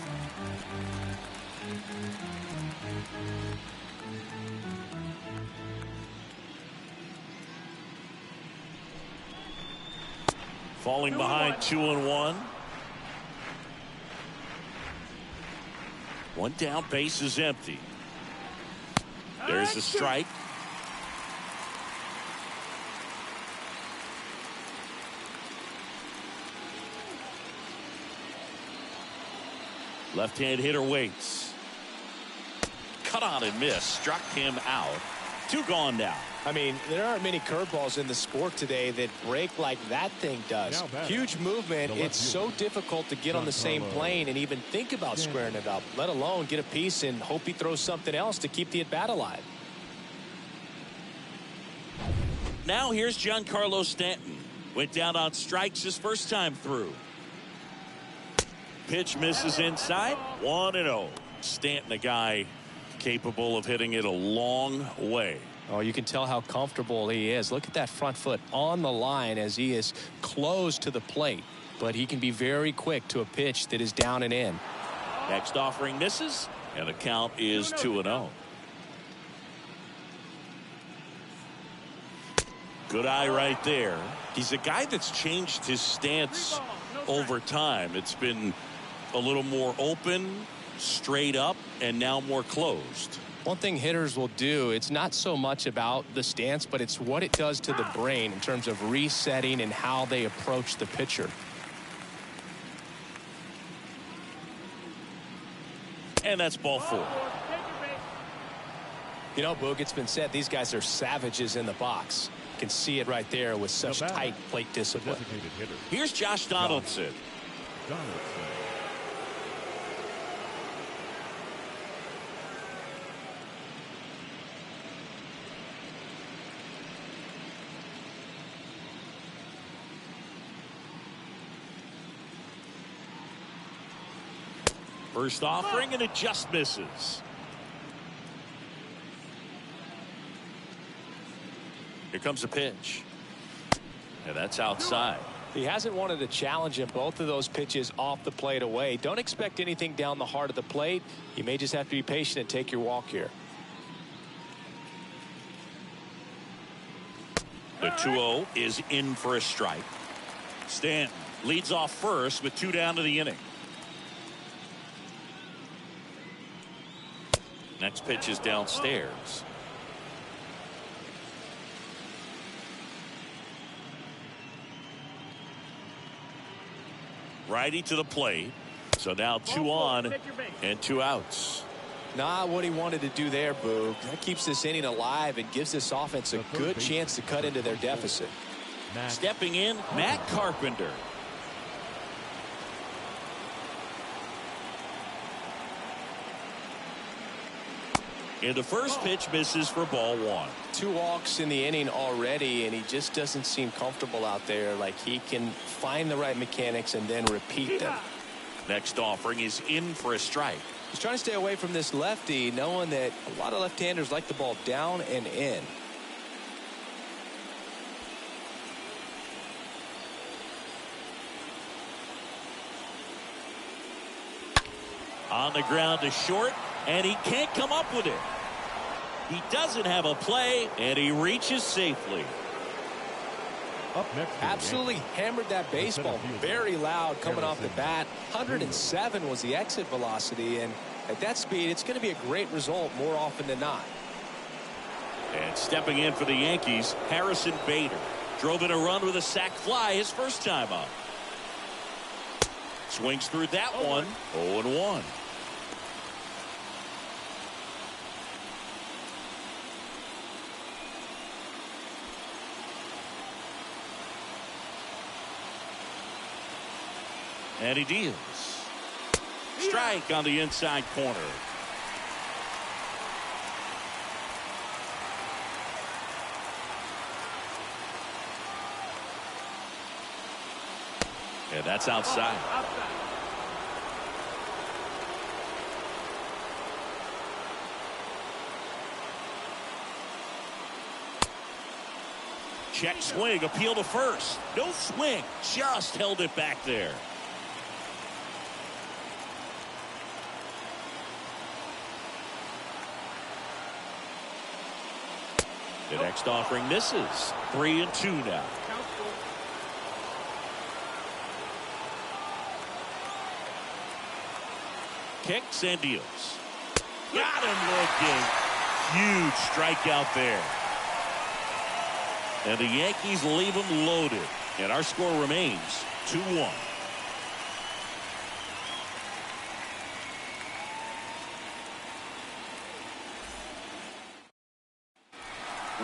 Falling behind 2-1. One down, base is empty. There's the strike. Left-hand hitter waits. Cut on and miss. Struck him out. 2 gone now. I mean, there aren't many curveballs in the sport today that break like that thing does. Huge movement. It's so difficult to get on the same plane and even think about squaring it up, let alone get a piece and hope he throws something else to keep the at-bat alive. Now here's Giancarlo Stanton. Went down on strikes his first time through. Pitch misses inside. 1-0. Stanton, a guy capable of hitting it a long way. Oh, you can tell how comfortable he is. Look at that front foot on the line as he is close to the plate. But he can be very quick to a pitch that is down and in. Next offering misses, and the count is 2-0. Good eye right there. He's a guy that's changed his stance over time. It's been a little more open, straight up, and now more closed. One thing hitters will do, it's not so much about the stance, but it's what it does to the brain in terms of resetting and how they approach the pitcher. And that's ball 4. You know, Boog, it's been said these guys are savages in the box. You can see it right there with such tight plate discipline. Here's Josh Donaldson. First offering, and it just misses. Here comes a pitch. And that's outside. He hasn't wanted to challenge him. Both of those pitches off the plate away. Don't expect anything down the heart of the plate. You may just have to be patient and take your walk here. The 2-0 is in for a strike. Stanton leads off first with 2 down to the inning. Next pitch is downstairs. Righty to the plate. So now 2 on and 2 outs. Not what he wanted to do there, Boog. That keeps this inning alive and gives this offense a good chance to cut into their deficit. Stepping in, Matt Carpenter. And the first pitch misses for ball 1. 2 walks in the inning already, and he just doesn't seem comfortable out there. Like he can find the right mechanics and then repeat them. Next offering is in for a strike. He's trying to stay away from this lefty, knowing that a lot of left-handers like the ball down and in. On the ground to short, and he can't come up with it. He doesn't have a play, and he reaches safely. Up next, absolutely hammered that baseball very loud coming off the bat. 107 was the exit velocity, and at that speed it's going to be a great result more often than not. And stepping in for the Yankees, Harrison Bader drove in a run with a sac fly his first time up. Swings through that one. 0-1. And he deals. Strike on the inside corner. And that's outside. Check swing, appeal to first. No swing, just held it back there. The next offering misses. 3-2 now. Kicks and deals. Got him looking. Huge strikeout there. And the Yankees leave him loaded. And our score remains 2-1.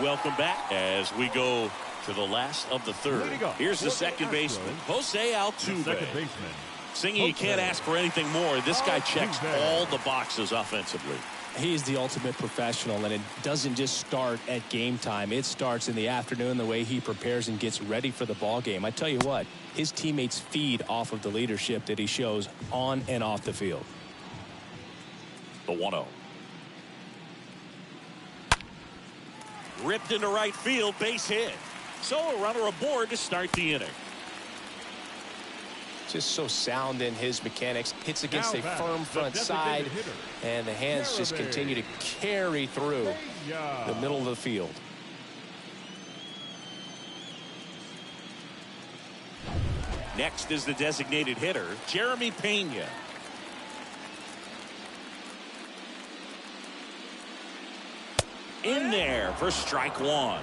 Welcome back as we go to the last of the third. Here's the second baseman, Jose Altuve. Singing, you can't ask for anything more. This guy checks all the boxes offensively. He's the ultimate professional, and it doesn't just start at game time. It starts in the afternoon, the way he prepares and gets ready for the ball game. I tell you what, his teammates feed off of the leadership that he shows on and off the field. The 1-0. Ripped into right field, base hit. So a runner aboard to start the inning. Just so sound in his mechanics. Hits against a firm front side, and the hands just continue to carry through the middle of the field. Next is the designated hitter, Jeremy Pena. In there for strike 1.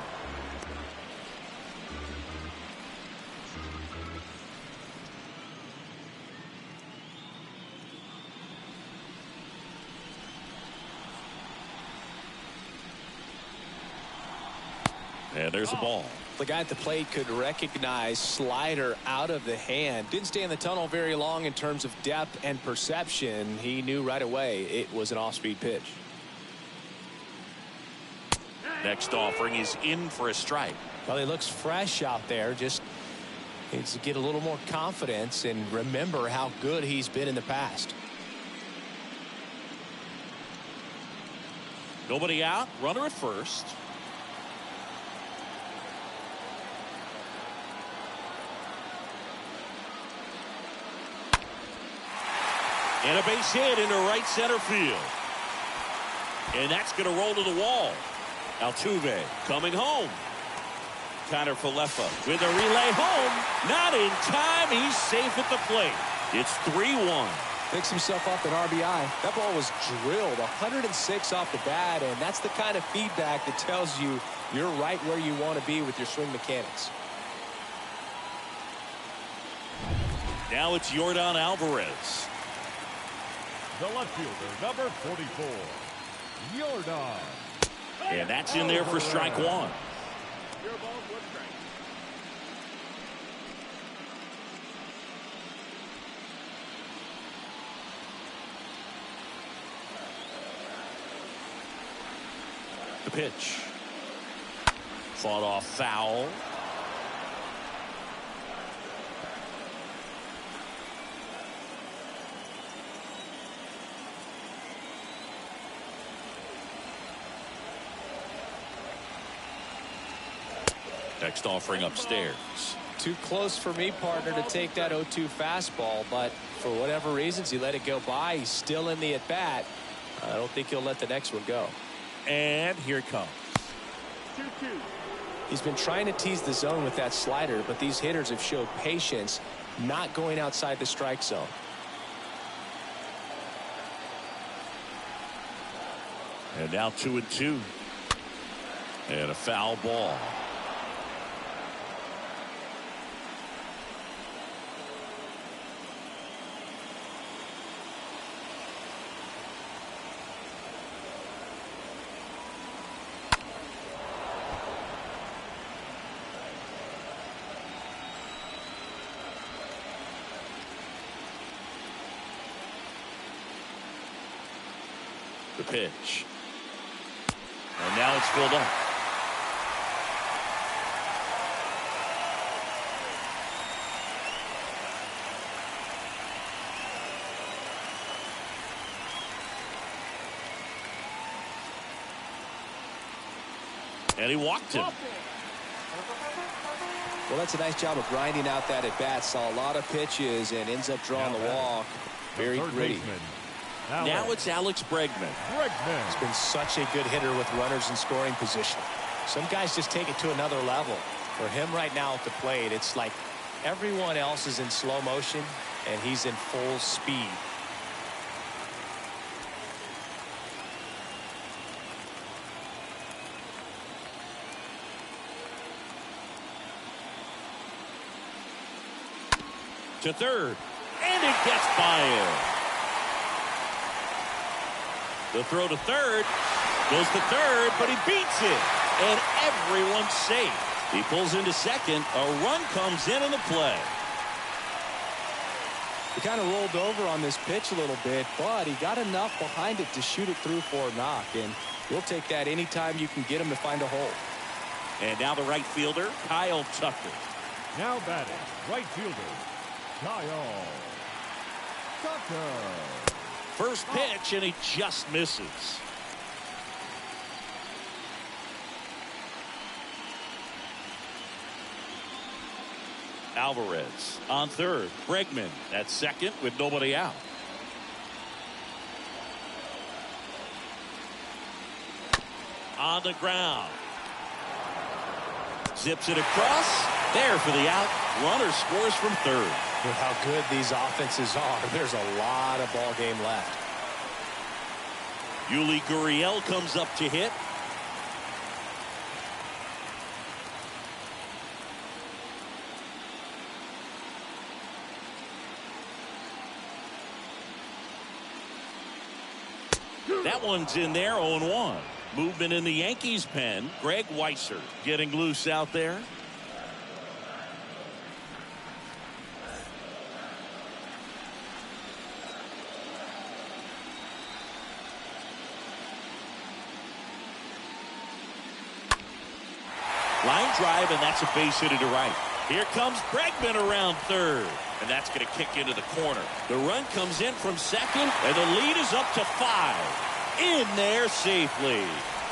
And there's a ball. The guy at the plate could recognize slider out of the hand. Didn't stay in the tunnel very long in terms of depth and perception. He knew right away it was an off-speed pitch. Next offering is in for a strike. Well, he looks fresh out there. Just needs to get a little more confidence and remember how good he's been in the past. Nobody out. Runner at first. And a base hit into right center field. And that's going to roll to the wall. Altuve coming home. Connor Falefa with a relay home. Not in time. He's safe at the plate. It's 3-1. Picks himself up an RBI. That ball was drilled 106 off the bat, and that's the kind of feedback that tells you you're right where you want to be with your swing mechanics. Now it's Yordan Alvarez. The left fielder, number 44, Yordan. And that's in there for strike one. The pitch. Fought off foul. Next offering upstairs. Too close for me, partner, to take that 0-2 fastball, but for whatever reasons he let it go by. He's still in the at-bat. I don't think he'll let the next one go. And here it comes. 2-2. He's been trying to tease the zone with that slider, but these hitters have showed patience, not going outside the strike zone. And now 2-2. And a foul ball. The pitch. And now it's pulled up. And he walked him. Well, that's a nice job of grinding out that at bat. Saw a lot of pitches and ends up drawing the walk. Very gritty. Now it's Alex Bregman. He's been such a good hitter with runners in scoring position. Some guys just take it to another level. For him right now at the plate, it's like everyone else is in slow motion and he's in full speed. To third. And it gets by him. The throw to third. Goes to third, but he beats it. And everyone's safe. He pulls into second. A run comes in the play. He kind of rolled over on this pitch a little bit, but he got enough behind it to shoot it through for a knock. And we'll take that anytime you can get him to find a hole. And now the right fielder, Kyle Tucker. Now batting, right fielder, Kyle Tucker. First pitch, and he just misses. Alvarez on third. Bregman at second with nobody out. On the ground. Zips it across. There for the out. Runner scores from third. With how good these offenses are, there's a lot of ball game left. Yuli Gurriel comes up to hit. That one's in there, 0-1. Movement in the Yankees pen. Greg Weisser getting loose out there. Line drive, and that's a base hit to right. Here comes Bregman around third. And that's going to kick into the corner. The run comes in from second, and the lead is up to 5. in there safely.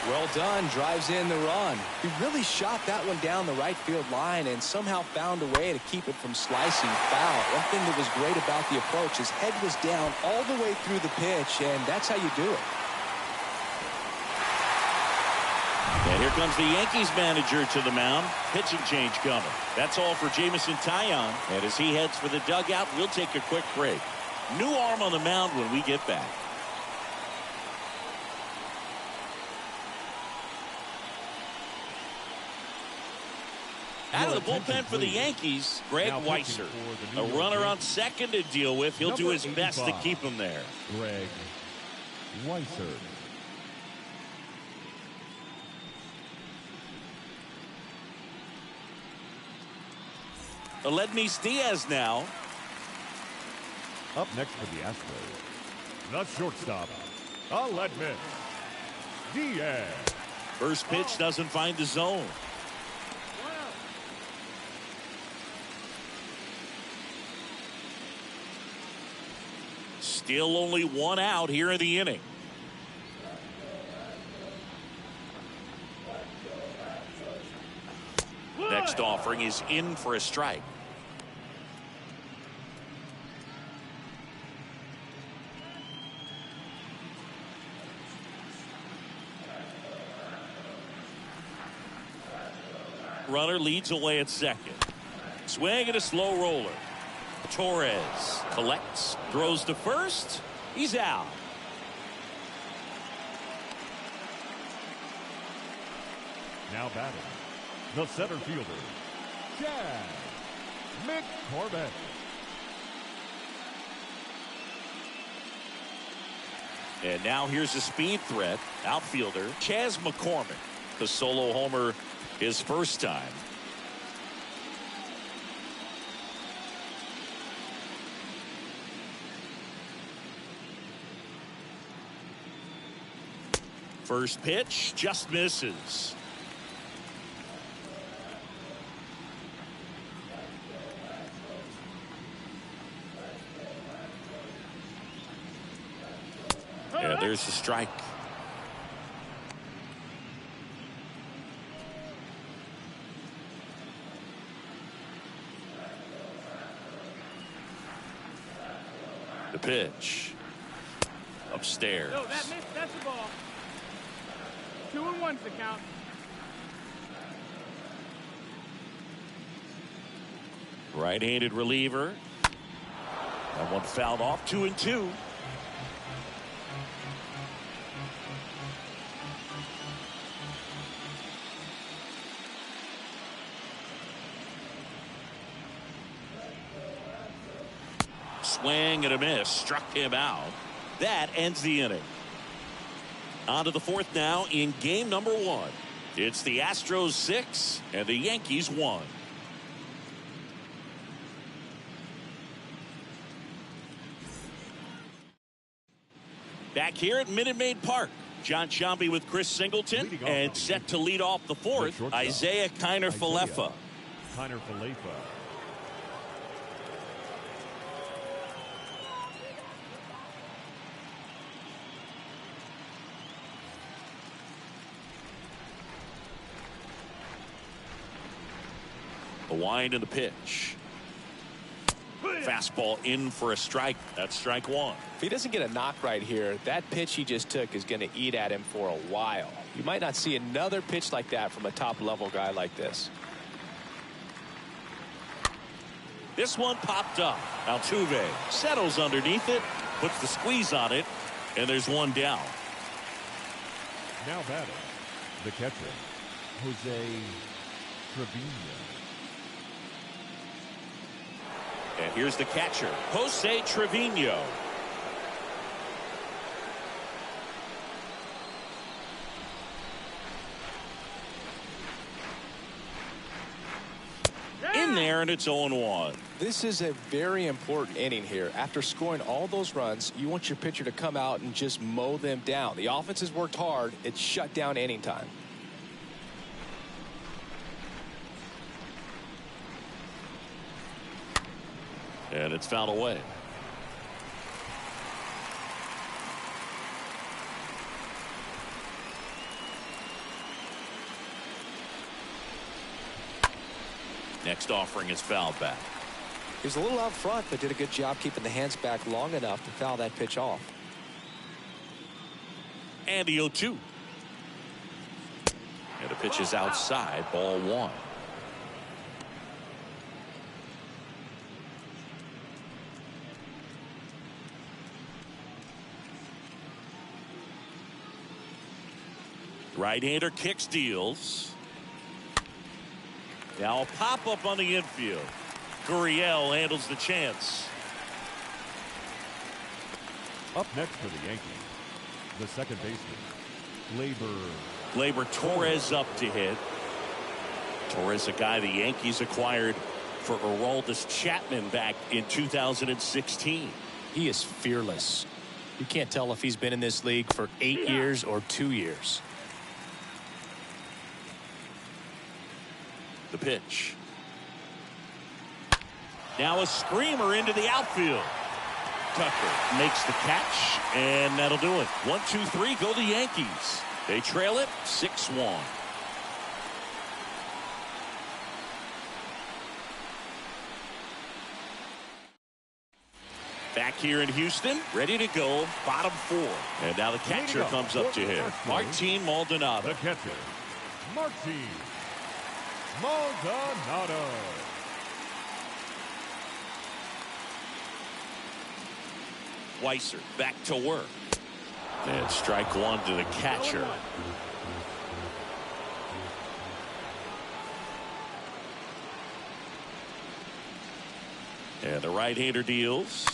Well done. Drives in the run. He really shot that one down the right field line and somehow found a way to keep it from slicing foul. One thing that was great about the approach, his head was down all the way through the pitch, and that's how you do it. And here comes the Yankees manager to the mound. Pitching change coming. That's all for Jamison Taillon. And as he heads for the dugout, we'll take a quick break. New arm on the mound when we get back. Out of the bullpen for the Yankees, Greg Weisser. A runner on second to deal with. He'll do his best to keep him there. Greg Weisser. Aledmys Diaz now. Up next for the Astros, the shortstop, Aledmys Diaz. First pitch doesn't find the zone. Still only one out here in the inning. Next offering is in for a strike. Runner leads away at second. Swing and a slow roller. Torres collects, throws to first. He's out. Now batting, the center fielder, Chad McCormick. And now here's a speed threat. Outfielder Chas McCormick. The solo homer his first time. First pitch just misses. Yeah, there's the strike. The pitch. Upstairs. No, that missed. That's the ball. 2-1's the count. Right-handed reliever. That one fouled off. 2-2. Swing and a miss. Struck him out. That ends the inning. On to the fourth now in game number 1. It's the Astros 6 and the Yankees 1. Back here at Minute Maid Park. John Sciambi with Chris Singleton and set to lead off the fourth, Isaiah Kiner-Falefa. Kiner-Falefa. The wind and the pitch. Fastball in for a strike. That's strike one. If he doesn't get a knock right here, that pitch he just took is going to eat at him for a while. You might not see another pitch like that from a top-level guy like this. This one popped up. Altuve settles underneath it, puts the squeeze on it, and there's one down. Now batting, the catcher, Jose Trevino. And here's the catcher, Jose Trevino. In there, and it's 0-1. This is a very important inning here. After scoring all those runs, you want your pitcher to come out and just mow them down. The offense has worked hard. It's shut down inning time. And it's fouled away. Next offering is fouled back. He was a little out front, but did a good job keeping the hands back long enough to foul that pitch off. And the 0-2. And the pitch is outside, ball 1. Right-hander kicks, deals. Now a pop-up on the infield. Gurriel handles the chance. Up next for the Yankees, the second baseman, Gleyber Torres up to hit. Torres, a guy the Yankees acquired for Aroldis Chapman back in 2016. He is fearless. You can't tell if he's been in this league for 8 years or 2 years. The pitch. Now a screamer into the outfield. Tucker makes the catch, and that'll do it. 1-2-3, go the Yankees. They trail it 6-1. Back here in Houston, ready to go, bottom 4. And now the catcher comes up to him, Martin Maldonado. the catcher, Martin Maldonado. Weiser back to work. And strike 1 to the catcher. And the right-hander deals.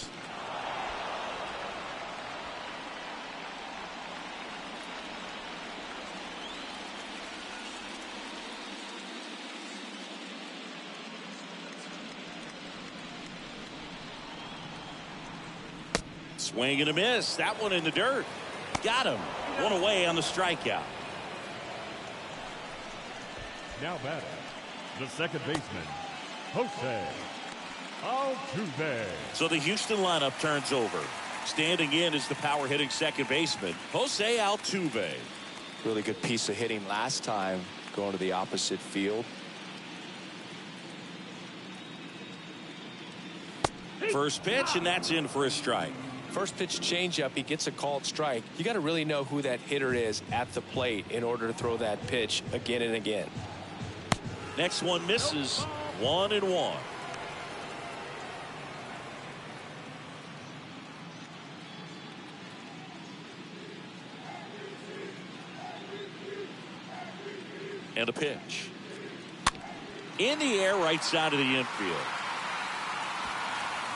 Swing and a miss. That one in the dirt. Got him. One away on the strikeout. Now batting, the second baseman, Jose Altuve. So the Houston lineup turns over. Standing in is the power hitting second baseman, Jose Altuve. Really good piece of hitting last time, going to the opposite field. First pitch, and that's in for a strike. First pitch changeup, he gets a called strike. You got to really know who that hitter is at the plate in order to throw that pitch again and again. Next one misses. 1-1. And a pitch. In the air, right side of the infield.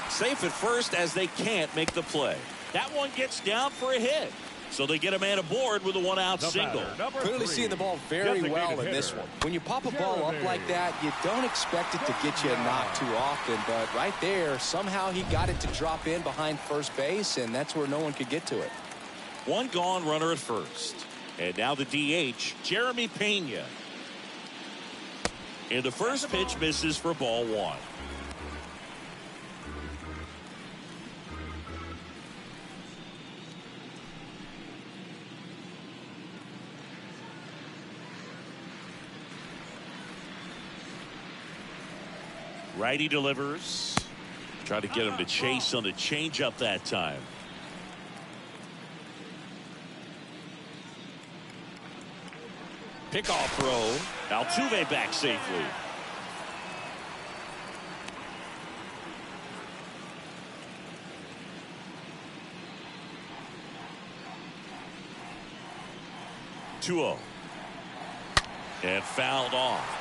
Safe at first as they can't make the play. That one gets down for a hit. So they get a man aboard with a one-out single. Clearly seeing the ball very well in this one. When you pop a ball up like that, you don't expect it to get you a knock too often. But right there, somehow he got it to drop in behind first base, and that's where no one could get to it. One gone, runner at first. And now the DH, Jeremy Pena. And the first pitch misses for ball 1. Righty delivers. Try to get him to chase on the changeup that time. Pickoff throw. Altuve back safely. Two-0. And fouled off.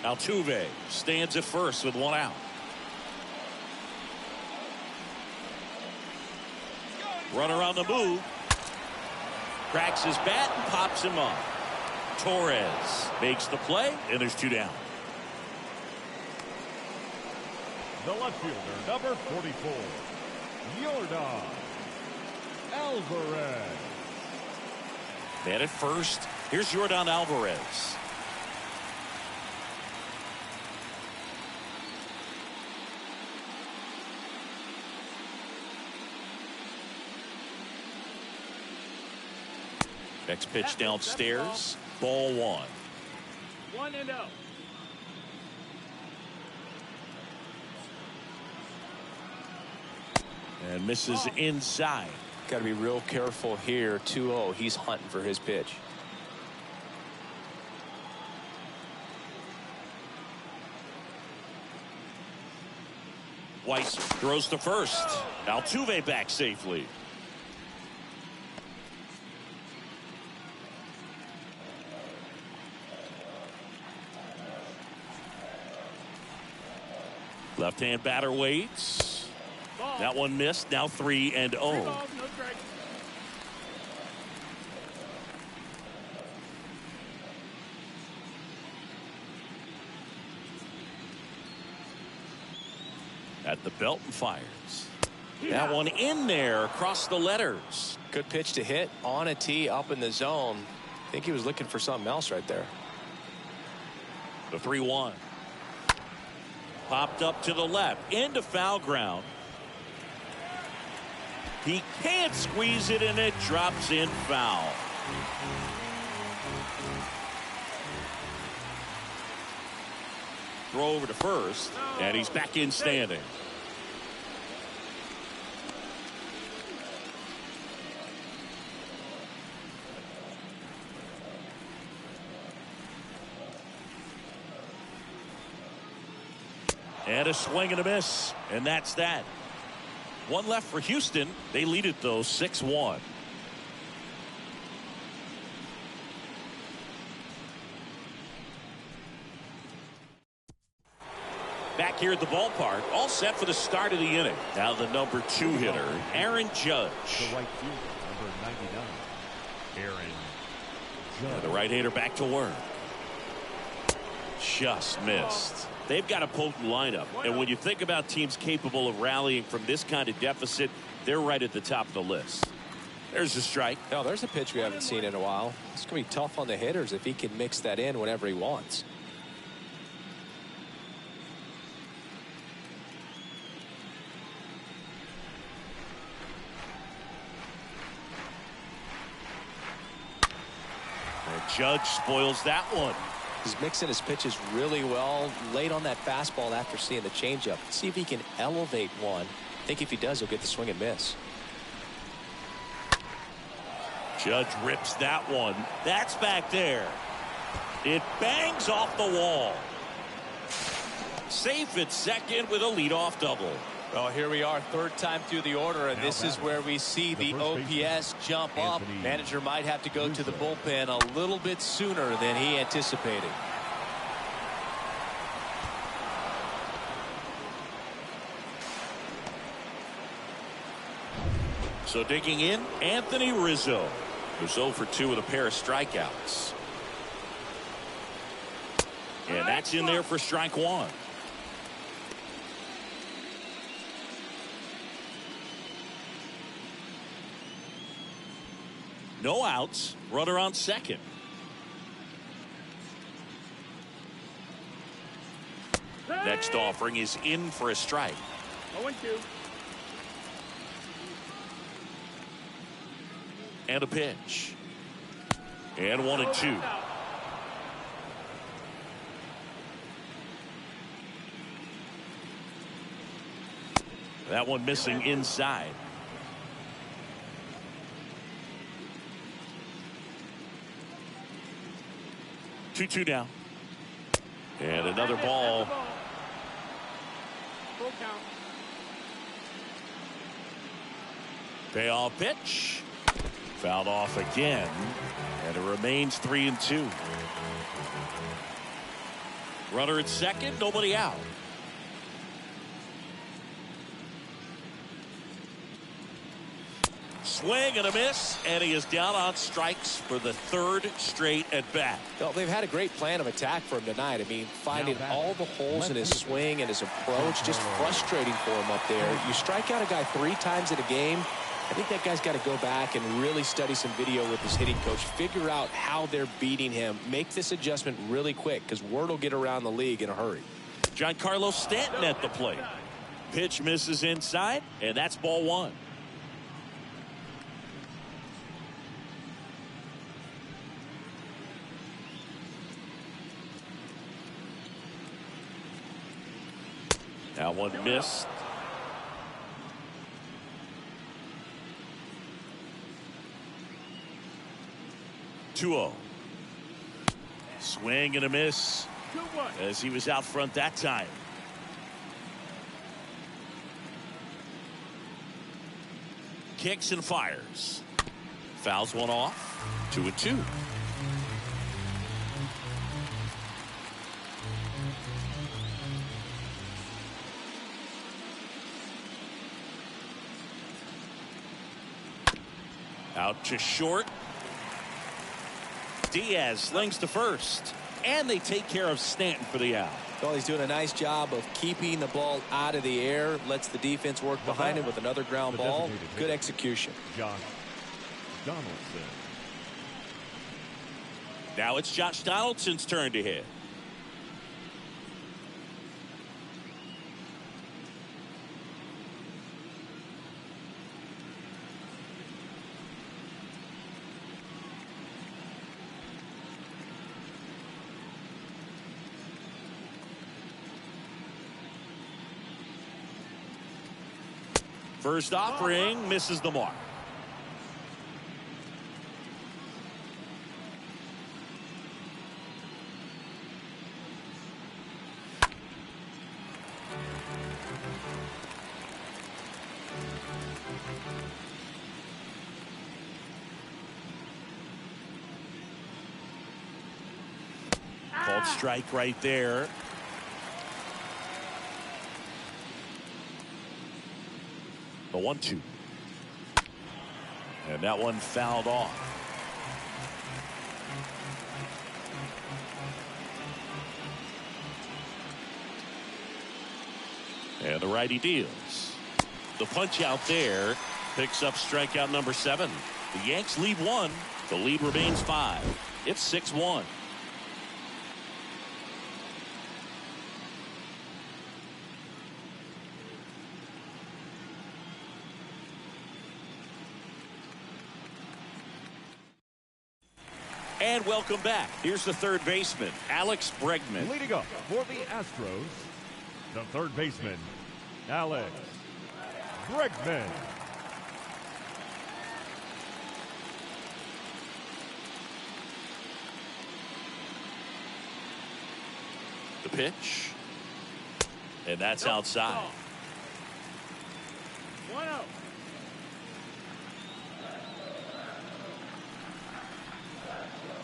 Altuve stands at first with one out. Runner on the move. Cracks his bat and pops him up. Torres makes the play, and there's 2 down. The left fielder, number 44, Yordan Alvarez. Man at first. Here's Yordan Alvarez. Next pitch downstairs. Ball 1. 1-0. And misses inside. Got to be real careful here. 2-0. He's hunting for his pitch. Weiss throws to first. Altuve back safely. Left-hand batter waits. That one missed. Now 3-0. 3 balls, no strikes. At the belt and fires. That one in there across the letters. Good pitch to hit on a tee up in the zone. I think he was looking for something else right there. The 3-1. Popped up to the left into foul ground. He can't squeeze it, and it drops in foul. Throw over to first, and he's back in standing. And a swing and a miss, and that's that. One left for Houston. They lead it, though, 6-1. Back here at the ballpark, all set for the start of the inning. Now the number 2 hitter, Aaron Judge. The right fielder, number 99, Aaron Judge. And the right-hander back to work. Just missed. They've got a potent lineup, and when you think about teams capable of rallying from this kind of deficit, they're right at the top of the list. There's a strike. Now, there's a pitch we haven't seen in a while. It's going to be tough on the hitters if he can mix that in whenever he wants. And Judge spoils that one. He's mixing his pitches really well, late on that fastball after seeing the changeup. See if he can elevate one. I think if he does, he'll get the swing and miss. Judge rips that one. That's back there. It bangs off the wall. Safe at second with a leadoff double. Well, here we are, third time through the order, and this is where we see the OPS jump up. Manager might have to go to the bullpen a little bit sooner than he anticipated. So digging in, Anthony Rizzo, who's 0 for 2 with a pair of strikeouts. And that's in there for strike 1. No outs, runner on second. Next offering is in for a strike. 0-2. And a pitch. And 1-2. That one missing inside. Two down. And another ball. Full count. Payoff pitch. Fouled off again. And it remains 3-2. Runner at second, nobody out. Swing and a miss, and he is down on strikes for the 3rd straight at bat. Well, they've had a great plan of attack for him tonight. I mean, finding all the holes in his swing and his approach, just frustrating for him up there. You strike out a guy 3 times in a game, I think that guy's got to go back and really study some video with his hitting coach, figure out how they're beating him, make this adjustment really quick, because word will get around the league in a hurry. Giancarlo Stanton at the plate. Pitch misses inside, and that's ball 1. That one missed. 2-0. Swing and a miss as he was out front that time. Kicks and fires. Fouls one off. 2-2. Out to short. Diaz slings to first. And they take care of Stanton for the out. Well, he's doing a nice job of keeping the ball out of the air. Lets the defense work behind him with another ground ball. Good execution. Josh Donaldson. Now it's Josh Donaldson's turn to hit. First offering misses the mark. Called strike right there. The 1-2. And that one fouled off. And the righty deals. The punch out there picks up strikeout number 7. The Yanks lead 1. The lead remains 5. It's 6-1. And welcome back. Here's the third baseman, Alex Bregman. Leading up for the Astros, the third baseman, Alex Bregman. The pitch. And that's outside. 1-0.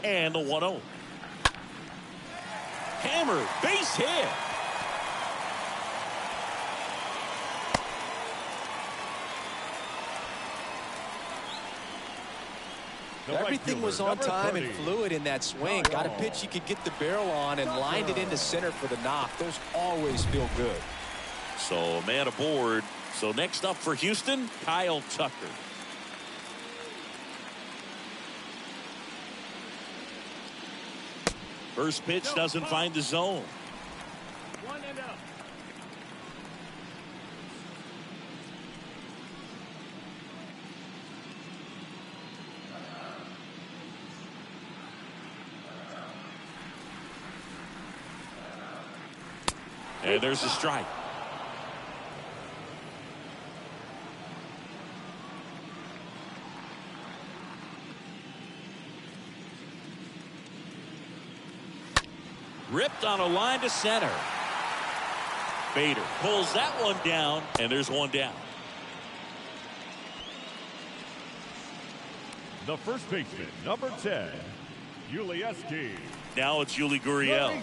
And the 1-0. Hammer, base hit. Everything was on time and fluid in that swing. Got a pitch you could get the barrel on and lined it into center for the knock. Those always feel good. So a man aboard. So next up for Houston, Kyle Tucker. First pitch doesn't find the zone. 1-0. And there's a strike. Ripped on a line to center. Bader pulls that one down, and there's one down. The first baseman, number 10, Yulieski. Now it's Yuli Gurriel.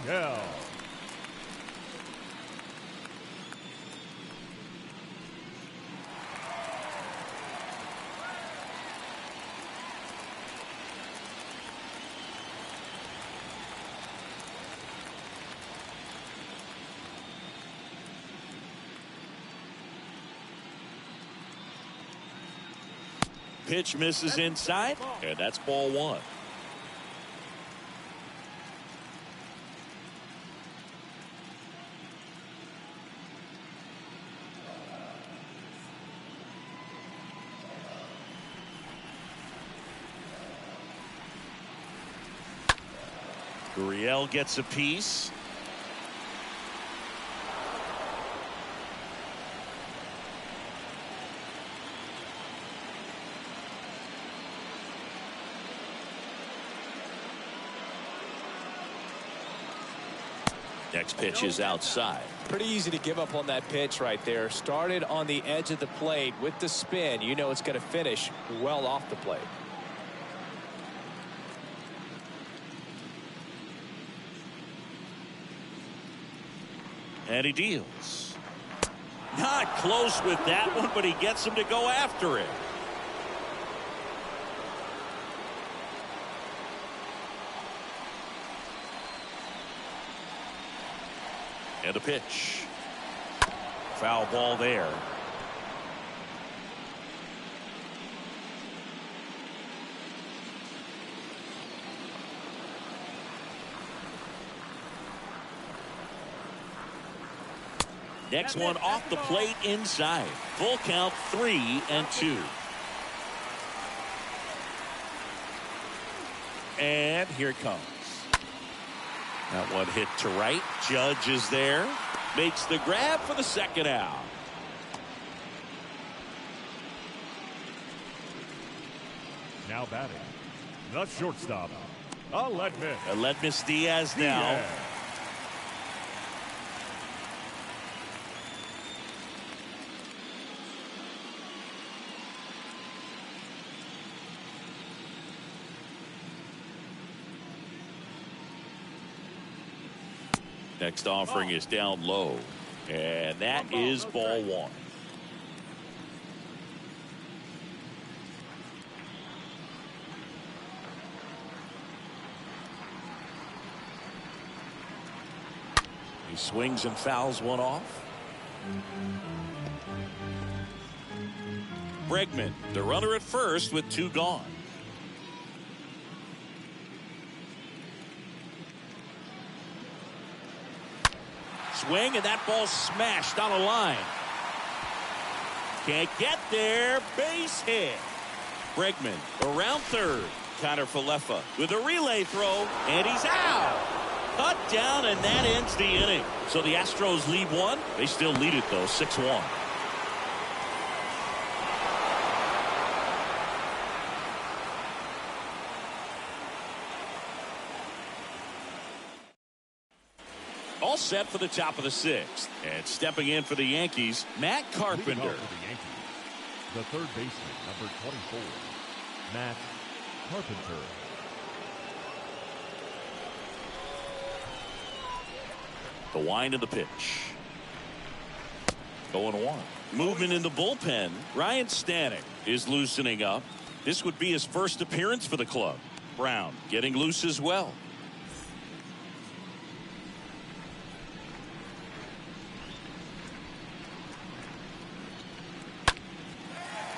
Pitch misses inside, and that's ball 1. Gurriel gets a piece. Next pitch is outside. Pretty easy to give up on that pitch right there. Started on the edge of the plate with the spin. You know it's going to finish well off the plate. And he deals. Not close with that one, but he gets him to go after it. And a pitch. Foul ball there. Next one off the plate inside. Full count, 3-2. And here it comes. That one hit to right. Judge is there. Makes the grab for the second out. Now batting, the shortstop, Aledmys Diaz now. Next offering is down low, and that is ball one. He swings and fouls one off. Bregman, the runner at first with 2 gone. Swing, and that ball smashed on a line. Can't get there. Base hit. Bregman around third. Connor Falefa with a relay throw, and he's out. Cut down, and that ends the inning. So the Astros lead 1. They still lead it, though, 6-1. All set for the top of the 6th. And stepping in for the Yankees, Matt Carpenter. The third baseman, number 24, Matt Carpenter. The wind of the pitch. 0-1. Movement in the bullpen. Ryan Stanek is loosening up. This would be his first appearance for the club. Brown getting loose as well.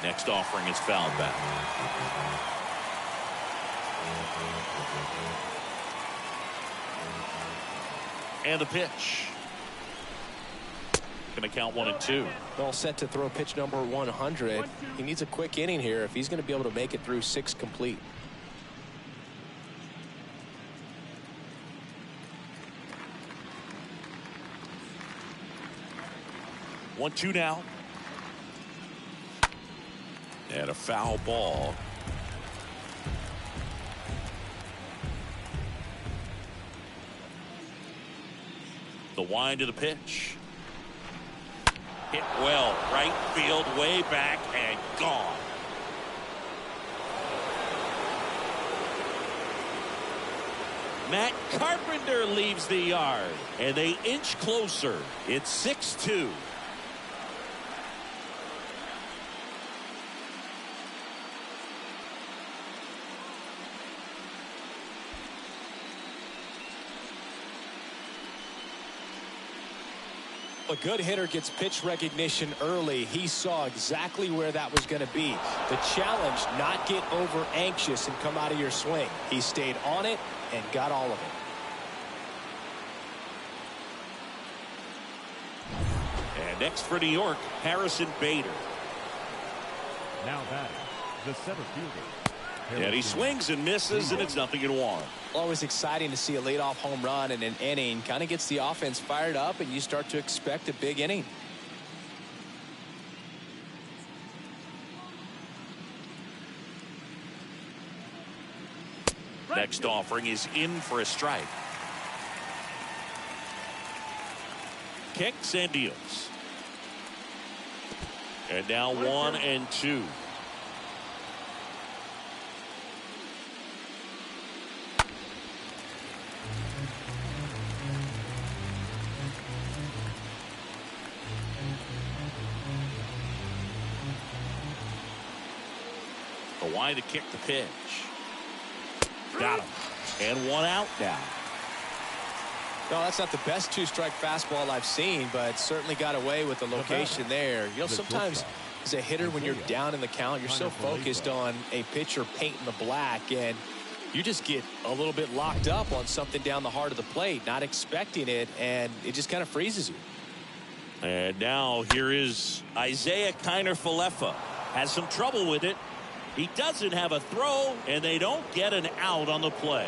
Next offering is fouled back. And the pitch. Going to count 1-2. All set to throw pitch number 100. He needs a quick inning here if he's going to be able to make it through 6 complete. One, 2 now. And a foul ball. The wind of the pitch. Hit well. Right field, way back, and gone. Matt Carpenter leaves the yard, and they inch closer. It's 6-2. A good hitter gets pitch recognition early. He saw exactly where that was going to be. The challenge, not get over anxious and come out of your swing. He stayed on it and got all of it. And next for New York, Harrison Bader. Now batting, the center fielder. And he swings and misses, and it's 0-1. Always exciting to see a leadoff home run in an inning. Kind of gets the offense fired up, and you start to expect a big inning. Next offering is in for a strike. kicks and deals. And now 1-2. Why to kick the pitch. Got him. And 1 out now. No, that's not the best 2-strike fastball I've seen, but certainly got away with the location there. You know, sometimes as a hitter, when you're down in the count, you're so focused on a pitcher painting the black, and you just get a little bit locked up on something down the heart of the plate, not expecting it, and it just kind of freezes you. And now here is Isaiah Kiner-Falefa. Has some trouble with it. He doesn't have a throw, and they don't get an out on the play.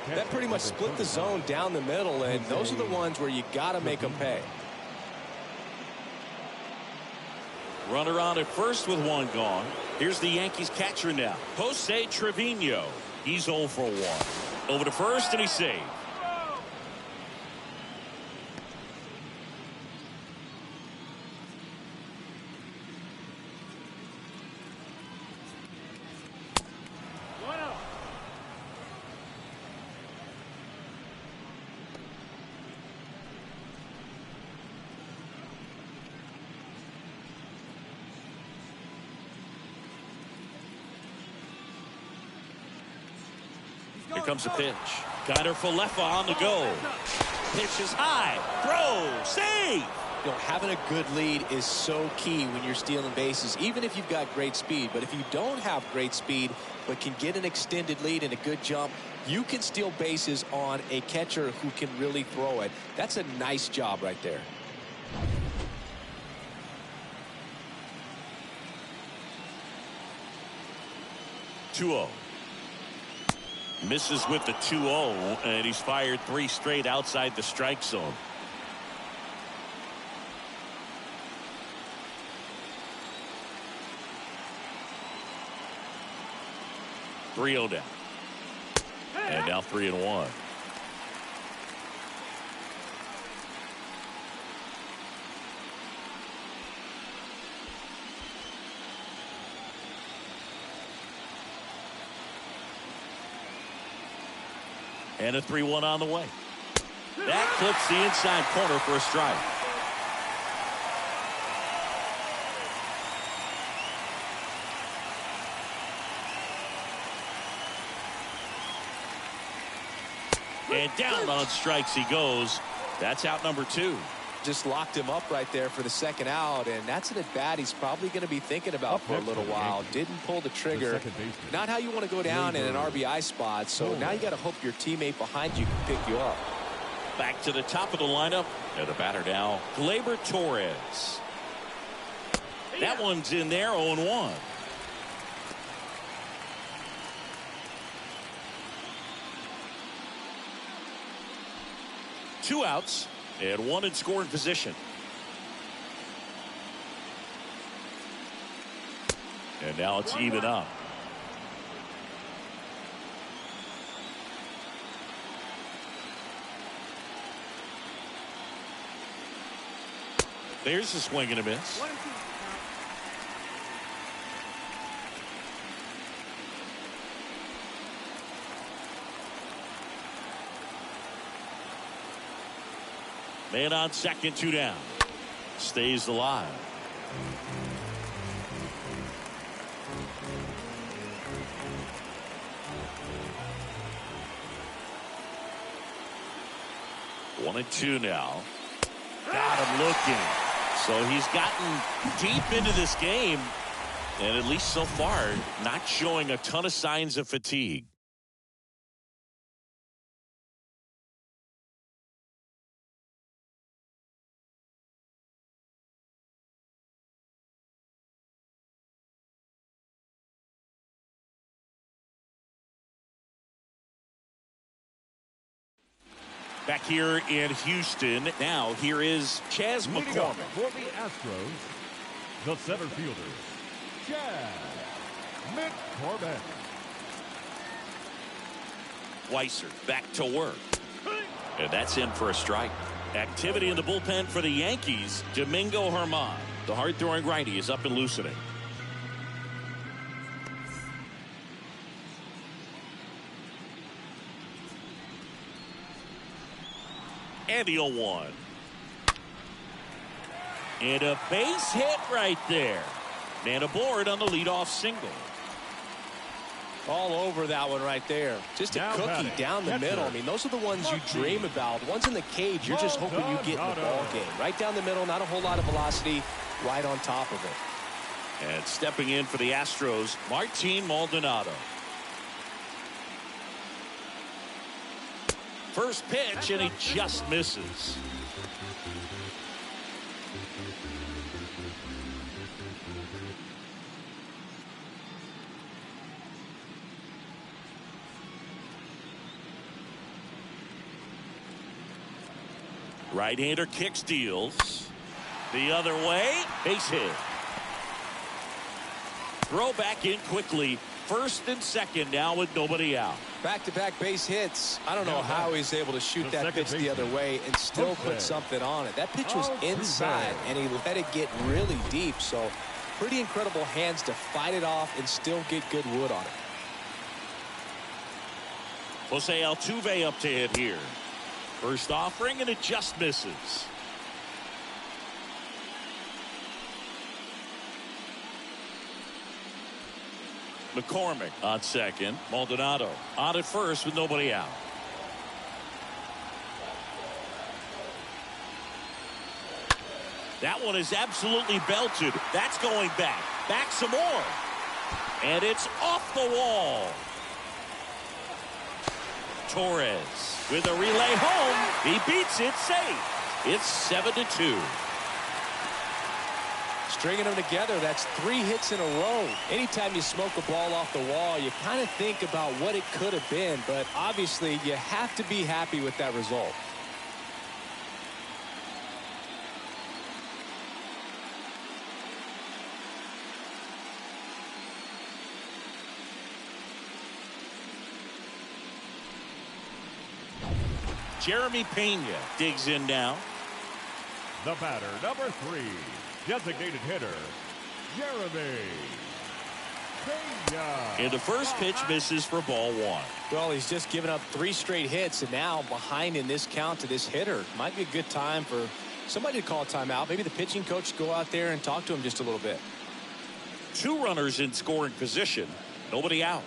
That pretty much split the zone down the middle, and those are the ones where you got to make them pay. Runner on at first with 1 gone. Here's the Yankees catcher now, Jose Trevino. He's 0 for 1. Over to first, and he's saved. Here comes the pitch. Kiner-Falefa on the go. Pitch is high. Throw. Save. You know, having a good lead is so key when you're stealing bases, even if you've got great speed. But if you don't have great speed but can get an extended lead and a good jump, you can steal bases on a catcher who can really throw it. That's a nice job right there. Two-0. Misses with the 2-0, and he's fired 3 straight outside the strike zone. Three-0 down. And now 3-1. And a 3-1 on the way. That clips the inside corner for a strike. And down on strikes he goes. That's out number 2. Just locked him up right there for the 2nd out, and that's an at-bat he's probably going to be thinking about for a little while. Didn't pull the trigger. Not how you want to go down in an RBI spot, so now you got to hope your teammate behind you can pick you up. Back to the top of the lineup, and the batter now, Gleyber Torres. That one's in there, 0-1. Two outs. And 1 in scoring position. And now it's even up. There's a swing and a miss. Man on second, 2 down. Stays alive. One and 2 now. Got him looking. So he's gotten deep into this game, and at least so far, not showing a ton of signs of fatigue. Back here in Houston, now here is Chas McCormick. For the Astros, the center fielder, Chas McCormick. Weiser back to work. And that's in for a strike. Activity in the bullpen for the Yankees. Domingo Germán, the hard-throwing righty, is up and loosening. And the 0-1. And a base hit right there. Man aboard on the leadoff single. All over that one right there. Just a cookie down the middle. I mean, those are the ones you dream about. The ones in the cage, you're just hoping you get in the ball game. Right down the middle, not a whole lot of velocity, right on top of it. And stepping in for the Astros, Martin Maldonado. First pitch, and he just misses. Right-hander kick steals. The other way, base hit. Throw back in quickly. First and second now with nobody out. Back-to-back base hits. I don't know how he's able to shoot that pitch the other way and still put something on it. That pitch was inside, and he let it get really deep. So pretty incredible hands to fight it off and still get good wood on it. Jose Altuve up to hit here. First offering, and it just misses. McCormick on second. Maldonado on at first with nobody out. That one is absolutely belted. That's going back. Back some more. And it's off the wall. Torres with a relay home. He beats it safe. It's 7-2. Stringing them together, that's 3 hits in a row. Anytime you smoke a ball off the wall, you kind of think about what it could have been, but obviously you have to be happy with that result. Jeremy Pena digs in now. The batter, number 3, designated hitter, Jeremy Pena. And the first pitch misses for ball 1. Well, he's just given up 3 straight hits, and now behind in this count to this hitter. Might be a good time for somebody to call a timeout. Maybe the pitching coach go out there and talk to him just a little bit. 2 runners in scoring position. Nobody out.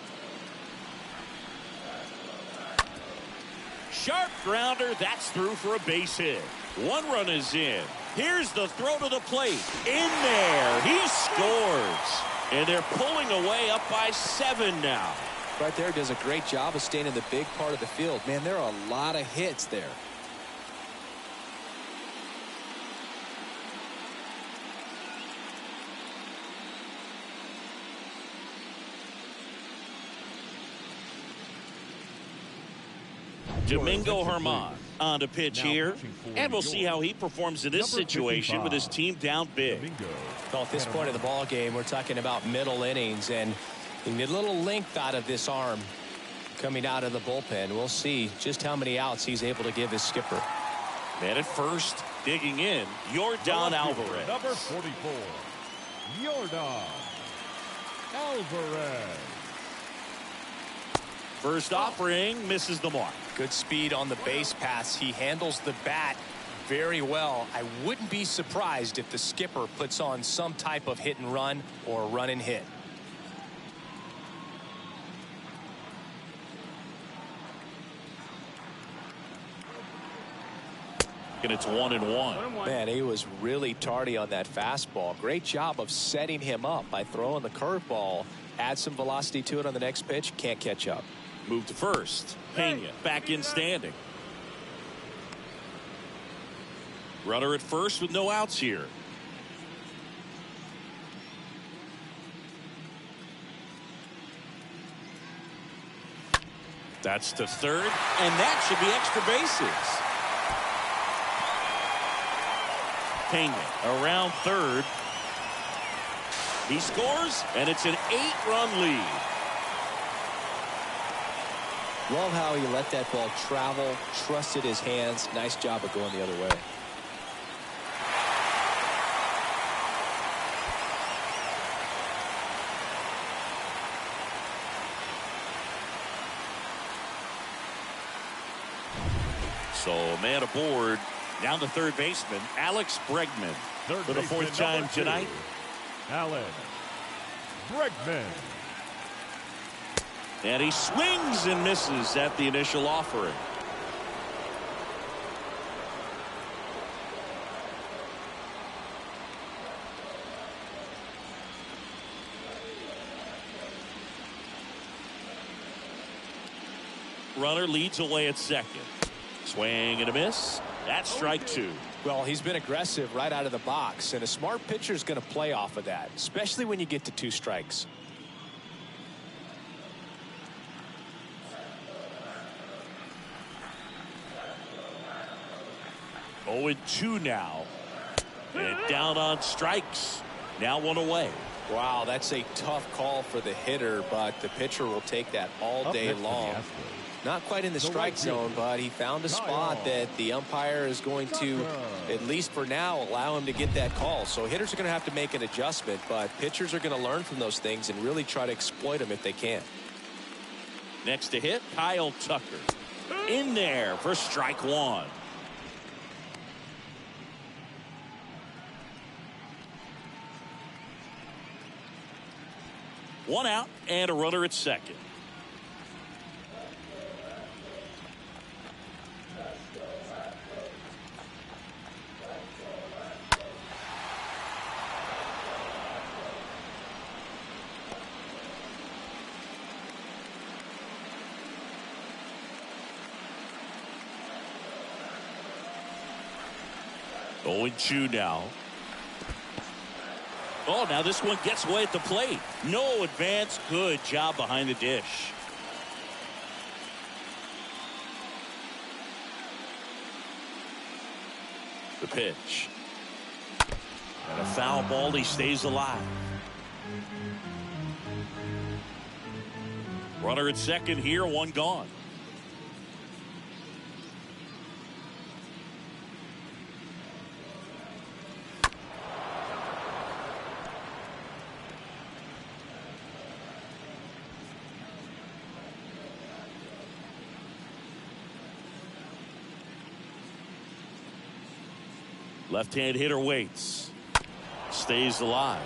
Sharp grounder. That's through for a base hit. 1 run is in. Here's the throw to the plate. In there. He scores. And they're pulling away up by 7 now. Right there does a great job of staying in the big part of the field. Man, there are a lot of hits there. Domingo Germán on to pitch here, and we'll see how he performs in this situation with his team down big. Well, at this point of the ball game, we're talking about middle innings, and you need a little length out of this arm coming out of the bullpen. We'll see just how many outs he's able to give his skipper. Man at first, digging in, Yordan Alvarez. Number 44, Yordan Alvarez. First offering misses the mark. Good speed on the base paths. He handles the bat very well. I wouldn't be surprised if the skipper puts on some type of hit and run or run and hit. And it's 1-1. Man, he was really tardy on that fastball. Great job of setting him up by throwing the curveball. Add some velocity to it on the next pitch. Can't catch up. Move to first. Pena back in standing. Runner at first with no outs here. That's to third, and that should be extra bases. Pena around third. He scores, and it's an 8-run lead. Love how he let that ball travel, trusted his hands. Nice job of going the other way. So a man aboard. Down to third baseman, Alex Bregman. Third for the baseman, fourth time number 2, tonight. Alex Bregman. And he swings and misses at the initial offering. Runner leads away at second. Swing and a miss. That's strike 2. Well, he's been aggressive right out of the box, and a smart pitcher is going to play off of that, especially when you get to 2 strikes. Oh, 2 now. And down on strikes. Now 1 away. Wow, that's a tough call for the hitter, but the pitcher will take that all day long. Not quite in the strike zone, but he found a spot that the umpire is going to, at least for now, allow him to get that call. So hitters are going to have to make an adjustment, but pitchers are going to learn from those things and really try to exploit them if they can. Next to hit, Kyle Tucker. In there for strike 1. One out and a runner at second. Oh, 2 now. Oh, now this one gets away at the plate. No advance. Good job behind the dish. The pitch. And a foul ball. He stays alive. Runner at second here. 1 gone. Left-hand hitter waits. Stays alive.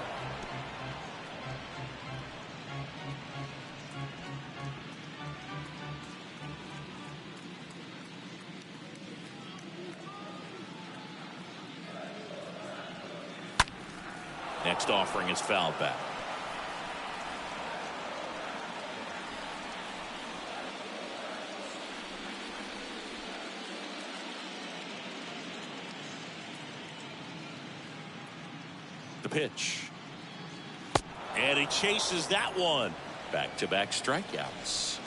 Next offering is fouled back. The pitch. And he chases that one. Back-to-back strikeouts.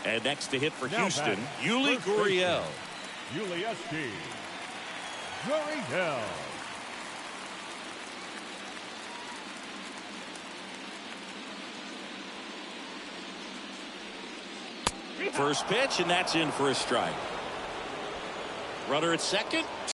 And next to hit for Now Houston, back, Yuli first Gurriel. Yuli Gurriel. First pitch, and that's in for a strike. Runner at second.